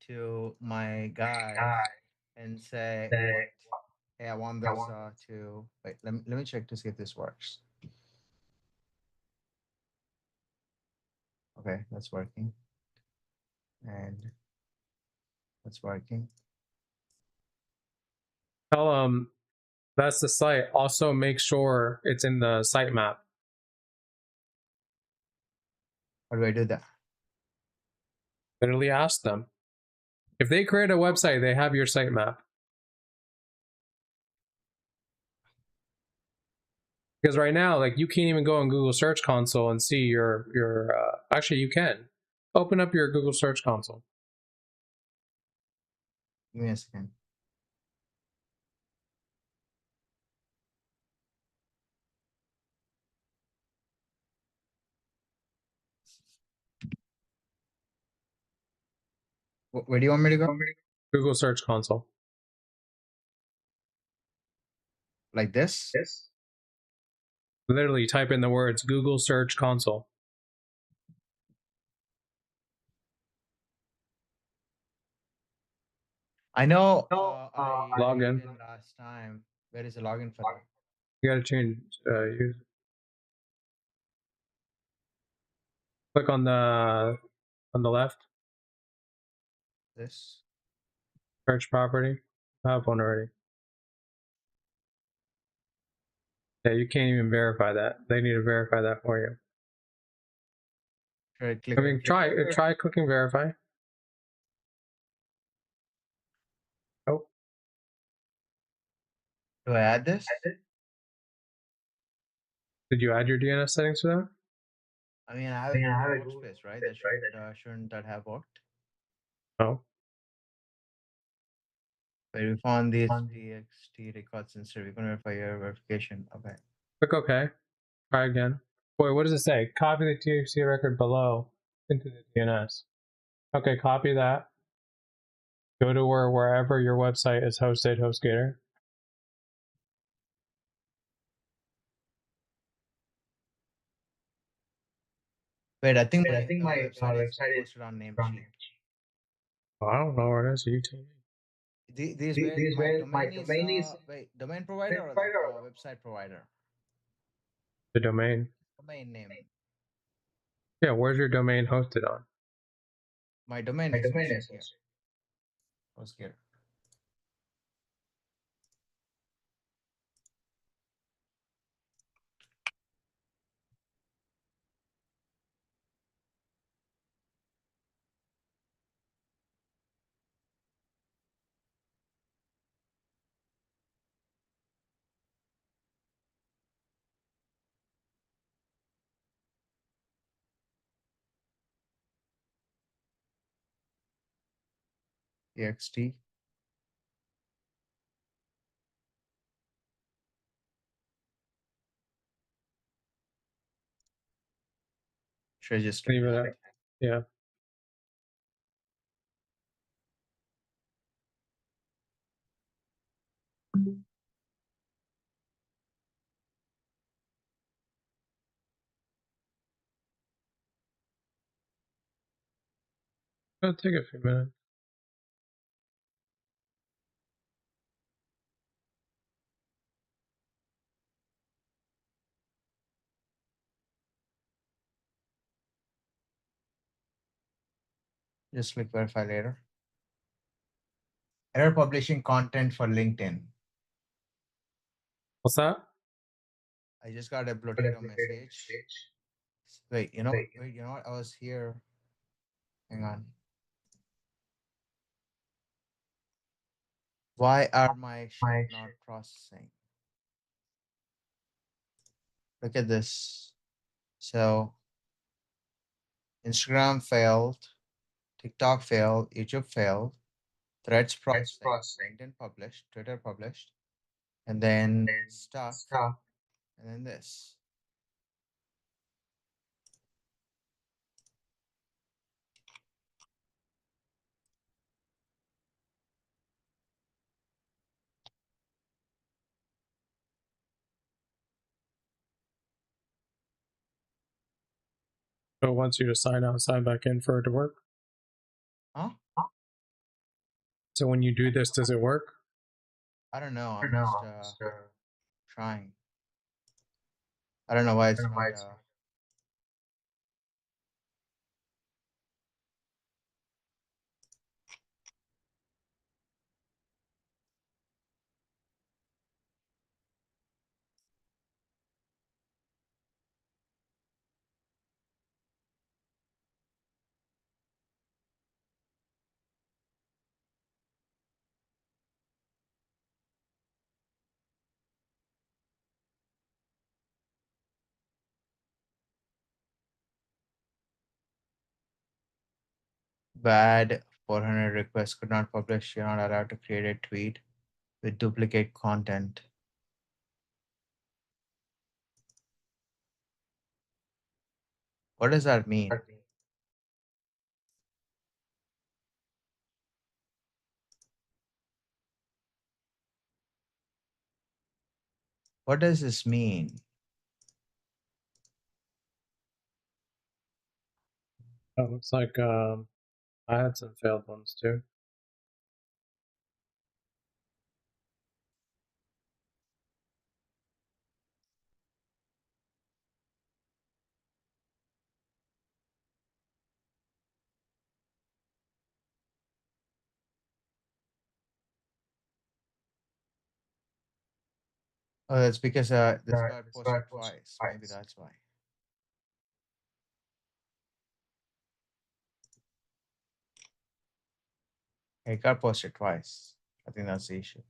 to my guy and say, hey, I want this to wait. Let me check to see if this works. Okay, that's working. And that's working. Tell that's the site. Also make sure it's in the sitemap. How do I do that? Literally ask them. If they create a website, they have your sitemap. Because right now, like, you can't even go on Google Search Console and see your actually you can. Open up your Google Search Console. Give me a second. Where do you want me to go? Google Search Console. Like this? Yes. Literally type in the words Google Search Console. I know. I Log in. logged in last time. Where is the login for that? You gotta change use. Click on the left, This. search property. I have one already. Yeah, you can't even verify that. They need to verify that for you. Should I click? I mean, try clicking verify. Oh, Do I add this? did you add your DNS settings for that? I mean, I have a Google Workspace, right? That shouldn't that have worked? No. But we found these TXT records instead. We're gonna verify your verification. Okay. Click OK. Try again. Boy, what does it say? Copy the TXT record below into the DNS. Okay, copy that. Go to wherever your website is hosted, HostGator. Wait, I think my website is posted on Namecheap. Oh, I don't know where it is. You tell me. These where my domain is. Wait, domain provider or the website provider? The domain. Domain name. Yeah, where's your domain hosted on? My domain is hosted here. HostGator. TXT. Should I just Leave it at, yeah. It'll take a few minutes. just click verify later? Error publishing content for LinkedIn. What's that? I just got a potato message. Wait, you know what? I was here. Hang on. Why are my shit not processing? Look at this. So Instagram failed, TikTok failed, YouTube failed, Threads processing, LinkedIn published, Twitter published, and then stuff, and then this. So it wants you to sign out, sign back in for it to work. Huh? So when you do this, does it work? I don't know. I'm just trying. I don't know why it's not. Bad 400 requests could not publish. You're not allowed to create a tweet with duplicate content. What does that mean? What does this mean? Oh, looks like I had some failed ones too. Oh, that's because this guy posted twice. Maybe that's why. He got posted twice. I think that's the issue.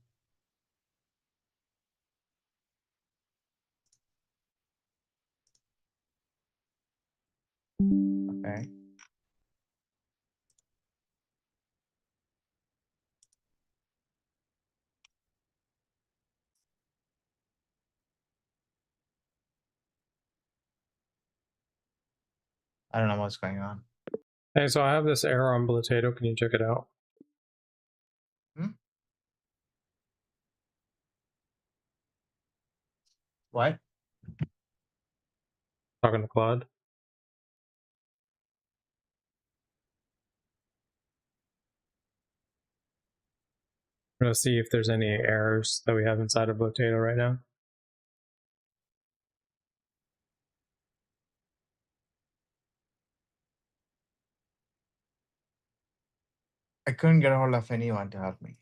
Okay. I don't know what's going on. Hey, so I have this error on Potato. Can you check it out? What? Talking to Claude. I'm gonna see if there's any errors that we have inside of Potato right now. I couldn't get a hold of anyone to help me.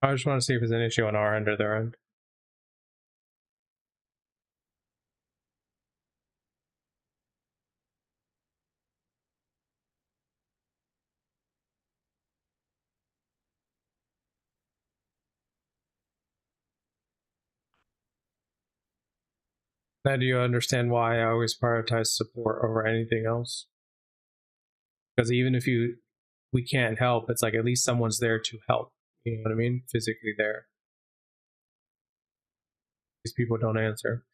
I just want to see if there's an issue on our end or their end. Now, do you understand why I always prioritize support over anything else? Because even if we can't help, it's like at least someone's there to help. You know what I mean? Physically there. These people don't answer.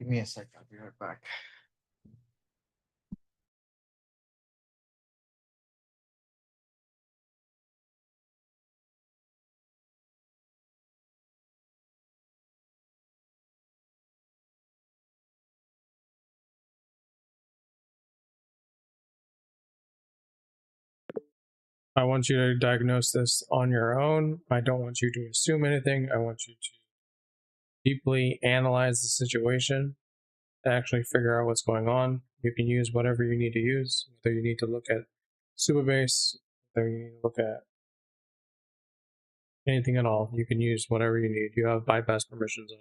Give me a sec. I'll be right back. I want you to diagnose this on your own. I don't want you to assume anything. I want you to deeply analyze the situation and actually figure out what's going on. You can use whatever you need to use, whether you need to look at Supabase, whether you need to look at anything at all. You can use whatever you need. You have bypass permissions on.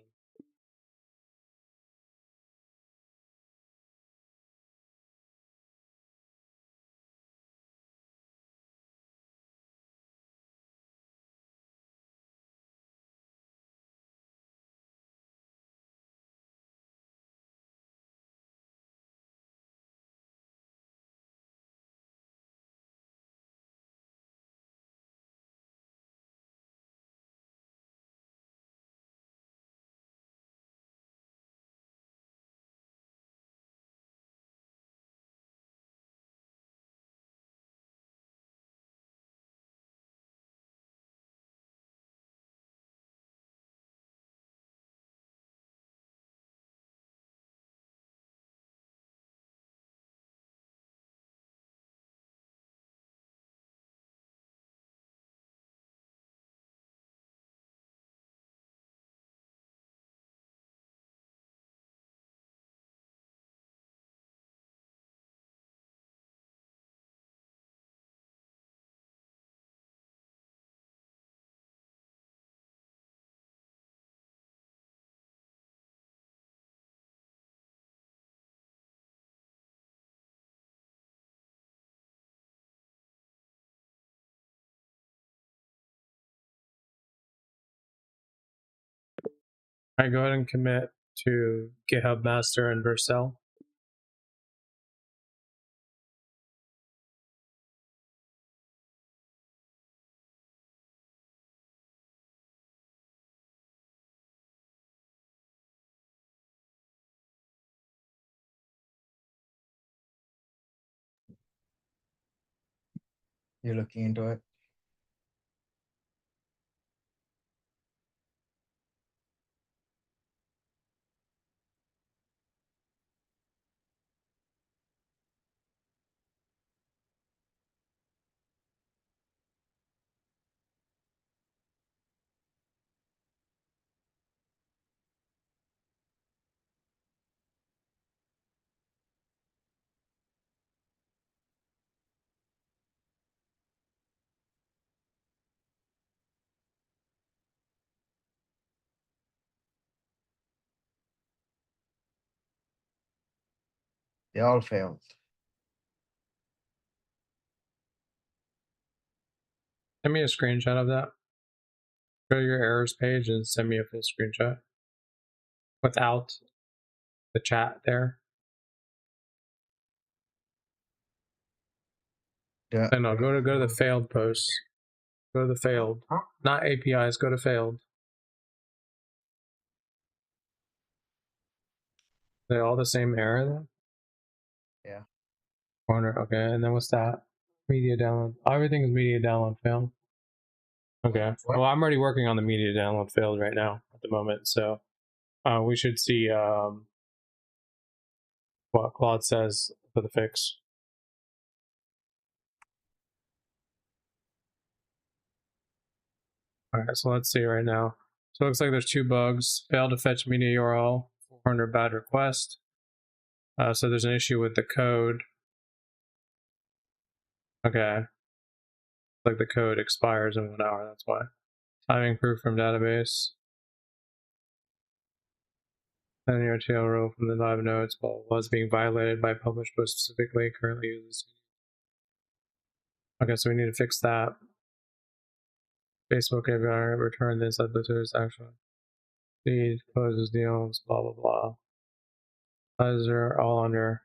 I go ahead and commit to GitHub master and Vercel. You're looking into it. They all failed. Send me a screenshot of that. Go to your errors page and send me a full screenshot without the chat there. Yeah. No, go to the failed posts. Go to the failed, not APIs. Go to failed. They're all the same error then? Yeah. Corner. Okay, and then what's that? Media download. Everything is media download failed. Okay. Well, I'm already working on the media download failed right now at the moment, so we should see what Claude says for the fix. All right, so let's see right now. So it looks like there's 2 bugs. Failed to fetch media URL, 400 bad request. So there's an issue with the code. Okay. Like the code expires in 1 hour, that's why. Timing proof from database. Sending your tail row from the live nodes was being violated by published post specifically currently uses. Okay, so we need to fix that. Facebook API return this advertisers action. Feed closes deals, blah blah blah. Sizes are all under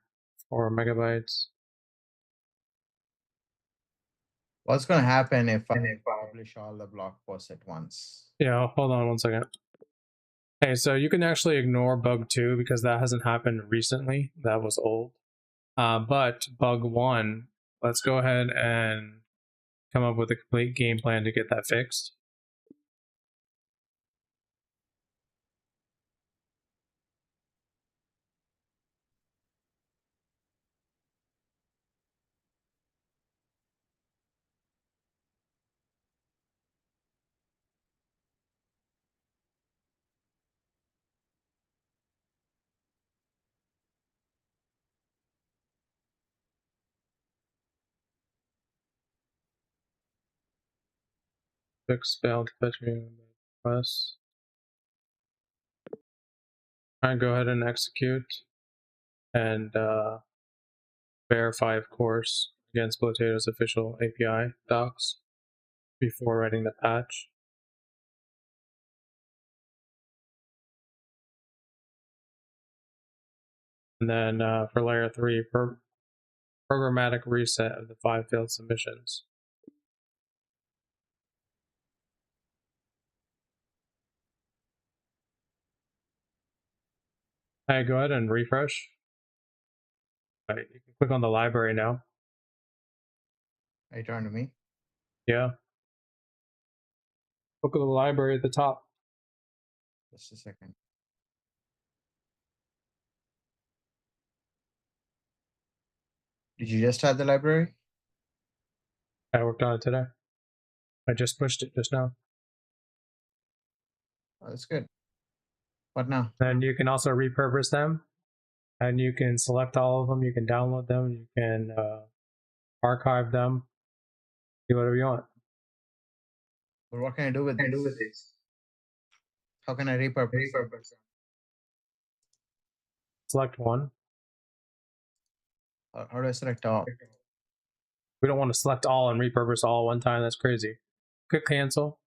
4 megabytes. What's going to happen if I publish all the blog posts at once? Yeah, hold on 1 second. Okay, so you can actually ignore bug 2 because that hasn't happened recently. That was old. But bug 1, let's go ahead and come up with a complete game plan to get that fixed. Fix failed to fetch me request. Alright, go ahead and execute and verify, of course, against Potato's official API docs before writing the patch. And then for layer 3, programmatic reset of the 5 failed submissions. Hey, go ahead and refresh. Right, you can click on the library now. Are you talking to me? Yeah. Look at the library at the top. Just a second. Did you just start the library? I worked on it today. I just pushed it just now. Oh, that's good. What now? And you can also repurpose them. And you can select all of them. You can download them. You can archive them. Do whatever you want. But what can I do with this? How can I repurpose it? Select one. How do I select all? We don't want to select all and repurpose all one time. That's crazy. Click cancel.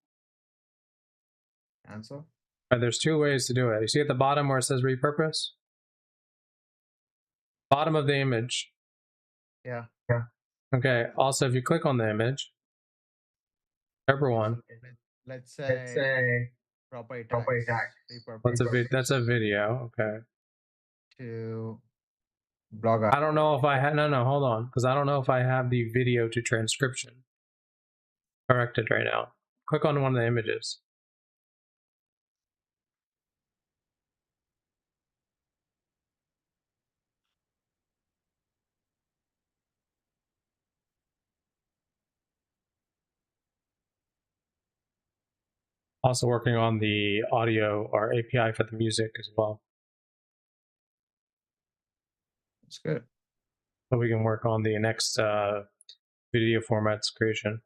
Cancel? There's two ways to do it. You see at the bottom where it says repurpose? Bottom of the image. Yeah. Okay. Also, if you click on the image, whichever one. Let's say property tags. Repurpose That's a video. Okay. to blog. I don't know if I had. No, hold on, because I don't know if I have the video to transcription corrected right now. Click on one of the images. Also working on the audio or API for the music as well. That's good. So we can work on the next video formats creation.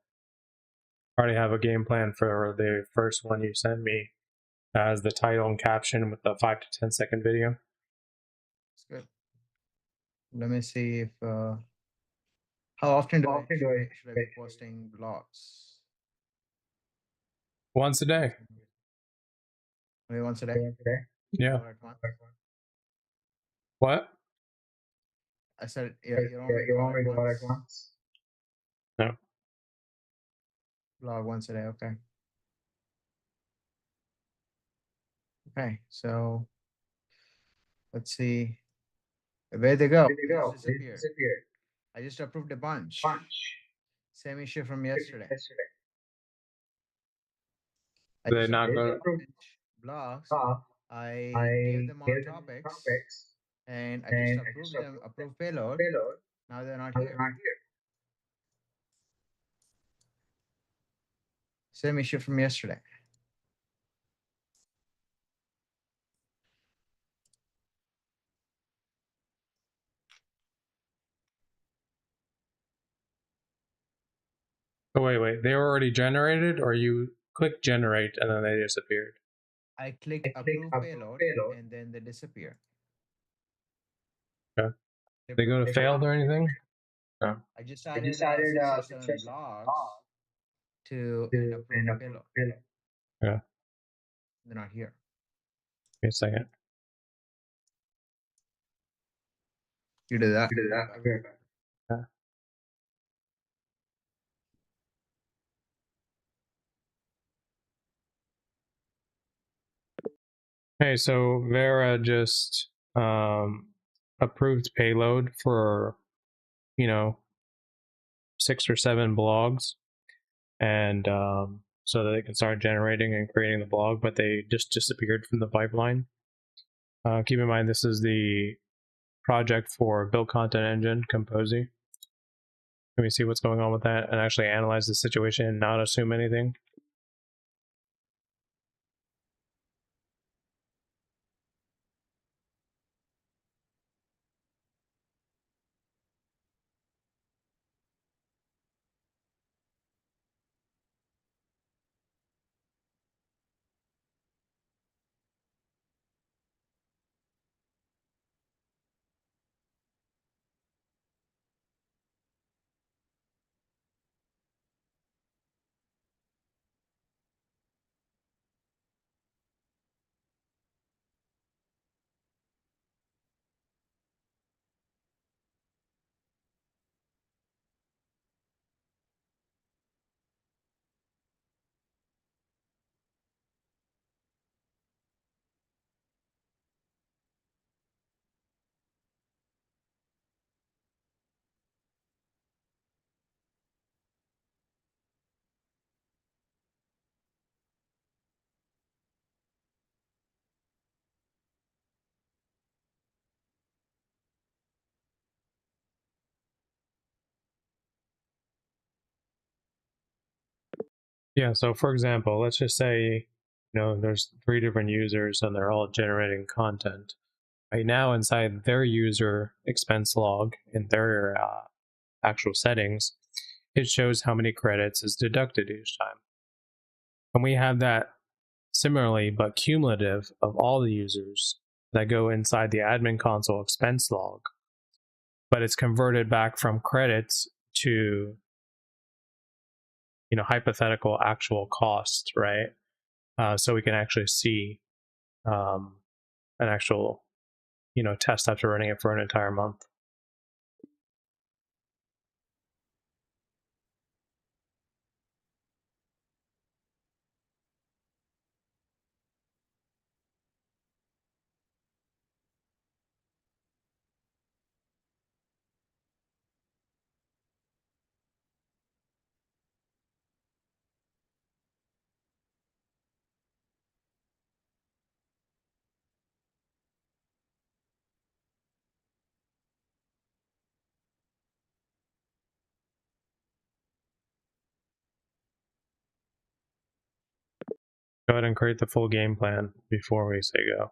I already have a game plan for the first one you sent me as the title and caption with the 5 to 10 second video. That's good. Let me see if how often should I be posting blogs? Once a day. Maybe once a day. Yeah. Or at once? What? I said you want me to do it at once. No. Blog once a day. Okay. Okay. So let's see. Where they go? They disappeared. I just approved a bunch. Same issue from yesterday. I They just not approved go. a bunch blogs. I gave them all topics, and I just approved them. Approved payload. Now they're not here. Same issue from yesterday. Oh, wait. They were already generated, or you click generate and then they disappeared? I click approve payload, and then they disappear. Okay. They go to failed or anything? No. I just added 6 or 7 blogs to an approved payload. Yeah. They're not here. Wait a second. You did that. Yeah. Hey, so Vera just approved payload for 6 or 7 blogs, and so that they can start generating and creating the blog, but they just disappeared from the pipeline. Keep in mind, this is the project for Build Content Engine, Kompozy. Can we see what's going on with that and actually analyze the situation and not assume anything? Yeah, so for example, let's just say, there's 3 different users and they're all generating content. Right now, inside their user expense log in their actual settings, it shows how many credits is deducted each time. And we have that similarly, but cumulative of all the users that go inside the admin console expense log, but it's converted back from credits to hypothetical actual costs, right? So we can actually see an actual, test after running it for an entire month. Go ahead and create the full game plan before we say go.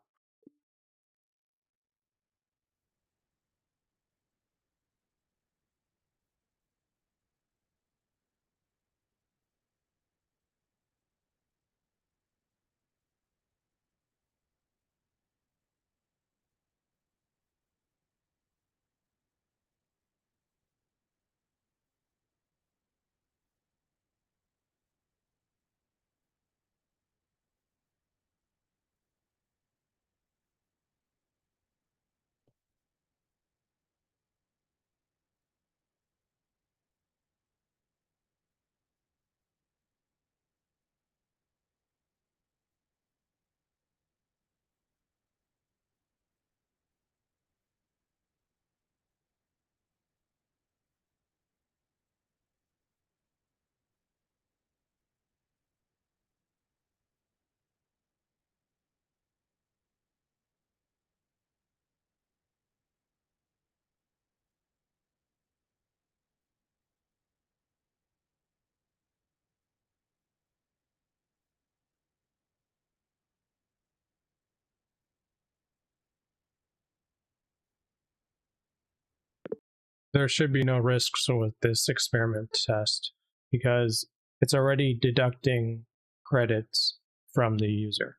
There should be no risks with this experiment test because it's already deducting credits from the user.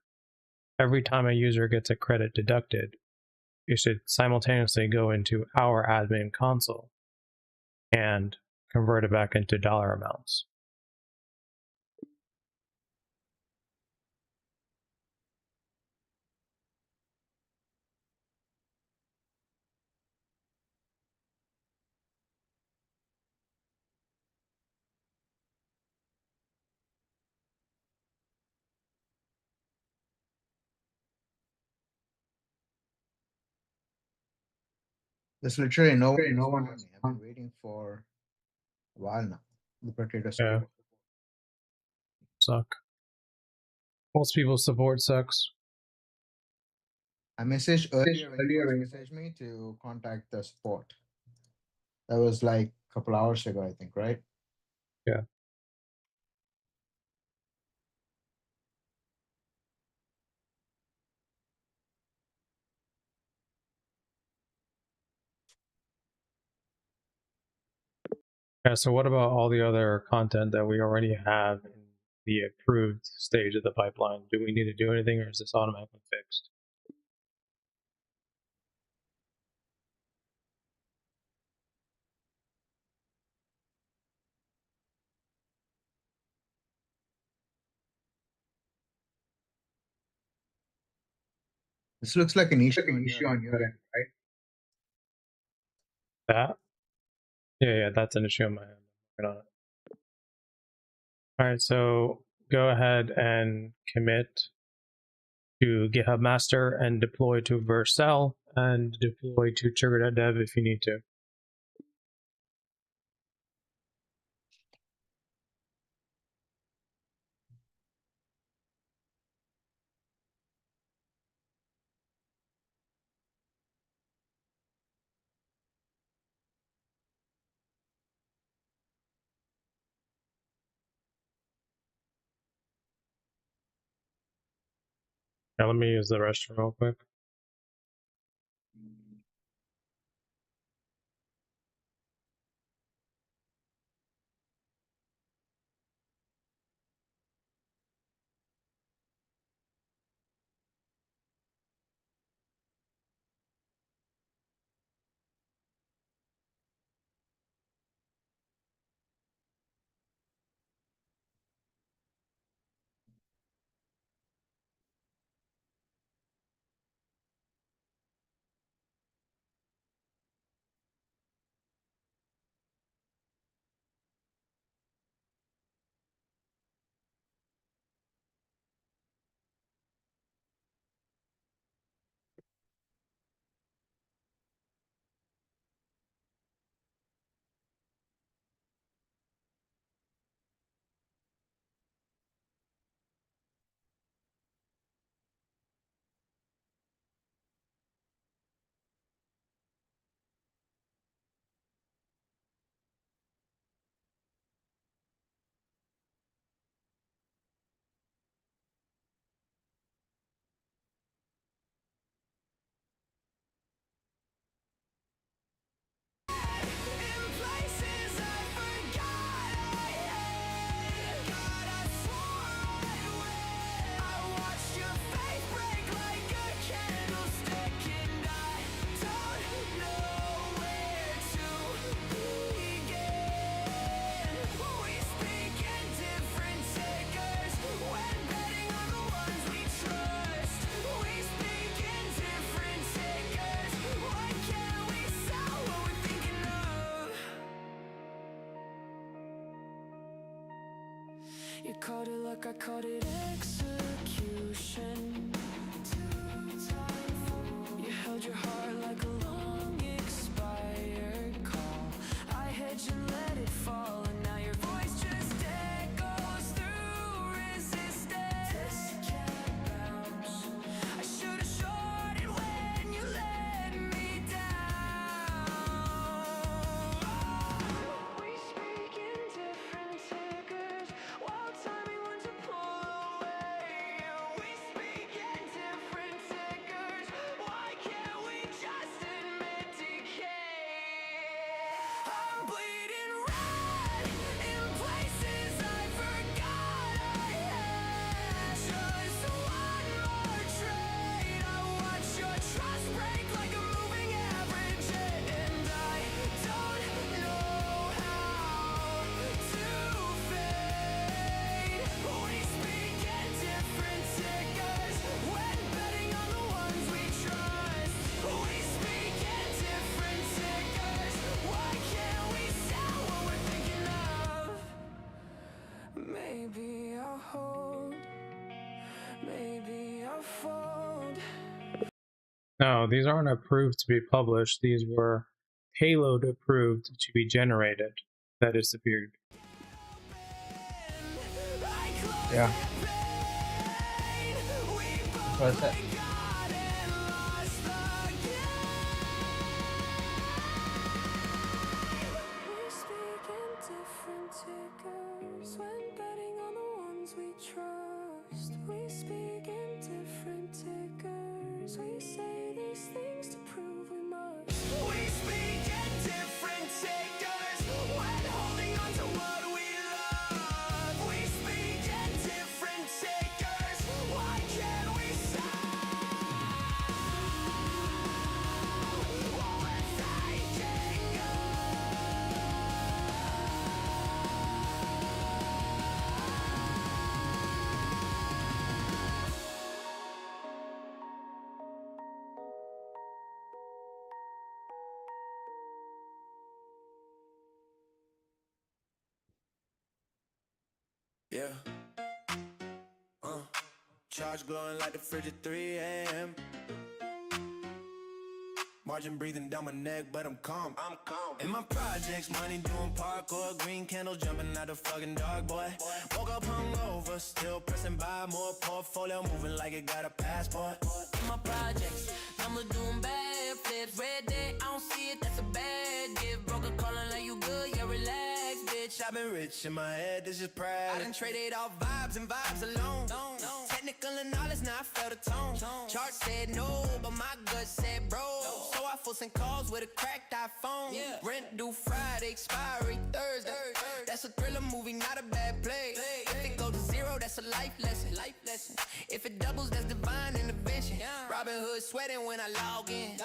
Every time a user gets a credit deducted, it should simultaneously go into our admin console and convert it back into dollar amounts. There's literally no one No one responding. I've been waiting for a while now. The potato Yeah. support. Suck. Most people's support sucks. I messaged earlier when you first messaged me to contact the support. That was like a couple hours ago, I think, right? Yeah. Yeah, so what about all the other content that we already have in the approved stage of the pipeline? Do we need to do anything or is this automatically fixed? This looks like an issue on your end, right? right? That? Yeah, that's an issue on my end. Working on it. All right, so go ahead and commit to GitHub master and deploy to Vercel and deploy to trigger.dev if you need to. Now let me use the restroom real quick. called it like I called it execution. You held your heart like a long expired call. I hedged and let it fall, and now your voice just echoes through resistance. This can't bounce. I should have shot it when you let me down. We speak in different triggers, wild timing when to pull away. We speak in different triggers. Why can't we just admit decay? I'm bleeding red in places I forgot I had. Just one more trade. I watch your trust break like a moving average, and I don't know how to fade. We speak in different triggers when betting on the ones we trust. We speak in different triggers. Why can't we sell what we're thinking of? Maybe I'll hold. Maybe I'll fold. No, these aren't approved to be published. These were payload approved to be generated. That disappeared. Yeah. What's that? We speak in different triggers when betting on the ones we trust. We speak in different triggers. We say these things to prove we must. We speak in different triggers when holding on to what we love. We speak in different triggers. Why can't we say what we're thinking of? Yeah. Charge glowing like the fridge at 3 a.m. Margin breathing down my neck, but I'm calm. In my projects, money doing parkour, green candle jumping out the fucking dark, boy. Woke up hungover, still pressing buy more portfolio, moving like it got a passport. In my projects, numbers doing bad flips, red day, I don't see it, that's a bad gift. Broker calling like you good, yeah, relax, bitch. I've been rich in my head, this is pride. I done traded off vibes and vibes alone. Technical and knowledge, now I felt a tone. Chart said no, but my gut said bro. So I full send calls with a cracked iPhone. Rent due Friday, expiry Thursday. That's a thriller movie, not a bad play. If it goes to zero, that's a life lesson. If it doubles, that's divine intervention. Robin Hood sweating when I log in.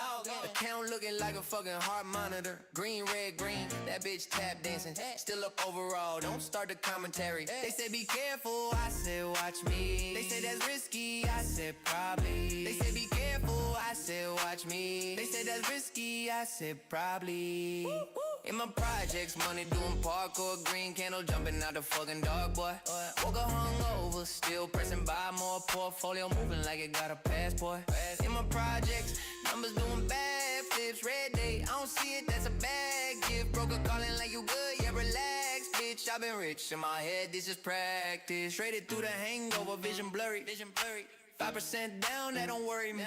Account looking like a fucking heart monitor. Green, red, green. That bitch tap dancing. Still up overall. Don't start the commentary. They said be careful. I said watch me. They said that's risky. I said probably. They said be careful. I said watch me. They said that's risky. I said probably. In my projects, money doing parkour, green candle jumping out the fucking dark, boy. Woke up hungover, still pressing buy more portfolio, moving like it got a passport. In my projects, numbers doing bad flips, red day, I don't see it, that's a bad gift. Broker calling like you good, yeah, relax, bitch. I've been rich in my head, this is practice. Traded through the hangover, vision blurry. 5% down, that don't worry me.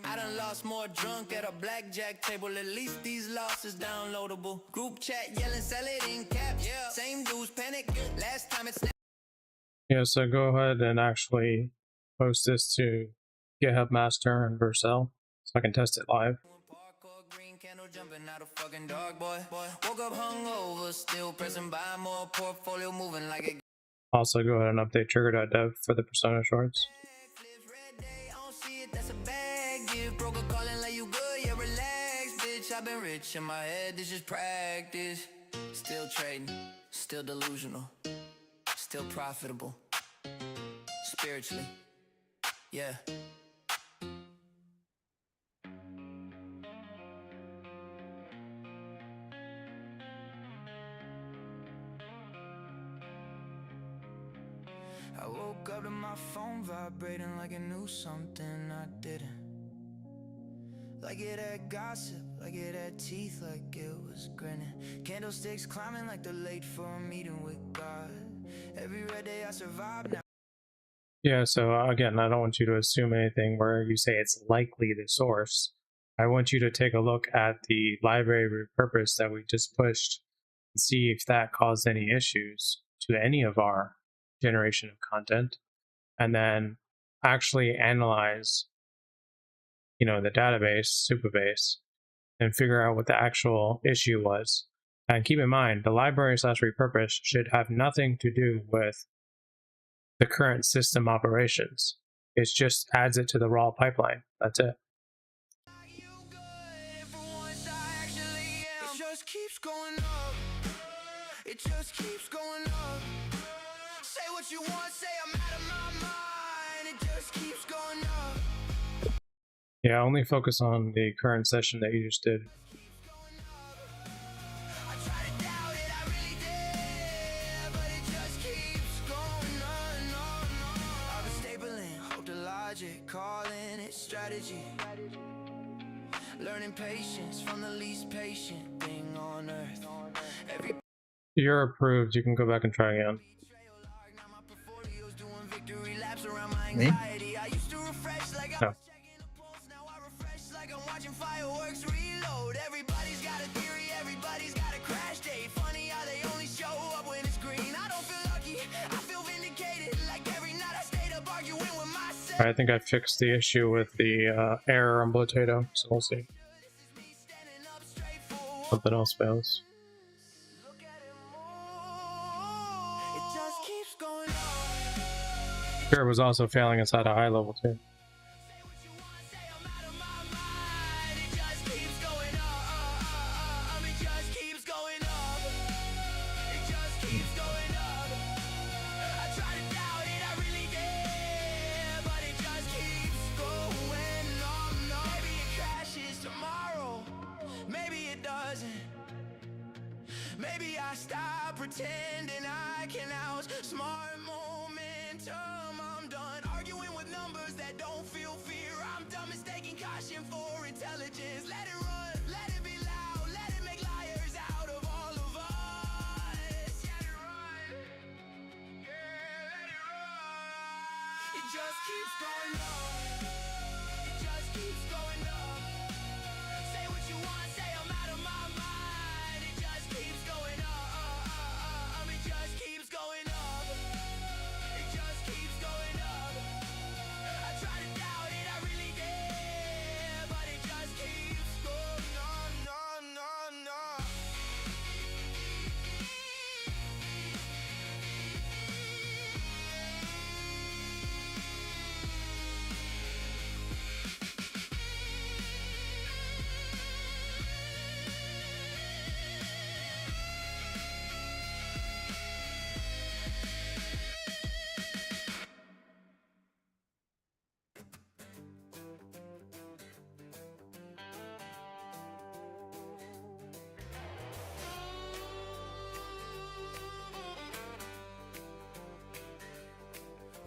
I done lost more drunk at a blackjack table. At least these losses downloadable. Group chat yelling, sell it in caps. Same dudes panic. Last time it's Yeah, so go ahead and actually post this to GitHub Master and Vercel so I can test it live. parkour, green candle jumping out of fucking dark, boy. Woke up hungover, still pressing buy more portfolio, moving like it. Also, go ahead and update trigger.dev for the persona shorts. Flips, red day, I don't see it, that's a bad gift. Broker calling like you good, yeah, relax, bitch. I've been rich in my head, this is practice. Still trading, still delusional, still profitable. Spiritually, yeah. I woke up to my phone vibrating like it knew something I didn't. Like it had gossip, like it had teeth, like it was grinning. Candlesticks climbing like they're late for a meeting with God. Every red day I survive now. Yeah, so again, I don't want you to assume anything where you say it's likely the source. I want you to take a look at the library repurpose that we just pushed and see if that caused any issues to any of our generation of content, and then actually analyze, the database, Supabase, and figure out what the actual issue was. And keep in mind, the library/repurpose should have nothing to do with the current system operations. It just adds it to the raw pipeline. That's it. It just keeps going up. It just keeps going up. Say what you want, say I'm out of my mind. It just keeps going up. Yeah, only focus on the current session that you just did. I tried to doubt it, I really did, but it just keeps going on. I've been stapling, hope to logic, calling it strategy. Learning patience from the least patient thing on earth. Every You're approved. You can go back and try again. now my portfolio's doing victory laps around my Me? anxiety. I used to refresh like I No. was checking the pulse, now I refresh like I'm watching fireworks reload. Everybody's got a theory, everybody's got a crash date. Funny how they only show up when it's green. I don't feel lucky, I feel vindicated. Like every night I stayed up arguing with myself. I think I fixed the issue with the error on Potato, so we'll see. Standing up straight for Something else fails. look at it move. It just keeps going up. Sure, was also failing inside a high level too. Say what you want, say I'm out of my mind. It just keeps going up. It just keeps going up. It just keeps going up. I try to doubt it, I really did, but it just keeps going on. Maybe it crashes tomorrow, maybe it doesn't. Maybe I stop pretending I can outsmart momentum. I'm done arguing with numbers that don't feel fear. I'm done mistaking caution for intelligence. Let it run, let it be loud, let it make liars out of all of us. Let it run, yeah, let it run. It just keeps going up. It just keeps going up. Say what you want, say I'm out of my mind. It just keeps going up. It just keeps going up. It just keeps going up. I try to doubt it, I really did, but it just keeps going on.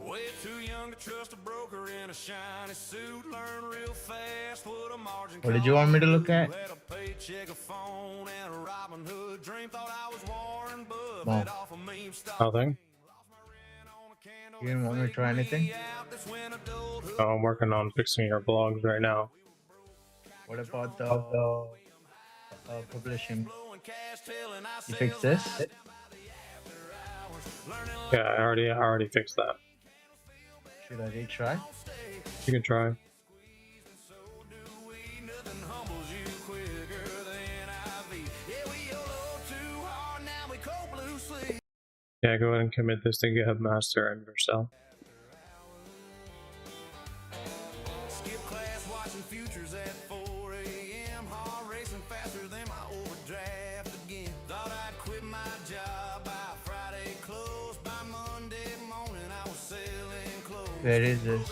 Way too young to trust a broker in a shiny suit. Learn real fast what a margin. What did you want me to look at? Had a paycheck, a phone, and a Robin Hood dream. Thought I was Warren Buffett Wow. off a meme stock. Nothing. You didn't want me to try anything? Oh, I'm working on fixing your blogs right now. What about the publishing? You fixed this? Yeah, I already fixed that. Should I retry? You can try. Yeah, go ahead and commit this to GitHub Master and Vercel. Skip class watching futures at 4 a.m. Heart racing faster than my overdraft again. Thought I'd quit my job by Friday close. By Monday morning I was selling clothes. Where is this?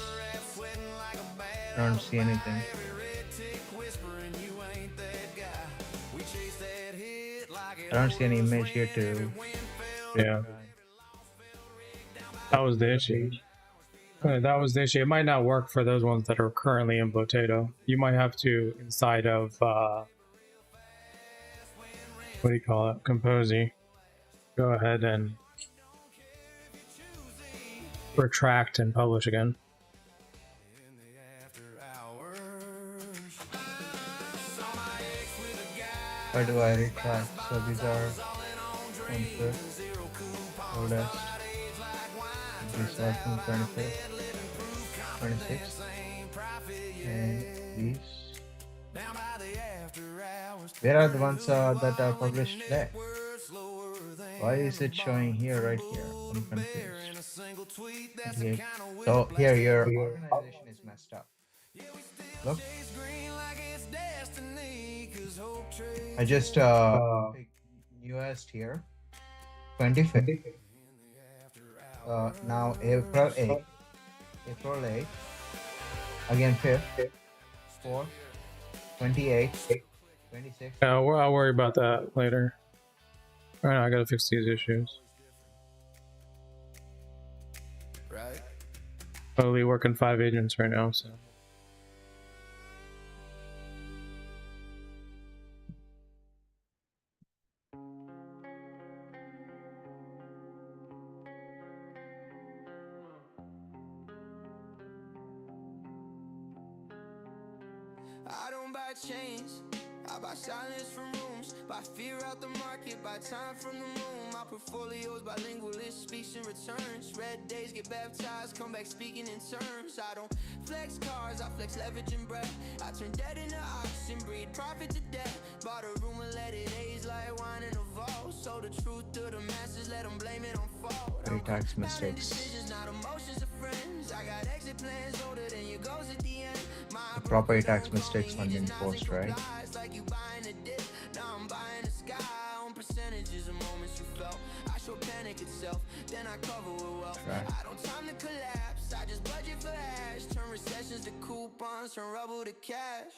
Sweating like a bad I don't see anything. every red tick whispering you ain't that guy. We chased that hit like it I don't see any image here to. Yeah. That was the issue. That was the issue. It might not work for those ones that are currently in Potato. You might have to, inside of, what do you call it? Kompozy. Go ahead and retract and publish again. Why do I retract? So these are 25th, oldest. These are from 25th, 26th, and these. Where are the ones that are published today? Why is it showing here, right here? I'm confused. Okay. So here your organization is messed up. Look. I just picked newest here, 25th. Now April 8th, again 5th, 4th, 28th, 26th. I'll worry about that later. Right now, I gotta fix these issues. Right. Totally working 5 agents right now, so. I don't buy chains, I buy silence from rooms, buy fear out the market, buy time from the moon. My portfolio's bilingualist, speaks and returns. Red days get baptized, come back speaking in terms. I don't flex cars, I flex leverage and breath. I turn debt into oxygen, breed profit to death. Bought a room and let it age like wine in a vault. So the truth to the masses, let them blame it on fault. Tax mistakes. Not emotions of friends. I got exit plans older than your goals at the end. The property tax mistakes not being forced, right? Like you buying a dip, now I'm buying the sky on percentages of moments you felt. I show panic itself, then I cover with wealth. Right. I don't time to collapse, I just budget for hash. Turn recessions to coupons, turn rubble to cash.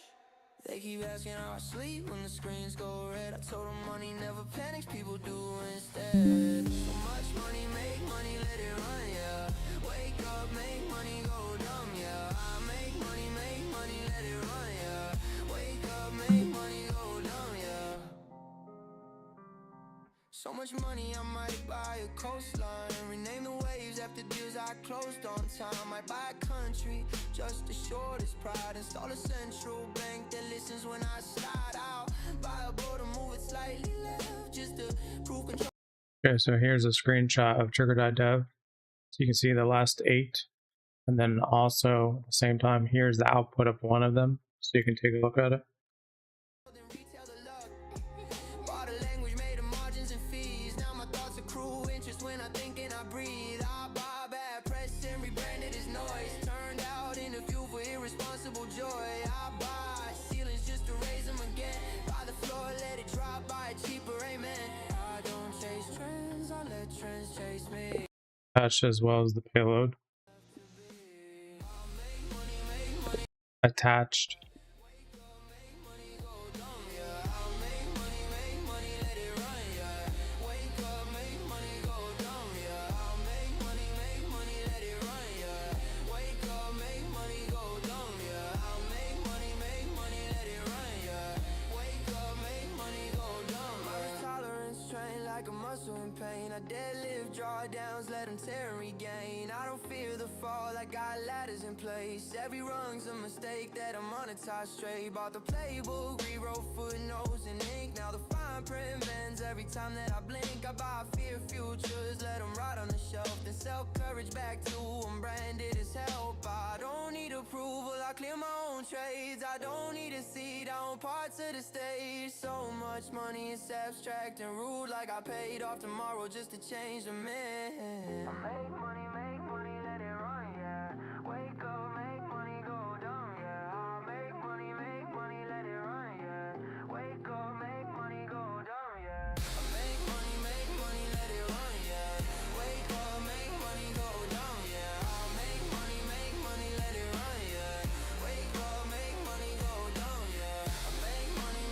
They keep asking how I sleep when the screens go red. I told them money never panics, people do instead. So much money, make money, let it run, yeah. Wake up, make money, go dumb, yeah. I make money, let it run, yeah. Wake up, make money, go dumb, yeah. So much money, I might buy a coastline. Rename the waves after deals I closed on time. Might buy a country, just the shortest pride. Install a central bank that listens when I slide out. Buy a boat and move it slightly left, just to prove control. Okay, so here's a screenshot of trigger.dev. So you can see the last 8. And then also, at the same time, here's the output of one of them. So you can take a look at it. Attached as well as the payload. Attached. I deadlift drawdowns, let them tear and regain. I don't fear the fall, I got ladders in place. Every rung's a mistake that I monetize straight. Bought the playbook, rewrote footnotes and ink. Now the fine print bends every time that I blink. I buy fear futures, let them rot on the shelf. Then sell courage back to them, branded as help. I don't need approval, I clear my own trades. I don't need a seat on parts of the stage. So much money, it's abstract and rude, like I paid off tomorrow just to change the man. I make money, let it run, yeah. Wake up, make money, go dumb, yeah. I make money, let it run, yeah. Wake up, make money, go dumb, yeah. I make money, let it run, yeah. Wake up, make money, go dumb, yeah. I make money, let it run, yeah. Wake up, make money, go dumb, yeah. I make money,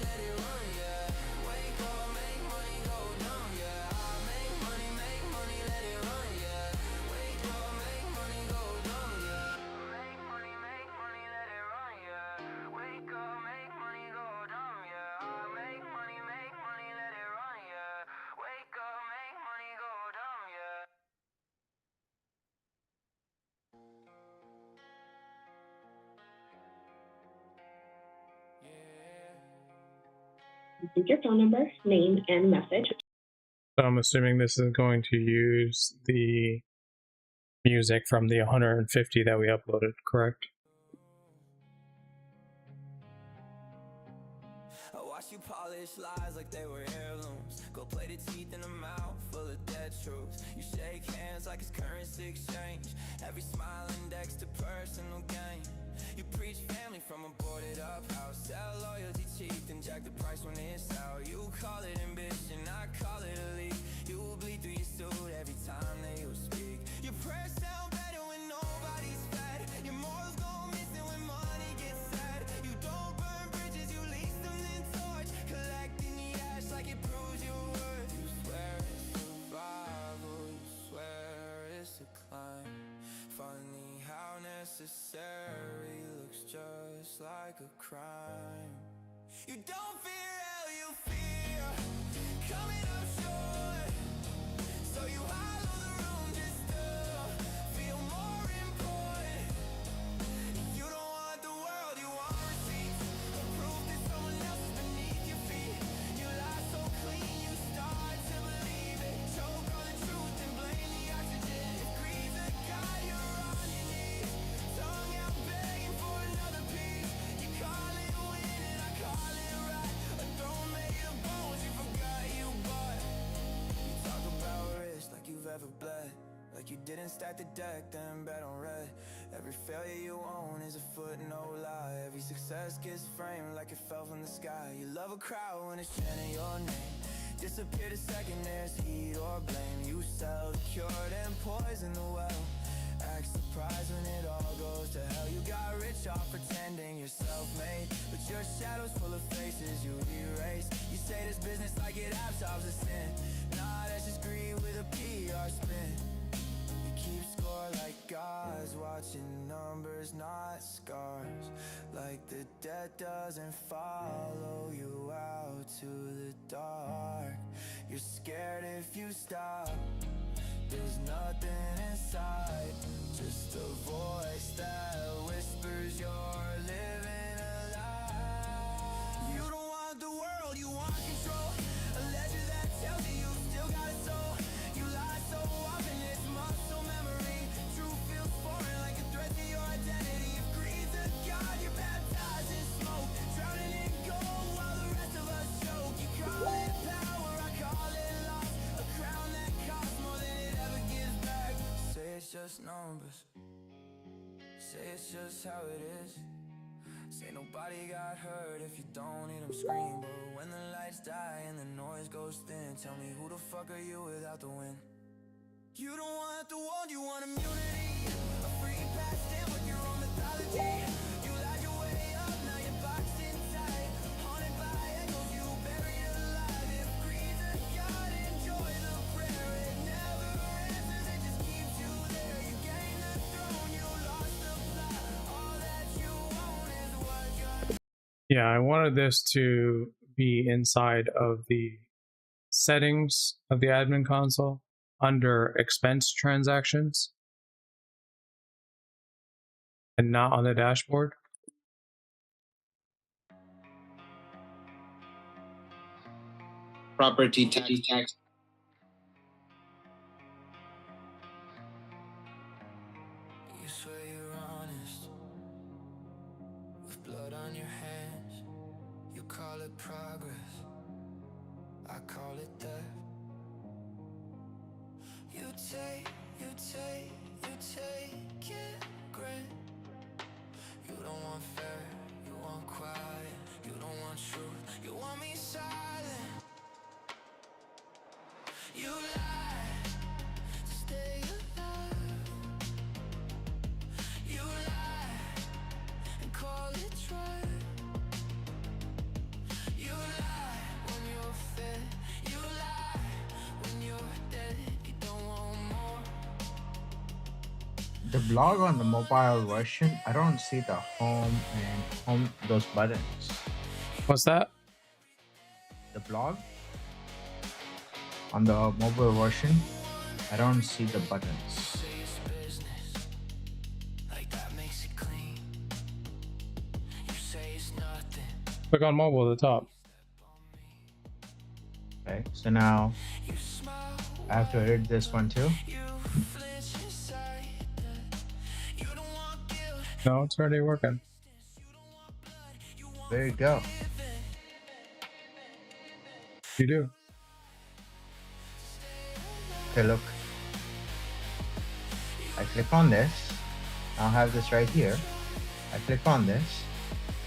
let it run, yeah. Wake up, make money, go dumb, yeah. I make money, let it run, yeah. your phone number, name, and message. So I'm assuming this is going to use the music from the 150 that we uploaded, correct? I watch you polish lies like they were heirlooms. Go play the teeth in a mouth full of dead truths. You shake hands like it's currency exchange. Every smile indexed to personal gain. You preach family from a boarded up house. Sell loyalty cheap, then jack the price when it's out. You call it ambition, I call it a leak. You will bleed through your suit every time that you speak. Your prayers sound better when nobody's fed. Your morals go missing when money gets sad. You don't burn bridges, you lease them then torch. Collecting the ash like it proves your worth. You swear it's survival, you swear it's a climb. Funny how necessary looks just like a crime. You don't fear hell, you fear coming up short. So you hollow the room just to feel more important. You don't want the world, you want receipts. Proof that someone else is beneath your feet. You lie so clean, you start to believe it. Choke on the truth and blame the oxygen. If greed's a god, you're on your knees. Tongue out begging for another piece. You call it win and I call it right. A throne made of bones, you forgot you bought. You talk about risk like you've ever bled. Like you didn't stack the deck, then bet on red. Every failure you own is a foot, no lie. Every success gets framed like it fell from the sky. You love a crowd when it's chanting your name. Disappear the second there's heat or blame. You sell the cure, then poison the well. Act surprised when it all goes to hell. You got rich off pretending you're self-made, but your shadow's full of faces you erase. You say this business like it absolves a sin. Nah, that's just greed with a PR spin. You keep score like gods, watching numbers, not scars. Like the dead doesn't follow you out to the dark. You're scared if you stop. There's nothing inside, just a voice that whispers you're living a lie. You don't want the world, you want control. A ledger that tells you you've still got a soul. You lie so often, it's muscle memory. Truth feels foreign, like a threat to your identity. If greed's a god, you're baptized in smoke, drowning in gold while the rest of us choke. You call it power, I call it loss. A crown that costs more than it ever gives back. Say it's just numbers, say it's just how it is. Say nobody got hurt if you don't hear them scream. But when the lights die and the noise goes thin, tell me who the fuck are you without the wind? You don't want the world, you want immunity. A free pass stand with your own mythology. You lied your way up, now you're boxed in tight. Haunted by echoes, you buried alive. If greed's a god, enjoy the prayer. It never answers, it just keeps you there. You gained the throne, you lost the plot. All that you own is what you're. Yeah, I wanted this to be inside of the settings of the admin console under expense transactions and not on the dashboard. Property tax. You swear you're honest, with blood on your hands. You call it progress, I call it death. You take it, grit. You don't want fair, you want quiet. You don't want truth, you want me silent. You lie to stay alive. You lie and call it right. You lie when you're fed. You lie when you're dead. You don't want more. The blog on the mobile version, I don't see the home and home, those buttons. What's that? The blog on the mobile version, I don't see the buttons. Say it's business, like that makes it clean. You say it's nothing. Click on mobile at the top. On me, Okay, so now I have to edit this one too. No, it's already working. There you go. You do. Okay, look. I click on this. Now I have this right here. I click on this.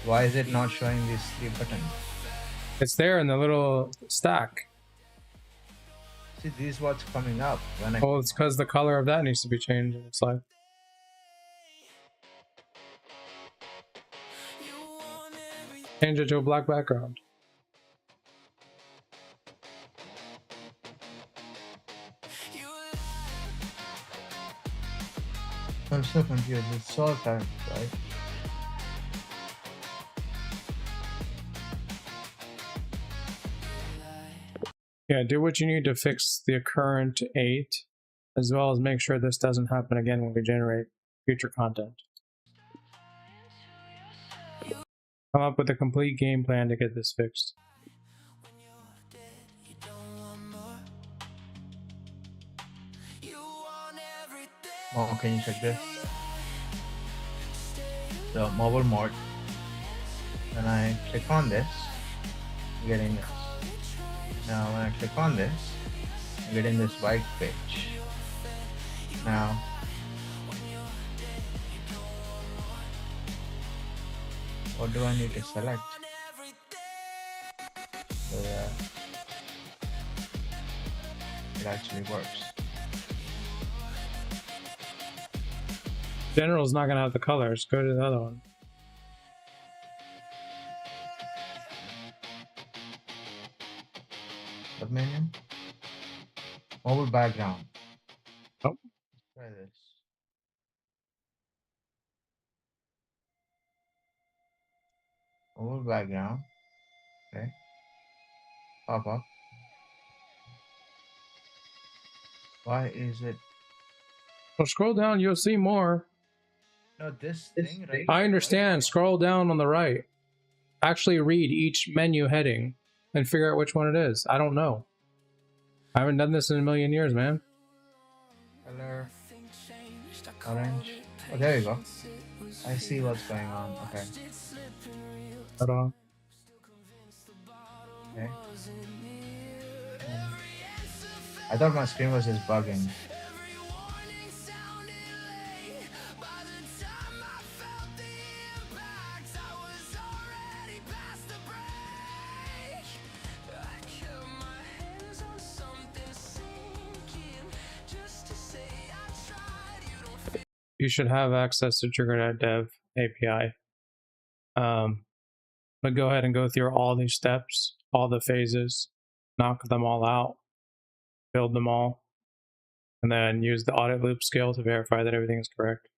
Why is it not showing these 3 buttons? It's there in the little stack. See, this is what's coming up when I. Well, it's because the color of that needs to be changed. It's like change it to a black background. I'm so confused. It's so apparent, right? Yeah, do what you need to fix the current 8, as well as make sure this doesn't happen again when we generate future content. Come up with a complete game plan to get this fixed. Oh, can you check this? The mobile mode. When I click on this, I'm getting this. Now when I click on this, I'm getting this white page. Now what do I need to select so that it actually works? General is not going to have the colors. Go to the other one. What menu? Mobile background. Oh. Try this. Mobile background. Okay. Pop up. Why is it? Well, scroll down. You'll see more. No, this thing right. I understand. Scroll down on the right. Actually read each menu heading and figure out which one it is. I don't know. I haven't done this in a million years, man. Color. Orange. Oh, there you go. I see what's going on. Okay. Ta-da. Okay. I thought my screen was just bugging. You should have access to Trigger.dev API. But go ahead and go through all these steps, all the phases, knock them all out, build them all, and then use the audit loop skill to verify that everything is correct.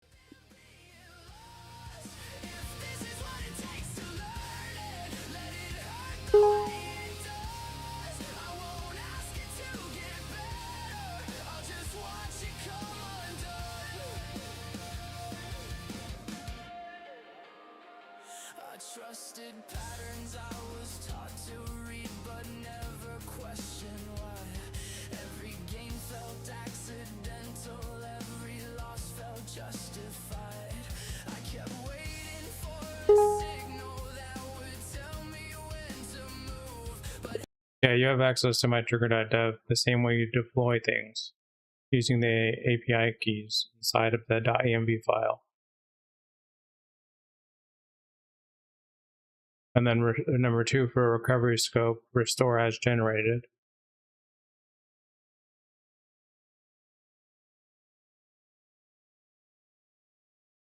Trusted patterns I was taught to read but never question why. Every gain felt accidental, every loss felt justified. I kept waiting for a signal that would tell me when to move. But yeah, you have access to my Trigger.dev the same way you deploy things, using the API keys inside of the .env file. And then number 2 for recovery scope, restore as generated.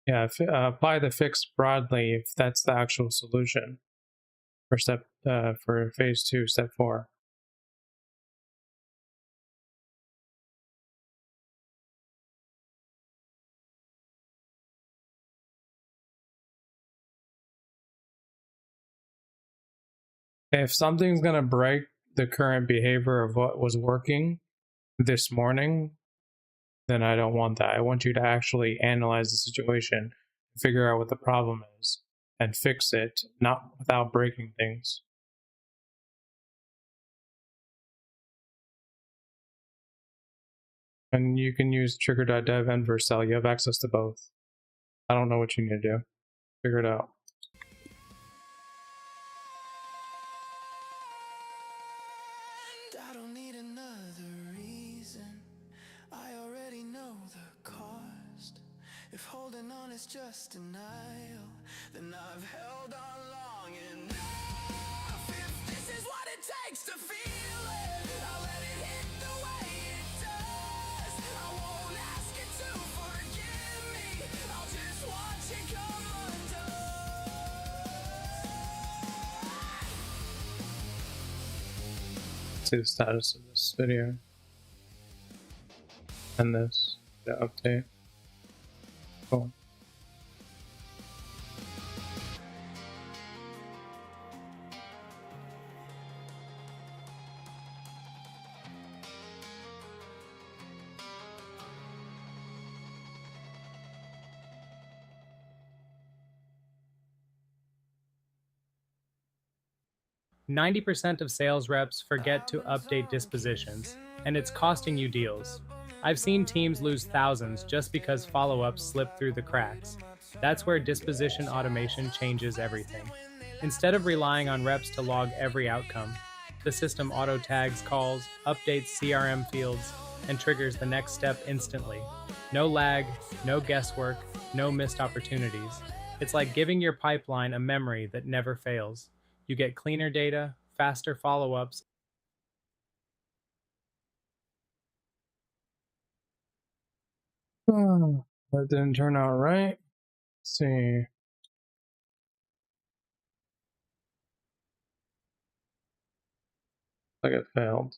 Yeah, apply the fix broadly if that's the actual solution for for phase 2, step 4. If something's going to break the current behavior of what was working this morning, then I don't want that. I want you to actually analyze the situation, figure out what the problem is, and fix it, not without breaking things. And you can use trigger.dev and Vercel. You have access to both. I don't know what you need to do. Figure it out. I don't need another reason. I already know the cost. If holding on is just denial, then I've held on long enough. If this is what it takes to feel it, I'll let it hit the way it does. I won't ask it to forgive me. I'll just watch it come undone. See the status of this video and this, the update. Cool. %90 of sales reps forget to update dispositions, and it's costing you deals. I've seen teams lose thousands just because follow-ups slip through the cracks. That's where disposition automation changes everything. Instead of relying on reps to log every outcome, the system auto-tags calls, updates CRM fields, and triggers the next step instantly. No lag, no guesswork, no missed opportunities. It's like giving your pipeline a memory that never fails. You get cleaner data, faster follow-ups. That didn't turn out right. Let's see. Like it failed.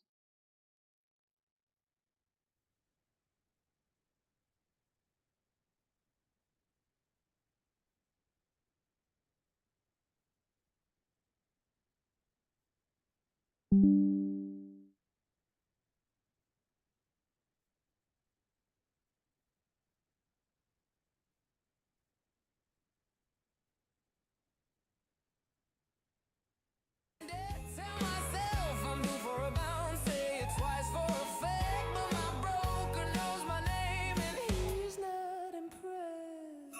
Tell myself I'm due for a bounce, say it twice for effect, but my broker knows my name and he's not impressed.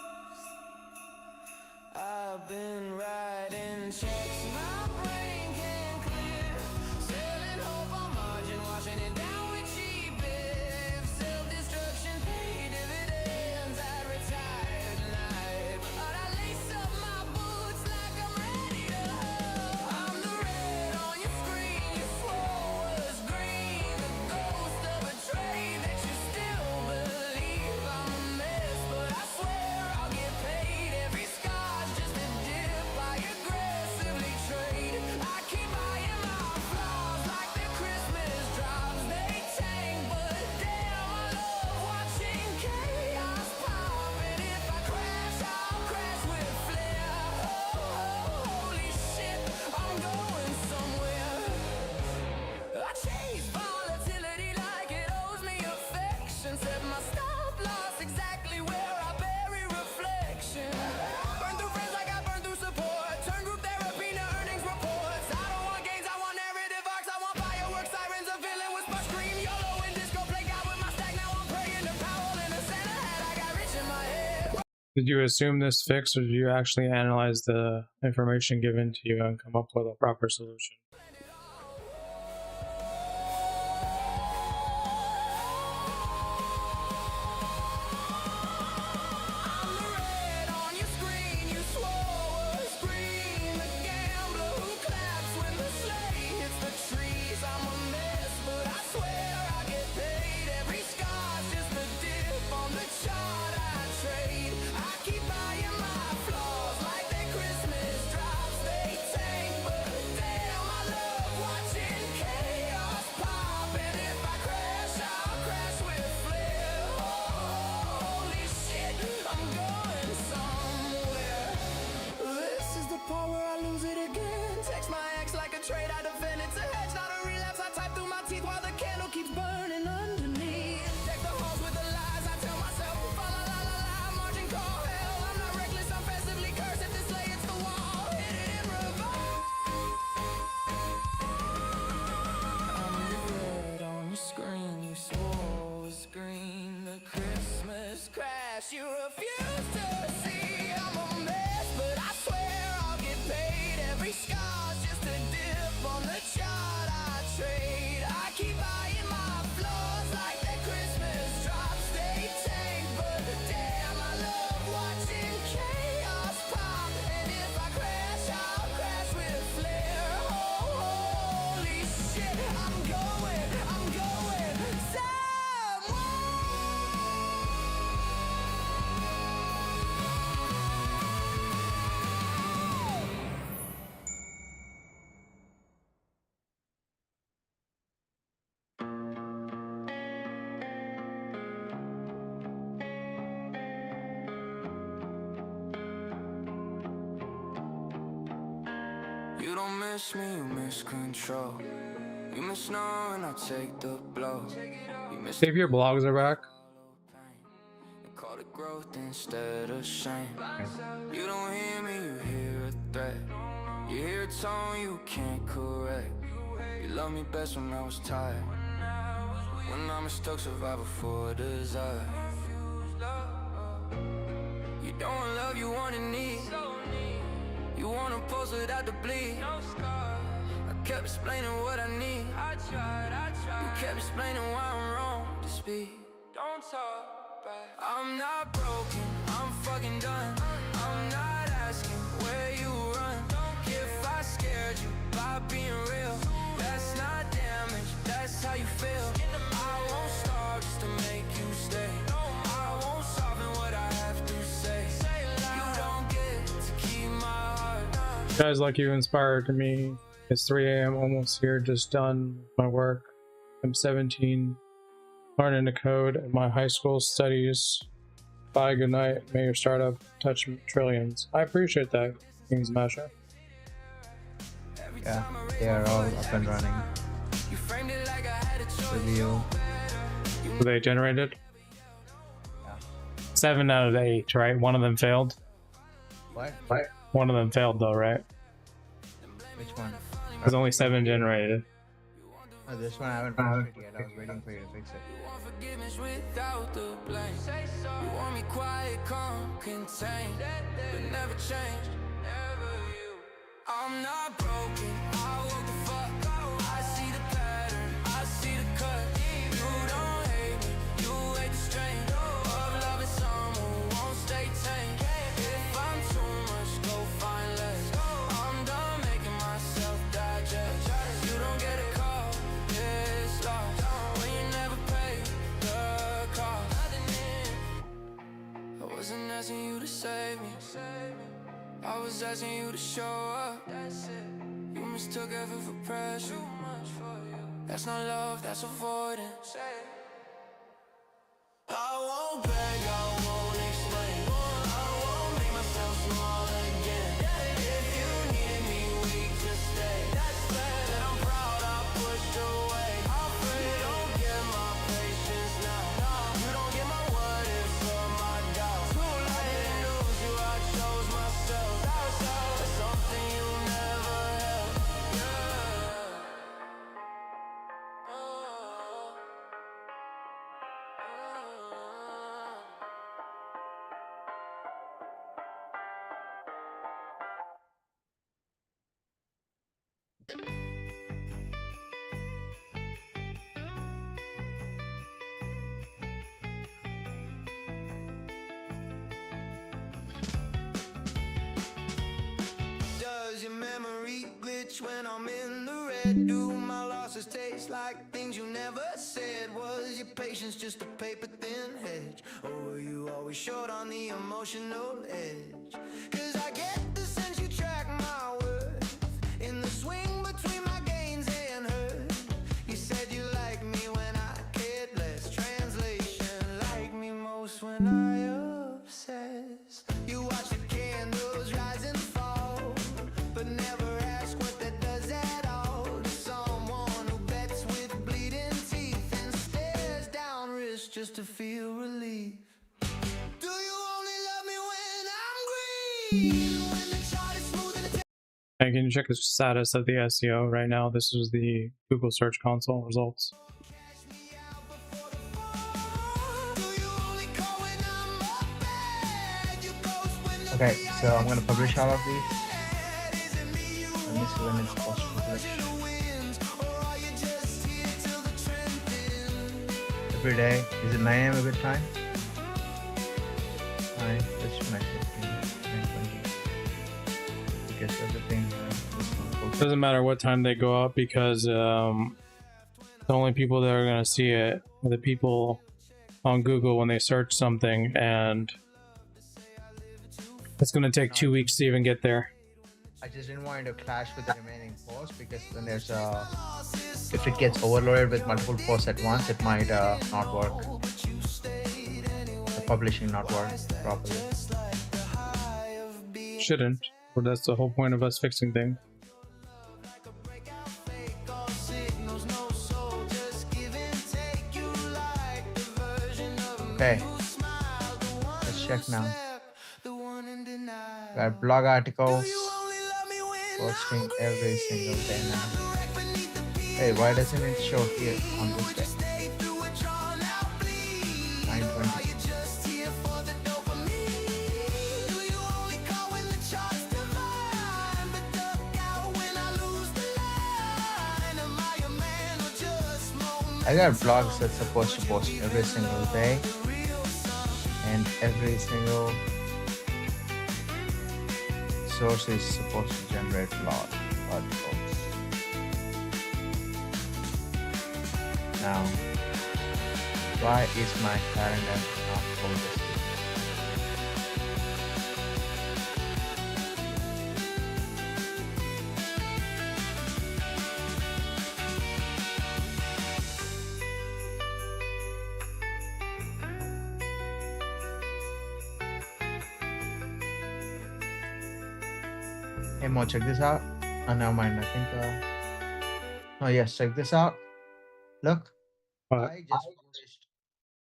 I've been writing checks, my brain can't clear, selling hope on margin, washing it down with cheap bibs, self-destruction, pay dividends, I'd retire tonight, but I lace up my boots like I'm ready to hug. I'm the red on your screen, you swore was green, the ghost of a trade that you still believe. I'm a mess, but I swear I'll get paid. Every scar's just a dip I aggressively trade. I keep buying my flaws like they're Christmas drops. They tank, but damn, I love watching chaos pop. And if I crash, I'll crash with flair. Oh, holy shit, I'm going somewhere. I chase volatility like it owes me affection. Set my stop loss exactly where I bury reflection. Burn through friends like I burn through support. Turn group therapy to earnings reports. I don't want games, I want narrative arcs. I want fireworks, sirens, a villain with my scream. YOLO and disco play out with my stack. Now I'm praying to Powell in a Santa hat. I got rich in my head. Did you assume this fix, or did you actually analyze the information given to you and come up with a proper solution? I'm the red on your screen, you swore was green. The gambler who claps when the sleigh hits the trees. I'm a mess, but I swear I get paid. Every scar's just a dip on the chart I trade. I keep buying my flaws like they Christmas drops. They tank, but damn, I You don't miss me, you miss control. You miss knowing I take the blow. You miss See if your blogs are back. and call it growth instead of shame. You don't hear me, you hear a threat. You hear a tone you can't correct. You love me best when I was tired. When I mistook survival for desire. You don't want love, you want a need. You want to pose without the bleed. I kept explaining what I need. You kept explaining why I'm wrong to speak. Don't talk back. I'm not broken, I'm fucking done. I'm not asking where you run. If I scared you by being real, that's not damage, that's how you feel. I won't starve just to make you stay. I won't soften what I have to say. You don't get to keep my heart. Guys, like you inspired me. It's 3 a.m. almost here, just done my work. I'm 17, learning to code in my high school studies. Bye, good night. May your startup touch trillions. I appreciate that, Kings Masha. Yeah, they are all up and running. Review. So they generated? Yeah. 7 out of 8, right? One of them failed. What? One of them failed though, right? Which one? There's only 7 generated. Oh, this one I haven't finished it yet. I was waiting for you to fix it. You want forgiveness without the blame. You want me quiet, calm, contained, but never changed. Never you. I'm not broken. I woke the fuck. I see the pattern. I see the cut. You don't hate me. You hate the strain of loving someone who won't stay tame. If I'm too much, go find less. I'm done making myself digest. You don't get a call. It's lost when you never pay the cost. I wasn't asking you to save me. I was asking you to show up. You mistook effort for pressure. That's not love, that's avoidance. I won't beg, I won't explain. I won't make myself small again. If you needed me weak to stay, then I'm proud I pushed away. You don't get my patience now. You don't get my what ifs or my doubts. I didn't lose you, I chose myself. That's something you never held. Does your memory glitch when I'm in the red? Do my losses taste like things you never said? Was your patience just a paper thin hedge? Or were you always short on the emotional edge? Cause I get the sense you track my worth in the swing between my gains and hurt. You said you liked me when I cared less. Translation, like me most when I obsess. You watch the candles rise and fall, but never ask what that does at all. To someone who bets with bleeding teeth and stares down risk just to feel relief. Do you only love me when I'm green? When the chart is smooth and the Hey, can you check the status of the SEO right now? This is the Google Search Console results. cash me out before the fall? Do you only call when I'm up bad? You ghost when the Okay, so I'm gonna publish all of these. bad. Is it me you Let me see when it's supposed to publish. the winds, or are you just here till the trend ends? Every day. Is it 9 a.m. a good time? 9, just 9:15, 9:20. Because everything. Doesn't matter what time they go up because the only people that are going to see it are the people on Google when they search something, and it's going to take 2 weeks to even get there. I just didn't want it to clash with the remaining posts because when there's if it gets overloaded with multiple posts at once, it might not work. The publishing not work properly. Shouldn't. But that's the whole point of us fixing things. Okay, let's check now. Got blog articles posting every single day now. Hey, why doesn't it show here on this day? 9:20. I got blogs that's supposed to post every single day, and every single source is supposed to generate blog articles. Now, why is my calendar not full this week? Hey Mo, check this out. Oh, never mind. I think. Oh yes, check this out. Look, I just published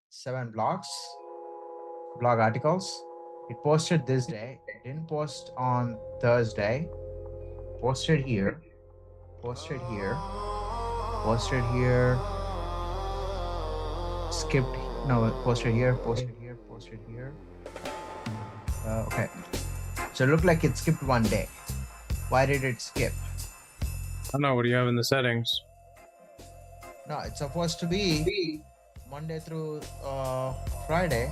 7 blog articles. It posted this day. It didn't post on Thursday. Posted here. Posted here. Posted here. Skipped. No, posted here. Posted here. Posted here. Okay. So it looked like it skipped one day. Why did it skip? I don't know. What do you have in the settings? No, it's supposed to be Monday through Friday.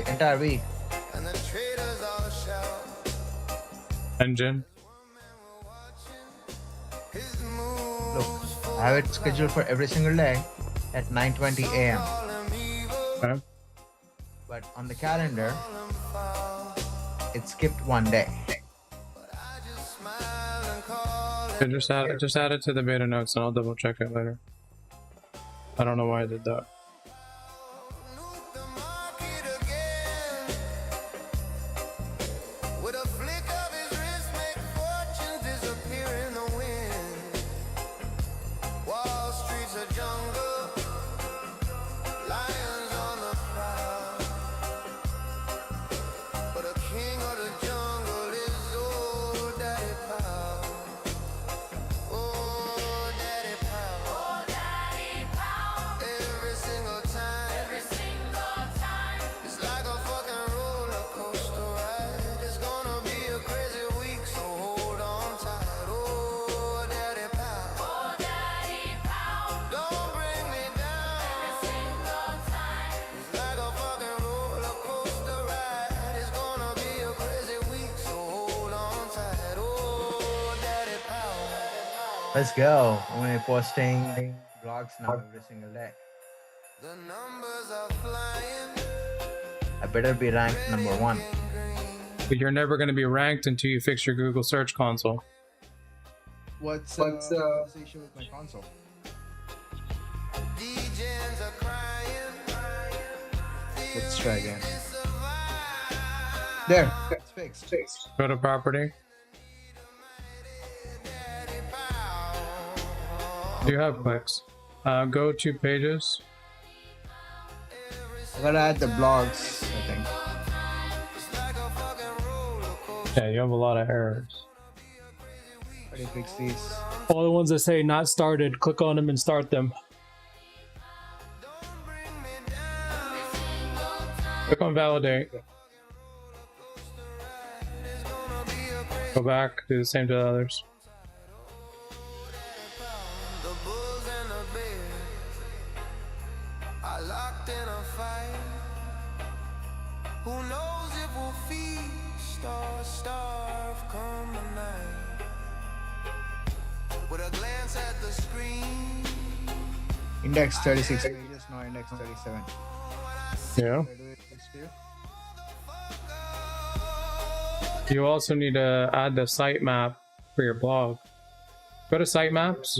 Entire week. Engine. Look, I have it scheduled for every single day at 9:20 a.m. Okay. But on the calendar, it skipped one day. Okay, just add it to the beta notes and I'll double check it later. I don't know why I did that. Let's go. I'm gonna be posting blogs now every single day. I better be ranked number 1. But you're never going to be ranked until you fix your Google Search Console. What's the issue with my console? Let's try again. There, it's fixed. Go to property. You have clicks. Go to pages. I gotta add the blogs, I think. Yeah, you have a lot of errors. How do you fix these? All the ones that say not started, click on them and start them. Click on validate. Go back, do the same to the others. Who knows if we'll feast or starve come the night? With a glance at the screen. Index 36 pages, no index 37. Yeah. You also need to add the sitemap for your blog. Go to sitemaps.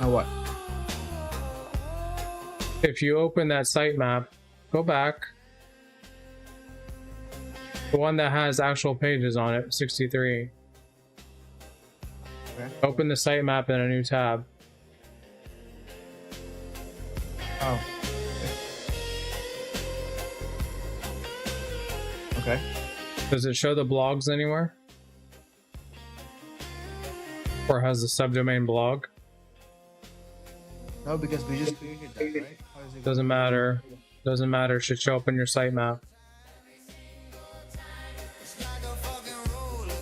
Now what? If you open that sitemap, go back. The one that has actual pages on it, 63. Okay. Open the sitemap in a new tab. Oh. Okay. Does it show the blogs anywhere? Or has the subdomain blog? No, because we just created that, right? How is it Doesn't matter. Doesn't matter. It should show up in your sitemap.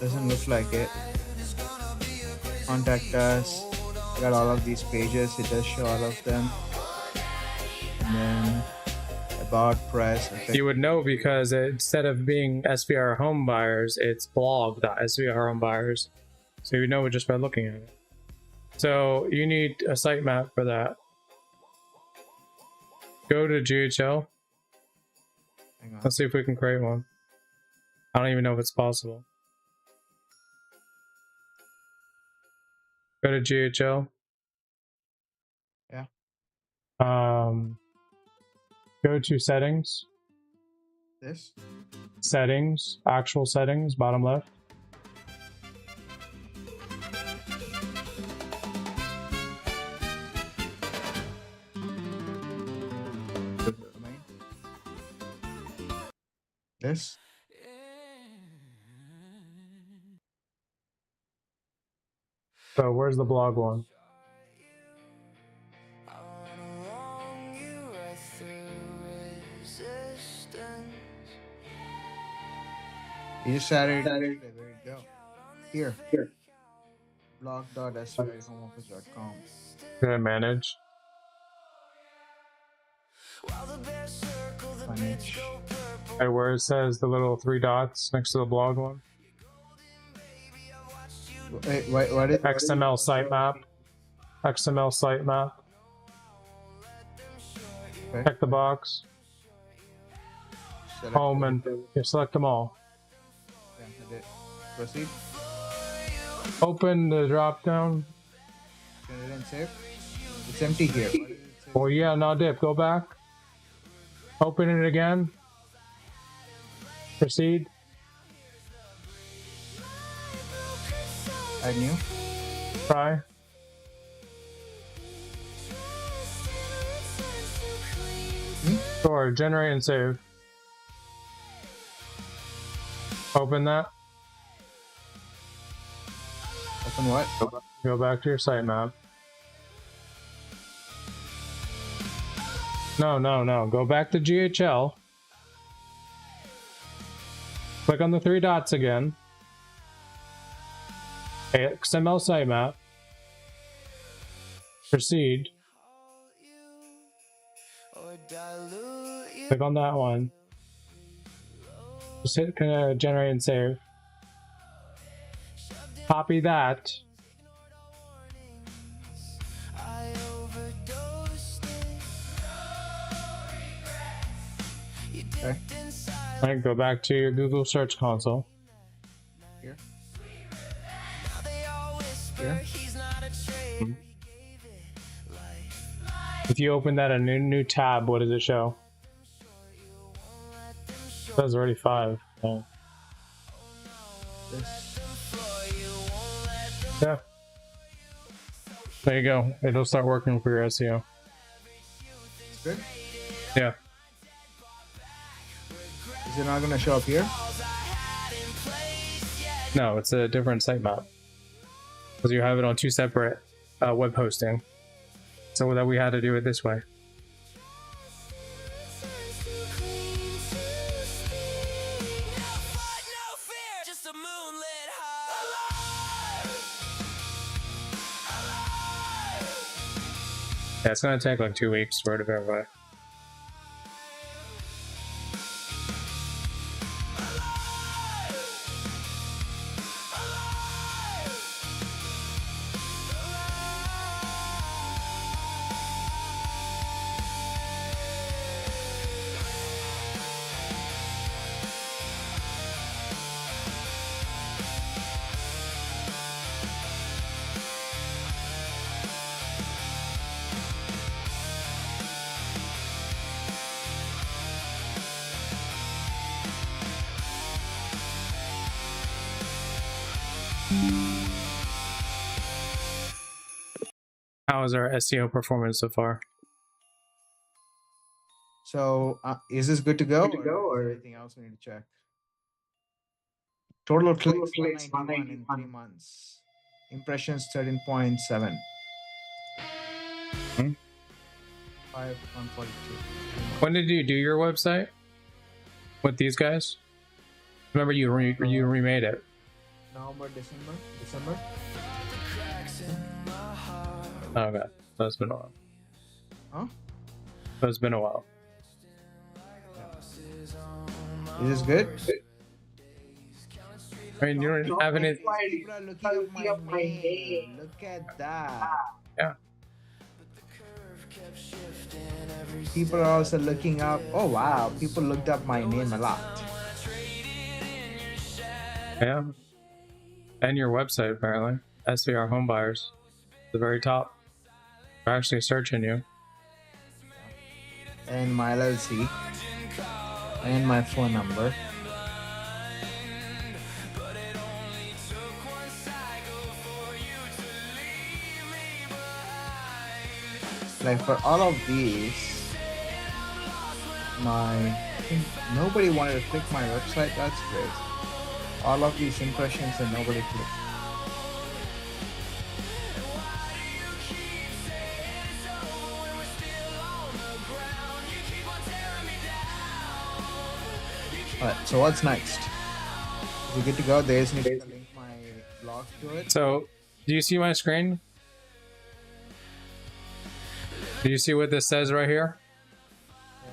Doesn't look like it. Contact us. I got all of these pages. It does show all of them. And then about press. Okay. You would know because instead of being SVR home buyers, it's blog.svr home buyers. So you know it just by looking at it. So you need a sitemap for that. Go to GHL. Hang on. Let's see if we can create one. I don't even know if it's possible. Go to GHL. Yeah. Go to settings. This. Settings. Actual settings. Bottom left. Domain. This. So where's the blog one? You just added. There you go. Here. blog.svhomeoffice.com. Can I manage? Manage. Right where it says the little 3 dots next to the blog one. Wait, what is XML sitemap. XML sitemap. Okay. Check the box. Select Home it. and you select them all. Yeah, I did. Proceed. Open the drop down. Generate and save. It's empty here. What did it say? Oh yeah, now dip. Go back. Open it again. Proceed. Add new. Try. Sure, generate and save. Open that. Open what? Go back to your sitemap. No. Go back to GHL. Click on the 3 dots again. XML sitemap. Proceed. Click on that one. Just hit generate and save. Copy that. Okay. Alright, go back to your Google Search Console. Here. Here. If you open that in a new tab, what does it show? It says already 5. Oh. This. Yeah. There you go. It'll start working for your SEO. It's good. Yeah. Is it not gonna show up here? No, it's a different sitemap. Because you have it on 2 separate web hosting. So that we had to do it this way. Yeah, it's gonna take like 2 weeks for it to verify. How is our SEO performance so far? So is this good to go, or is there anything else we need to check? Total clicks 191 in 3 months. Impressions 13.7. Hmm? 142. When did you do your website with these guys? Remember you remade it. November, December. Oh, okay, that's been a while. Huh? That's been a while. Is this good? I mean, you don't have any. People are looking up my name. Look at that. Yeah. People are also looking up. Oh wow, people looked up my name a lot. Yeah. And your website apparently. SVR home buyers. The very top. They're actually searching you. And my LLC. And my phone number. Like for all of these, I think nobody wanted to click my website. That's great. All of these impressions and nobody clicked. Alright, so what's next? Is it good to go? They just need to link my blog to it. So, do you see my screen? Do you see what this says right here? Yeah.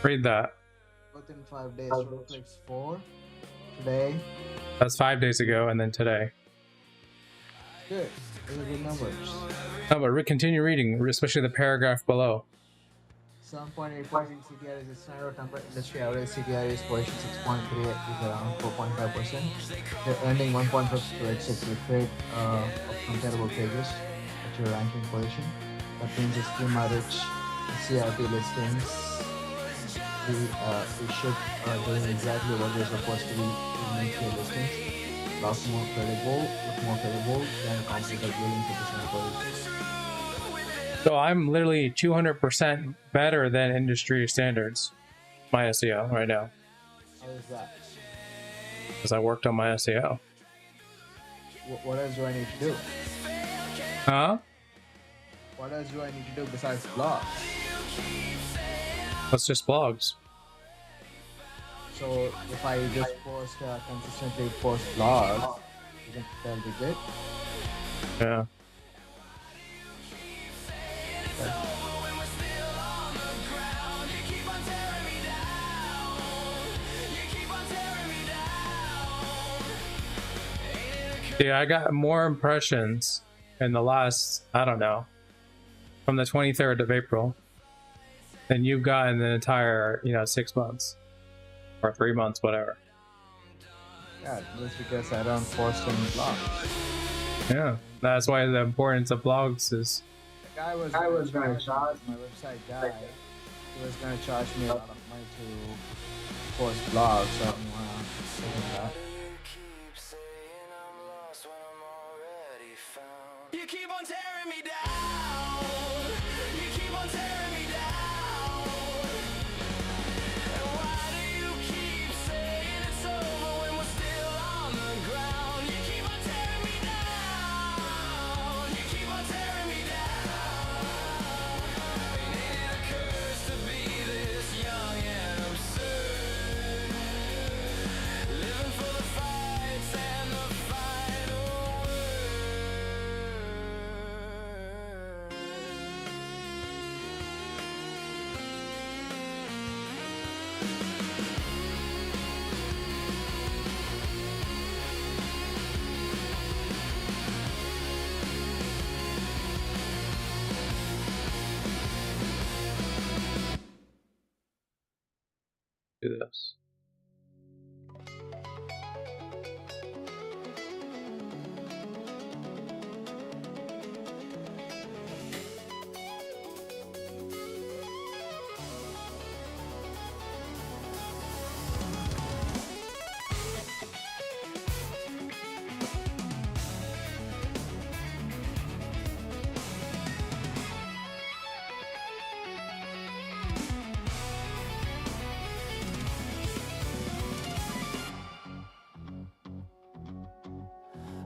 Read that. Within 5 days, total clicks 4. Today. That's 5 days ago, and then today. Good. Those are good numbers. No, but continue reading, especially the paragraph below. 7.8% CTR is a standard number. Industry average CTR is position 6.3 is around 4.5%. They're earning 1.5 to exit click of comparable pages at your ranking position. That means it's schema rich CRT listings. We should doing exactly what we're supposed to be in your listings. Lot more credible than competitor willing to percent positions. So I'm literally 200% better than industry standards, my SEO right now. How is that? Because I worked on my SEO. What else do I need to do? Huh? What else do I need to do besides blogs? That's just blogs. So if I just consistently post blogs, you think that'll be good? Yeah. Yeah, I got more impressions in the last, I don't know, from the 23rd of April than you've got in the entire, 6 months or 3 months, whatever. Yeah, just because I don't post any blogs. Yeah, that's why the importance of blogs is. The guy was going to charge my website guy. He was going to charge me a lot of money to post blogs. So I don't want to do that. You keep on tearing me down. You keep on tearing me down. And why do you keep saying it's over when we're still on the ground? You keep on tearing me down. You keep on tearing me down. Ain't it a curse to be this young and absurd? Living for the fights and the final word. Do this.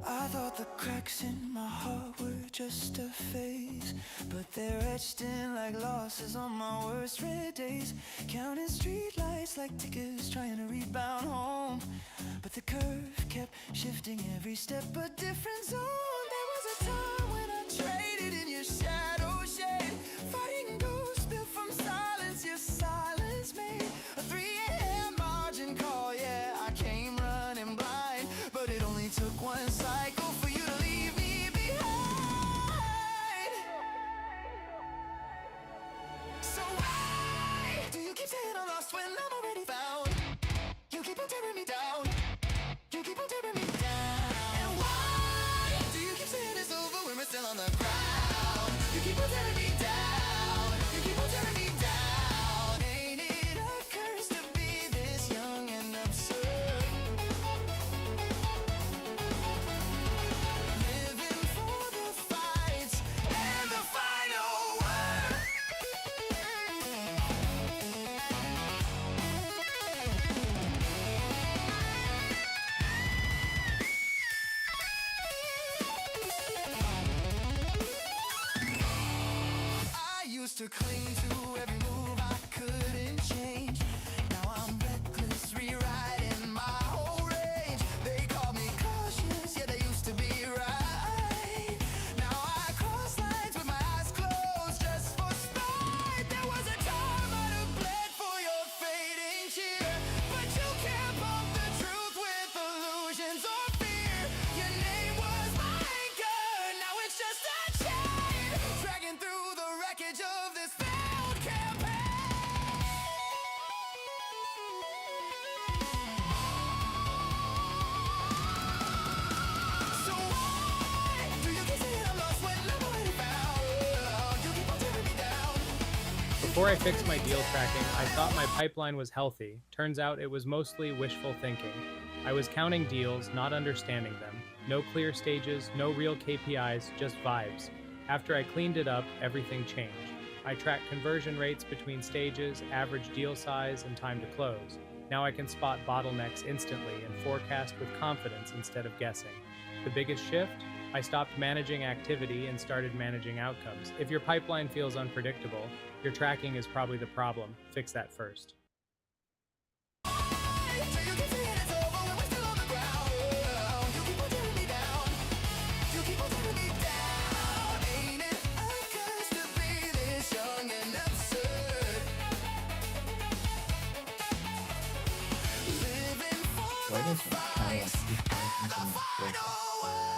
I thought the cracks in my heart were just a phase, but they're etched in like losses on my worst red days. Counting streetlights like tickets, trying to rebound home, but the curve kept shifting every step a different zone. There was a time when I traded in your shadow shade, fighting ghosts built from silence. Your silence made a 3 a.m. margin call. Yeah, I came running blind, but it only took one cycle for you to leave me behind. So why do you keep saying I'm lost when I'm already found? You keep on tearing me down. You keep on tearing me down. And why do you keep saying it's over when we're still on the ground? You keep on tearing me down. You keep on tearing me down. Ain't it a curse to be this young and absurd? Living for the fights and the final word. I used to cling to every move I couldn't change. Now I'm reckless, rewriting my whole range. They call me cautious, yeah, they used to be right. Now I cross lines with my eyes closed just for spite. There was a time I'd have bled for your fading cheer, but you can't pump the truth with illusions or fear. Your name was my anchor, now it's just a chain dragging through the wreckage of this failed campaign. So why do you keep saying I'm lost when I'm already found? You keep on tearing me down. Before I fixed my deal tracking, I thought my pipeline was healthy. Turns out it was mostly wishful thinking. I was counting deals, not understanding them. No clear stages, no real KPIs, just vibes. After I cleaned it up, everything changed. I tracked conversion rates between stages, average deal size, and time to close. Now I can spot bottlenecks instantly and forecast with confidence instead of guessing. The biggest shift? I stopped managing activity and started managing outcomes. If your pipeline feels unpredictable, your tracking is probably the problem. Fix that first. Do you keep saying it's over when we're still on the ground? You keep on tearing me down. You keep on tearing me down. Ain't it a curse to be this young and absurd? Living for Why the does my camera fights keep connecting and to the my final phone? word.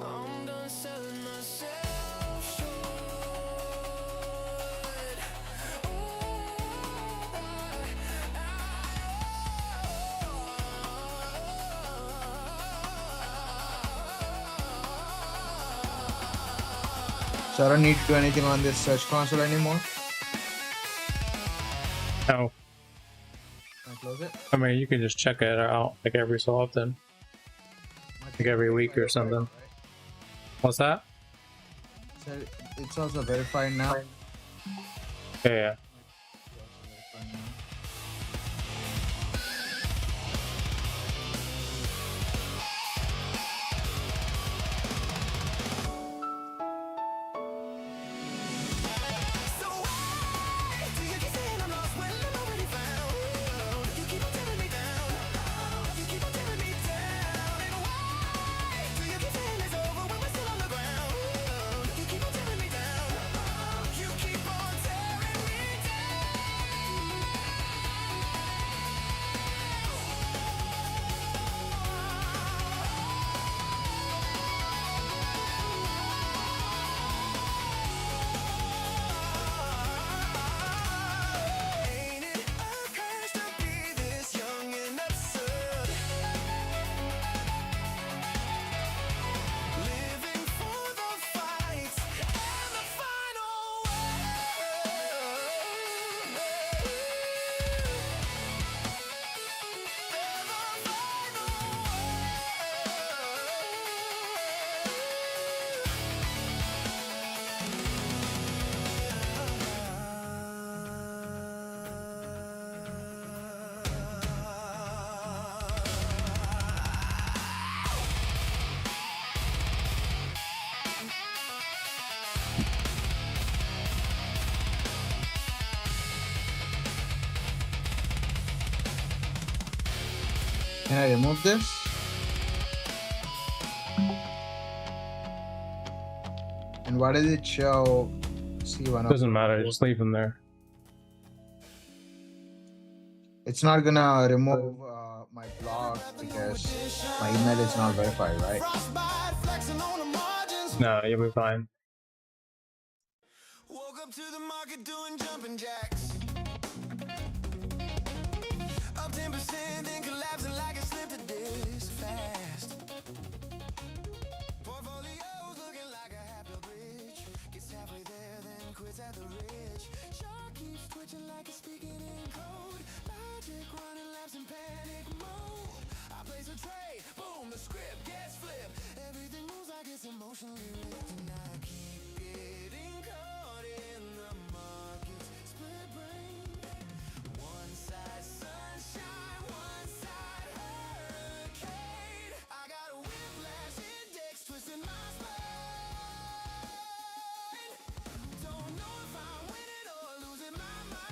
I'm done selling myself short. So I don't need to do anything on this search console anymore. No, Can I close it? I mean, you can just check it out like every so often, like every week or something. What's that? So it's also verified now. Yeah. So why do you keep saying I'm lost when I'm already found? You keep on tearing me down. You keep on tearing me down. And why do you keep saying it's over when we're still on the ground? You keep on tearing me down. You keep on tearing me Can I remove this? And what does it show? See one of Doesn't matter. Just leave them there. it's not gonna remove my blog because my email is not verified, right? Frostbite flexing on the margins. No, you'll be fine. Woke up to the market doing jumping jacks. Up 10%, then collapsing like it slipped a disc fast. Portfolios looking like a half-built bridge. Gets halfway there, then quits at the ridge. Shark keeps twitching like it's speaking in code. Logic running laps in panic mode. I place a trade, boom, the script gets flipped. Everything moves like it's emotionally ripped, and I keep getting caught in the market's split brain. One side sunshine, one side hurricane. I got a whiplash index twisting my spine. Don't know if I'm winning or losing my mind.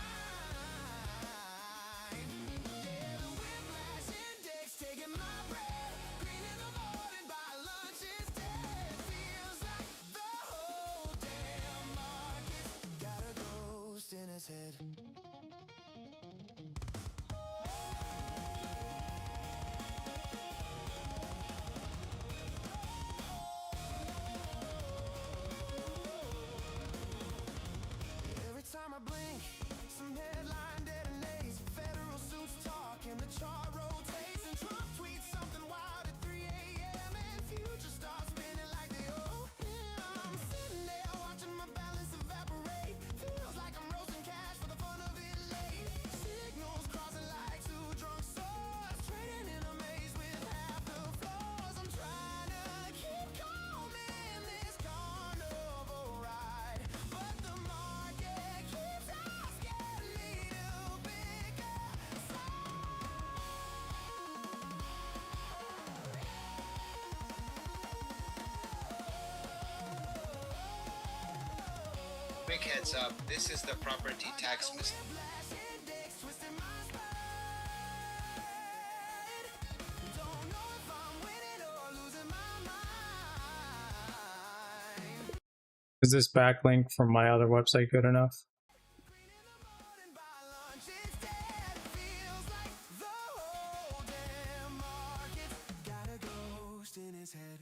Yeah, the whiplash index taking my breath. Green in the morning, by lunch is dead. Feels like the whole damn market's got a ghost in its head. Every time I blink, some headline detonates. Federal suits talk and the chart rotates. And Trump tweets something wild at 3 a.m. and future starts spinning like they owe him. I'm sitting there watching my balance evaporate. Feels like I'm roasting cash for the fun of it late. Signals crossing like two drunk swords. Trading in a maze with half the floors. I'm trying to keep calm in this carnival ride, but the market keeps asking me to pick a Quick heads up, this is the property tax mistake. flash index twisting my spine. Don't know if I'm winning or losing my mind. Is this backlink from my other website good enough? Green in the morning, by lunch it's dead. Feels like the whole damn market's got a ghost in his head.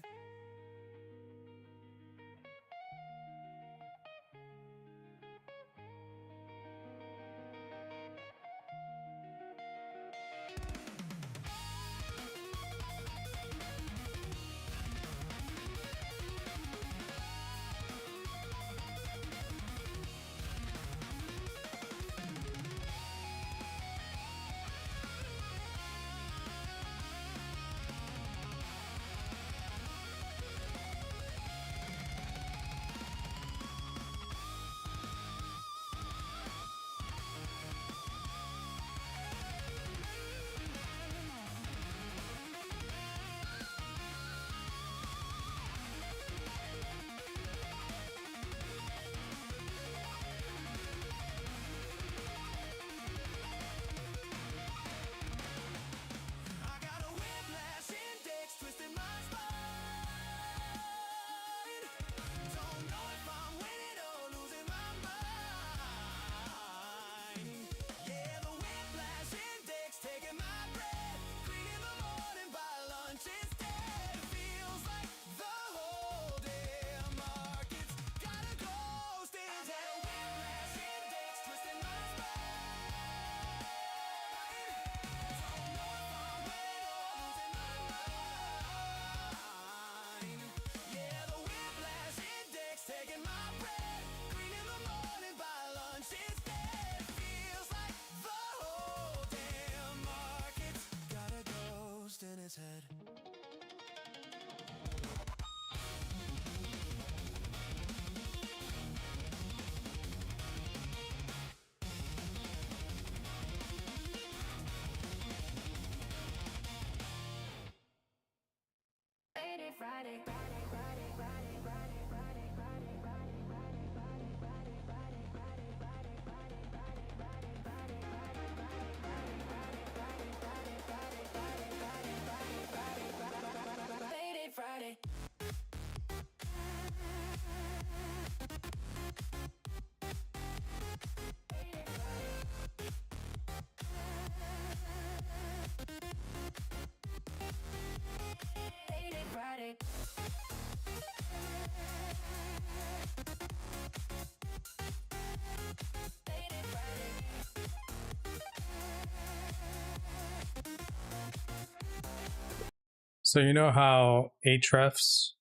So you know how Ahrefs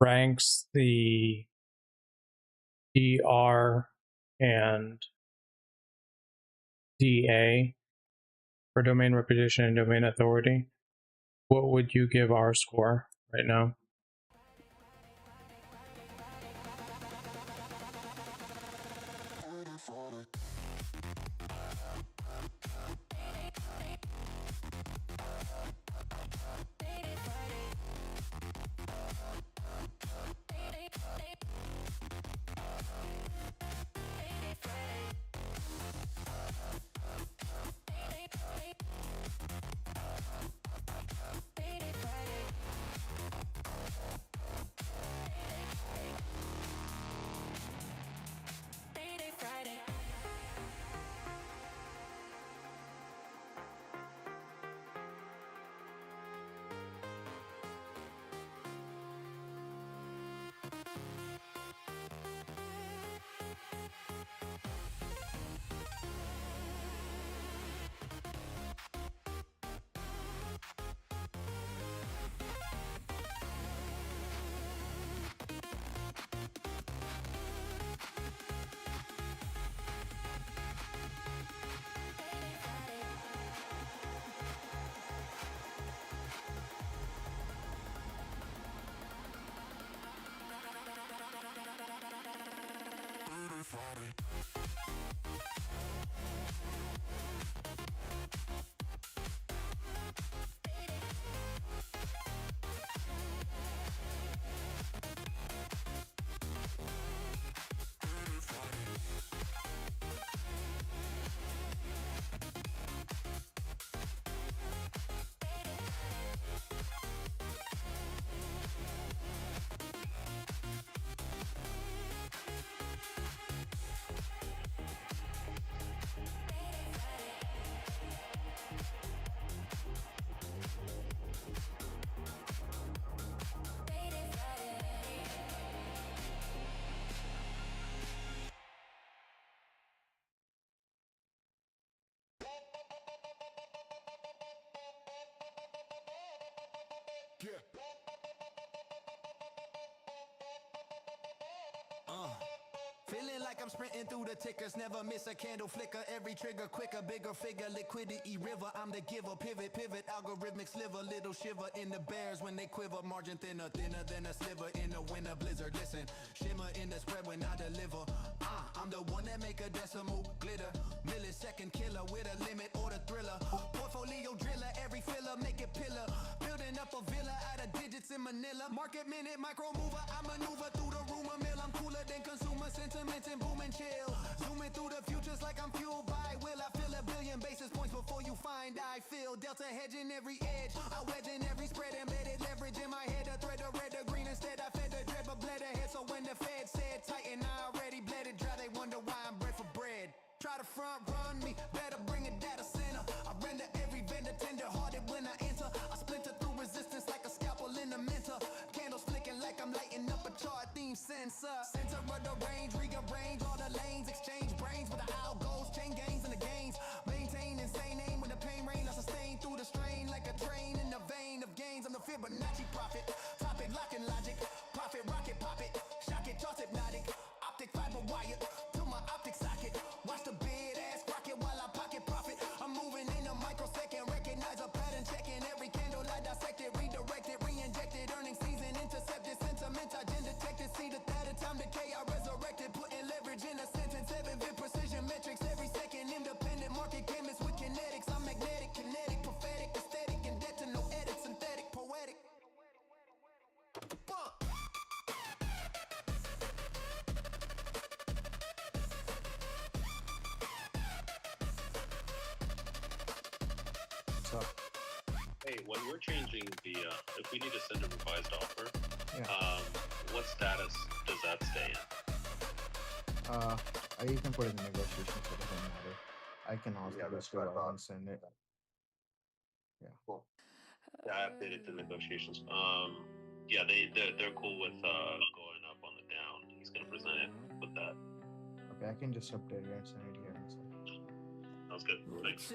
ranks the DR and DA for domain reputation and domain authority? What would you give our score right now? Feeling like I'm sprinting through the tickers, never miss a candle flicker, every trigger quicker, bigger figure, liquidity river, I'm the giver, pivot, algorithmic sliver, little shiver in the bears when they quiver, margin thinner than a sliver in a winter blizzard, listen, shimmer in the spread when I deliver, I'm the one that make a decimal glitter, millisecond killer with a limit or the thriller, portfolio driller, every filler, make it pillar, building up a villa out of digits in Manila, market minute, micro mover, I maneuver through the rumor mill, I'm cooler than consumer sentiments and boom and chill, zooming through the futures like I'm fueled by will, I feel a billion basis points before you find I feel, delta hedging every edge, I wedge in every spread, embedded leverage in my head, a thread, a red, a green, instead I fed the dread, but bled ahead, so when the Fed said tighten, I already bled it dry, they wonder why I'm bred for bread, try to front run me, better bring a data center, I render every vendor tender hearted when I enter, I splinter through resistance like a scalpel in a mentor, candles flicking like I'm lighting up a chart theme sensor, center of the range, rearrange all the lanes, exchange brains with the algos, chain gangs and the gains, maintain insane aim when the pain rain, I sustain through the strain like a train in the vein of gains, I'm the Fibonacci prophet, topic locking logic, profit rocket pop it, shock it, charts hypnotic, optic fiber wire to my optic socket, watch the bid ass rocket while I pocket profit, I'm moving in a microsecond, recognize a pattern, checking every candle I dissected, redirected, re-injected, earning season, intercepted, sentiment, I gender detected, see the thread of time decay, I resurrected, putting leverage in a sentence, 7-bit precision metrics, every second, independent market chemist with kinetics, I'm magnetic, kinetic, prophetic, aesthetic, and debt to no edit, synthetic, poetic. So, Hey, when we're changing the, if we need to send a revised offer, yeah. what status does that stay in? You can put it in negotiations, it doesn't matter. I can also just go and send it. Yeah. Cool. Yeah, I updated the negotiations. Yeah, they're cool with going up on the down. He's gonna present it with that. Okay, I can just update it and send it here. Sounds good. Thanks.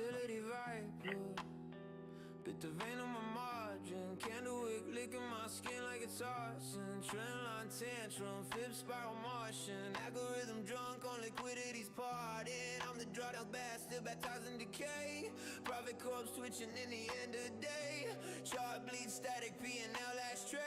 Bit the vein on my margin, candlewick licking my skin like it's arson. Trendline tantrum, flip spiral Martian. Algorithm drunk on liquidity's parting. I'm the drawed out bastard, baptized in decay. Private corpse twitching in the end of the day. Chart bleed static, P&L ashtray.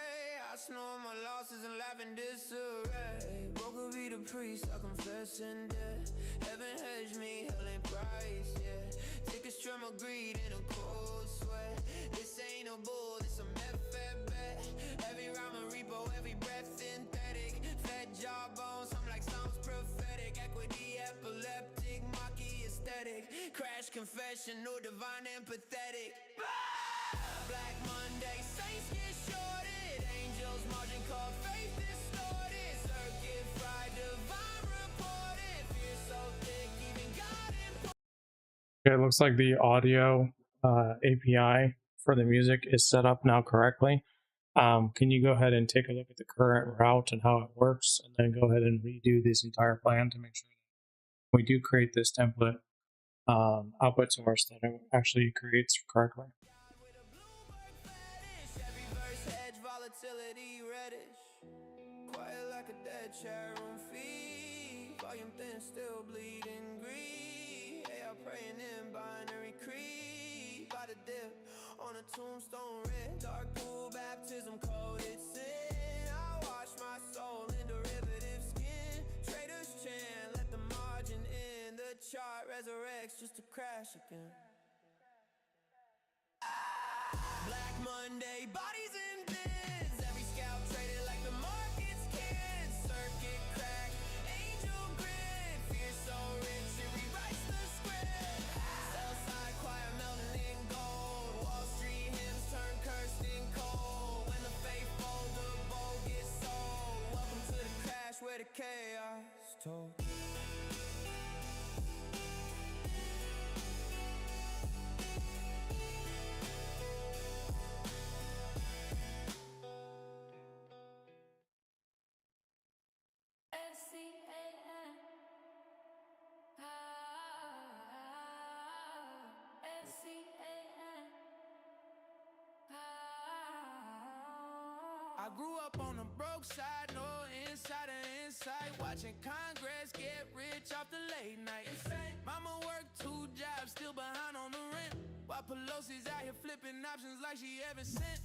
I snore my losses and laugh in disarray. Broker be the priest, I confess in death. Heaven hedge me, hell ain't price, yeah. Take a strum of greed in a cold sweat. This ain't a bull, this a method bet. Every rhyme a repo, every breath synthetic. Fed jawbones, I'm like sounds prophetic. Equity epileptic, mocky aesthetic. Crash confession, no divine empathetic. Black Monday, saints get shorted. Angels margin call faith distorted. Circuit fried, divine reported. Fear so thick, even God important. Okay, it looks like the audio API for the music is set up now correctly. Can you go ahead and take a look at the current route and how it works, and then go ahead and redo this entire plan to make sure that we do create this template output source that it actually creates correctly. Every verse hedge, volatility reddish. Quiet like a dead chat room feed. Volume thin, still bleeding greed. AI praying in binary creed. By the dip on a tombstone red. Dark pool baptism coded sin. I wash my soul in derivative skin. Traders chant, let the margin in. The chart resurrects just to crash again. Black Monday, bodies in bins. Every scalp traded like the market's kids. Circuit crack, angel grid. Fear so rich, it rewrites the script. Sell side choir melting in gold. Wall Street hymns turn cursed in cold. When the faithful, the bold get sold. Welcome to the crash where the chaos told. I grew up on the broke side, no insider insight. Watching Congress get rich off the late night. Mama worked 2 jobs, still behind on the rent. While Pelosi's out here flipping options like she ever sent.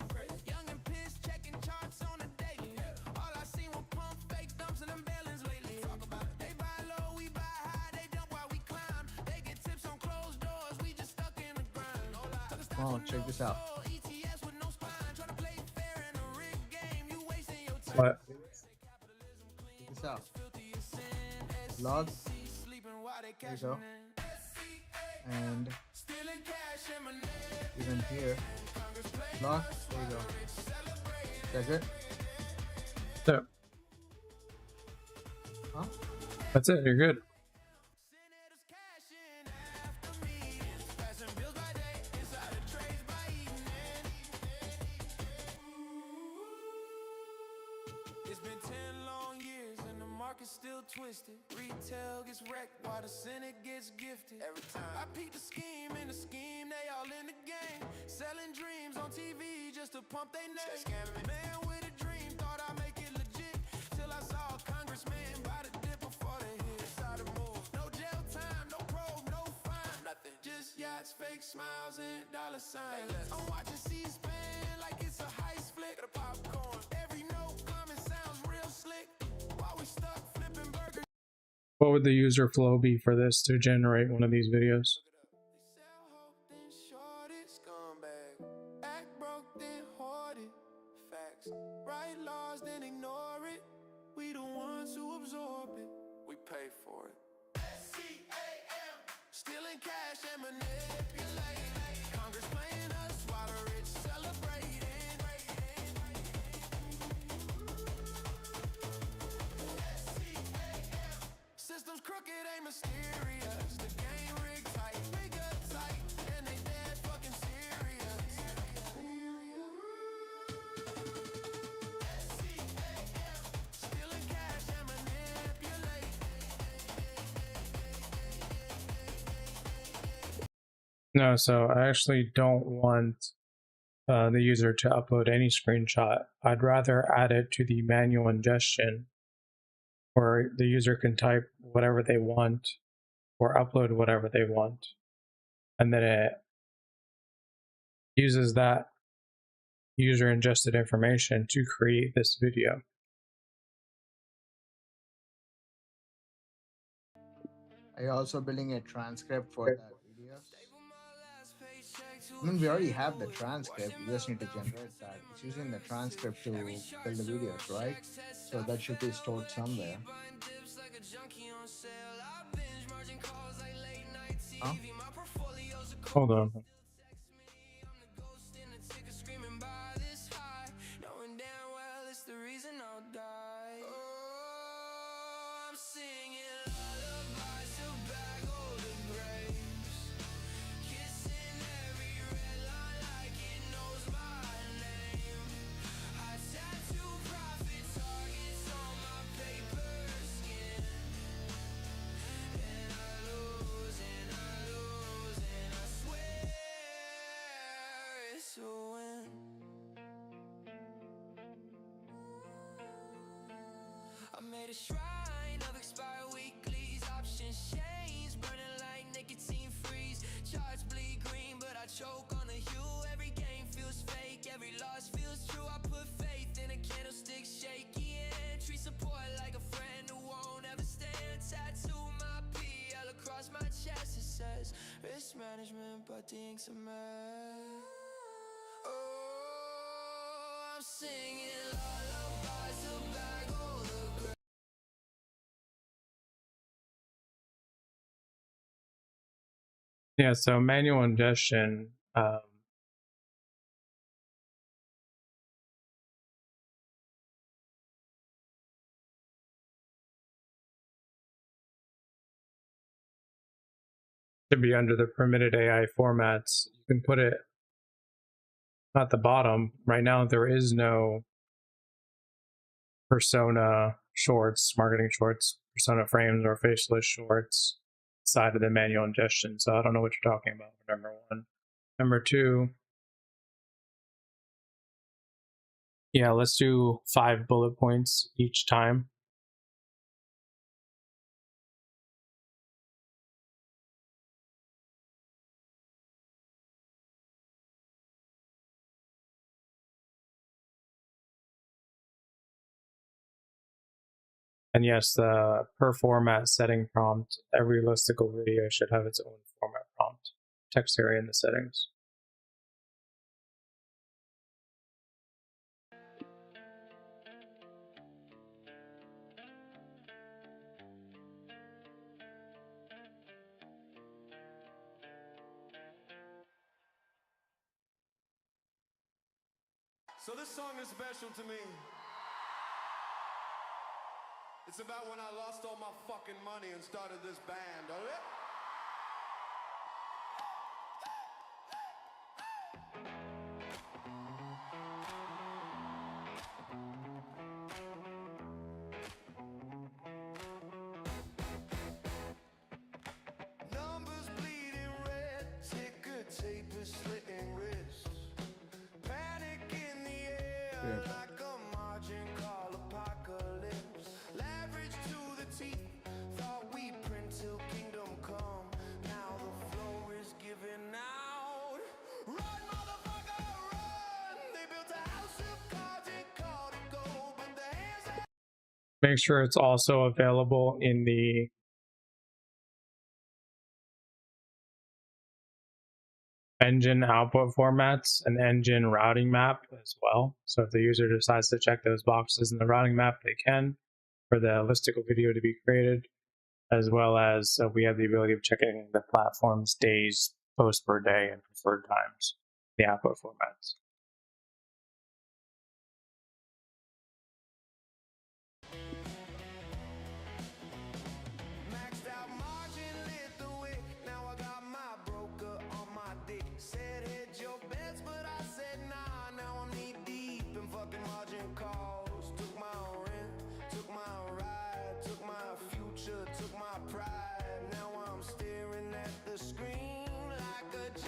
Young and pissed, checking charts on the daily. All I seen were pump fake dumps and them bailings lately. They buy low, we buy high, they dump while we climb. They get tips on closed doors, we just stuck in the grind. Oh, check this out. What? Check this out. Log. There you go. And even here. Log. There you go. That's it. So, Huh? that's it. You're good. It's been 10 long years and the market's still twisted. Retail gets wrecked while the Senate gets gifted. Every time I peep the scheme in the scheme, they all in the game. Selling dreams on TV just to pump they name. Man with a dream, thought I'd make it legit. Till I saw a congressman buy the dip before they hit. Decided to move. No jail time, no probe, no fine. Nothing. Just yachts, fake smiles, and dollar signs. I'm watching C-SPAN like it's a heist flick. The popcorn. Every note coming sounds real slick. While we stuck flipping burgers. What would the user flow be for this to generate one of these videos? They sell hope, then short it. Scumbag. Act broke, then hoard it. Facts. Write laws, then ignore it. We the ones who absorb it. We pay for it. SCAM. Stealing cash and manipulating. Congress playing us while the rich celebrating. Systems crooked, ain't mysterious. The game rigged tight, bigger tight, and they dead fucking serious. No, so I actually don't want the user to upload any screenshot. I'd rather add it to the manual ingestion where the user can type whatever they want or upload whatever they want. And then it uses that user ingested information to create this video. Are you also building a transcript for that videos? I mean, we already have the transcript. You just need to generate that. It's using the transcript to build the videos, right? So that should be stored somewhere. Huh? Hold on. I made a shrine of expired weeklies, options change, burning like nicotine freeze. Charts bleed green, but I choke on the hue. Every game feels fake, every loss feels true. I put faith in a candlestick, shaky and treat support like a friend who won't ever stand. Tattoo my PL across my chest. It says risk management, but the ink's a mess. Oh, I'm singing lullabies to bag all the grace. Yeah, so manual ingestion. Should be under the permitted AI formats. You can put it at the bottom. Right now, there is no persona shorts, marketing shorts, persona frames, or faceless shorts side of the manual ingestion. So I don't know what you're talking about, number one. Number two, yeah, let's do 5 bullet points each time. And yes, the per format setting prompt, every listicle video should have its own format prompt, text area in the settings. So this song is special to me. It's about when I lost all my fucking money and started this band, alright? Numbers bleeding red, ticker tape is slitting wrists. Panic in the air like a margin call apocalypse. Leverage to the teeth, thought we print till kingdom come. Now the floor is giving out. Run, motherfucker, run! They built a house of cards and called it gold, but the hands. Make sure it's also available in the engine output formats and engine routing map as well. So if the user decides to check those boxes in the routing map, they can for the listicle video to be created, as well as we have the ability of checking the platform's days, post per day, and preferred times, the output formats. Maxed out margin, lit the wick. Now I got my broker on my dick. Said hedge your bets, but I said nah. Now I'm knee deep in fucking margin calls. Took my rent, took my ride, took my future, took my pride. Now I'm staring at the screen like a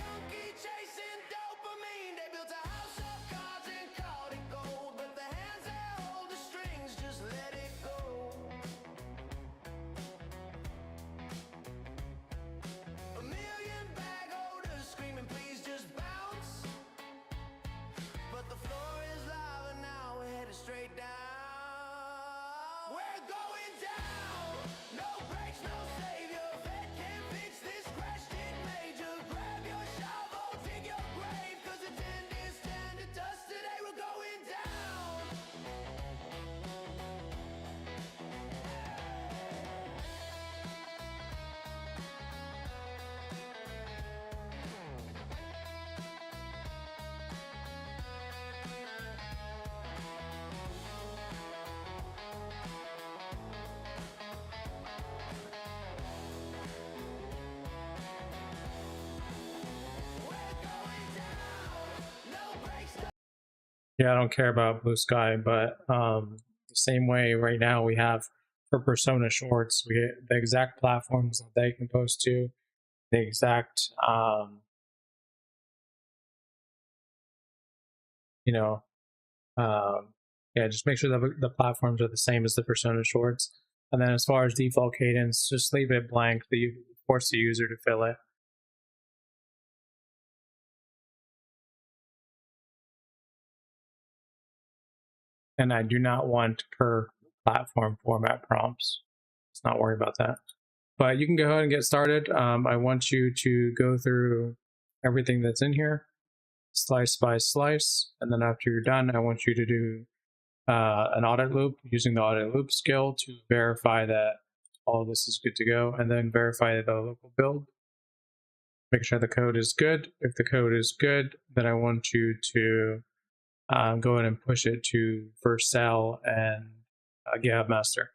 Yeah, I don't care about Blue Sky, but the same way right now we have for Persona Shorts, we get the exact platforms that they can post to, the exact you know, yeah, just make sure that the platforms are the same as the Persona Shorts. And then as far as default cadence, just leave it blank. You force the user to fill it. And I do not want per platform format prompts. Let's not worry about that. But you can go ahead and get started. I want you to go through everything that's in here, slice by slice. And then after you're done, I want you to do an audit loop using the audit loop skill to verify that all of this is good to go, and then verify the local build. Make sure the code is good. If the code is good, then I want you to go ahead and push it to Vercel and GitHub Master.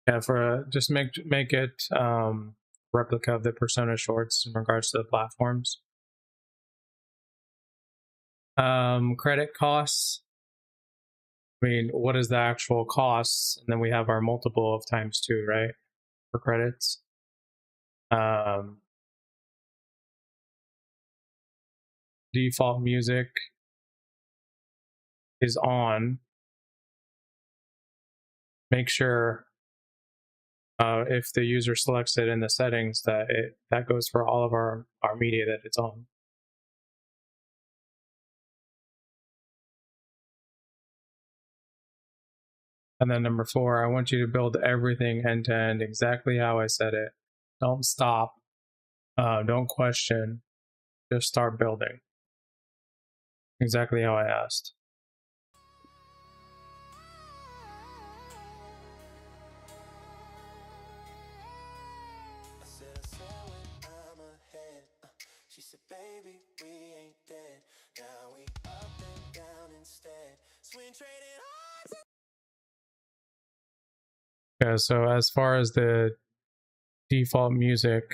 Yeah, for just make it replica of the Persona Shorts in regards to the platforms. Credit costs. I mean, what is the actual costs? And then we have our multiple of ×2, right? For credits. Default music is on. Make sure if the user selects it in the settings that that goes for all of our media that it's on. And then number 4, I want you to build everything end to end exactly how I said it. Don't stop. Don't question. Just start building. Exactly how I asked. She said, baby, we ain't dead. Now we up and down instead. Swing trading hearts. Yeah, so as far as the default music,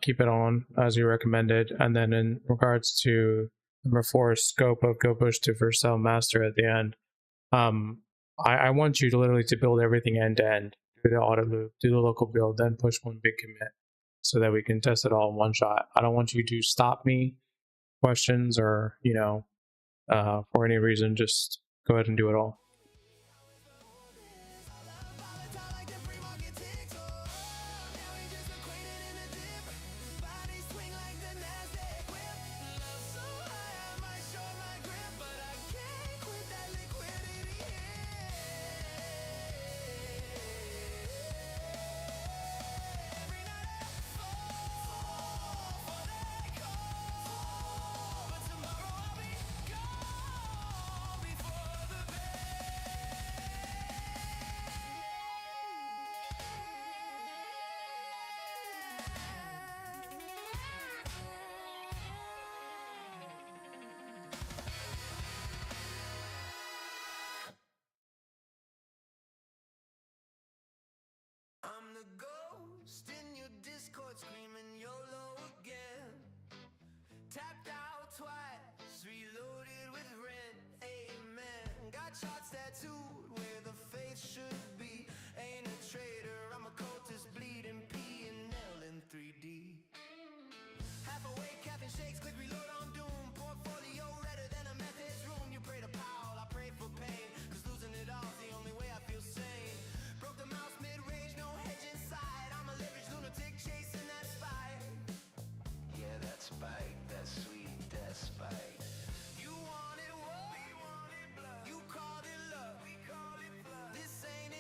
keep it on as you recommended. And then in regards to number 4, scope of go push to Vercel master at the end, I want you to literally to build everything end to end. Do the audit loop, do the local build, then push one big commit so that we can test it all in one shot. I don't want you to stop me, questions, or for any reason, just go ahead and do it all. I'm the ghost in your Discord screaming YOLO again. Tapped out twice, reloaded with rent. Amen. Got shots tattooed where the face should be. Ain't a traitor, I'm a cultist bleeding P and L in 3D. Half awake, caffeine shakes, click reload on doom. Portfolio redder than a meth head's room. You pray to Powell, I pray for pain. Cause losing it all's the only way I feel sane. Broke the mouse mid-range, no hedge inside. I'm a leverage lunatic chasing that spike. Yeah, that spike, that sweet, that spike. You wanted war, we wanted blood. You called it love, we call it blood. This ain't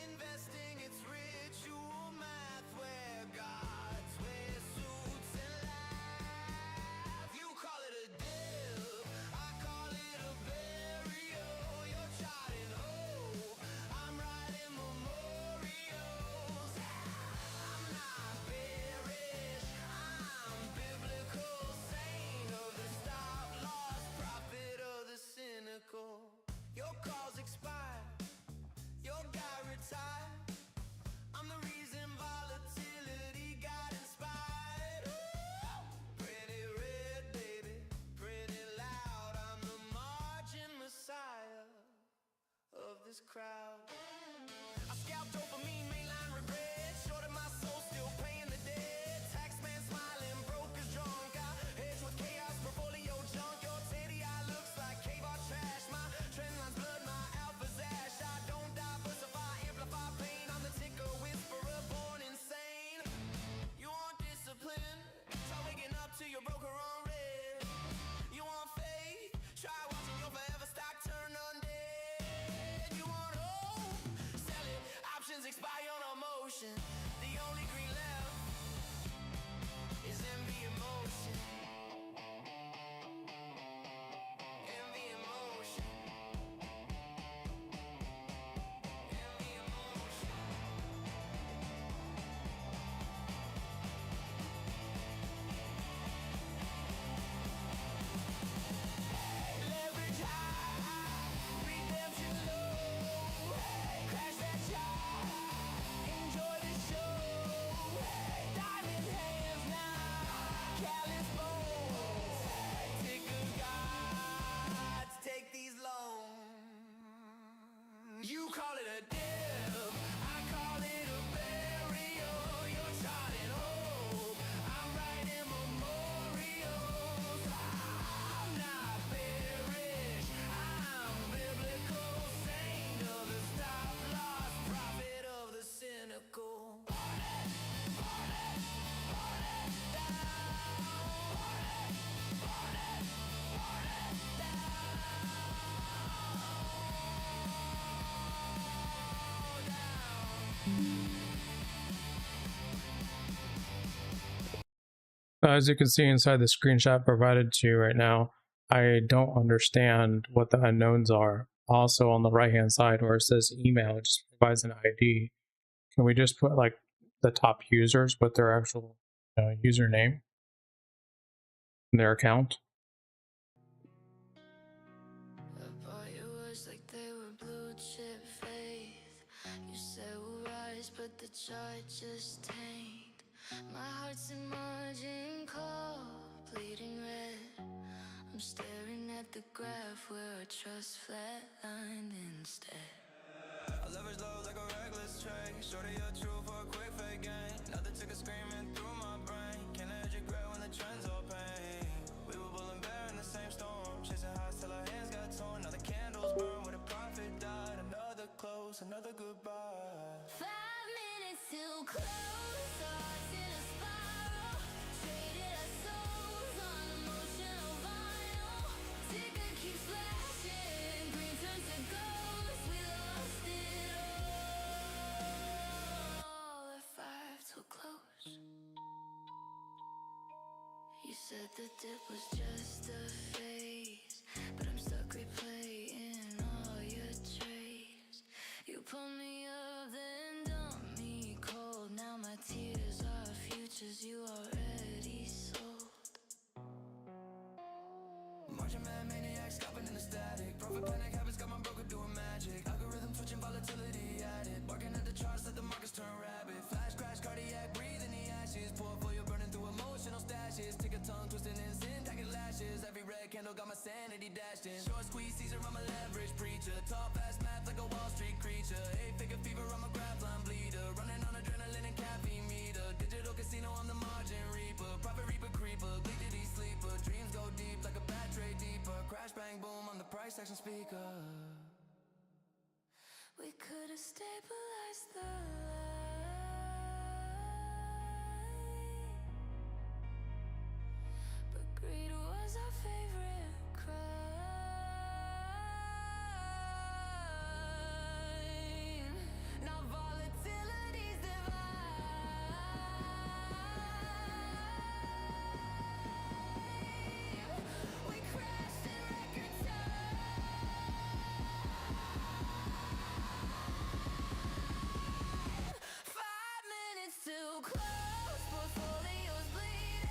as you can see inside the screenshot provided to you right now, I don't understand what the unknowns are. Also on the right hand side where it says email, it just provides an ID. Can we just put like the top users with their actual username and their account? But the chart just tanked. My heart's in margin call, bleeding red. I'm staring at the graph where I trust flatlined instead. I leverage low like a reckless trade. Shorty your true for a quick fake gain. Nothing took a screaming through my brain. Can't edge regret when the trends all pain. We were bull and bear in the same storm, chasing highs till our hands got torn. Now the candles burn where the prophet died. Another close, another goodbye. 5 minutes till close, thoughts in a spiral. Traded our souls on emotional vinyl. Ticker keeps flashing, green turns to ghost. We lost it all at 5 till close. You said the dip was just a phase, but I'm stuck replaying all your trades. You pull me up, then dump me cold. Now my tears are futures you already sold. Marching mad maniac, scalping in the static. Profit panic habits got my broker doing magic. Algorithm switching, volatility added. Barking at the charts, let the markets turn rabid. Flash crash, cardiac, breathe in the ashes. Portfolio burning through emotional stashes. Take a tongue twisting in sin, tagging lashes. Every red candle got my sanity dashed in. Short squeeze, Caesar, I'm a leverage preacher. Tall, fast math like a Wall Street creature. 8-figure fever, I'm a graph line bleeder. Running on adrenaline and caffeine meter. Digital casino, I'm the margin reaper. Profit reaper, creeper, bleedity sleeper. Dreams go deep like a bad trade deeper. Crash, bang, boom, I'm the price action speaker. We could have stabilized the line, but greed was our favorite crime. Now volatility's divine. We crashed in record time. 5 minutes too close, portfolios bleeding.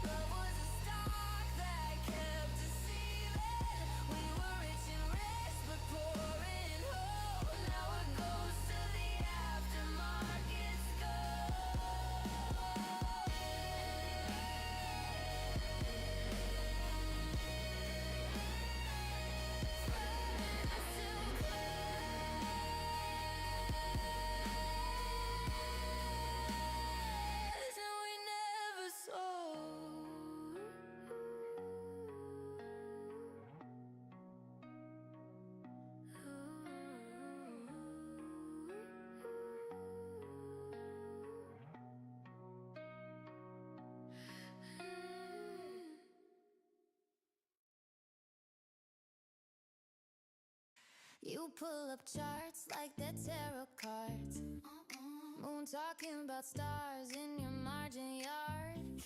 Love was a stock that kept deceiving. We were rich in risk, but poor in hope. Now it goes to the aftermarket's and we never sold. You pull up charts like they're tarot cards. Moon talking about stars in your margin yard.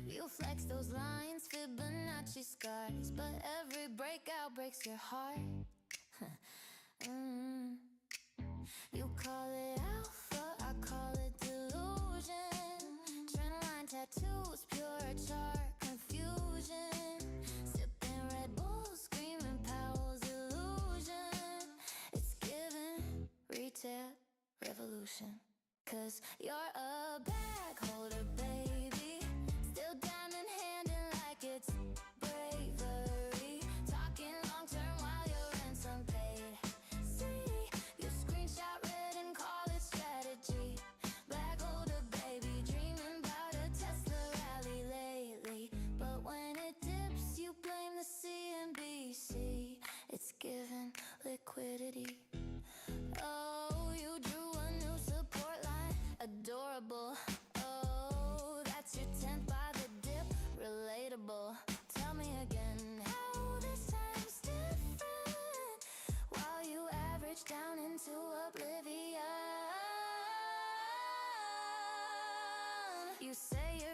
You flex those lines, Fibonacci scars, but every breakout breaks your heart. You call it alpha, I call it delusion. Trendline tattoos, pure chart confusion. Sipping Red Bull, screaming Powell's illusion. It's given retail revolution. 'Cause you're a bag holder, baby. Still diamond handing like it's bravery. Talking long term while your ransom paid. See, you screenshot red and call it strategy. Bag holder, baby, dreaming about a Tesla rally lately. But when it dips, you blame the CNBC. It's given liquidity. Oh, you drew a new support line. Adorable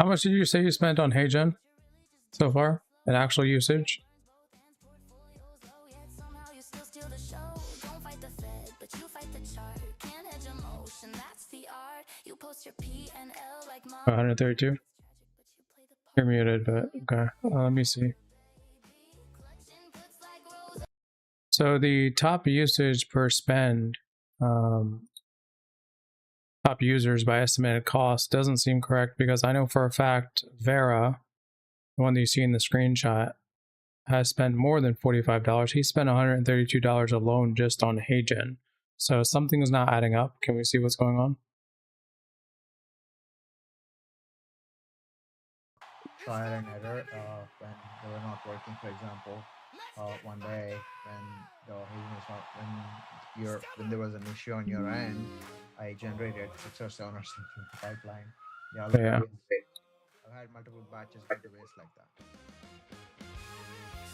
How much did you say you spent on HeyGen so far in actual usage? Oh, 132. You're muted, but okay. Let me see. So the top usage per spend, top users by estimated cost doesn't seem correct, because I know for a fact Vera, the one that you see in the screenshot, has spent more than $45. He spent $132 alone just on HeyGen. So something is not adding up. Can we see what's going on? So I had an error when they were not working. For example, one day when the Hyperframes was not, when there was an issue on your end, I generated 6 or 7 or something in the pipeline. Yeah, Yeah. I've had multiple batches go to waste like that.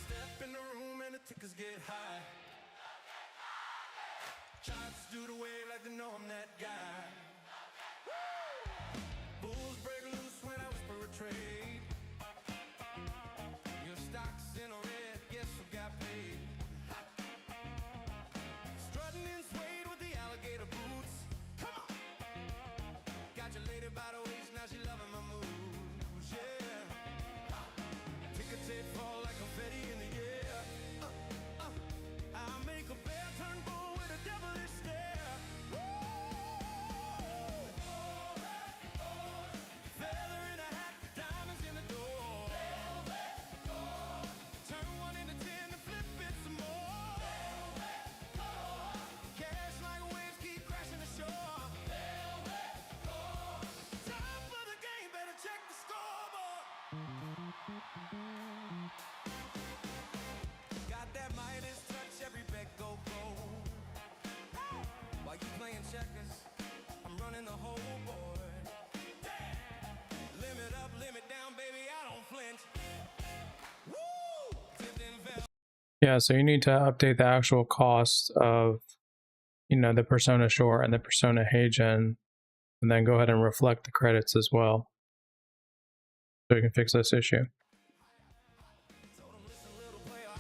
Step in the room and the tickers get high. Chops do the wave like they know I'm that guy. Bulls break loose when I whisper a trade. Your stock's in a red, guess who got paid? Strutting in suede with the alligator boots. Come on. Got your lady by the waist, now she loving my moves, yeah. Ticker tape fall like confetti in the air. I make a bear turn bull with a devilish stare. Feather in a hat, diamonds in the door. Turn 1 into 10 and flip it some more. Cash like waves keep crashing ashore. Time for the game, better check the scoreboard. Got that Midas touch, every bet go gold. While you playing checkers, I'm running the whole board. Limit up, limit down, baby, I don't flinch. Woo! Tipped and fell. Yeah, so you need to update the actual cost of, the Persona Shore and the Persona HeyGen, and then go ahead and reflect the credits as well, so we can fix this issue. Told him, listen, little player, I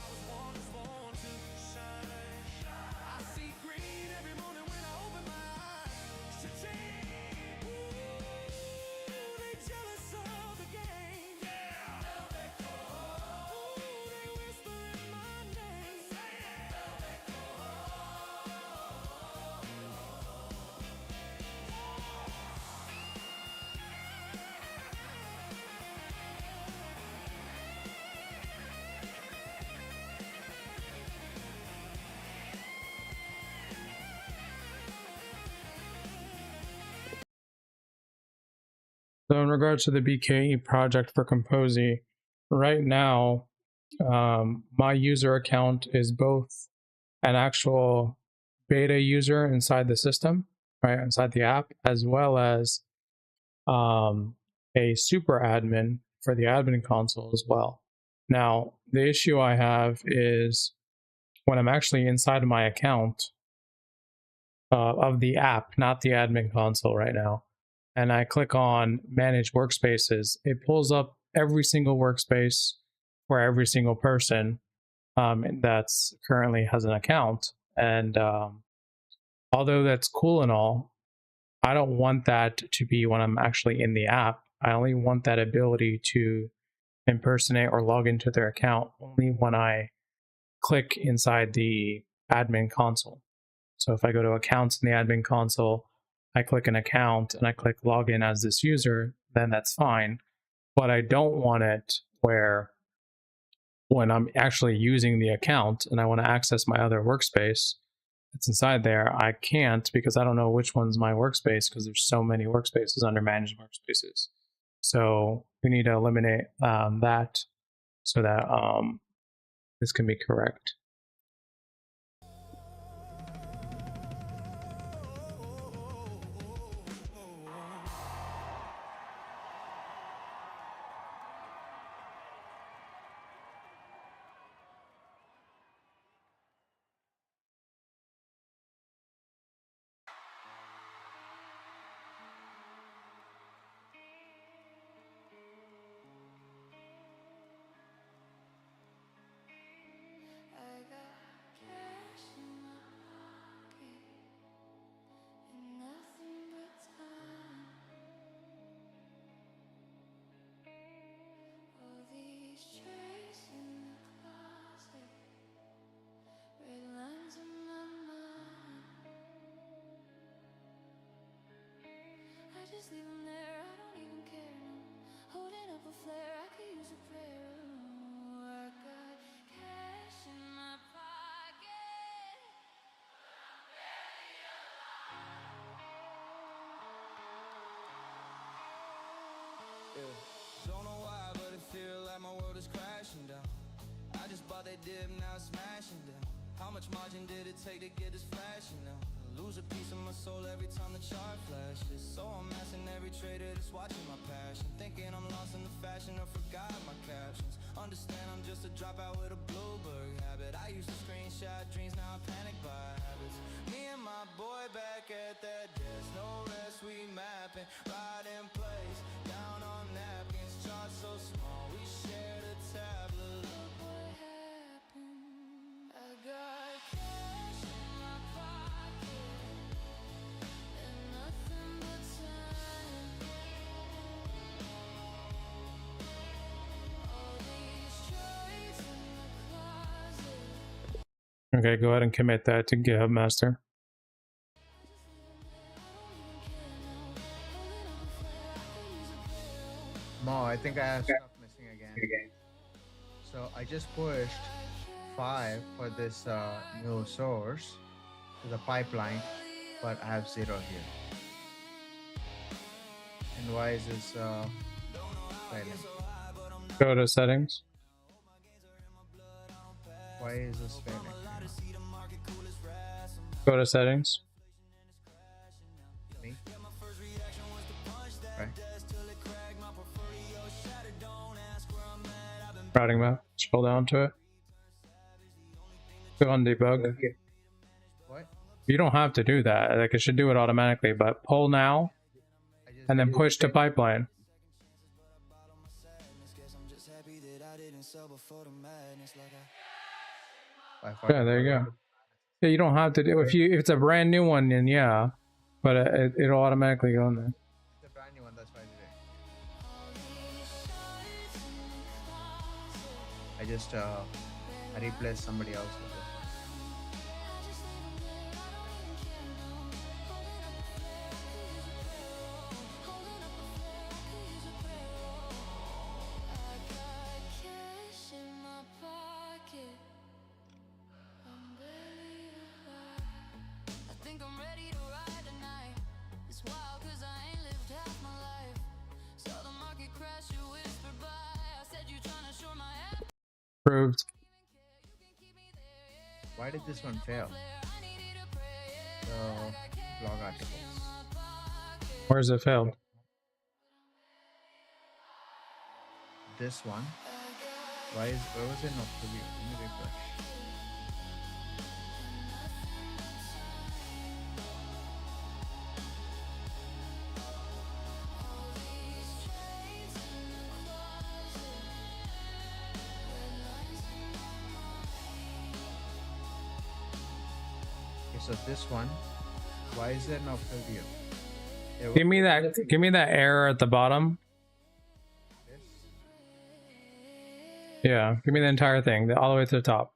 was born to shine. I see green every morning when I open my eyes. Cha-ching! Ooh, they jealous of the game. Yeah! Ooh, they whispering my name. So in regards to the BKE project for Kompozy, right now, my user account is both an actual beta user inside the system, right, inside the app, as well as a super admin for the admin console as well. Now, the issue I have is when I'm actually inside of my account of the app, not the admin console right now, and I click on manage workspaces, it pulls up every single workspace for every single person that's currently has an account. And although that's cool and all, I don't want that to be when I'm actually in the app. I only want that ability to impersonate or log into their account only when I click inside the admin console. So if I go to accounts in the admin console, I click an account and I click login as this user, then that's fine. But I don't want it where when I'm actually using the account and I want to access my other workspace that's inside there, I can't, because I don't know which one's my workspace, because there's so many workspaces under managed workspaces. So we need to eliminate that so that this can be correct. they dip, now smashing down. How much margin did it take to get this flashing now? I lose a piece of my soul every time the chart flashes. So I'm asking every trader that's watching my passion, thinking I'm lost in the fashion or forgot my captions. Understand I'm just a dropout with a Blueberry habit. I used to screenshot dreams, now I panic by habits. Me and my boy back at that desk, no rest, we mapping, right in place, down on napkins, charts so small, we shared a tablet. Look what happened, I got cash in my pocket, and nothing but time. All these trades in the closet. Okay, go ahead and commit that to GitHub master. Mo, I think I have stuff missing again. So I just pushed 5 for this new source to the pipeline, but I have 0 here. And why is this failing? Go to settings. Why is this failing? Go to settings. Me? Right. Routing map. Scroll down to it. Go on debug. What? You don't have to do that. Like, it should do it automatically, but pull now and then push to pipeline. Yeah, there you go. Yeah, you don't have to do if it's a brand new one, then yeah, but it'll automatically go in there. It's a brand new one, that's why I did it. I just I replaced somebody else with this Approved. Why did this one fail? The blog articles. Where's it failed? This one. Where was it not preview? Let me refresh. So this one, why is there no preview? Give me that error at the bottom. This? Yeah, give me the entire thing, all the way to the top.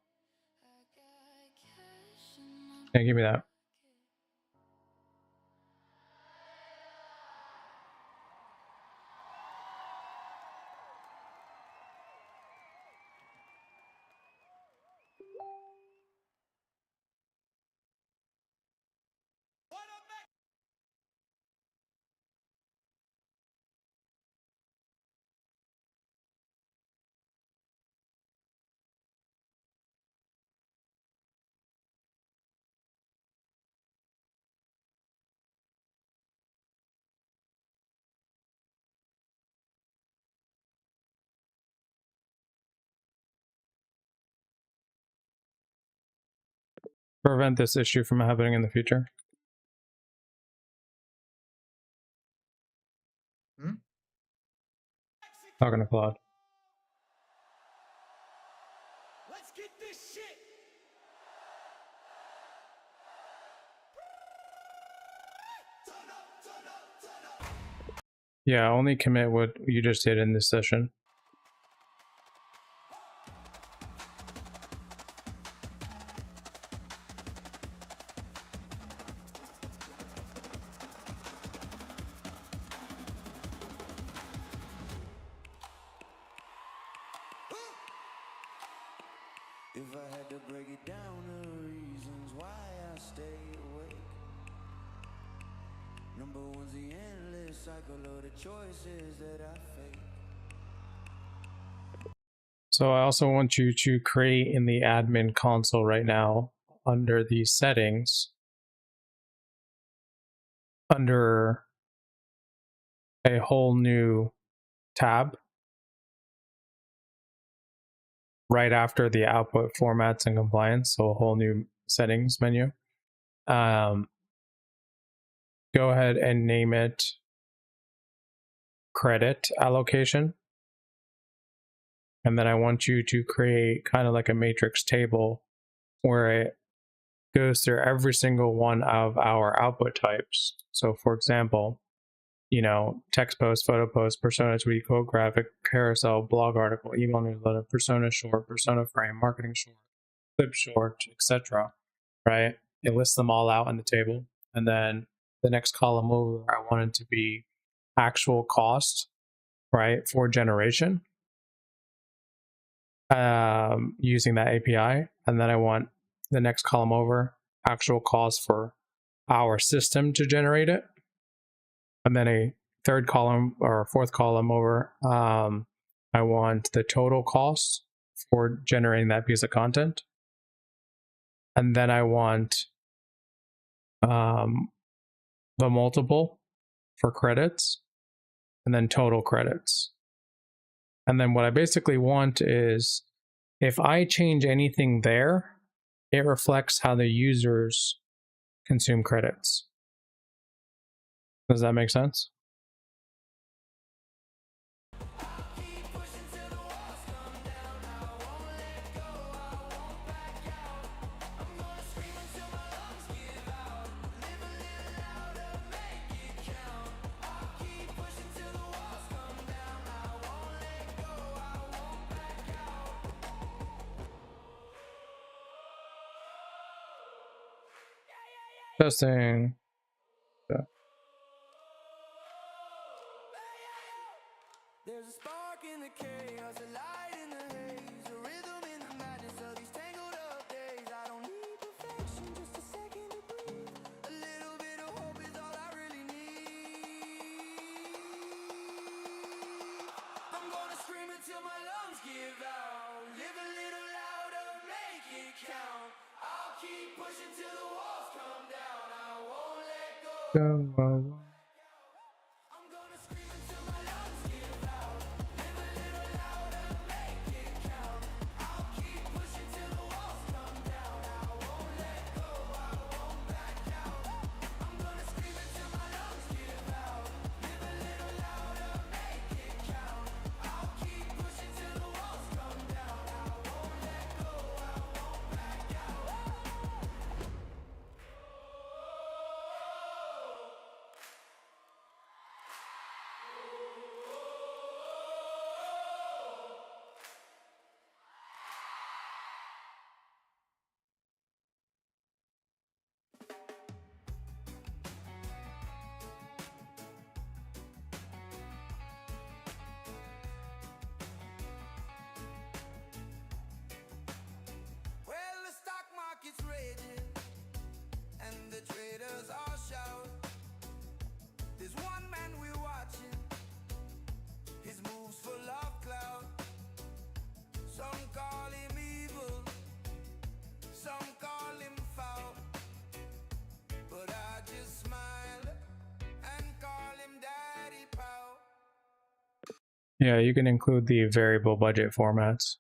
Yeah, give me that. Prevent this issue from happening in the future. Talking to Claude. Let's get this shit. Yeah, only commit what you just did in this session. If I had to break it down, the reasons why I stay awake. Number one's the endless cycle of the choices that I face. So I also want you to create in the admin console right now, under the settings, under a whole new tab right after the output formats and compliance. So a whole new settings menu. Go ahead and name it credit allocation. And then I want you to create kind of like a matrix table where it goes through every single one of our output types. So for example, you know, text post, photo post, persona tweet, quote graphic, carousel, blog article, email newsletter, persona short, persona frame, marketing short, clip short, etc. Right? It lists them all out on the table. And then the next column over, I want it to be actual cost, right, for generation, using that API. And then I want the next column over, actual cost for our system to generate it. And then a third column or fourth column over, I want the total cost for generating that piece of content. And then I want the multiple for credits, and then total credits. And then what I basically want is, if I change anything there, it reflects how the users consume credits. Does that make sense? Testing. Yeah. There's a spark in the chaos, a light in the haze, a rhythm in the madness of these tangled up days. I don't need perfection, just a second to breathe. A little bit of hope is all I really need. I'm gonna scream until my lungs give out. Live a little louder, make it count. I'll keep pushing till the walls come down. I won't let go. It's raging, and the traders all shout. There's one man we're watching, his moves full of clout. Some call him evil, some call him foul, but I just smile and call him Daddy Pow. Yeah, you can include the variable budget formats.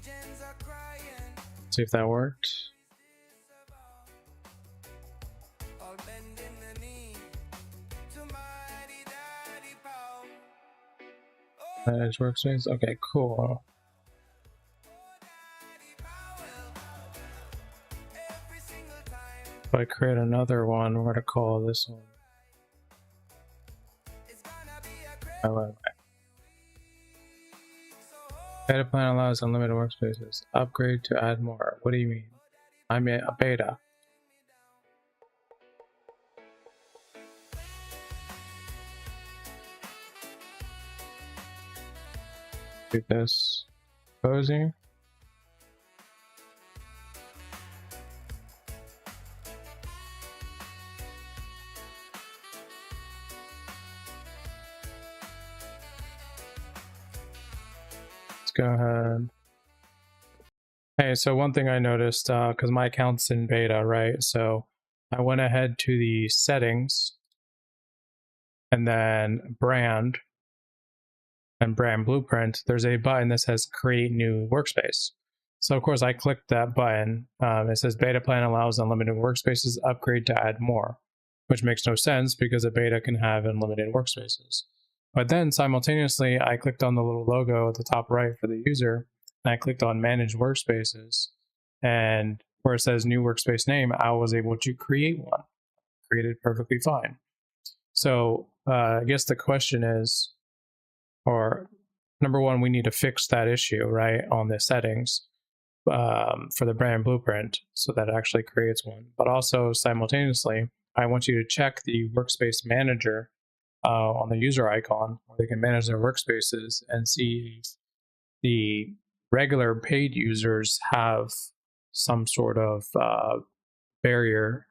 Gens are crying. see if that worked. Manage workspace. Okay, cool. If I create another one, we're gonna call this one. Wait. Beta plan allows unlimited workspaces. Upgrade to add more. What do you mean? I'm a beta. Do this. Kompozy. Let's go ahead. Hey, so one thing I noticed, because my account's in beta, right? So I went ahead to the settings and then brand and brand blueprint. There's a button that says create new workspace. So of course I clicked that button. It says beta plan allows unlimited workspaces, upgrade to add more, which makes no sense because a beta can have unlimited workspaces. But then simultaneously, I clicked on the little logo at the top right for the user, and I clicked on manage workspaces, and where it says new workspace name, I was able to create one. Created perfectly fine. So I guess the question is, or number one, we need to fix that issue, right, on the settings for the brand blueprint so that it actually creates one. But also simultaneously, I want you to check the workspace manager on the user icon where they can manage their workspaces and see if the regular paid users have some sort of barrier,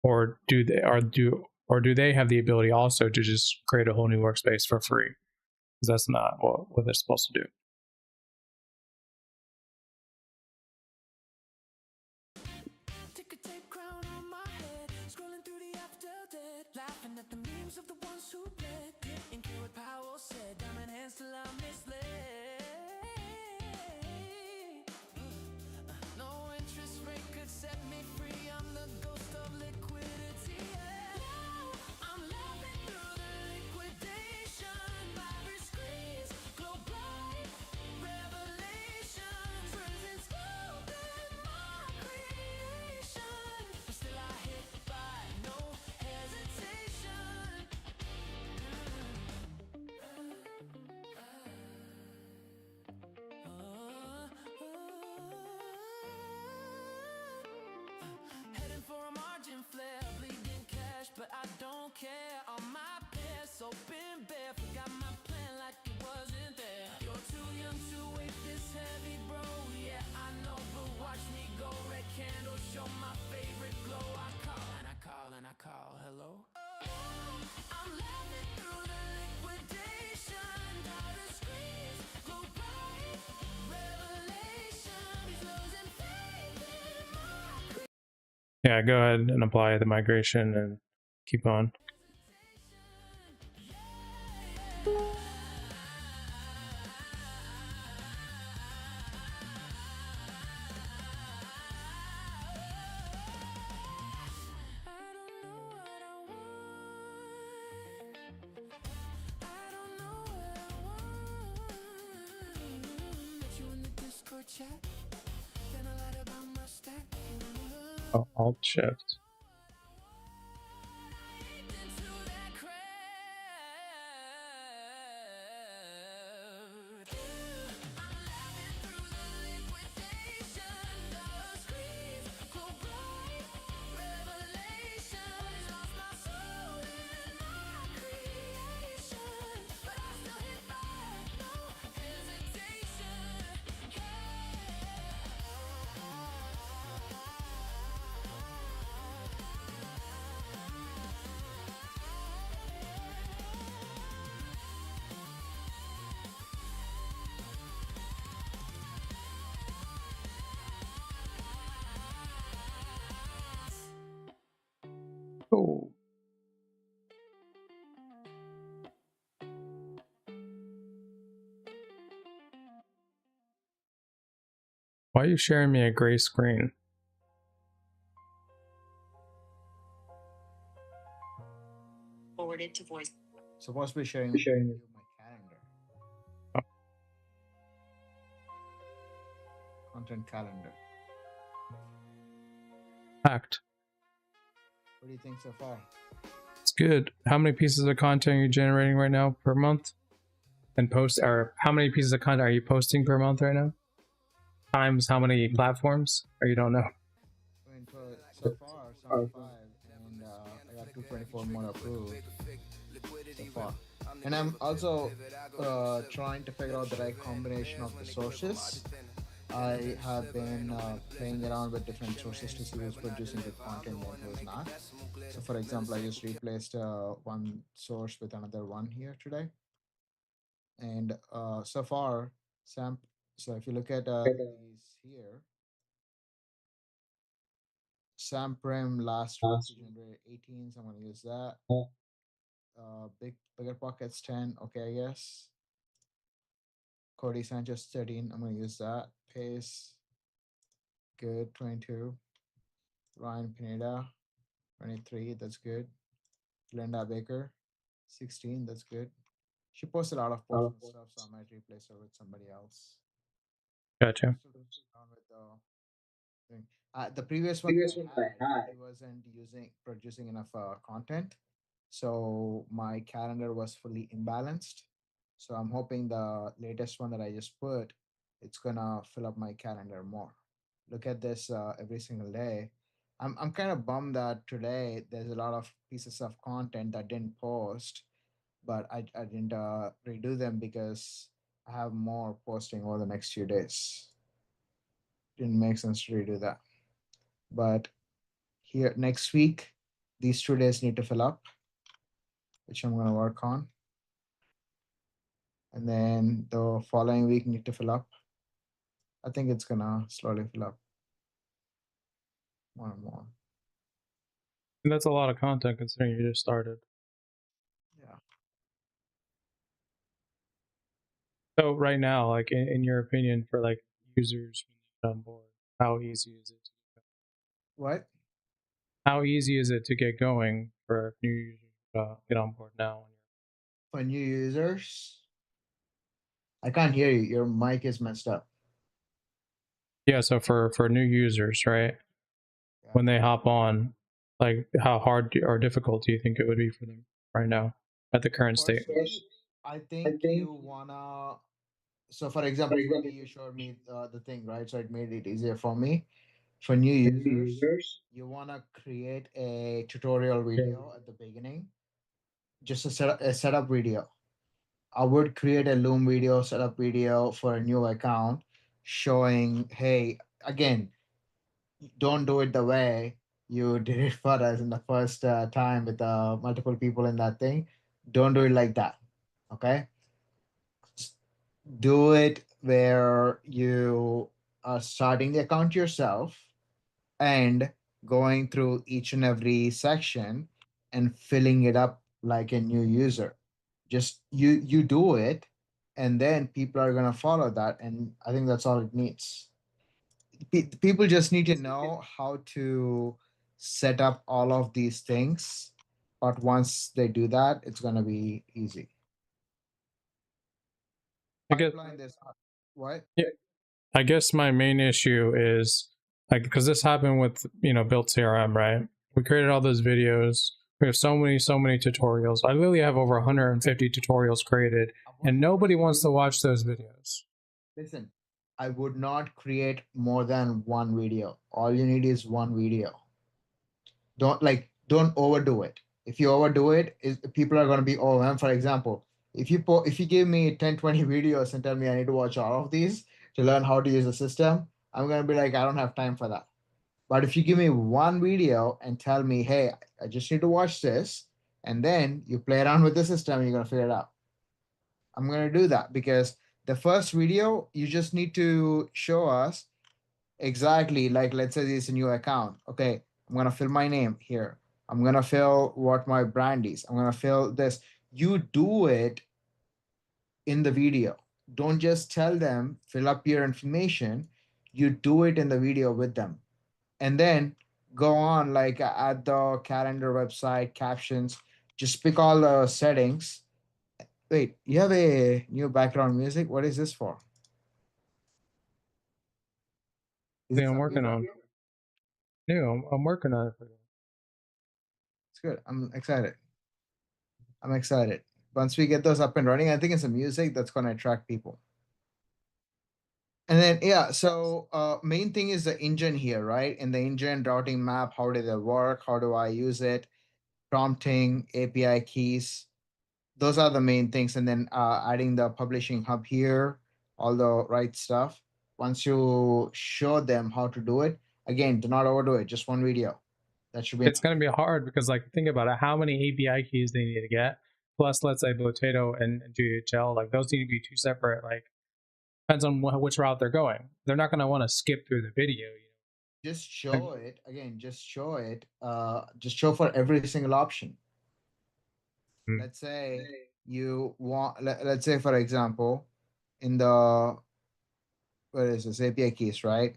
or do they have the ability also to just create a whole new workspace for free? Because that's not what they're supposed to do. Laughing at the memes of the ones who bled. Didn't care what Powell said. Diamond hands till I'm misled. No interest rate could set me free. I'm the ghost of liquidity. Now I'm laughing through the liquidation. Vibrant screens, glow bright revelations. Prisons open my creation. But still I hit by no hesitation. Heading for a margin flare, bleeding cash, but I don't care. On my pants, open bare, forgot my plan like it wasn't there. You're too young to wait this heavy, bro. Yeah, I know, but watch me go. Red candle, show my favorite glow. I call and I call and I call. Hello. I'm laughing through the liquidation. Dollar screens, glow bright revelation. Losing faith in my Yeah, go ahead and apply the migration and keep on. Oh, Alt Shift. Oh. Why are you sharing me a gray screen? Forwarded to voice. Supposed to be sharing my calendar. Oh. Content calendar. Fact. What do you think so far? It's good. How many pieces of content are you generating right now per month? And how many pieces of content are you posting per month right now? Times how many platforms? Or you don't know? I mean, so far, 75, and I got 224 more approved so far. And I'm also trying to figure out the right combination of the sources. I have been playing around with different sources to see who's producing good content and who's not. So, for example, I just replaced one source with another one here today. And so far, so if you look at these here, Sam Prim last week he generated 18, so I'm gonna use that. Bigger Pockets 10, okay, I guess. Cody Sanchez 13, I'm gonna use that. Pace, good, 22. Ryan Pineda, 23, that's good. Glenda Baker, 16, that's good. She posted a lot of posts and stuff, so I might replace her with somebody else. Gotcha. The previous one I had, he wasn't producing enough content, so my calendar was fully imbalanced. So I'm hoping the latest one that I just put, it's gonna fill up my calendar more. Look at this every single day. I'm kind of bummed that today there's a lot of pieces of content that didn't post, but I didn't redo them because I have more posting over the next few days. Didn't make sense to redo that. But here next week, these 2 days need to fill up, which I'm going to work on. And then the following week need to fill up. I think it's going to slowly fill up more and more. And that's a lot of content considering you just started. Yeah. So right now, like in your opinion, for like users on board, how easy is it? What? How easy is it to get going for new users to get on board now? For new users, I can't hear you. Your mic is messed up. Yeah, so for new users, right? Yeah. When they hop on, like how hard or difficult do you think it would be for them right now at the current state? I think you wanna. So, for example, for me, you showed me the thing, right? So it made it easier for me. For new users, you wanna create a tutorial video at the beginning, just a setup video. I would create a Loom video, setup video for a new account showing, hey, again, don't do it the way you did it for us in the first time with multiple people in that thing. Don't do it like that. Okay. Do it where you are starting the account yourself and going through each and every section and filling it up like a new user. Just you do it, and then people are gonna follow that, and I think that's all it needs. People just need to know how to set up all of these things, but once they do that, it's gonna be easy. Pipeline this. What? Yeah, I guess my main issue is like because this happened with Built CRM, right? We created all those videos. We have so many tutorials. I literally have over 150 tutorials created, and nobody wants to watch those videos. Listen, I would not create more than one video. All you need is one video. Don't overdo it. If you overdo it, people are going to be overwhelmed. For example, if you give me 10, 20 videos and tell me I need to watch all of these to learn how to use the system, I'm going to be like, I don't have time for that. But if you give me one video and tell me, hey, I just need to watch this, and then you play around with the system, you're going to figure it out. I'm going to do that because the first video, you just need to show us exactly, like, let's say this is a new account. Okay, I'm going to fill my name here. I'm going to fill what my brand is. I'm going to fill this. You do it in the video. Don't just tell them, fill up your information. you do it in the video with them, and then go on like at the calendar website captions. Just pick all the settings. Wait, you have a new background music? What is this for? Is Yeah, this I'm a working video? on. Yeah, I'm working on it. It's good. I'm excited. I'm excited. Once we get those up and running, I think it's a music that's going to attract people. And then, yeah, so main thing is the engine here, right? In the engine routing map, how do they work? How do I use it? Prompting, API keys. Those are the main things. And then adding the publishing hub here, all the right stuff. Once you show them how to do it, again, do not overdo it. Just one video. That should be It's going to be hard because, like, think about it. How many API keys they need to get? Plus, let's say Potato and GHL, like those need to be two separate. Like, depends on which route they're going. They're not going to want to skip through the video. just show it again. Just show it. Just show for every single option. Let's say you want. Let's say for example, in the where is this API keys, right?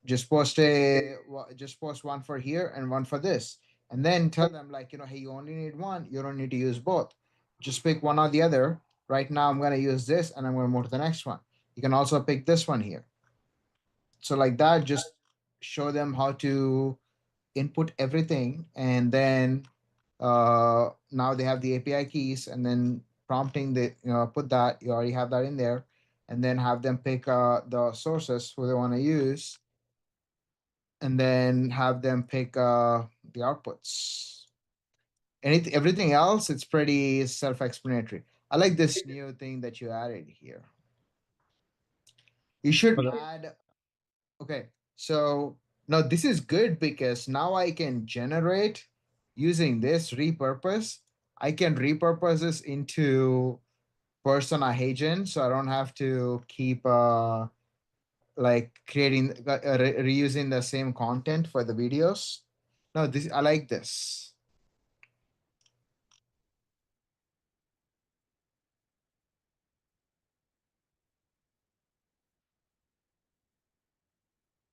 Just post one for here and one for this, and then tell them like hey, you only need one. You don't need to use both. Just pick one or the other. Right now, I'm going to use this, and I'm going to move to the next one. You can also pick this one here. So like that, just show them how to input everything, and then now they have the API keys, and then prompting the put that you already have that in there, and then have them pick the sources who they want to use, and then have them pick the outputs. Everything else, it's pretty self-explanatory. I like this new thing that you added here. You should add. Okay, so now this is good because now I can generate using this repurpose. I can repurpose this into persona agent, so I don't have to keep like creating reusing the same content for the videos. No, this I like this.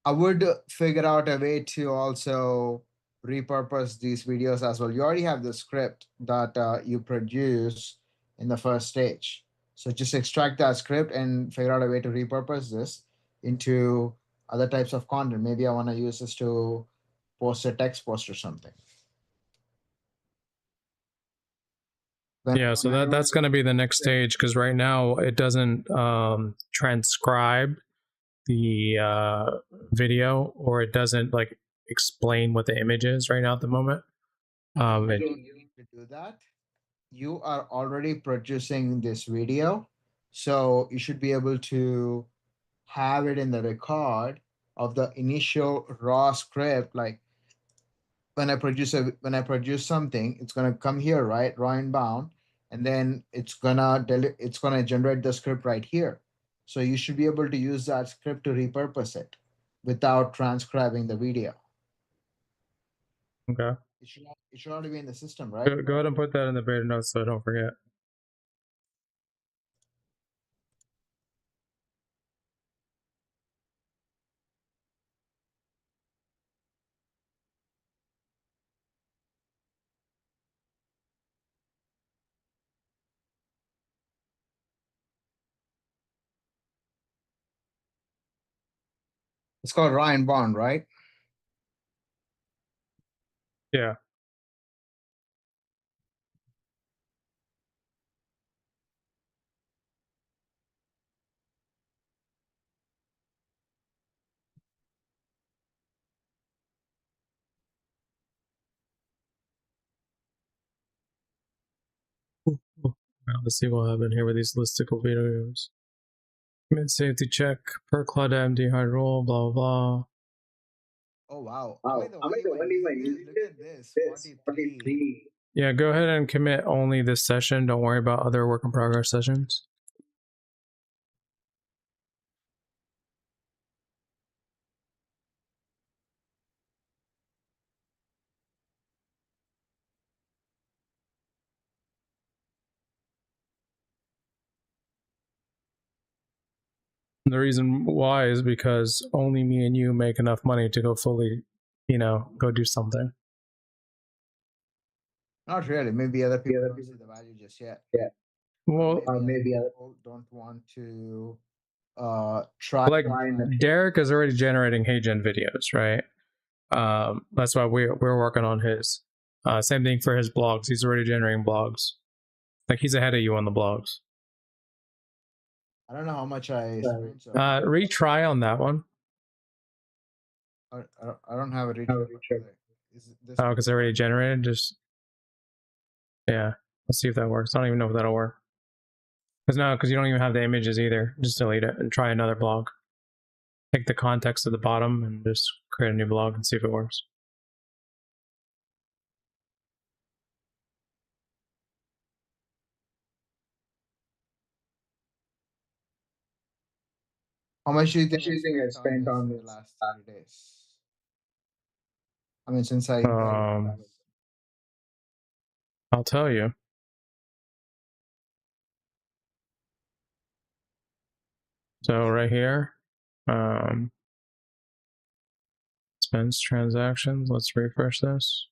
I would figure out a way to also repurpose these videos as well. You already have the script that you produce in the first stage. So just extract that script and figure out a way to repurpose this into other types of content. Maybe I want to use this to post a text post or something. Yeah, so that's going to be the next stage because right now it doesn't transcribe the video, or it doesn't like explain what the image is right now at the moment. You don't need to do that. You are already producing this video, so you should be able to have it in the record of the initial raw script. Like when I produce something, it's gonna come here, right, raw and bound, and then it's gonna generate the script right here. So you should be able to use that script to repurpose it without transcribing the video. Okay. It should already be in the system, right? Go ahead and put that in the beta notes so I don't forget. It's called Ryan Bond, right? Yeah. Well, let's see what happened here with these listicle videos. Mid safety check per cloud MD hard roll, blah blah. Oh wow. Am I the only one using this? Look at this. 43. Yeah, go ahead and commit only this session. Don't worry about other work in progress sessions. The reason why is because only me and you make enough money to go fully, go do something. Not really. Maybe other people don't see the value just yet. Yeah. Well, Maybe other people don't want to try. like Derek is already generating HeyGen videos, right? That's why we're working on his. Same thing for his blogs. He's already generating blogs. Like he's ahead of you on the blogs. I don't know how much I spent. So Retry on that one. I don't have a retry. Oh, because I already generated. Just yeah. Let's see if that works. I don't even know if that'll work. Because you don't even have the images either. Just delete it and try another blog. Take the context at the bottom and just create a new blog and see if it works. How much do you think I spent on this in the last 30 days? I mean, since I I'll tell you. So right here, expense transactions. Let's refresh this.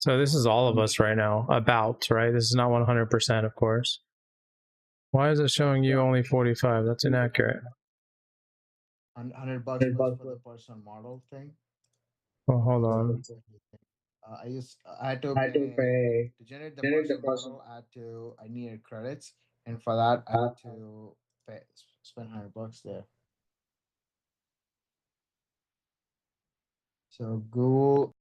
So this is all of us right now. About, right? This is not 100%, of course. Why is it showing you only 45? That's inaccurate. $100 plus for the personal model thing. Oh, hold on. I had to pay to generate the personal model. I needed credits, and for that I had to spend $100 there. So Google.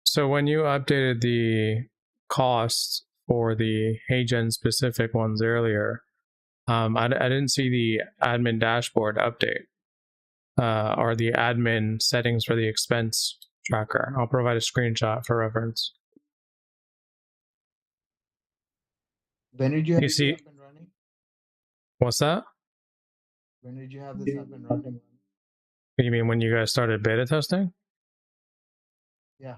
So when you updated the costs for the HeyGen specific ones earlier, I didn't see the admin dashboard update or the admin settings for the expense tracker. I'll provide a screenshot for reference. When did you have this up and running? What's that? When did you have this up and running? You mean when you guys started beta testing? Yeah.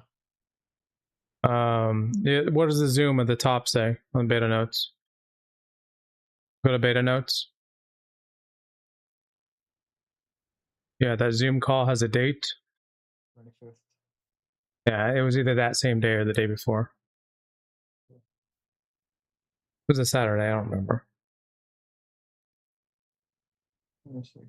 What does the Zoom at the top say on beta notes? Go to beta notes. Yeah, that Zoom call has a date. 25th. Yeah, it was either that same day or the day before. It was a Saturday, I don't remember. 26.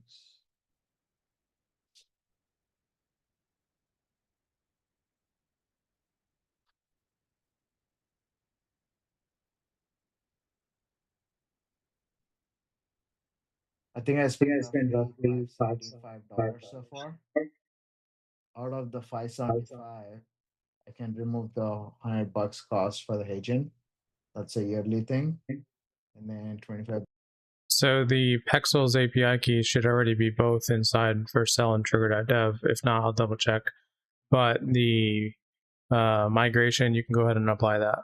I think I spent roughly $575 so far. Out of the 575, I can remove the $100 cost for the HeyGen. That's a yearly thing, and then 25. So the Pexels API keys should already be both inside Vercel and Trigger.dev. If not, I'll double check. But the migration, you can go ahead and apply that.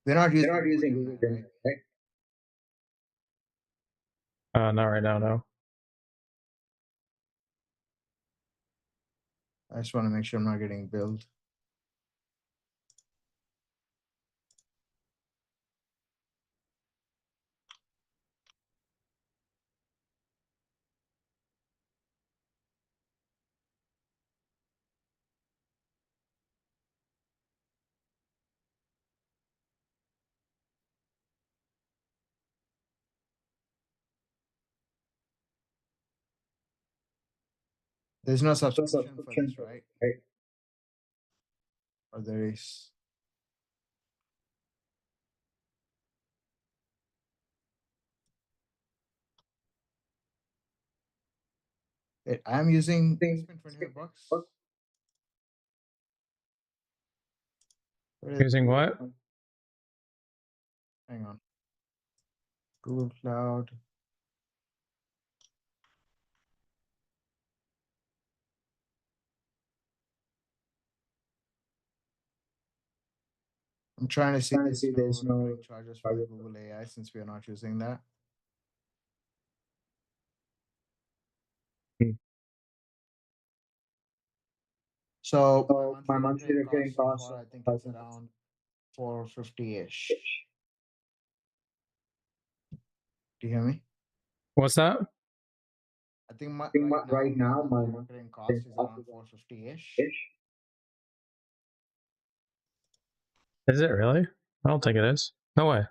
They're not using Google Gemini, right? Not right now, no. I just want to make sure I'm not getting billed. There's no subscription for this, right? Or there is? I'm using $25. Using what? Hang on. Google Cloud. I'm trying to see there's no recurring charges for the Google AI since we are not using that. So my monthly recurring cost so far, I think it's around 450-ish. Do you hear me? What's that? I think right now my monthly recurring cost is around 450-ish. Is it really? I don't think it is. No way.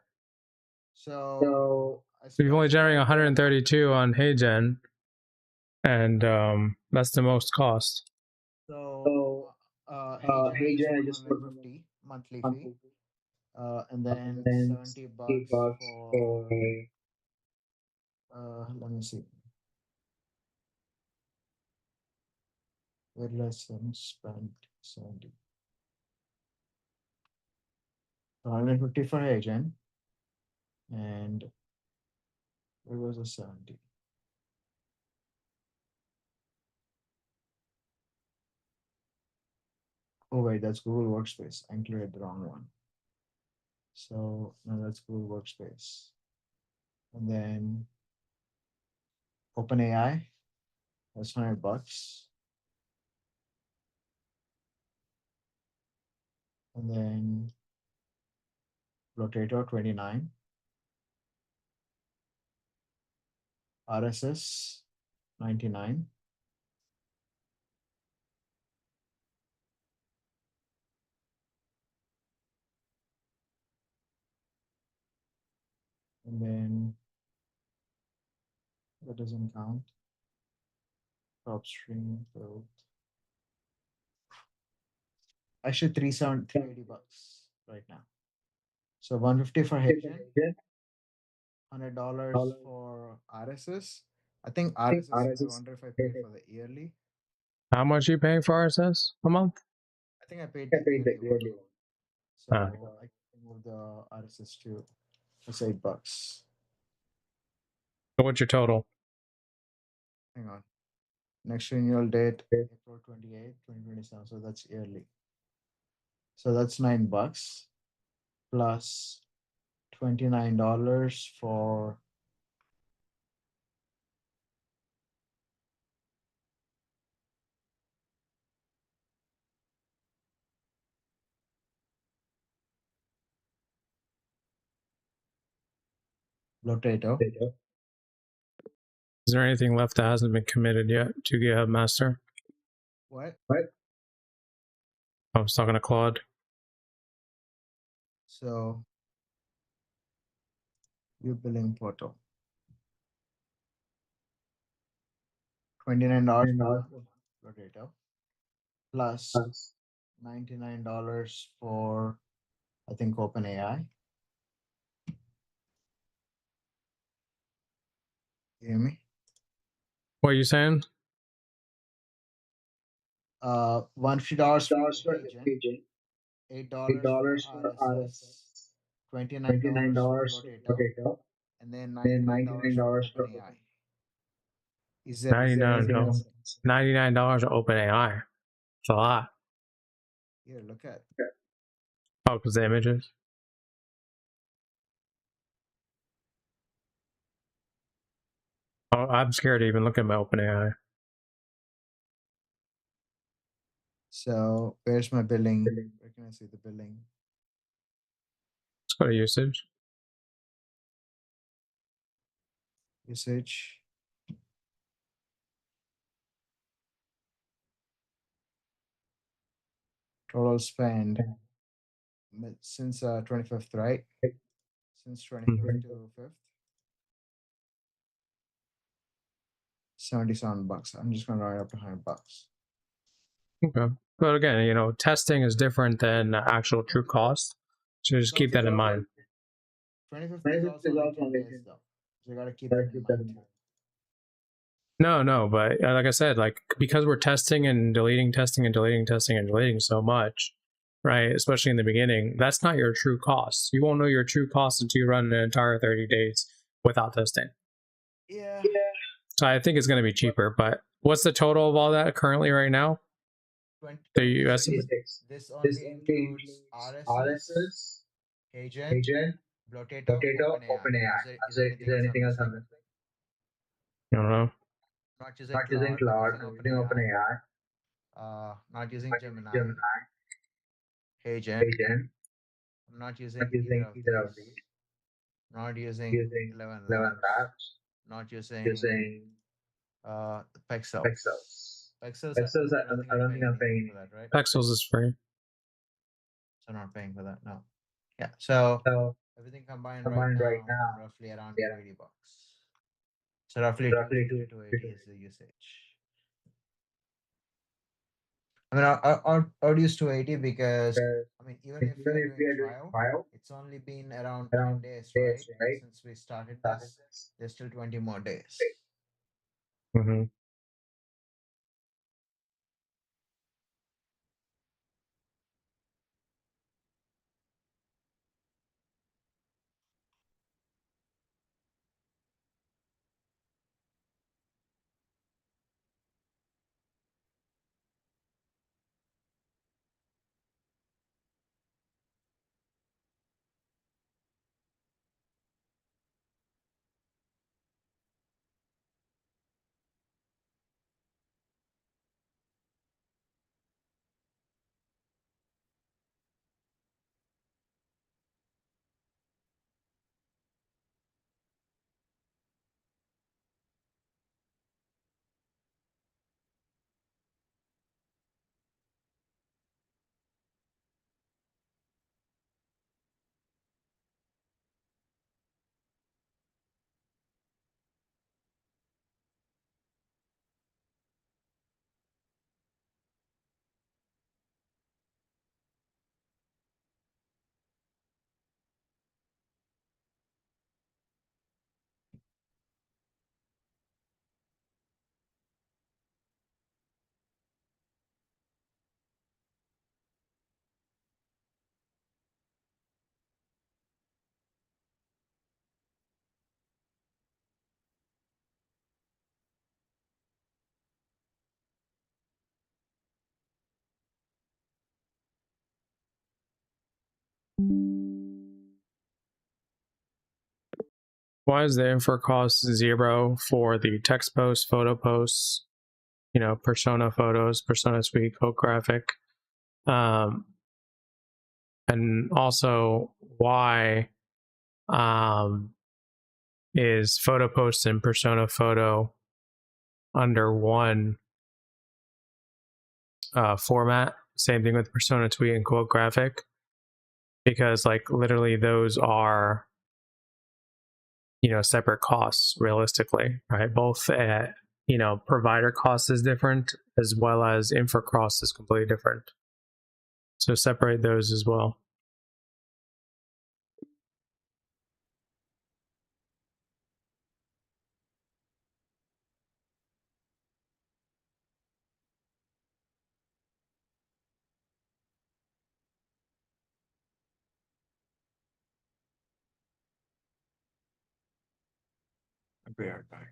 So You're only generating 132 on HeyGen, and that's the most cost. So HeyGen, I just put 150 monthly fee, and then $70 for let me see. Where less than spent 70. 150 for HeyGen, and where was the 70? Oh wait, that's Google Workspace. I included the wrong one. So no, that's Google Workspace. And then OpenAI, that's $100. And then Rotator 29. RSS 99. And then that doesn't count. Top stream build. Actually, $380 right now. So 150 for HeyGen, $100 for RSS. I think RSS, I wonder if I pay for the yearly. How much are you paying for RSS a month? I think I paid the yearly one. So I can move the RSS to, let's say, $8. So what's your total? Hang on. Next renewal date, April 28th, 2027. So that's yearly. So that's $9 plus $29 for Rotator. Is there anything left that hasn't been committed yet to GitHub Master? What? I was talking to Claude. So your billing portal. $29 for Rotator plus $99 for, I think, OpenAI. You hear me? What are you saying? $150 for HeyGen, $8 for RSS, $29 for Rotator, and then $99 for OpenAI. Is there $99 for OpenAI. It's a lot. Here, look at. Oh, because the images. Oh, I'm scared to even look at my OpenAI. So where's my billing? Where can I see the billing? Let's go to usage. Usage. Total spend since 25th, right? Since 25th to 5th. $77. I'm just gonna write up to $100. Okay. But again, you know, testing is different than actual true cost. So just keep that in mind. 25th is also only 10 days though. So you gotta keep that in mind too. No, but like I said, like because we're testing and deleting so much, right? Especially in the beginning, that's not your true cost. You won't know your true cost until you run an entire 30 days without testing. Yeah. So I think it's going to be cheaper. But what's the total of all that currently right now? The US. This only includes RSS, HeyGen, Rotator, OpenAI. Is there anything else I'm missing? I don't know. Not using Cloud, I'm using OpenAI. Not using Gemini. Hey Jen. I'm not using either of these. Not using 11 Labs. Not using Pexels. Pexels, I don't think I'm paying anything for that, right? Pexels is free. So I'm not paying for that, no. Yeah, so everything combined right now, I'm roughly around $280. So roughly 250 to 280 is the usage. I mean, I'll use 280 because, I mean, even if we are doing trial, it's only been around 10 days, right? And since we started this, there's still 20 more days. Mm-hmm. Why is the infra cost 0 for the text posts, photo posts, persona photos, persona suite, code graphic? And also, why is photo post and persona photo under one format? Same thing with persona tweet and quote graphic, because literally those are separate costs realistically, right? Both provider cost is different as well as infra cost is completely different. So separate those as well. I'll be right back.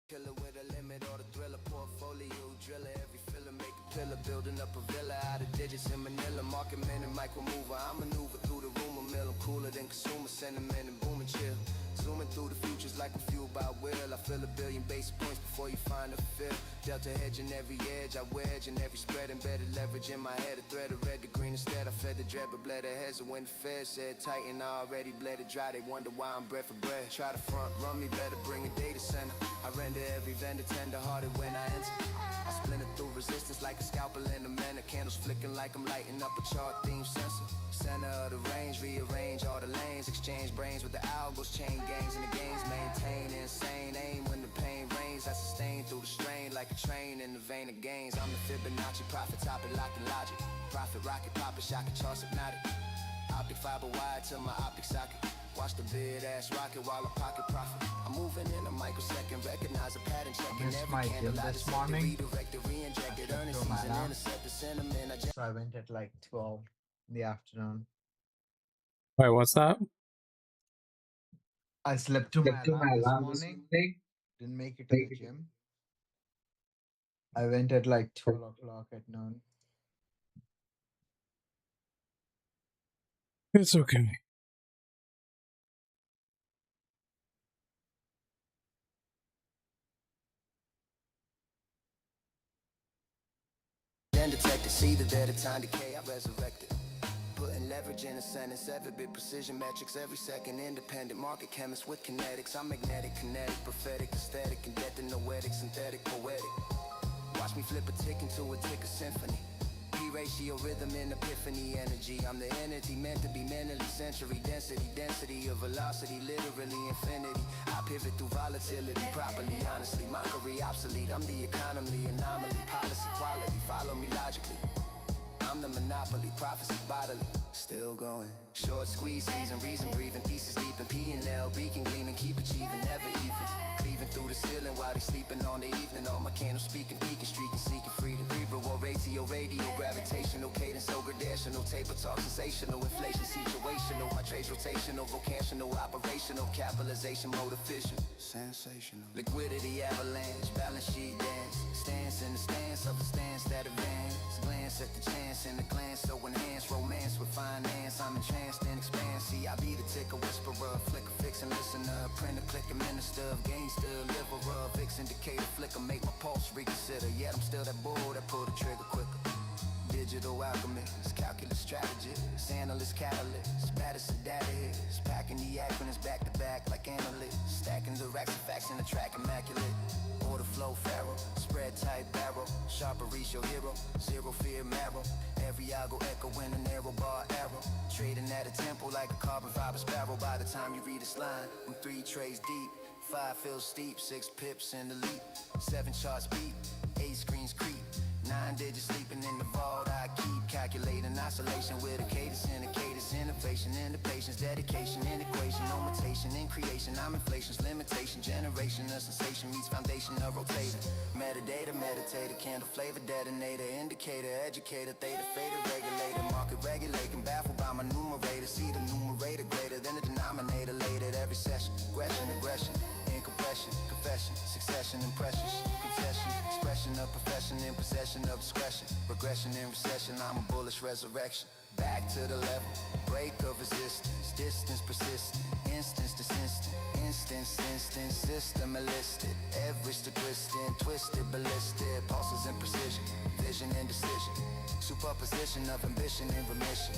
Killer with a limit or the thriller portfolio driller. Every filler make a pillar, building up a villa out of digits in Manila. Market man and micro mover. I maneuver through the rumor mill. I'm cooler than consumer sentiment and boom and chill. Zooming through the futures like a fuel by will. I feel a billion base points before you find a fill. Delta hedging every edge, I wedge in every spread. Embedded leverage in my head, a thread of red to green instead. I fed the dread but bled ahead. So when the Fed said tighten, I already bled it dry. They wonder why I'm bread for bread. Try to front run me, better bring a data center. I render every vendor tender hearted when I enter. I splinter through resistance like a scalpel in a manner. Candles flicking like I'm lighting up a chart theme sensor. Center of the range, rearrange all the lanes. Exchange brains with the algos, chain gangs and the games. Maintain insane aim when the pain reigns. I sustain through the strain like a train in the vein of gains. I'm the Fibonacci prophet, topic locked in logic. Profit rocket, pop it, shock it, charts hypnotic. Optic fiber wide to my optic socket. Watch the bid ass rocket while I pocket profit. I'm moving in a microsecond, recognize a pattern, checking every candle I this morning. redirect the re-injected earnest season, intercept the sentiment. So I went at like 12 in the afternoon. Wait, what's that? I slept to my alarm this morning. Didn't make it to the gym. I went at like 12 o'clock at noon. It's okay. Then detected, see the dead of time decay, I resurrected. Putting leverage in a sentence, every bit precision metrics, every second independent market chemist with kinetics. I'm magnetic, kinetic, prophetic, aesthetic, and death and noetic, synthetic, poetic. Watch me flip a tick into a tick of symphony. P-ratio, rhythm, and epiphany, energy. I'm the entity meant to be mentally sensory. Density of velocity, literally infinity. I pivot through volatility properly, honestly. Mockery, obsolete. I'm the economy, anomaly, policy, quality. Follow me logically. I'm the monopoly, prophecy bodily, still going. Short squeeze season, reason breathing, pieces deep in P&L, beacon gleaming, keep achieving, never even. Cleaving through the ceiling while they sleeping on the evening. All my candles speaking, peeking, streaking, seeking freedom. Cerebral, ratio, radio, gravitational, cadence, so gradational, taper talk, sensational, inflation, situational. My trades rotational, vocational, operational, capitalization, mode efficient, sensational. Liquidity, avalanche, balance sheet dance, stance in the stance of the stance that advance. Glance at the chance in the glance, so enhance romance with finance. I'm entranced and expand. See, I be the ticker whisperer, flicker, fixin', listener, printer, clicker, minister of gangster, deliverer, vix indicator, flicker, make my pulse reconsider. Yet I'm still that bull that pull the trigger quicker. Digital alchemist, calculus strategist, analyst, catalyst, baddest of data hits, packing the acronyms back to back like analysts, stacking the racks of facts in the track immaculate. Order flow pharaoh, spread tight barrel, sharper reach your hero, zero fear marrow. Every algo echo in a narrow bar arrow. Trading at a tempo like a carbon fiber sparrow. By the time you read this line, I'm 3 trays deep, 5 feels steep, 6 pips in the leap, 7 charts beat, 8 screens creep. 9 digits sleeping in the vault. I keep calculating oscillation with a cadence and a cadence, innovation into patience, dedication, integration, notation in creation. I'm inflation's limitation, generation of sensation meets foundation of rotator. Metadata, meditator, candle flavor, detonator, indicator, educator, theta, fader, regulator, market regulating, baffled by my numerator. See the numerator greater than the denominator. Late at every session, aggression, incompression, confession, succession, impressions, concession, expression of profession in possession of discretion, regression in recession. I'm a bullish resurrection. Back to the level, break of resistance, distance persistent, instance system enlisted, Everest to twisted, ballistic, pulses in precision, vision and decision, superposition of ambition and remission,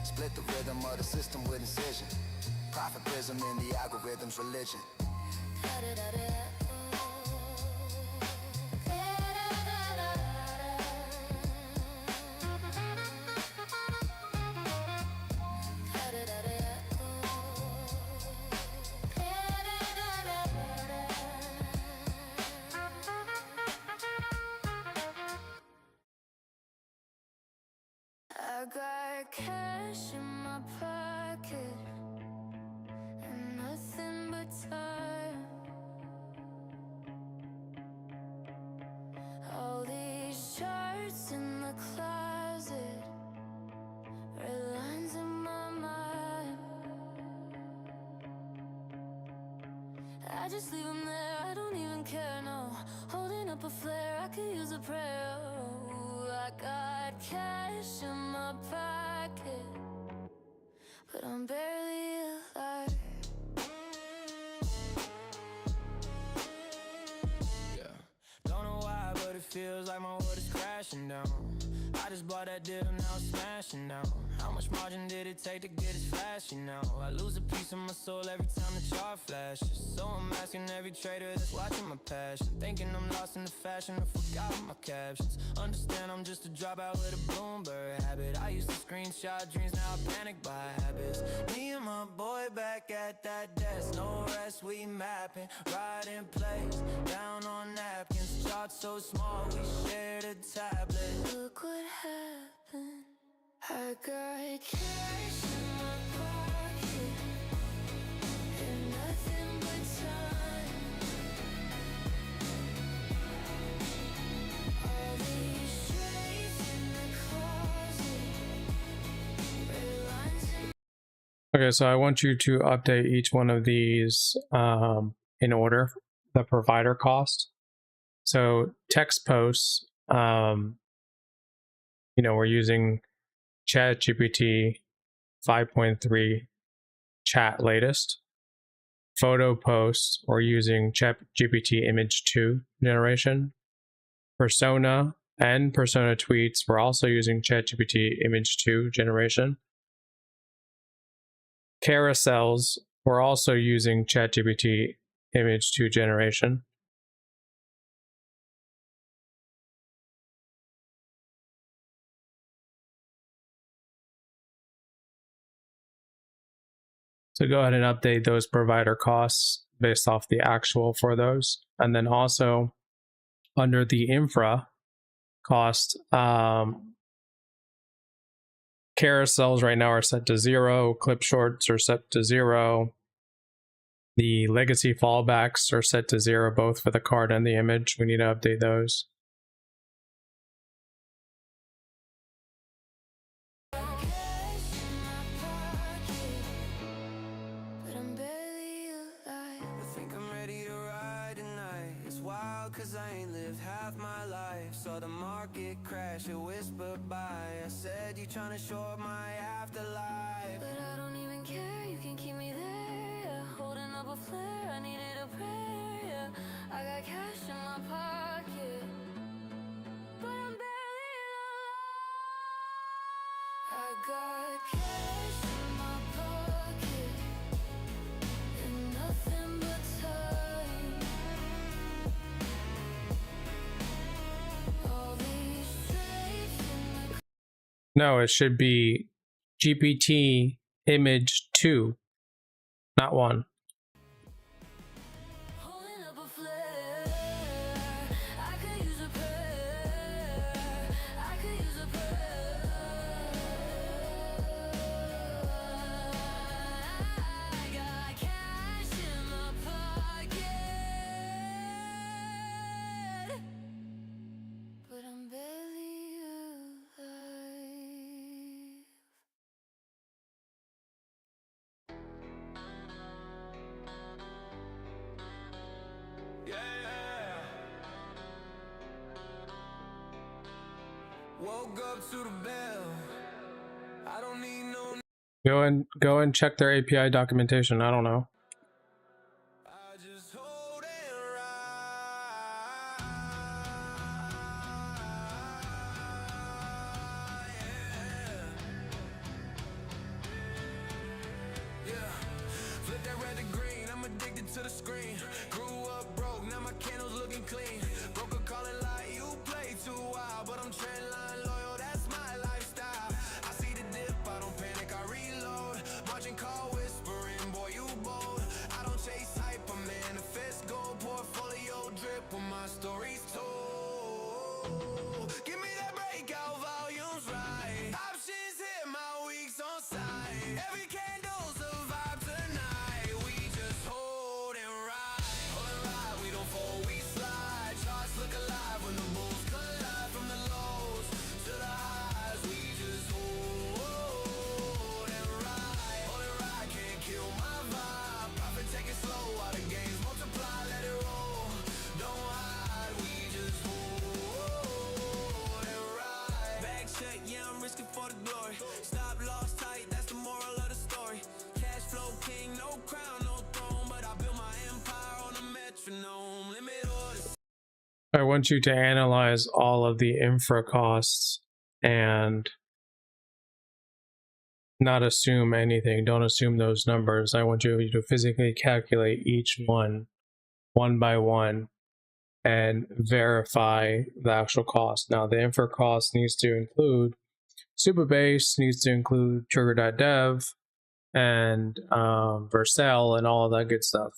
split the rhythm of the system with incision, profit prism in the algorithm's religion. I got cash in my pocket and nothing but time. All these charts in the closet, red lines in my mind. I just leave them there, I don't even care, no. Holding up a flare, I could use a prayer. Oh, I got cash in my pocket, but I'm barely alive. Don't know why, but it feels like my world is crashing down. I just bought that deal, now it's smashing now. How much margin did it take to get it flashy now? I lose a piece of my soul every time the chart flashes. So I'm asking every trader that's watching my passion, thinking I'm lost in the fashion, I forgot my captions. Understand I'm just a dropout with a Bloomberg habit. I used to screenshot dreams, now I panic by habits. Me and my boy back at that desk, no rest, we mapping, riding plays, down on napkins, charts so small, we shared a tablet. Look what happened, I got cash in my pocket, and nothing but time. All these shades in the closet, red lines in. Okay, so I want you to update each one of these in order, the provider cost. So text posts, we're using ChatGPT 5.3 chat latest. Photo posts, we're using ChatGPT image 2 generation. Persona and persona tweets, we're also using ChatGPT image 2 generation. Carousels, we're also using ChatGPT image 2 generation. So go ahead and update those provider costs based off the actual for those. And then also under the infra cost, carousels right now are set to 0. Clip shorts are set to 0. The legacy fallbacks are set to 0, both for the card and the image. We need to update those. Cause I ain't lived half my life. Saw the market crash, it whispered by. I said you tryna show up my afterlife, but I don't even care, you can keep me there, yeah. Holding up a flare, I needed a prayer, yeah. I got cash in my pocket, but I'm barely alive. I got cash in my pocket, and nothing but time. No, it should be GPT image 2, not 1. Woke up to the bell. I don't need no. Go and check their API documentation. I don't know. I just hold it right. Yeah. Flip that red to green. I'm addicted to the screen. Grew up broke, now my candles looking clean. Broker calling like you play too wild, but I'm trendline loyal. That's my lifestyle. I see the dip, I don't panic, I reload. Margin call whispering, boy you bold. I don't chase hype, I manifest gold. Portfolio drip when my story's told. Give me that breakout volumes right. Options hit, my weeks on site. Every candle's a vibe tonight. We just hold and ride. metronome, limit orders. I want you to analyze all of the infra costs and not assume anything. Don't assume those numbers. I want you to physically calculate each one by one and verify the actual cost. Now, the infra cost needs to include Supabase, needs to include Trigger.dev and Vercel and all of that good stuff.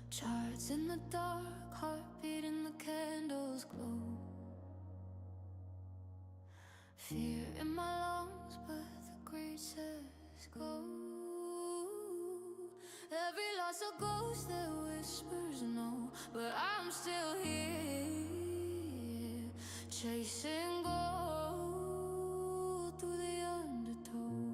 Charts in the dark, heartbeat in the candles glow. Fear in my lungs, but the great says go. Every loss a ghost that whispers no, but I'm still here, chasing gold through the undertow.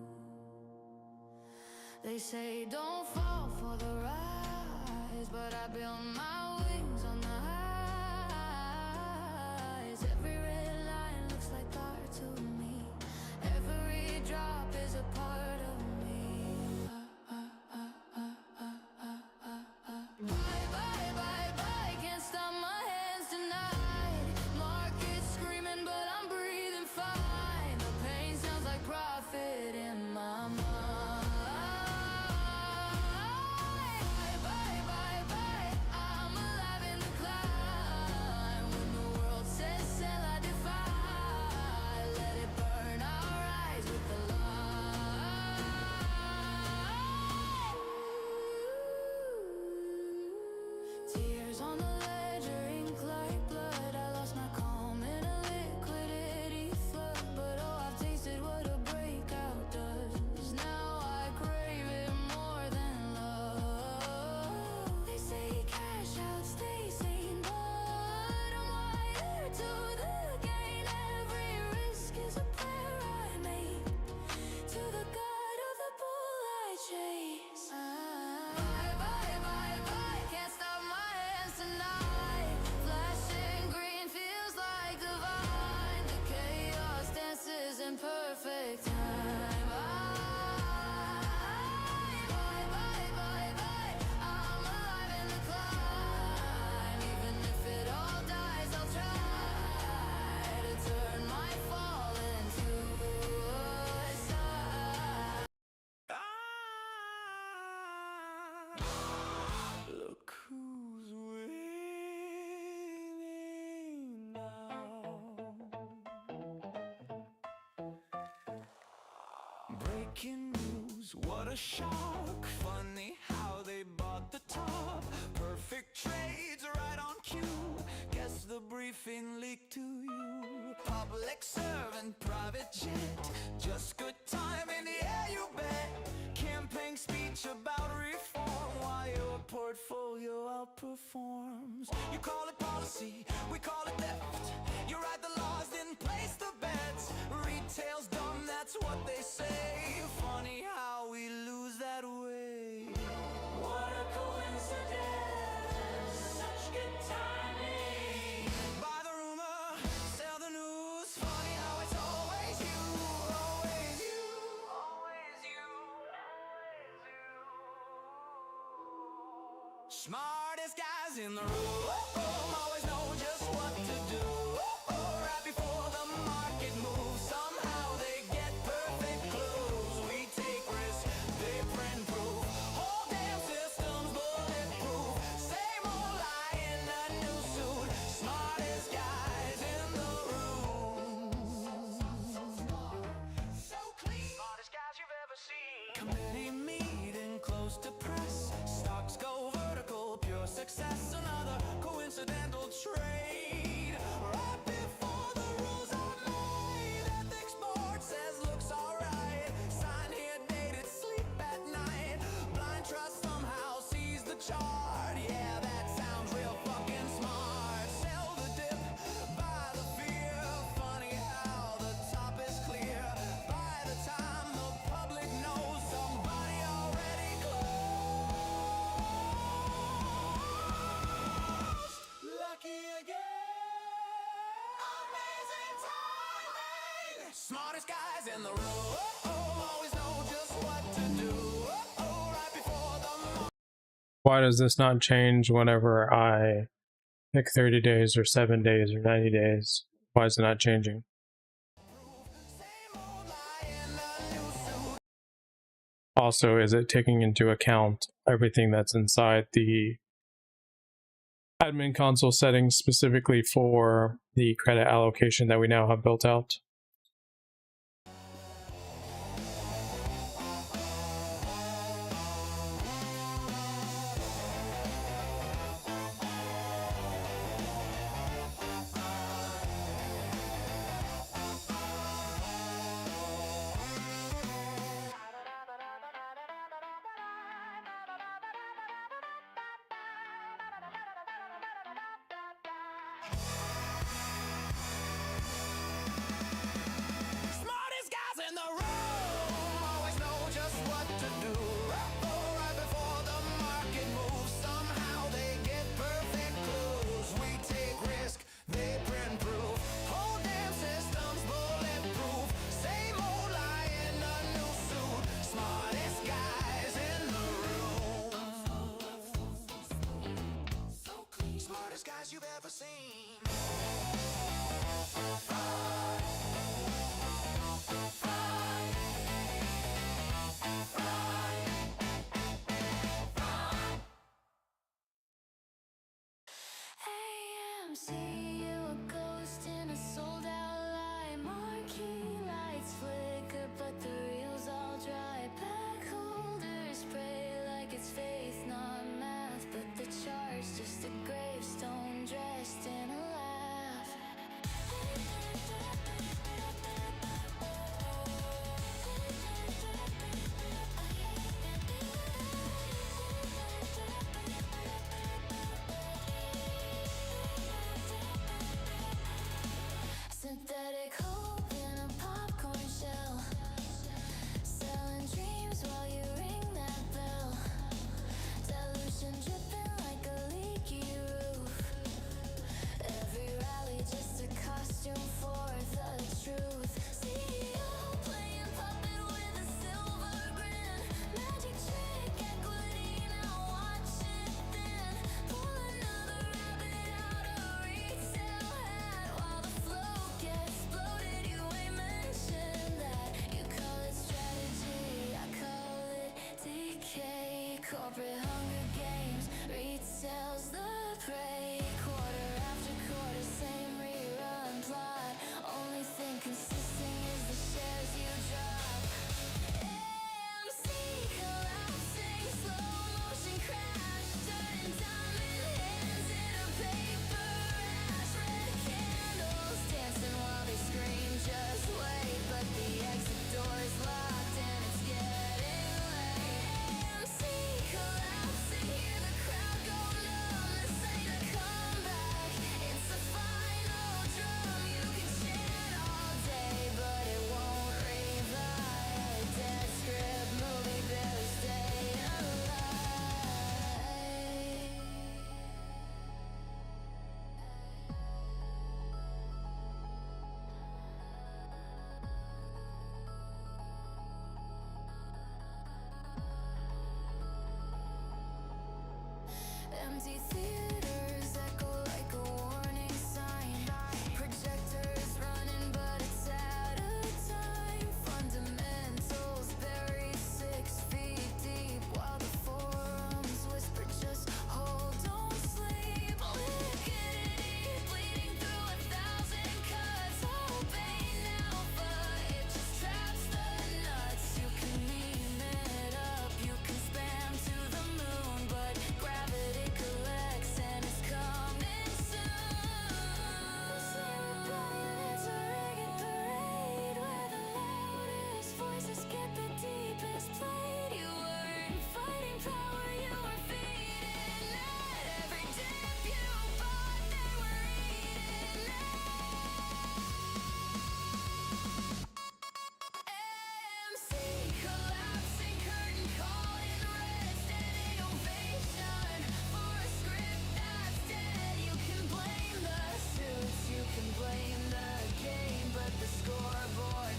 They say don't fall for the rise, but I build my wings on the highs. Every red line looks like art to me. Every drop is a part of me. Bye, bye, bye, bye. Can't stop my hands tonight. Market screaming, but I'm breathing fine. The pain sounds like profit in my mind. Tears on the ledger, ink like blood. I lost my calm in a liquidity flood. But oh, I've tasted what a breakout does. Now I crave it more than love. They say cash out, stay sane, but I'm wired to the gain. Every risk is a prayer I make to the God of the bull I chase. Bye, bye, bye, bye. Can't stop my hands tonight. Flashing green feels like divine. The chaos dances in perfect time. Bye, bye, bye, bye. I'm alive in the climb. Even if it all dies, I'll try to turn my fall into a sigh. Look who's winning now. Breaking news, what a shock. Funny how they bought the top. Perfect trades right on cue. Guess the briefing leaked to you. Public servant, private jet. Just good time in the air, you bet. Campaign speech about reform while your portfolio outperforms. You call it policy, we call it theft. You write the laws, then place the bets. Retail's dumb, that's what they say. Funny how we lose that way. What a coincidence, such good timing. Buy the rumor, sell the news. Funny how it's always you, always you, always you, always you. Smartest guys in the room always know just what to do. Right before the market moves, somehow they get perfect clues. We take risks, they print proof. Whole damn system's bulletproof. Same old lie in a new suit. Smartest guys in the room. So clean. Smartest guys you've ever seen. Committee meeting close to press. Stocks go vertical, pure success. Another coincidence. Smartest guys in the room, always know just what to do. Right before the Why does this not change whenever I pick 30 days or 7 days or 90 days? Why is it not changing? Also, is it taking into account everything that's inside the admin console settings specifically for the credit allocation that we now have built out? smartest guys in the room, always know just what to do. Right before the market moves, somehow they get perfect clues. We take risk, they print proof. Whole damn system's bulletproof. Same old lie in a new suit. Smartest guys in the room. Smartest guys you've ever seen. AMC, you a ghost in a sold out lie. Marquee lights flicker, but the reels all dry. Pack holders pray like it's faith, not math. But the chart's just a gravestone dressed in a laugh. Synthetic hope in a popcorn shell. Selling dreams while you ring that bell. Dilution dripping like a leaky roof. Every rally just a costume for the truth. CEO playing puppet with a silver grin. Magic trick equity, now watch it thin. Pull another rabbit out of retail hat while the flow gets bloated. You ain't mentioned that. You call it strategy, I call it decay. Corporate Hunger Games, retail's the prey. Quarter after quarter, same rerun plot. Only thing consistent is the shares you drop. AMC collapsing, slow motion crash, turning diamond hands into paper ash. Red candles dancing while they scream, just wait. But the exit door is locked and it's getting late. AMC collapsing, hear the crowd go numb. This ain't a comeback, it's the final drum. You can chant all day, but it won't revive. Dead script, movie better stay alive. Empty theaters echo like a warning sign. Projectors running, but it's out of time. Fundamentals buried 6 feet deep, while the forums whisper, just hold, don't sleep. Liquidity bleeding through 1,000 cuts. Obey now, but it just traps the nuts. You can meme it up, you can spam to the moon, but gravity collects and it's coming soon. It's a ragged parade where the loudest voices get the deepest played. You weren't fighting power, you were feeding it. Every dip you bought, they were eating it. AMC collapsing, curtain call in red, standing ovation for a script that's dead. You can blame the suits, you can blame the game, but the scoreboard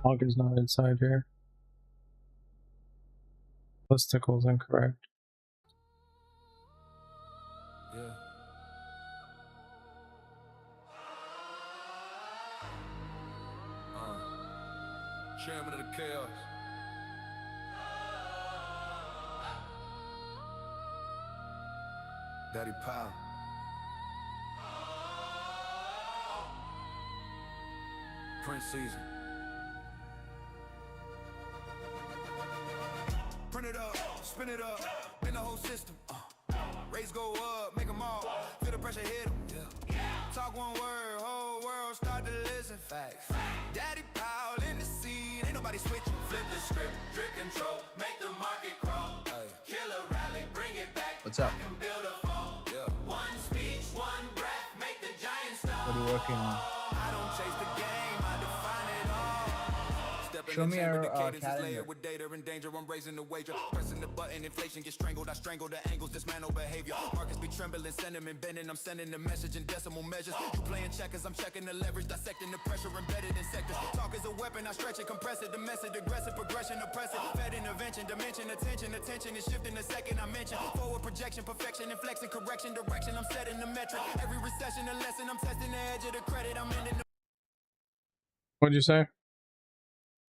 Log is not inside here. Listicle is incorrect. Yeah. Chairman of the chaos. Daddy Pal. Prince season. Print it up, spin it up, in the whole system. Rates go up, make them all. Feel the pressure hit them. Yeah. Talk one word, whole world start to listen. Facts. Daddy Pal in the scene, ain't nobody switching. Flip the script, drip control, make the market crawl. Kill a rally, bring it back. What's up? Build a fall. Yeah. One speech, one breath, make the giant stop. What are you working on? I don't chase the game, I define it all. Step in Show the me chamber, your the cadence is calendar. layered with data and danger. I'm raising the wager, pressing the button, inflation gets strangled. I strangle the angles, dismantle behavior. Markets be trembling, sentiment bending. I'm sending the message in decimal measures. You playing checkers, I'm checking the leverage, dissecting the pressure embedded in sectors. Talk is a weapon, I stretch it, compress it, the message, aggressive progression, oppressive. Fed intervention, dimension, attention is shifting the second I mention. Forward projection, perfection, inflection, correction, direction. I'm setting the metric. Every recession, a lesson. I'm testing the edge of the credit. I'm ending the What'd you say?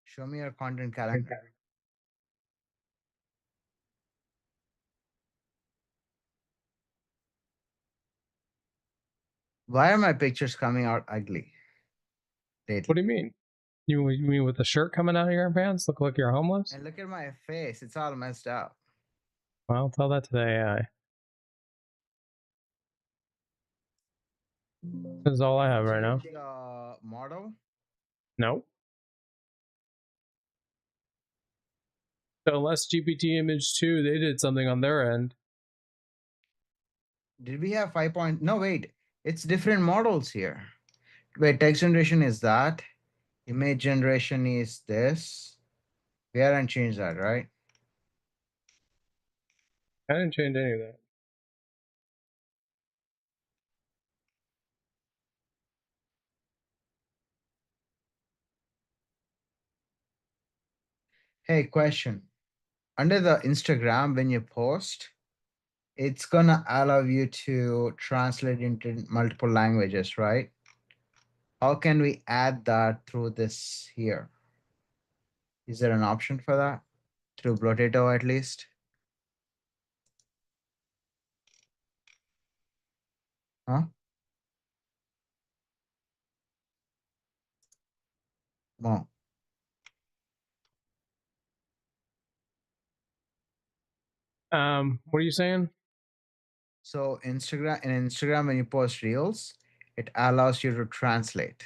Show me your content calendar. Why are my pictures coming out ugly lately? What do you mean? You mean with the shirt coming out of your pants? Look like you're homeless? And look at my face. It's all messed up. Well, tell that to the AI. This is all I have right now. The model? Nope. So unless GPT image 2, they did something on their end. Did we have 5 point? No, wait. It's different models here. Wait, text generation is that. Image generation is this. We haven't changed that, right? I didn't change any of that. Hey, question. Under the Instagram, when you post, it's gonna allow you to translate into multiple languages, right? How can we add that through this here? Is there an option for that? Through Brotato at least? Huh? No. What are you saying? So Instagram, when you post reels, it allows you to translate.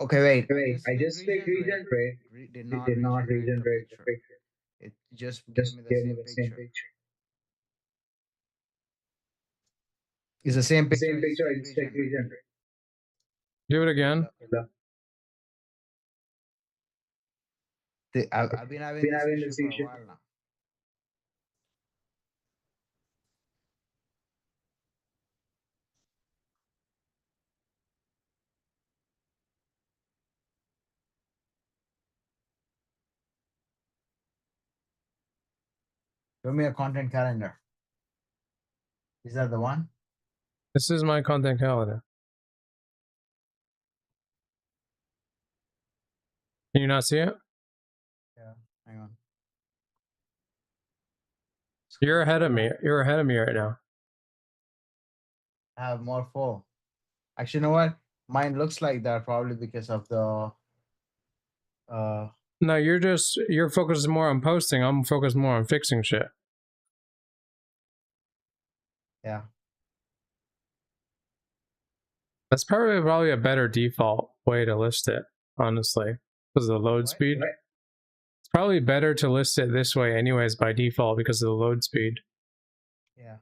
Okay, wait. I just clicked region trade. Did not regenerate the picture. It just gave me the same picture. It's the same picture. I just clicked region trade. Do it again. I've been having this issue for a while now. Show me a content calendar. Is that the one? This is my content calendar. Can you not see it? Yeah. Hang on. You're ahead of me. You're ahead of me right now. I have more full. Actually, you know what? Mine looks like that probably because of the No, you're focused more on posting. I'm focused more on fixing shit. yeah. That's probably a better default way to list it, honestly, because of the load speed. What? It's probably better to list it this way anyways by default because of the load speed. Yeah.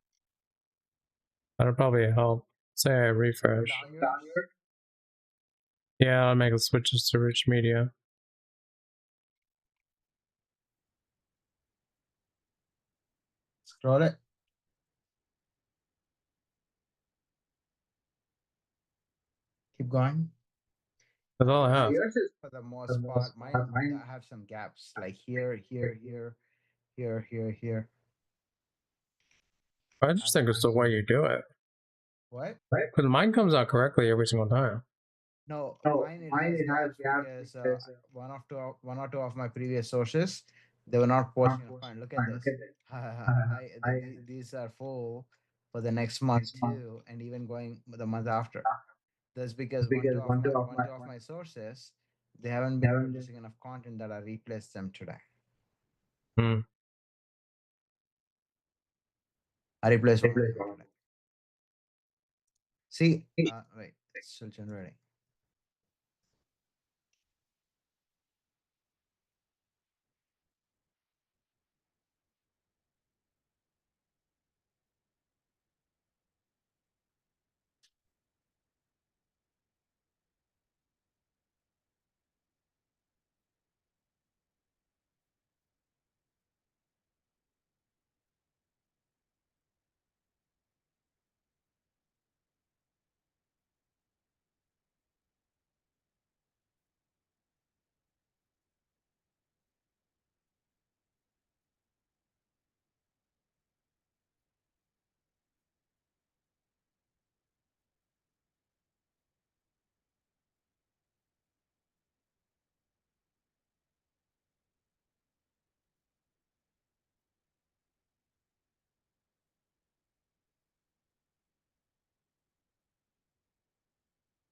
That'll probably help. Say I refresh. Yeah, I'll make the switches to rich media. Scroll it. Keep going. That's all I have. Yours is for the most part. Mine, I have some gaps like here, here, here, here, here, here. I just think it's the way you do it. What? Because mine comes out correctly every single time. No, mine it has gaps because one or two of my previous sources, they were not posting fine. Look at this. These are full for the next month too, and even going the month after. That's because one two of my sources, they haven't been producing enough content that I replaced them today. I replaced one of them today. See, wait, it's still generating.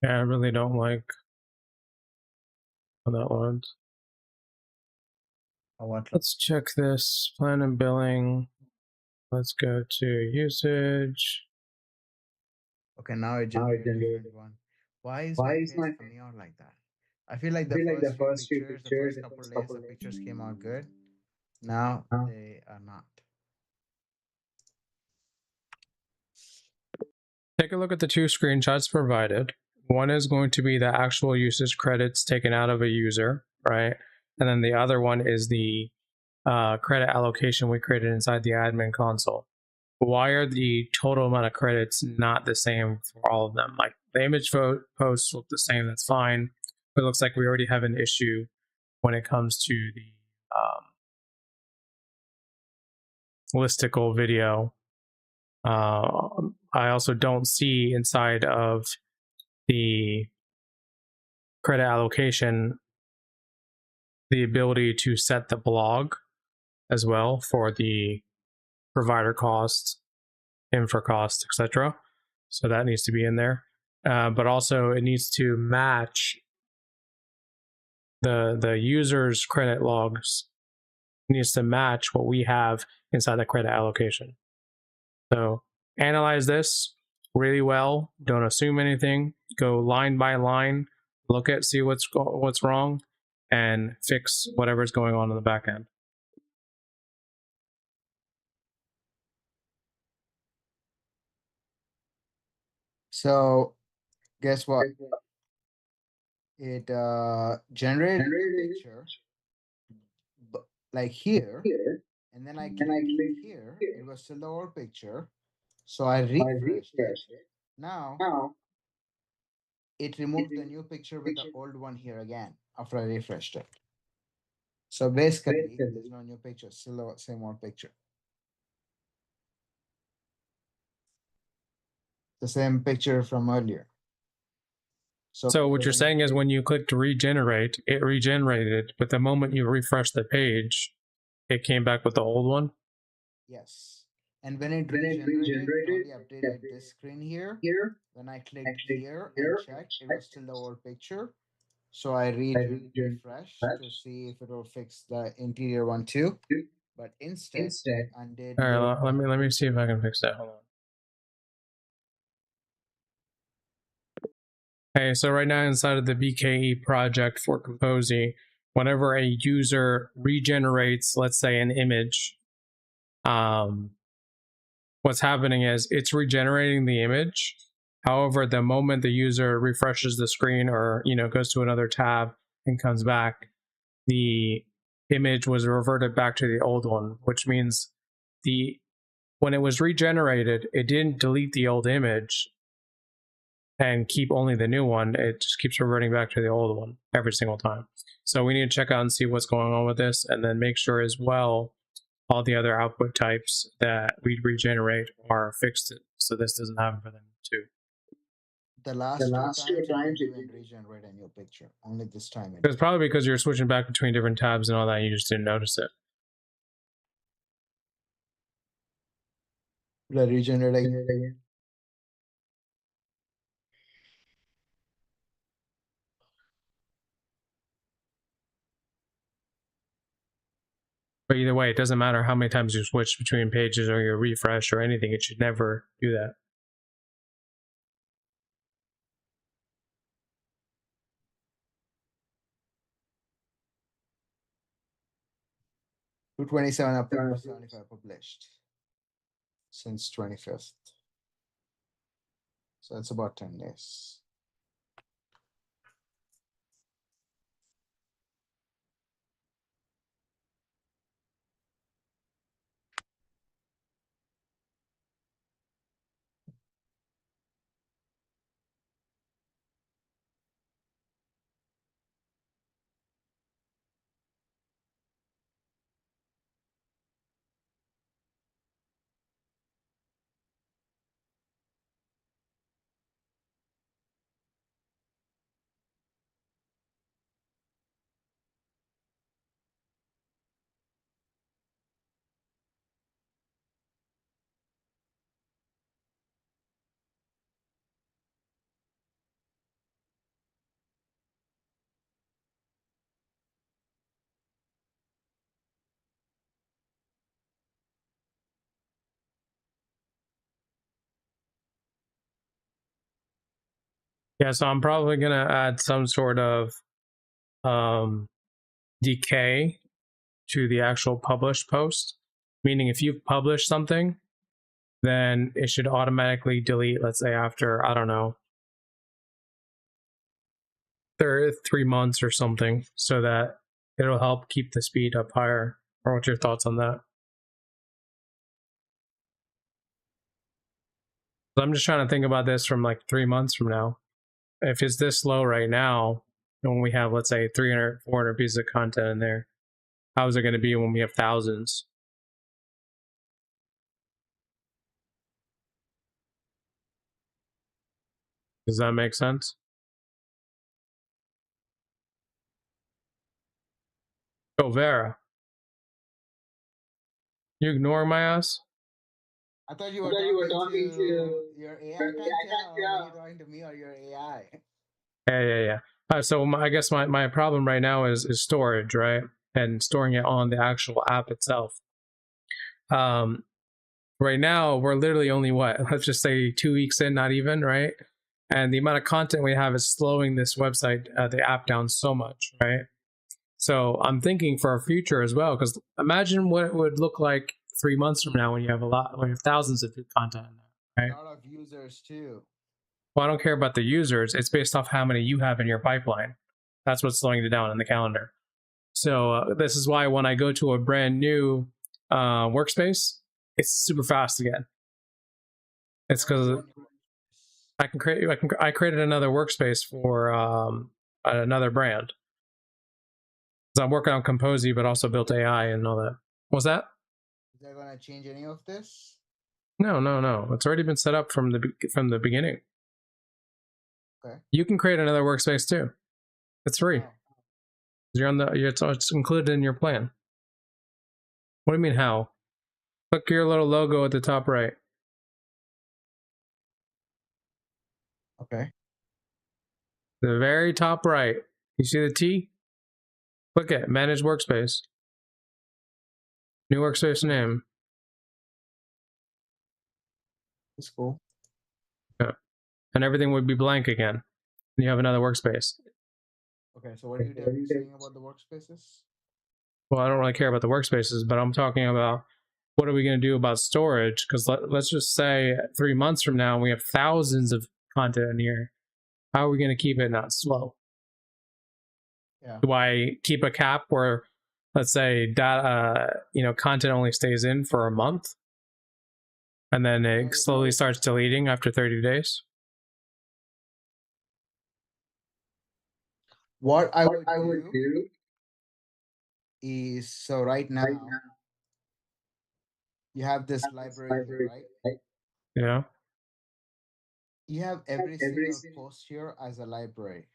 Yeah, I really don't like how that loads. Let's check this. Plan and billing. Let's go to usage. Okay, now it generated a different one. Why is my face coming out like that? I feel like the first few pictures, the first couple of layers of pictures came out good. Now they are not. Take a look at the two screenshots provided. One is going to be the actual usage credits taken out of a user, right? And then the other one is the credit allocation we created inside the admin console. Why are the total amount of credits not the same for all of them? Like the image posts look the same, that's fine. But it looks like we already have an issue when it comes to the listicle video. I also don't see inside of the credit allocation the ability to set the blog as well for the provider cost, infra cost, etc. So that needs to be in there. But also it needs to match the user's credit logs. It needs to match what we have inside the credit allocation. So analyze this really well. Don't assume anything. Go line by line. Look at, see what's wrong, and fix whatever's going on in the back end. So, guess what? It generated a picture, like here, and then I clicked here. It was still the old picture, so I refreshed it. Now it removed the new picture with the old one here again after I refreshed it. So basically, there's no new picture, still the same old picture. The same picture from earlier. So what you're saying is when you click to regenerate, it regenerated, but the moment you refresh the page, it came back with the old one? Yes. And when it regenerated, it only updated this screen here. When I clicked here and checked, it was still the old picture. So I refreshed to see if it will fix the interior one too. But instead, undid. All right, let me see if I can fix that. Hold on. Okay, so right now inside of the BKE project for Kompozy, whenever a user regenerates, let's say, an image, what's happening is it's regenerating the image. However, the moment the user refreshes the screen or goes to another tab and comes back, the image was reverted back to the old one, which means when it was regenerated, it didn't delete the old image. and keep only the new one, it just keeps reverting back to the old one every single time. So we need to check out and see what's going on with this, and then make sure as well all the other output types that we regenerate are fixed, so this doesn't happen for them too. The last two times it didn't regenerate a new picture. Only this time. It's probably because you're switching back between different tabs and all that, and you just didn't notice it. Will I regenerate again? But either way, it doesn't matter how many times you switch between pages or you refresh or anything. It should never do that. Two 27 uploaded, 75 published since 25th. So it's about 10 days. Yeah, so I'm probably gonna add some sort of decay to the actual published post. Meaning if you've published something, then it should automatically delete, let's say after, I don't know, 3 months or something, so that it'll help keep the speed up higher. Or what's your thoughts on that? So I'm just trying to think about this from like 3 months from now. If it's this slow right now, and when we have, let's say, 300, 400 pieces of content in there, how is it going to be when we have thousands? Does that make sense? Oh, Vera. You ignoring my ass? I thought you were talking to your AI. I can't tell whether you're talking to me or your AI. Yeah. So I guess my problem right now is storage, right? And storing it on the actual app itself. Right now, we're literally only, let's just say 2 weeks in, not even, right? And the amount of content we have is slowing this website, the app down so much, right? So I'm thinking for our future as well, because imagine what it would look like 3 months from now when you have thousands of content in there, right? A lot of users too. Well, I don't care about the users. It's based off how many you have in your pipeline. That's what's slowing it down in the calendar. So this is why when I go to a brand new workspace, it's super fast again. It's because I created another workspace for another brand. So I'm working on Kompozy, but also built AI and all that. What's that? Is that going to change any of this? No. It's already been set up from the beginning. Okay. You can create another workspace too. It's free. Oh. It's included in your plan. What do you mean how? Click your little logo at the top right. Okay. The very top right. You see the T? Click it. Manage workspace. New workspace name. That's cool. Yeah. And everything would be blank again. And you have another workspace. Okay, so what are you saying about the workspaces? Well, I don't really care about the workspaces, but I'm talking about what are we going to do about storage? Because let's just say 3 months from now, we have thousands of content in here. How are we going to keep it not slow? Yeah. Do I keep a cap where, let's say, data, content only stays in for a month, and then it slowly starts deleting after 30 days? What I would do is, so right now you have this library here, right? Yeah. You have every single post here as a library.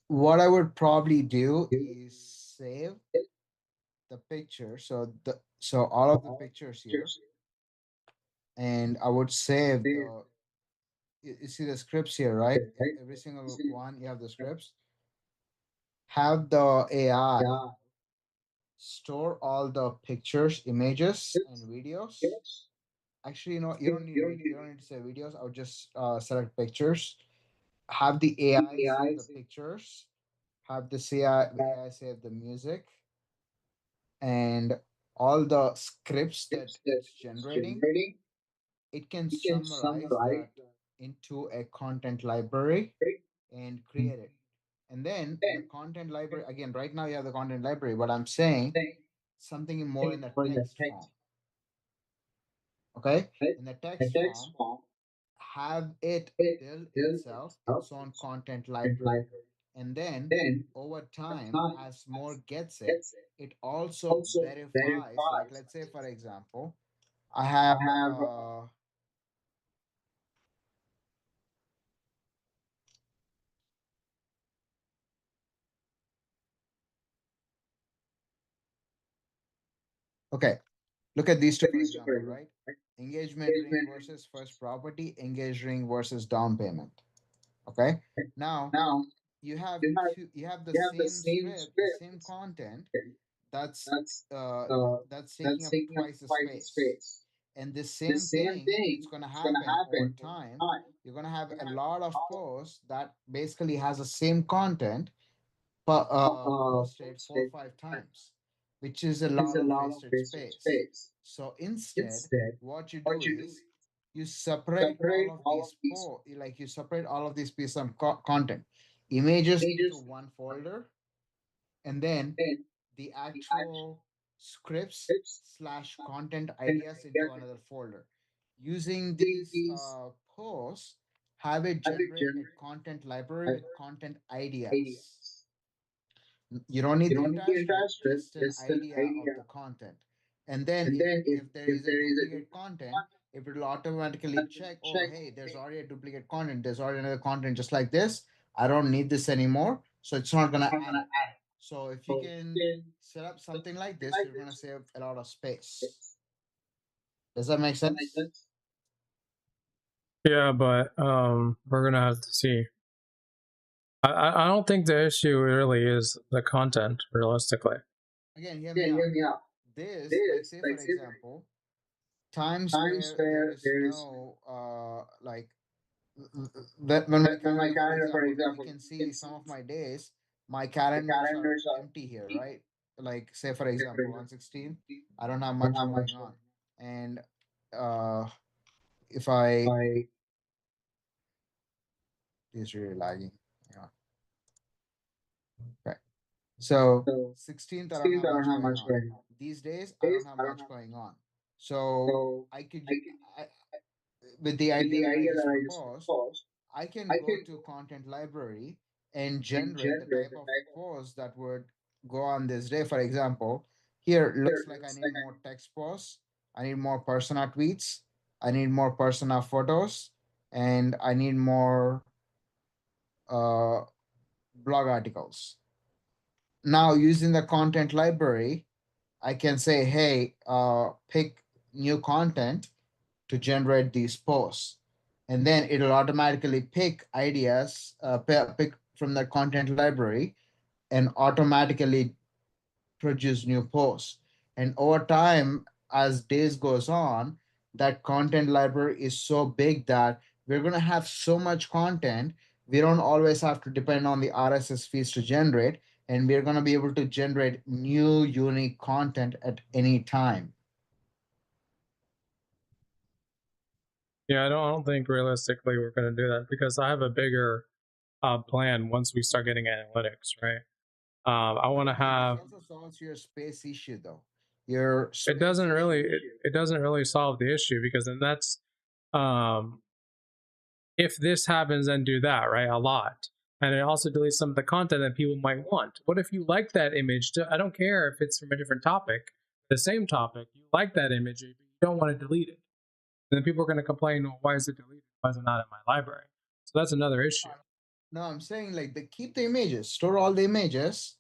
What I would probably do is save the picture. So all of the pictures here, and I would save the. You see the scripts here, right? Every single one, you have the scripts. Have the AI store all the pictures, images, and videos. Actually, you don't need you don't need to say videos. I would just select pictures. Have the AI save the pictures. Have the AI save the music, and all the scripts that it's generating. It can summarize that into a content library and create it. And then in the content library, again, right now you have the content library, but I'm saying something more in the text form. Okay? In the text form, have it build itself its own content library. And then over time, as more gets it, it also verifies, like let's say for example, I have okay, look at these two for example, right? Engagement ring versus first property, engage ring versus down payment. Okay. Now you have the same script, the same content that's that's taking up twice the space. And the same thing, it's gonna happen over time. You're gonna have a lot of posts that basically has the same content posted 4 or 5 times, which is a lot of wasted space. So instead, what you do is you separate all of these like you separate all of these pieces of content, images into one folder, and then the actual scripts slash content ideas into another folder. Using these posts, have it generate a content library with content ideas. You don't need the entire script, just an idea of the content. And then if there is a duplicate content, it will automatically check, oh hey, there's already a duplicate content, there's already another content just like this. I don't need this anymore. So it's not gonna add it. So if you can set up something like this, you're gonna save a lot of space. Does that make sense? Yeah, but we're gonna have to see. I don't think the issue really is the content, realistically. Again, hear me out. This, like say for example, times where there is no like when my calendar, for example, you can see some of my days, my calendars are empty here, right? Like say for example, on 16th, I don't have much going on, and uh, if I is really lagging. Yeah. Okay. So 16th, I don't have much going on. These days, I don't have much going on. So I could, I, with the idea that I just proposed, I can go to content library and generate the type of post that would go on this day. For example, here looks like I need more text posts, I need more persona tweets, I need more persona photos, and I need more uh, blog articles. Now using the content library, I can say, hey, pick new content to generate these posts. And then it'll automatically pick ideas, pick from the content library and automatically produce new posts. And over time, as days goes on, that content library is so big that we're going to have so much content. We don't always have to depend on the RSS feeds to generate, and we're going to be able to generate new unique content at any time. Yeah, I don't think realistically we're going to do that, because I have a bigger plan once we start getting analytics, right? I want to have. It also solves your space issue, though. Your It doesn't really. It doesn't really solve the issue, because then that's if this happens, then do that, right? A lot. And it also deletes some of the content that people might want. What if you like that image? I don't care if it's from a different topic, the same topic. You like that image, but you don't want to delete it. And then people are going to complain, well, why is it deleted? Why is it not in my library? So that's another issue. No, I'm saying like they keep the images, store all the images.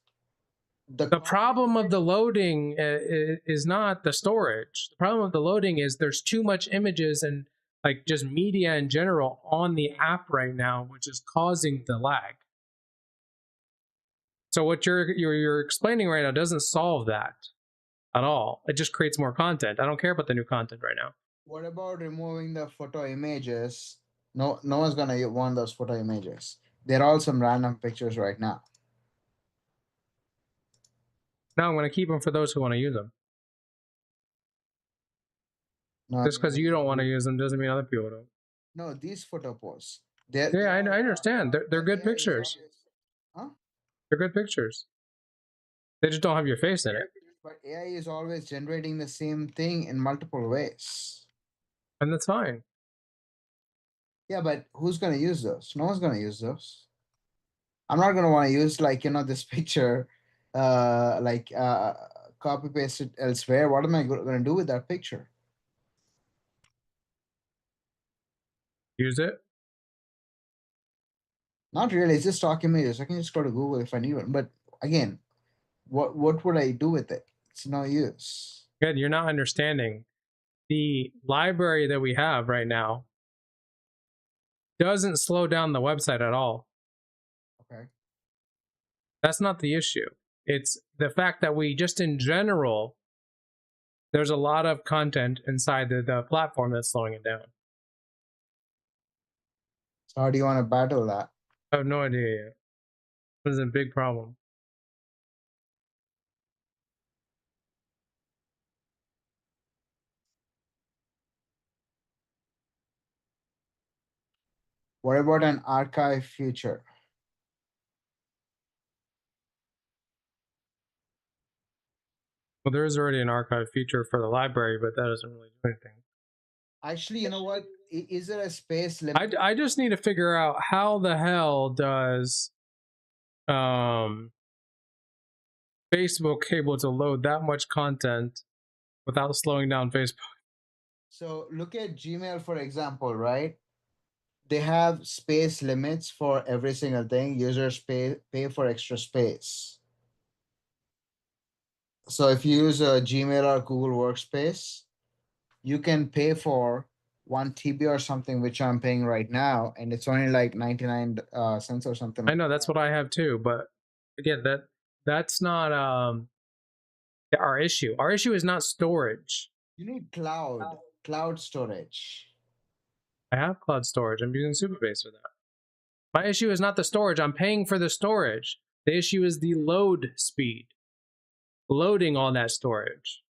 The problem of the loading is not the storage. The problem of the loading is there's too much images and like just media in general on the app right now, which is causing the lag. So what you're explaining right now doesn't solve that at all. It just creates more content. I don't care about the new content right now. What about removing the photo images? No one's gonna want those photo images. They're all some random pictures right now. No, I'm going to keep them for those who want to use them. No, Just because you don't want to use them doesn't mean other people don't. No, these photo posts. Yeah, I understand. They're good pictures. Huh? They're good pictures. They just don't have your face in it. But AI is always generating the same thing in multiple ways. And that's fine. Yeah, but who's gonna use those? No one's gonna use those. I'm not gonna want to use like this picture, copy paste it elsewhere. What am I gonna do with that picture? Use it. Not really. It's just stock images. I can just go to Google if I need one. But again, what would I do with it? It's no use. Good. You're not understanding. The library that we have right now doesn't slow down the website at all. Okay. That's not the issue. It's the fact that we just in general, there's a lot of content inside the platform that's slowing it down. So how do you want to battle that? I have no idea yet. This is a big problem. What about an archive feature? Well, there is already an archive feature for the library, but that doesn't really do anything. Actually, you know what? Is there a space limit? I just need to figure out how the hell does Facebook able to load that much content without slowing down Facebook. So look at Gmail, for example, right? They have space limits for every single thing. Users pay for extra space. So if you use a Gmail or Google Workspace, you can pay for 1 TB or something, which I'm paying right now, and it's only like 99 cents or something. I know that's what I have too, but again, that's not our issue. Our issue is not storage. You need cloud storage. I have cloud storage. I'm using Supabase for that. My issue is not the storage. I'm paying for the storage. The issue is the load speed. Loading all that storage.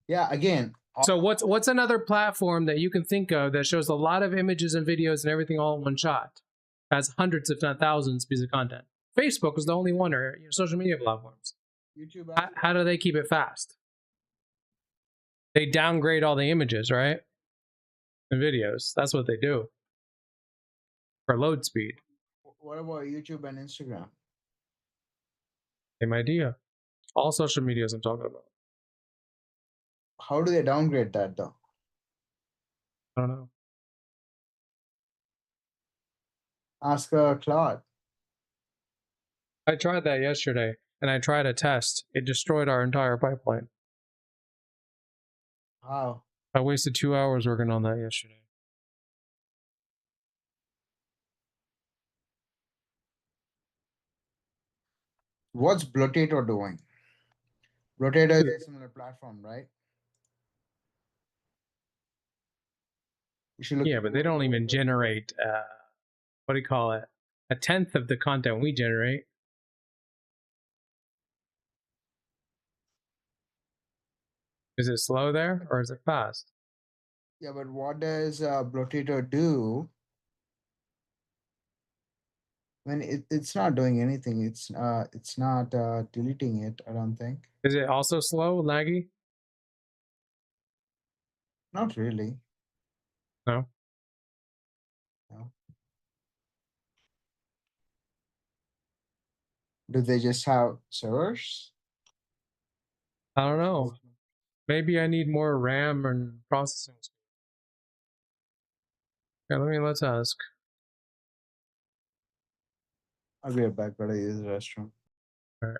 Yeah, again. So what's another platform that you can think of that shows a lot of images and videos and everything all in one shot? Has hundreds, if not thousands, pieces of content. Facebook is the only one, or social media platforms. YouTube. How do they keep it fast? They downgrade all the images, right? And videos. That's what they do. For load speed. What about YouTube and Instagram? Same idea. All social medias I'm talking about. How do they downgrade that though? I don't know. Ask Claude. I tried that yesterday, and I tried a test. It destroyed our entire pipeline. Wow. I wasted 2 hours working on that yesterday. What's Blotato doing? Blotato is a similar platform, right? Yeah, but they don't even generate, what do you call it? A tenth of the content we generate. Is it slow there, or is it fast? Yeah, but what does Blotato do? When it's not doing anything, it's not deleting it, I don't think. Is it also slow, laggy? Not really. No. No. Do they just have servers? I don't know. Maybe I need more RAM and processing. Okay, let's ask. I'll be right back, but I use the restroom. All right.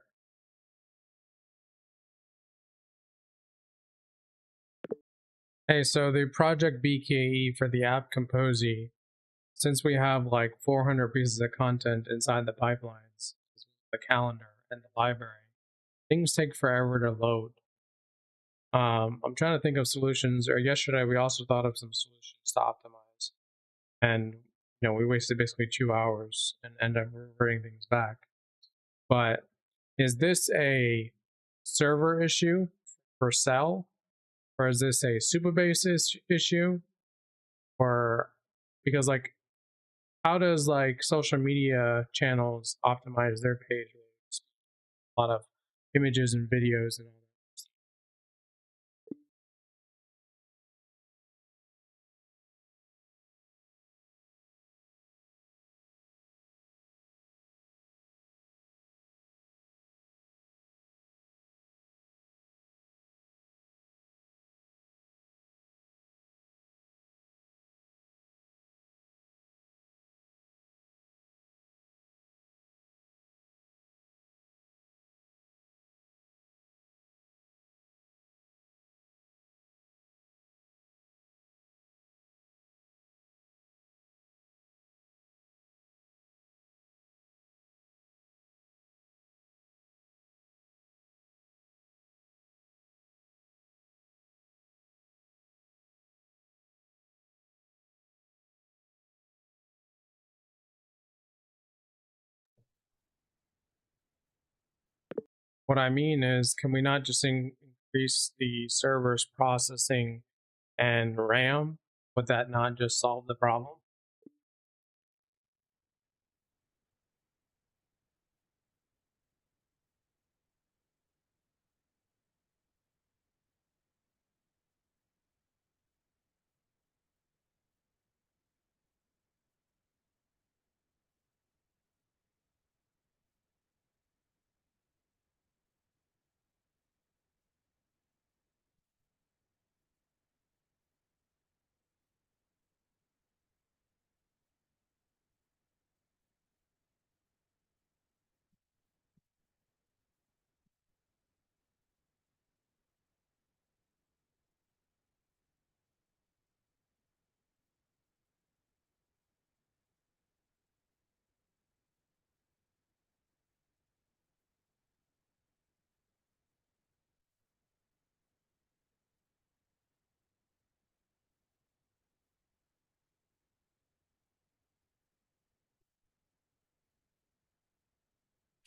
Hey, so the project BKE for the app Kompozy, since we have like 400 pieces of content inside the pipelines, the calendar and the library, things take forever to load. I'm trying to think of solutions. Or yesterday, we also thought of some solutions to optimize, and we wasted basically 2 hours and ended up reverting things back. But is this a server issue for Cell, or is this a Supabase issue, or because like how does like social media channels optimize their page? A lot of images and videos and all that. What I mean is, can we not just increase the server's processing and RAM? Would that not just solve the problem?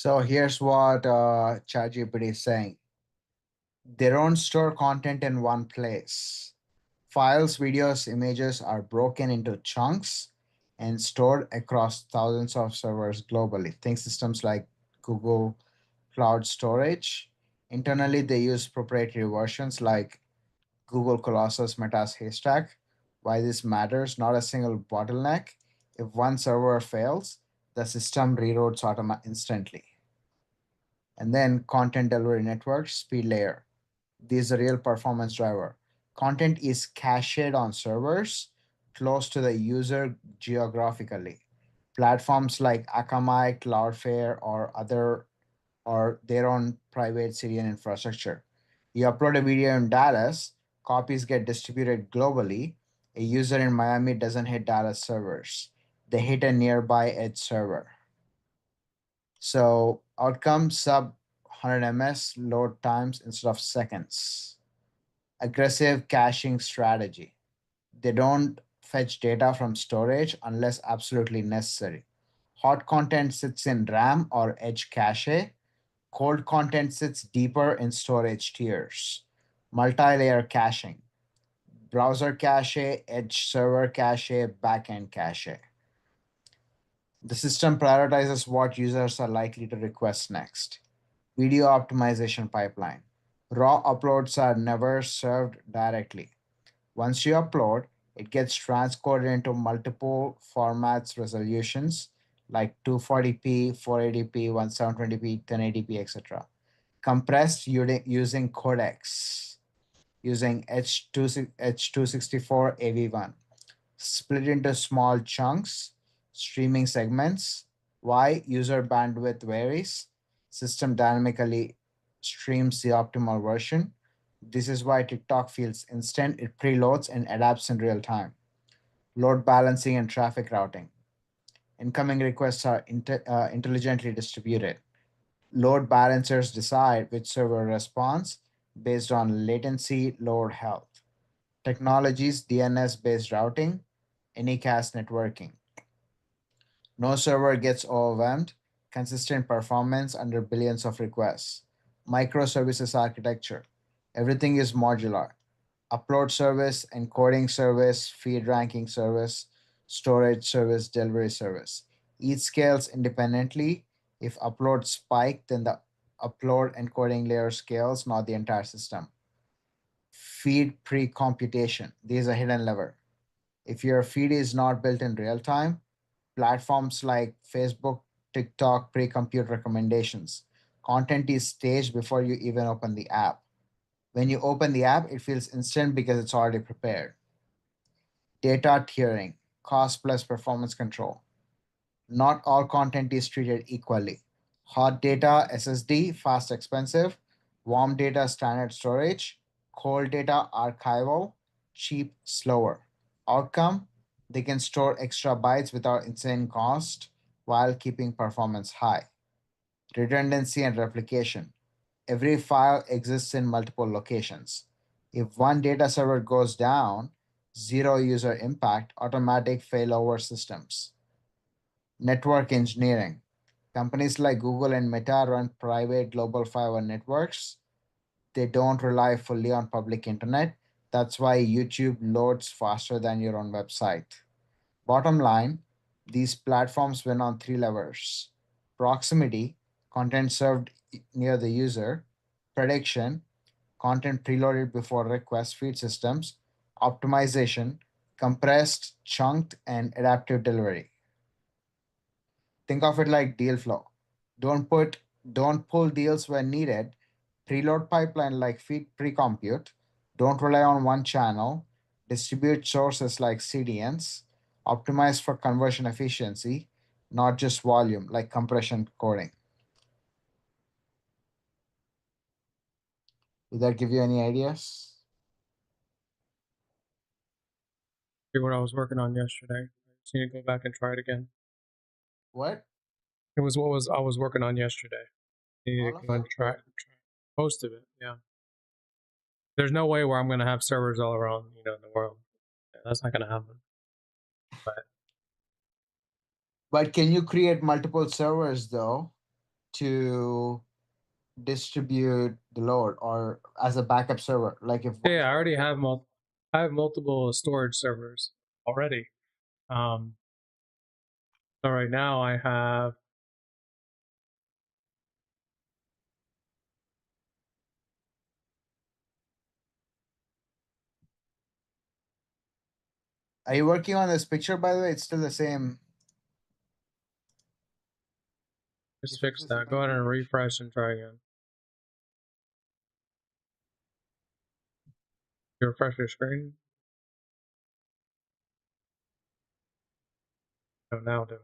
So here's what ChatGPT is saying. They don't store content in one place. Files, videos, images are broken into chunks and stored across thousands of servers globally. Think systems like Google Cloud Storage. Internally, they use proprietary versions like Google Colossus, Meta's Haystack. Why this matters, not a single bottleneck. If one server fails, the system reroutes instantly. And then content delivery network, speed layer. This is a real performance driver. Content is cached on servers close to the user geographically. Platforms like Akamai, Cloudflare, or their own private CDN infrastructure. You upload a video in Dallas, copies get distributed globally. A user in Miami doesn't hit Dallas servers. They hit a nearby edge server. So outcome sub 100 ms load times instead of seconds. Aggressive caching strategy. They don't fetch data from storage unless absolutely necessary. Hot content sits in RAM or edge cache. Cold content sits deeper in storage tiers. Multi-layer caching. Browser cache, edge server cache, backend cache. The system prioritizes what users are likely to request next. Video optimization pipeline. Raw uploads are never served directly. Once you upload, it gets transcoded into multiple formats resolutions like 240p, 480p, 1720p, 1080p, etc. Compressed using codecs, using H264 AV1. Split into small chunks, streaming segments. Why? User bandwidth varies. System dynamically streams the optimal version. This is why TikTok feels instant. It preloads and adapts in real time. Load balancing and traffic routing. Incoming requests are intelligently distributed. Load balancers decide which server responds based on latency, load health. Technologies, DNS-based routing, anycast networking. No server gets overwhelmed. Consistent performance under billions of requests. Microservices architecture. Everything is modular. Upload service, encoding service, feed ranking service, storage service, delivery service. Each scales independently. If upload spike, then the upload encoding layer scales, not the entire system. Feed pre-computation. These are hidden lever. If your feed is not built in real time, platforms like Facebook, TikTok pre-compute recommendations. Content is staged before you even open the app. When you open the app, it feels instant because it's already prepared. Data tiering, cost plus performance control. Not all content is treated equally. Hot data, SSD, fast, expensive. Warm data, standard storage. Cold data, archival, cheap, slower. Outcome, they can store extra bytes without insane cost while keeping performance high. Redundancy and replication. Every file exists in multiple locations. If one data server goes down, zero user impact, automatic failover systems. Network engineering. Companies like Google and Meta run private global fiber networks. They don't rely fully on public internet. That's why YouTube loads faster than your own website. Bottom line, these platforms win on three levers: proximity, content served near the user; prediction, content preloaded before request; feed systems; optimization, compressed, chunked, and adaptive delivery. Think of it like deal flow. Don't pull deals when needed. Preload pipeline like feed pre-compute. Don't rely on one channel. Distribute sources like CDNs. Optimize for conversion efficiency, not just volume like compression coding. Did that give you any ideas? What I was working on yesterday. I just need to go back and try it again. What? It was what was I was working on yesterday. I need All to of go and it? try most of it. Yeah. There's no way where I'm gonna have servers all around, in the world. Yeah, that's not gonna happen. But can you create multiple servers though to distribute the load or as a backup server? Like if Yeah, I already have I have multiple storage servers already. So right now I have Are you working on this picture, by the way? It's still the same. just fixed that. Go ahead and refresh and try again. You refresh your screen. So now do it.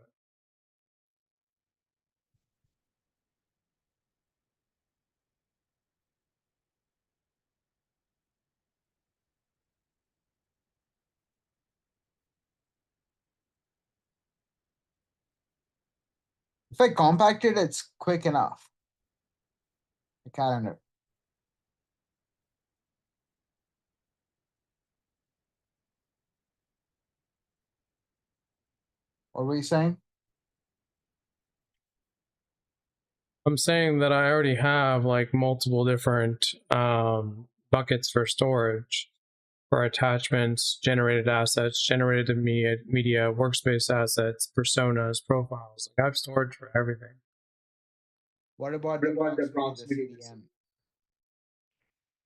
If I compact it, it's quick enough. The calendar. What were you saying? I'm saying that I already have like multiple different buckets for storage, for attachments, generated assets, generated media, workspace assets, personas, profiles. Like I have storage for everything. What about the proximity, the CDN?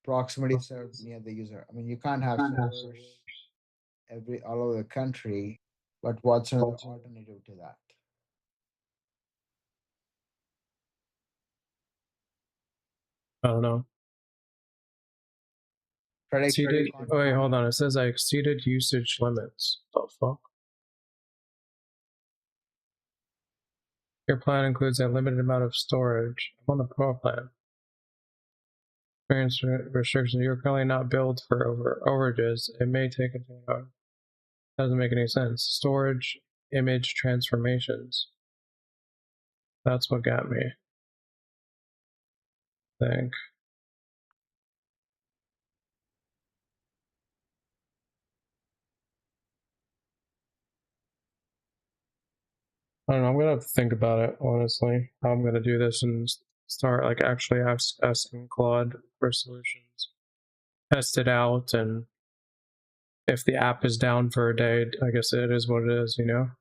Proximity served near the user. I mean, you can't have servers all over the country, but what's another alternative to that? I don't know. Exceeded. Oh, wait, hold on. It says I exceeded usage limits. What the fuck? Your plan includes a limited amount of storage. I'm on the Pro plan. Experience restrictions. You're currently not billed for overages. It may take a while. Doesn't make any sense. Storage image transformations. That's what got me. I think. I don't know. I'm gonna have to think about it, honestly. How I'm gonna do this and start like actually asking Claude for solutions. Test it out, and if the app is down for a day, I guess it is what it is, you know?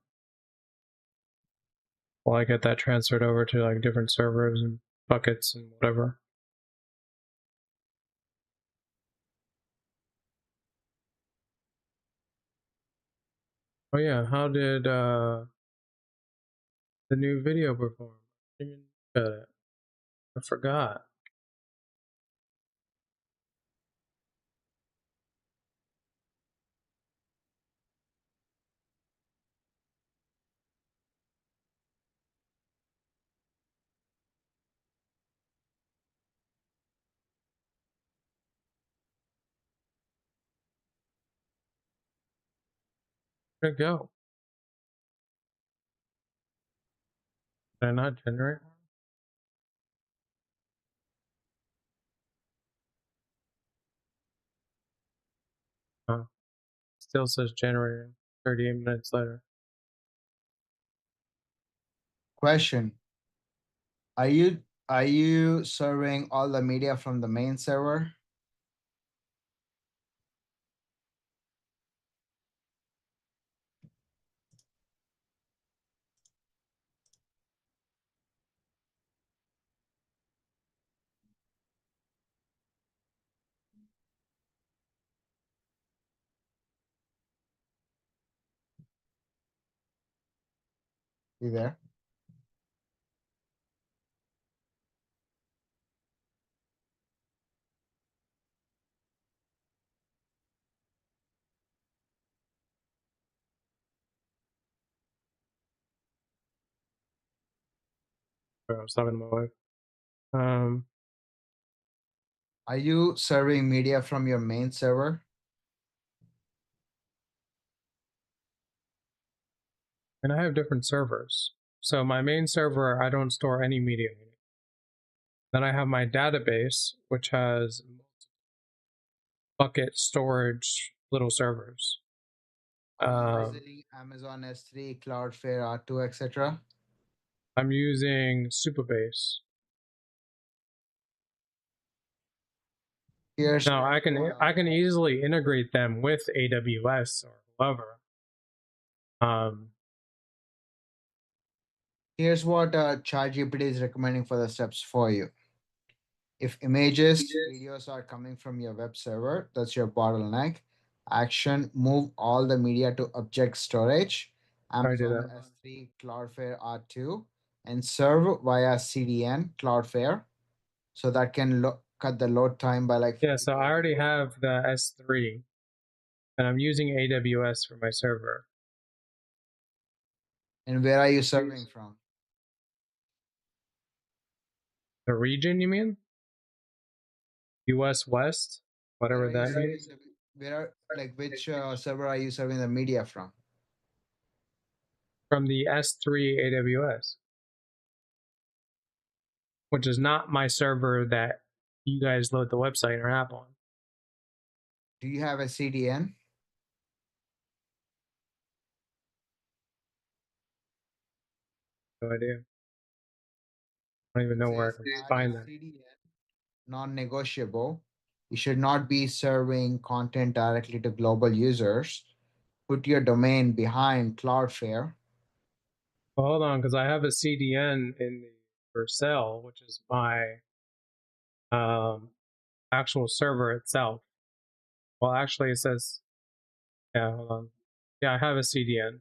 While I get that transferred over to like different servers and buckets and whatever. Oh yeah, how did the new video perform? I didn't even look at it. I forgot. Where'd it go? Did I not generate one? Oh, still says generating 38 minutes later. Question: Are you serving all the media from the main server? You there? I was talking to my wife. Are you serving media from your main server? And I have different servers. So my main server, I don't store any media. Then I have my database, which has bucket storage little servers. Using Amazon S3, Cloudflare, R2, etc. I'm using Supabase. Here's Now I can easily integrate them with AWS or whoever. Here's what ChatGPT is recommending for the steps for you. If images, videos are coming from your web server, that's your bottleneck. Action: move all the media to object storage, Amazon S3, Cloudflare R2, and serve via CDN, Cloudflare, so that can cut the load time by like 50 so I already have the S3, and I'm using AWS for my server. And where are you serving from? The region, you mean? US West, whatever that means. Which server are you serving the media from? From the S3 AWS, which is not my server that you guys load the website or app on. Do you have a CDN? No idea. I don't even know where I can find that. CDN, non-negotiable. You should not be serving content directly to global users. Put your domain behind Cloudflare. Well, hold on, because I have a CDN in the Vercel, which is my actual server itself. Well, actually, it says, yeah, hold on. Yeah, I have a CDN.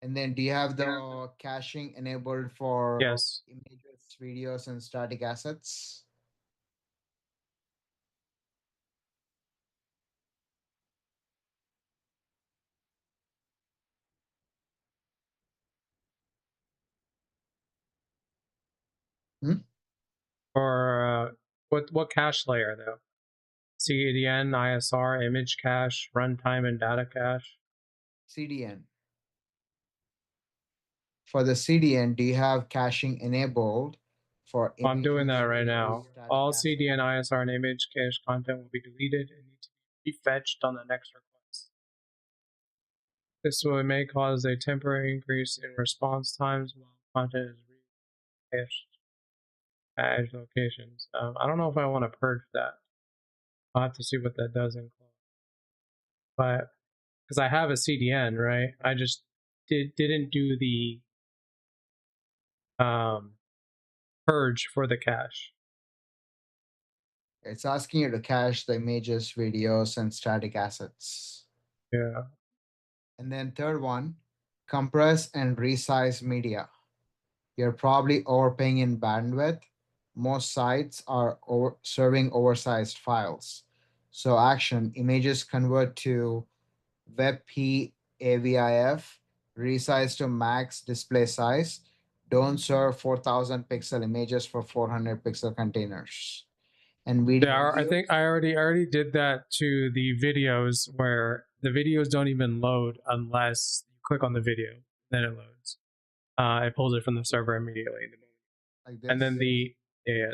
And then do you have the caching enabled for Yes. images, videos, and static assets? Or what cache layer though? CDN, ISR, image cache, runtime, and data cache. CDN. For the CDN, do you have caching enabled for I'm doing images, that right videos, now. static All assets? CDN, ISR, and image cache content will be deleted and need to be fetched on the next request. This may cause a temporary increase in response times while content is cached at edge locations. I don't know if I want to purge that. I'll have to see what that does in Cloud. But because I have a CDN, right? I just didn't do the purge for the cache. It's asking you to cache the images, videos, and static assets. Yeah. And then third one, compress and resize media. You're probably overpaying in bandwidth. Most sites are serving oversized files. So action, images convert to WebP AVIF, resize to max display size. Don't serve 4,000 pixel images for 400 pixel containers. And video. Yeah, I think I already did that to the videos where the videos don't even load unless you click on the video, then it loads. It pulls it from the server immediately. Like And then this.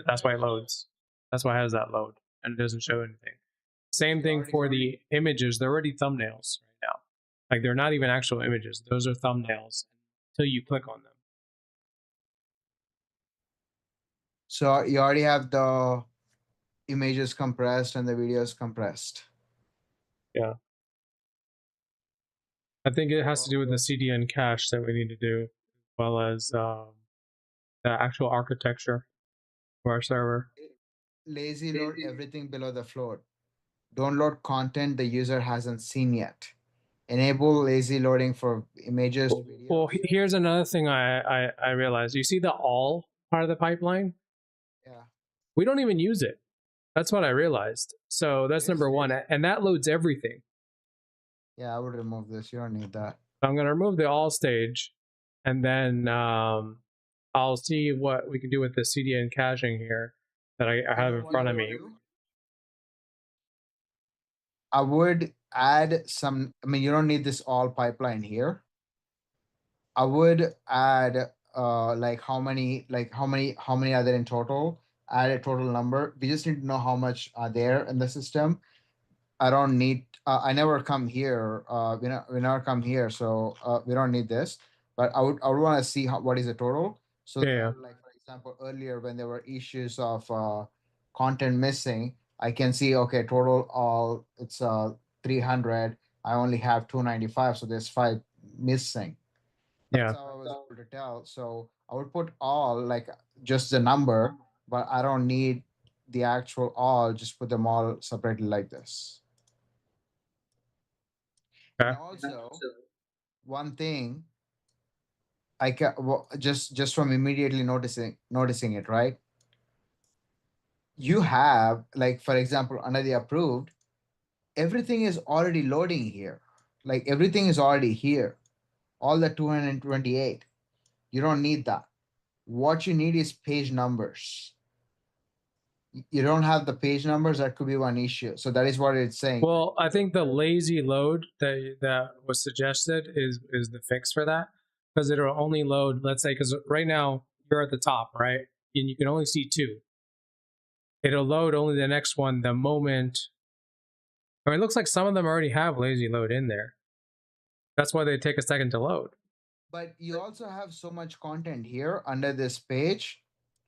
that's why it loads. That's why it has that load and it doesn't show anything. Same thing for the images. They're already thumbnails right now. Like they're not even actual images. Those are thumbnails until you click on them. So you already have the images compressed and the videos compressed. Yeah. I think it has to do with the CDN cache that we need to do, as well as the actual architecture for our server. Lazy load everything below the float. Don't load content the user hasn't seen yet. Enable lazy loading for images, videos. Well, here's another thing I realized. You see the all part of the pipeline? Yeah. We don't even use it. That's what I realized. So that's number one. And that loads everything. Yeah, I would remove this. You don't need that. So I'm going to remove the all stage. And then I'll see what we can do with the CDN caching here that I have in front of me. I would add some, I mean, you don't need this all pipeline here. I would add like how many are there in total? Add a total number. We just need to know how much are there in the system. I don't need. I never come here. We never come here, so we don't need this. But I would want to see what is the total. So that, like for example, earlier when there were issues of content missing, I can see okay total all it's 300. I only have 295, so there's 5 missing. That's how I was able to tell. So I would put all like just the number, but I don't need the actual all. Just put them all separately like this. And also, one thing I just from immediately noticing it, right? You have like for example under the approved, everything is already loading here. Like everything is already here. All the 228. You don't need that. What you need is page numbers. You don't have the page numbers, that could be one issue. So that is what it's saying. Well, I think the lazy load that was suggested is the fix for that, because it'll only load, let's say, because right now you're at the top, right, and you can only see 2. It'll load only the next one the moment. I mean, it looks like some of them already have lazy load in there. That's why they take a second to load. But you also have so much content here under this page.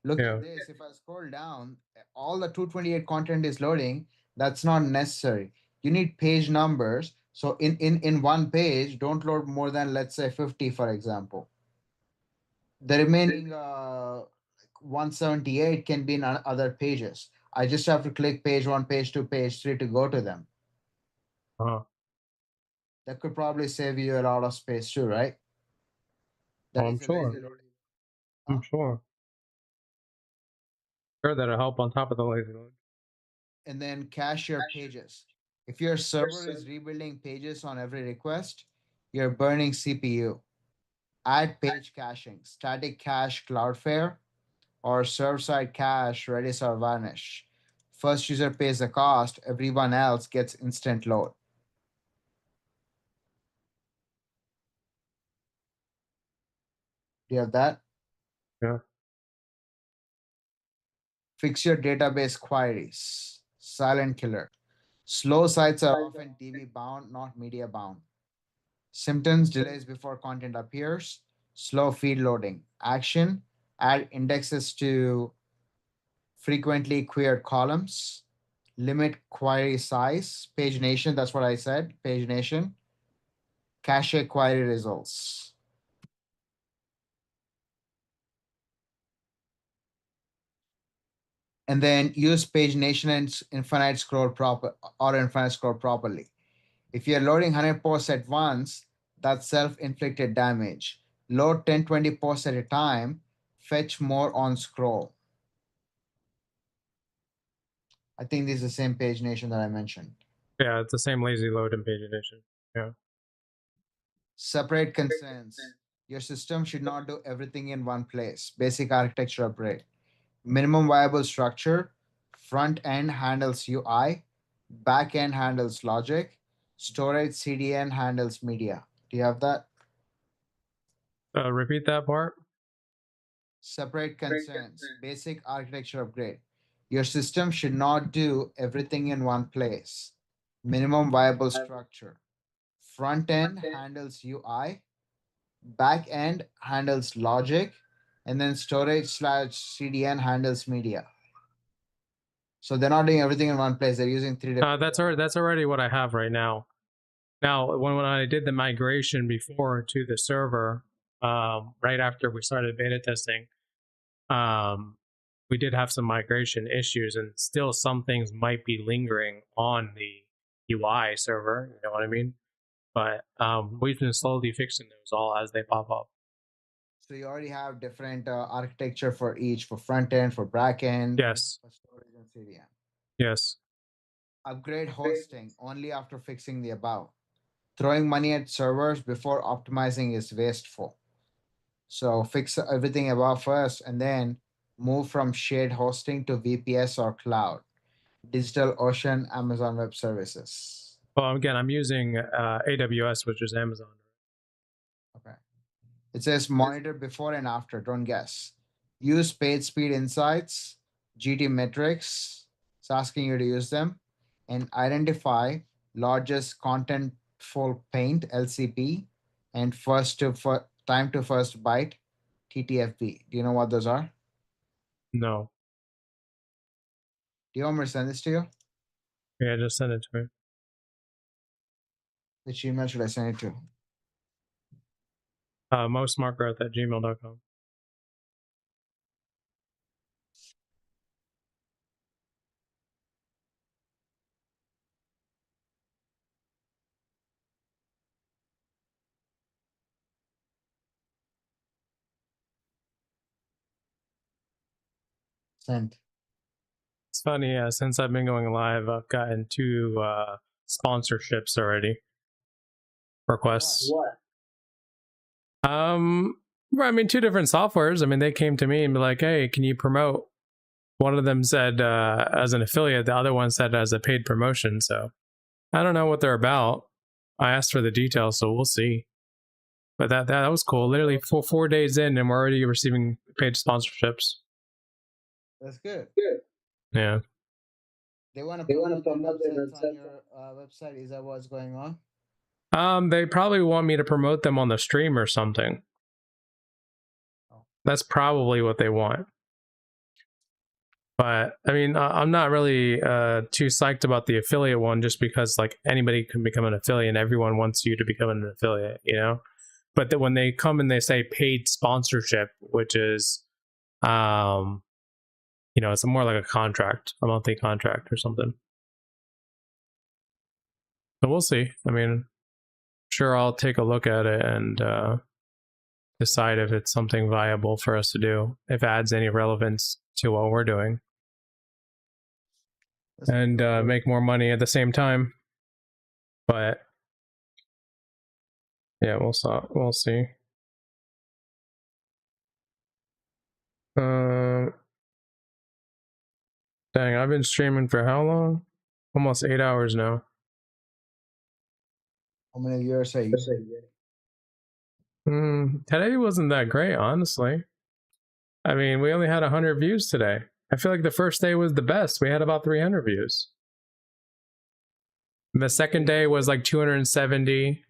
Look at this. If I scroll down, all the 228 content is loading. That's not necessary. You need page numbers. So in one page, don't load more than let's say 50, for example. The remaining 178 can be in other pages. I just have to click page 1, page 2, page 3 to go to them. That could probably save you a lot of space too, right? I'm sure. I'm sure. Sure, that'll help on top of the lazy load. And then cache your pages. If your server is rebuilding pages on every request, you're burning CPU. Add page caching, static cache Cloudflare, or server-side cache, Redis, or vanish. First user pays the cost, everyone else gets instant load. Do you have that? Yeah. Fix your database queries. Silent killer. Slow sites are often DB bound, not media bound. Symptoms: delays before content appears, slow feed loading. Action: add indexes to frequently queried columns, limit query size, pagination, that's what I said, pagination, cache query results. And then use pagination and infinite scroll properly. If you're loading 100 posts at once, that's self-inflicted damage. Load 10-20 posts at a time, fetch more on scroll. I think this is the same pagination that I mentioned. Yeah, it's the same lazy load and pagination. Yeah. Separate concerns. Your system should not do everything in one place. Basic architecture upgrade. Minimum viable structure. Front end handles UI. Back end handles logic. Storage CDN handles media. Do you have that? Repeat that part. Separate concerns. Basic architecture upgrade. Your system should not do everything in one place. Minimum viable structure. Front end handles UI. Back end handles logic, and then storage/CDN handles media. So they're not doing everything in one place. They're using three different. That's already what I have right now. Now, when I did the migration before to the server, right after we started beta testing, we did have some migration issues, and still some things might be lingering on the UI server. You know what I mean? But we've been slowly fixing those all as they pop up. So you already have different architecture for each, for front end, for back end, Yes. for storage and CDN. Yes. Upgrade hosting only after fixing the above. Throwing money at servers before optimizing is wasteful. So fix everything above first, and then move from shared hosting to VPS or cloud. DigitalOcean, Amazon Web Services. Well, again, I'm using AWS, which is Amazon. Okay. It says monitor before and after. Don't guess. Use page speed insights, GT metrics. It's asking you to use them, and identify largest contentful paint (LCP) and time to first byte (TTFB). Do you know what those are? No. Do you want me to send this to you? Yeah, just send it to me. Which email should I send it to? Mosmartgrowth@gmail.com. Sent. It's funny, since I've been going live, I've gotten 2 sponsorships already. Requests. What? I mean, 2 different softwares. I mean, they came to me and be like, "Hey, can you promote?" One of them said as an affiliate, the other one said as a paid promotion. So I don't know what they're about. I asked for the details, so we'll see. But that was cool. Literally 4 days in, and we're already receiving paid sponsorships. That's good. Yeah. They want to promote their websites on your website. Is that what's going on? They probably want me to promote them on the stream or something. That's probably what they want. But I mean, I'm not really too psyched about the affiliate one, just because like anybody can become an affiliate, and everyone wants you to become an affiliate, you know. But when they come and they say paid sponsorship, which is, you know, it's more like a contract, a monthly contract or something. So we'll see. I mean, sure, I'll take a look at it and decide if it's something viable for us to do, if it adds any relevance to what we're doing, and make more money at the same time. But yeah, we'll see. Dang, I've been streaming for how long? Almost 8 hours now. How many viewers are you? Today wasn't that great, honestly. I mean, we only had 100 views today. I feel like the first day was the best. We had about 300 views. The second day was like 270,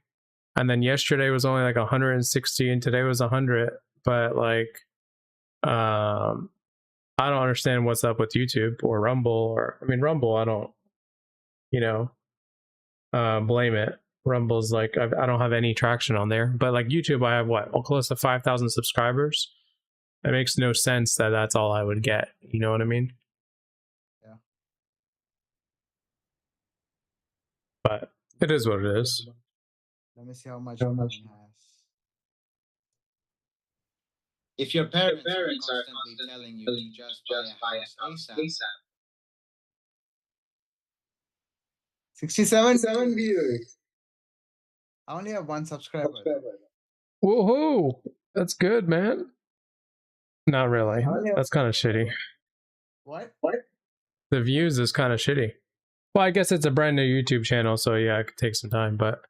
and then yesterday was only like 160, and today was 100. But like, I don't understand what's up with YouTube or Rumble, or I mean Rumble. I don't, blame it. Rumble's like I don't have any traction on there, but like YouTube, I have what, close to 5,000 subscribers. It makes no sense that that's all I would get. You know what I mean? Yeah. But it is what it is. Let me see how much mine has. If your parents are constantly telling you to just buy a house ASAP, 67 viewers. I only have 1 subscriber. Woohoo! That's good, man. Not really. That's kind of shitty. What? The views is kind of shitty. Well, I guess it's a brand new YouTube channel, so yeah, it could take some time, but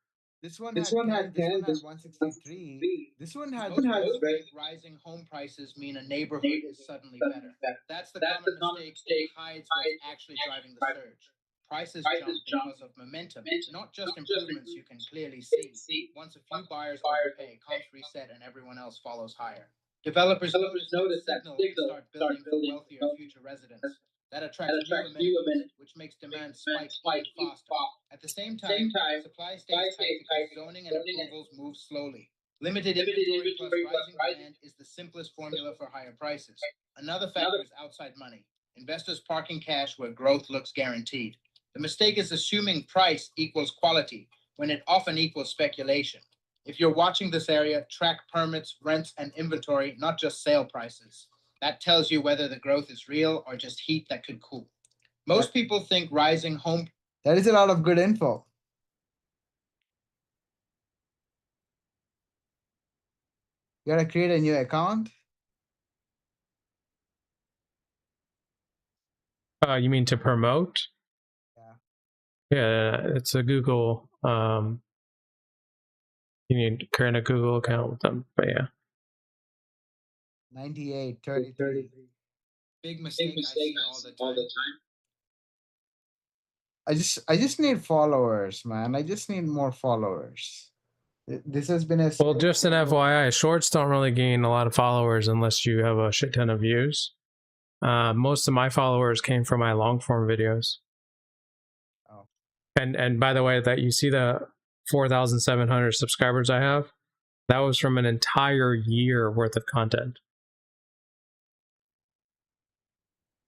This one had 10, this one had 163. This one has most people think rising home prices mean a neighborhood is suddenly better. That's the common mistake that hides what's actually driving the surge. Prices jump because of momentum, not just improvements you can clearly see. Once a few buyers overpay, comps reset, and everyone else follows higher. Developers notice that signal and start building for wealthier future residents. That attracts new amenities, which makes demand spike even faster. At the same time, supply stays tight because zoning and approvals move slowly. Limited inventory plus rising demand is the simplest formula for higher prices. Another factor is outside money. Investors parking cash where growth looks guaranteed. The mistake is assuming price equals quality, when it often equals speculation. If you're watching this area, track permits, rents, and inventory, not just sale prices. That tells you whether the growth is real or just heat that could cool. Most people think rising home... That is a lot of good info. You gotta create a new account. you mean to promote? Yeah, it's a Google. You need to create a Google account with them, but yeah. 98, 33. Big mistake I see all the time. I just need followers, man. I just need more followers. This has been a... Well, just an FYI, shorts don't really gain a lot of followers unless you have a shit ton of views. Most of my followers came from my long form videos. Oh. And by the way, that you see the 4,700 subscribers I have, that was from an entire year worth of content.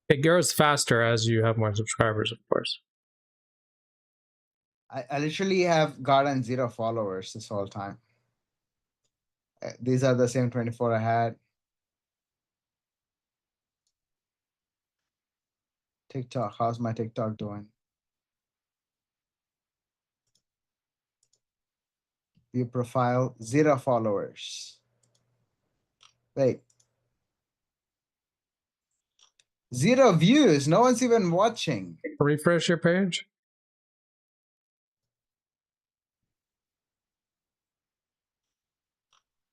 It grows faster as you have more subscribers, of course. I literally have gotten 0 followers this whole time. These are the same 24 I had. TikTok, how's my TikTok doing? View profile, 0 followers. Wait. 0 views, no one's even watching. Refresh your page.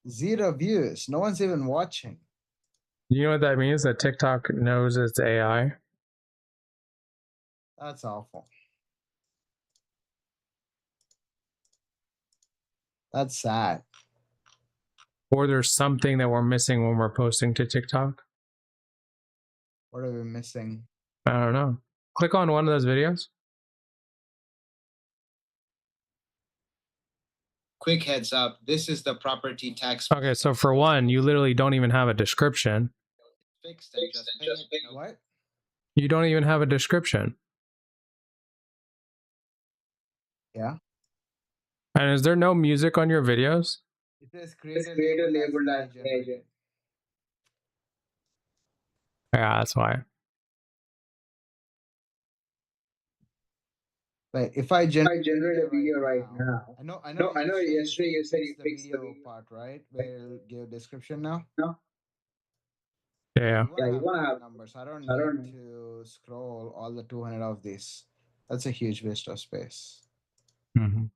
Zero views, no one's even watching. You know what that means? That TikTok knows it's AI. That's awful. That's sad. Or there's something that we're missing when we're posting to TikTok. What are we missing? I don't know. Click on one of those videos. Quick heads up, this is the property tax. Okay, so for one, you literally don't even have a description. Fixed and just pay it. What? You don't even have a description. Yeah. And is there no music on your videos? It says creator labeled as generated. Yeah, that's why. Wait, if I generate a video right now. I know yesterday you said you fixed the video part, right? Where it'll give a description now. Yeah. You want to have numbers. I don't need to scroll all the 200 of these. That's a huge waste of space. Mm-hmm.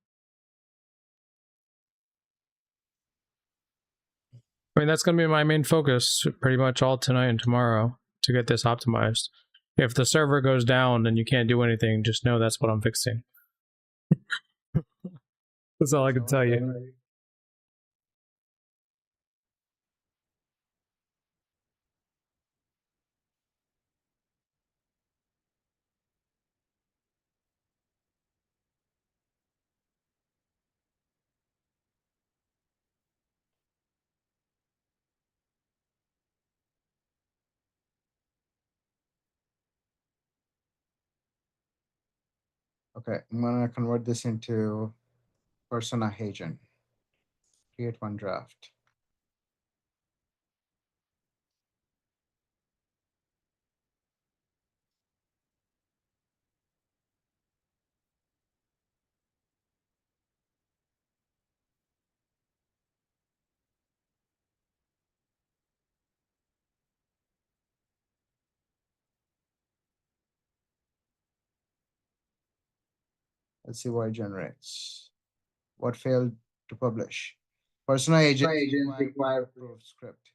I mean, that's going to be my main focus pretty much all tonight and tomorrow to get this optimized. If the server goes down and you can't do anything, just know that's what I'm fixing. That's all I can tell you. Okay, I'm gonna convert this into persona agent. Create one draft. Let's see what it generates. What failed to publish? Persona agents require proof script.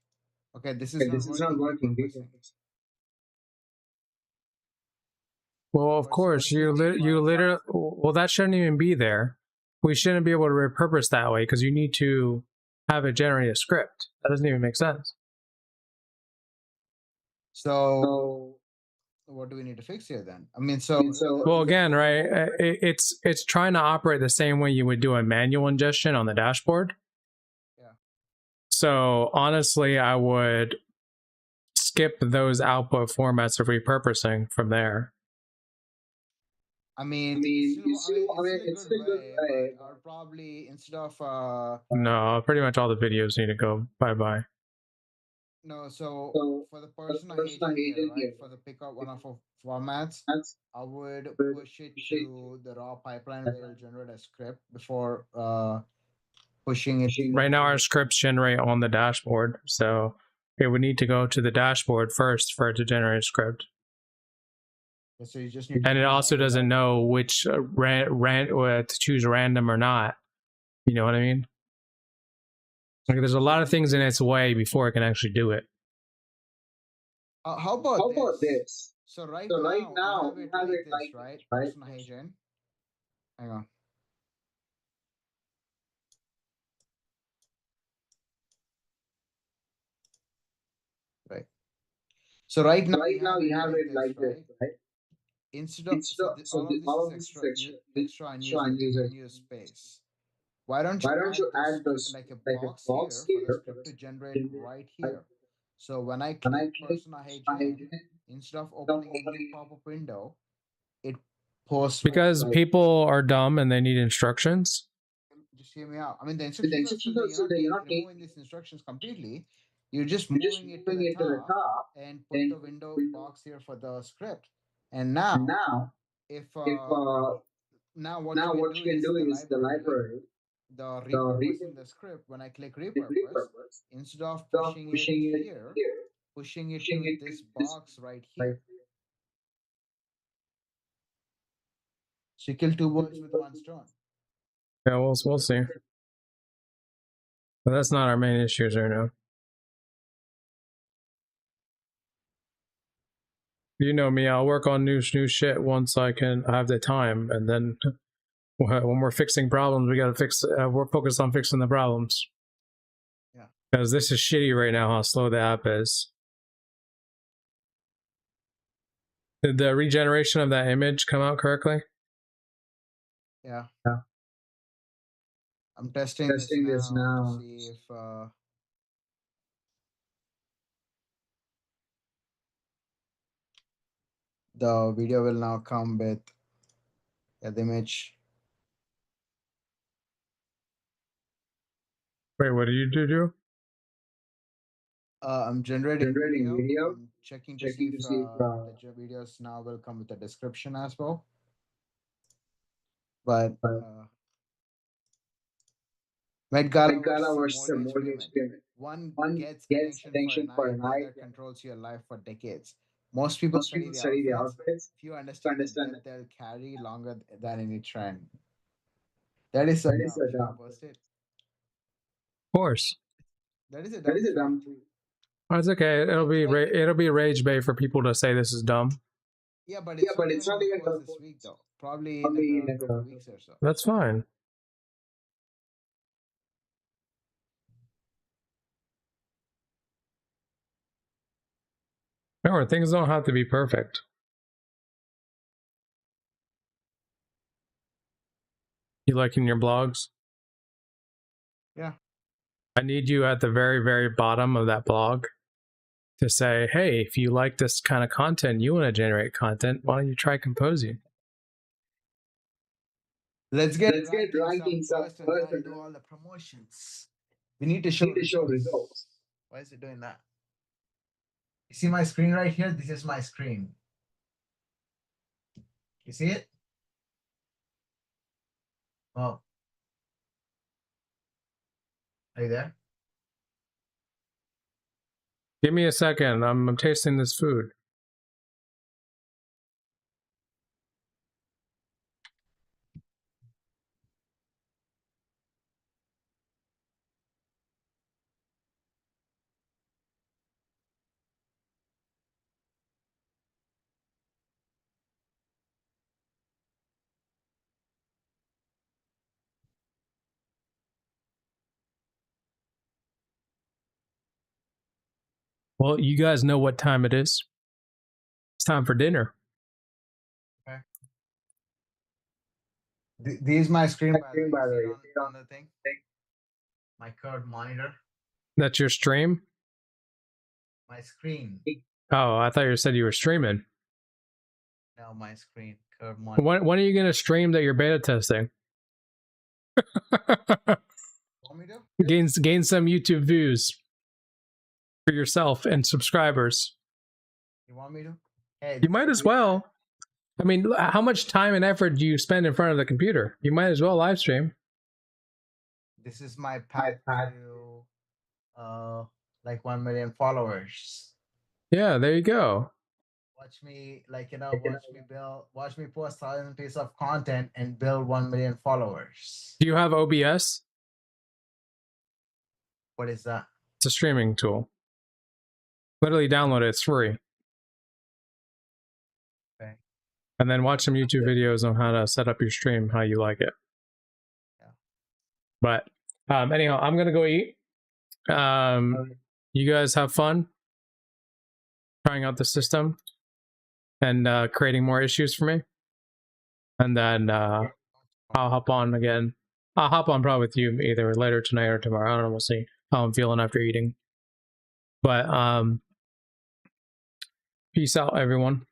Okay, this is not working. Repurposing. Well, of course, you literally. Well, that shouldn't even be there. We shouldn't be able to repurpose that way because you need to have it generate a script. That doesn't even make sense. So what do we need to fix here then? I mean, well, again, right? It's trying to operate the same way you would do a manual ingestion on the dashboard. Yeah. So honestly, I would skip those output formats of repurposing from there. I mean, it's a good way, but I'll probably instead of No, pretty much all the videos need to go bye-bye. No, so for the persona agent here, right? For the pickup one of our formats, I would push it to the raw pipeline where it'll generate a script before pushing it. Right now, our scripts generate on the dashboard, so it would need to go to the dashboard first for it to generate a script. So you just need and it also doesn't know which to choose random or not. You know what I mean? Like, there's a lot of things in its way before it can actually do it. How about this? So right now we have it like this, right? Persona agent. Hang on. Right. So right now we have it like this, right? Instead of all of this is extra unused space. Why don't you add this like a box here for the script to generate right here? So when I click persona agent, instead of opening a new pop-up window, it posts. Because people are dumb and they need instructions. Just hear me out. I mean, the instructions are still there. You're not removing these instructions completely. You're just moving it to the top and put the window box here for the script. And now, if now what you can do is the library, the repurposing the script. When I click repurpose, instead of pushing it here, pushing it to this box right here. So you kill two birds with one stone. Yeah, we'll see. But that's not our main issues right now. You know me, I'll work on new shit once I have the time, and then when we're fixing problems, we gotta fix. We're focused on fixing the problems. Yeah. Because this is shitty right now. How slow the app is. Did the regeneration of that image come out correctly? Yeah. I'm testing this now to see if the video will now come with the image. Wait, what do you do? I'm generating video. I'm checking to see if the videos now will come with a description as well. But Met Gala versus a mortgage payment. one gets attention for a night, the other controls your life for decades. Most people study the outfits. If you understand the depth, they'll carry longer than any trend. That is so dumb. Should I post it? Of course. That is a dumb tweet. Oh, it's okay. It'll be rage bait for people to say this is dumb. Yeah, but it's not even going to post this week though. Probably in a couple weeks or so. That's fine. Remember, things don't have to be perfect. You liking your blogs? Yeah. I need you at the very, very bottom of that blog to say, hey, if you like this kind of content, you want to generate content, why don't you try Kompozy? Let's get rankings up first and then do all the promotions. We need to show results. Why is it doing that? You see my screen right here? This is my screen. You see it? Oh. Are you there? Give me a second. I'm tasting this food. Well, you guys know what time it is. It's time for dinner. Okay. This is my screen, by the way. You see it on the thing? My curved monitor. That's your stream? My screen. Oh, I thought you said you were streaming. No, my screen. Curved monitor. When are you going to stream that you're beta testing? Want me to? Gain some YouTube views for yourself and subscribers. You want me to? Hey, you might as well. I mean, how much time and effort do you spend in front of the computer? You might as well live stream. This is my path to like 1 million followers. Yeah, there you go. Watch me, watch me post 1,000 pieces of content and build 1 million followers. Do you have OBS? What is that? It's a streaming tool. Literally download it, it's free. Okay. And then watch some YouTube videos on how to set up your stream, how you like it. Yeah. But anyhow, I'm gonna go eat. You guys have fun trying out the system and creating more issues for me. And then I'll hop on again. I'll hop on probably with you either later tonight or tomorrow. I don't know, we'll see how I'm feeling after eating. But peace out, everyone.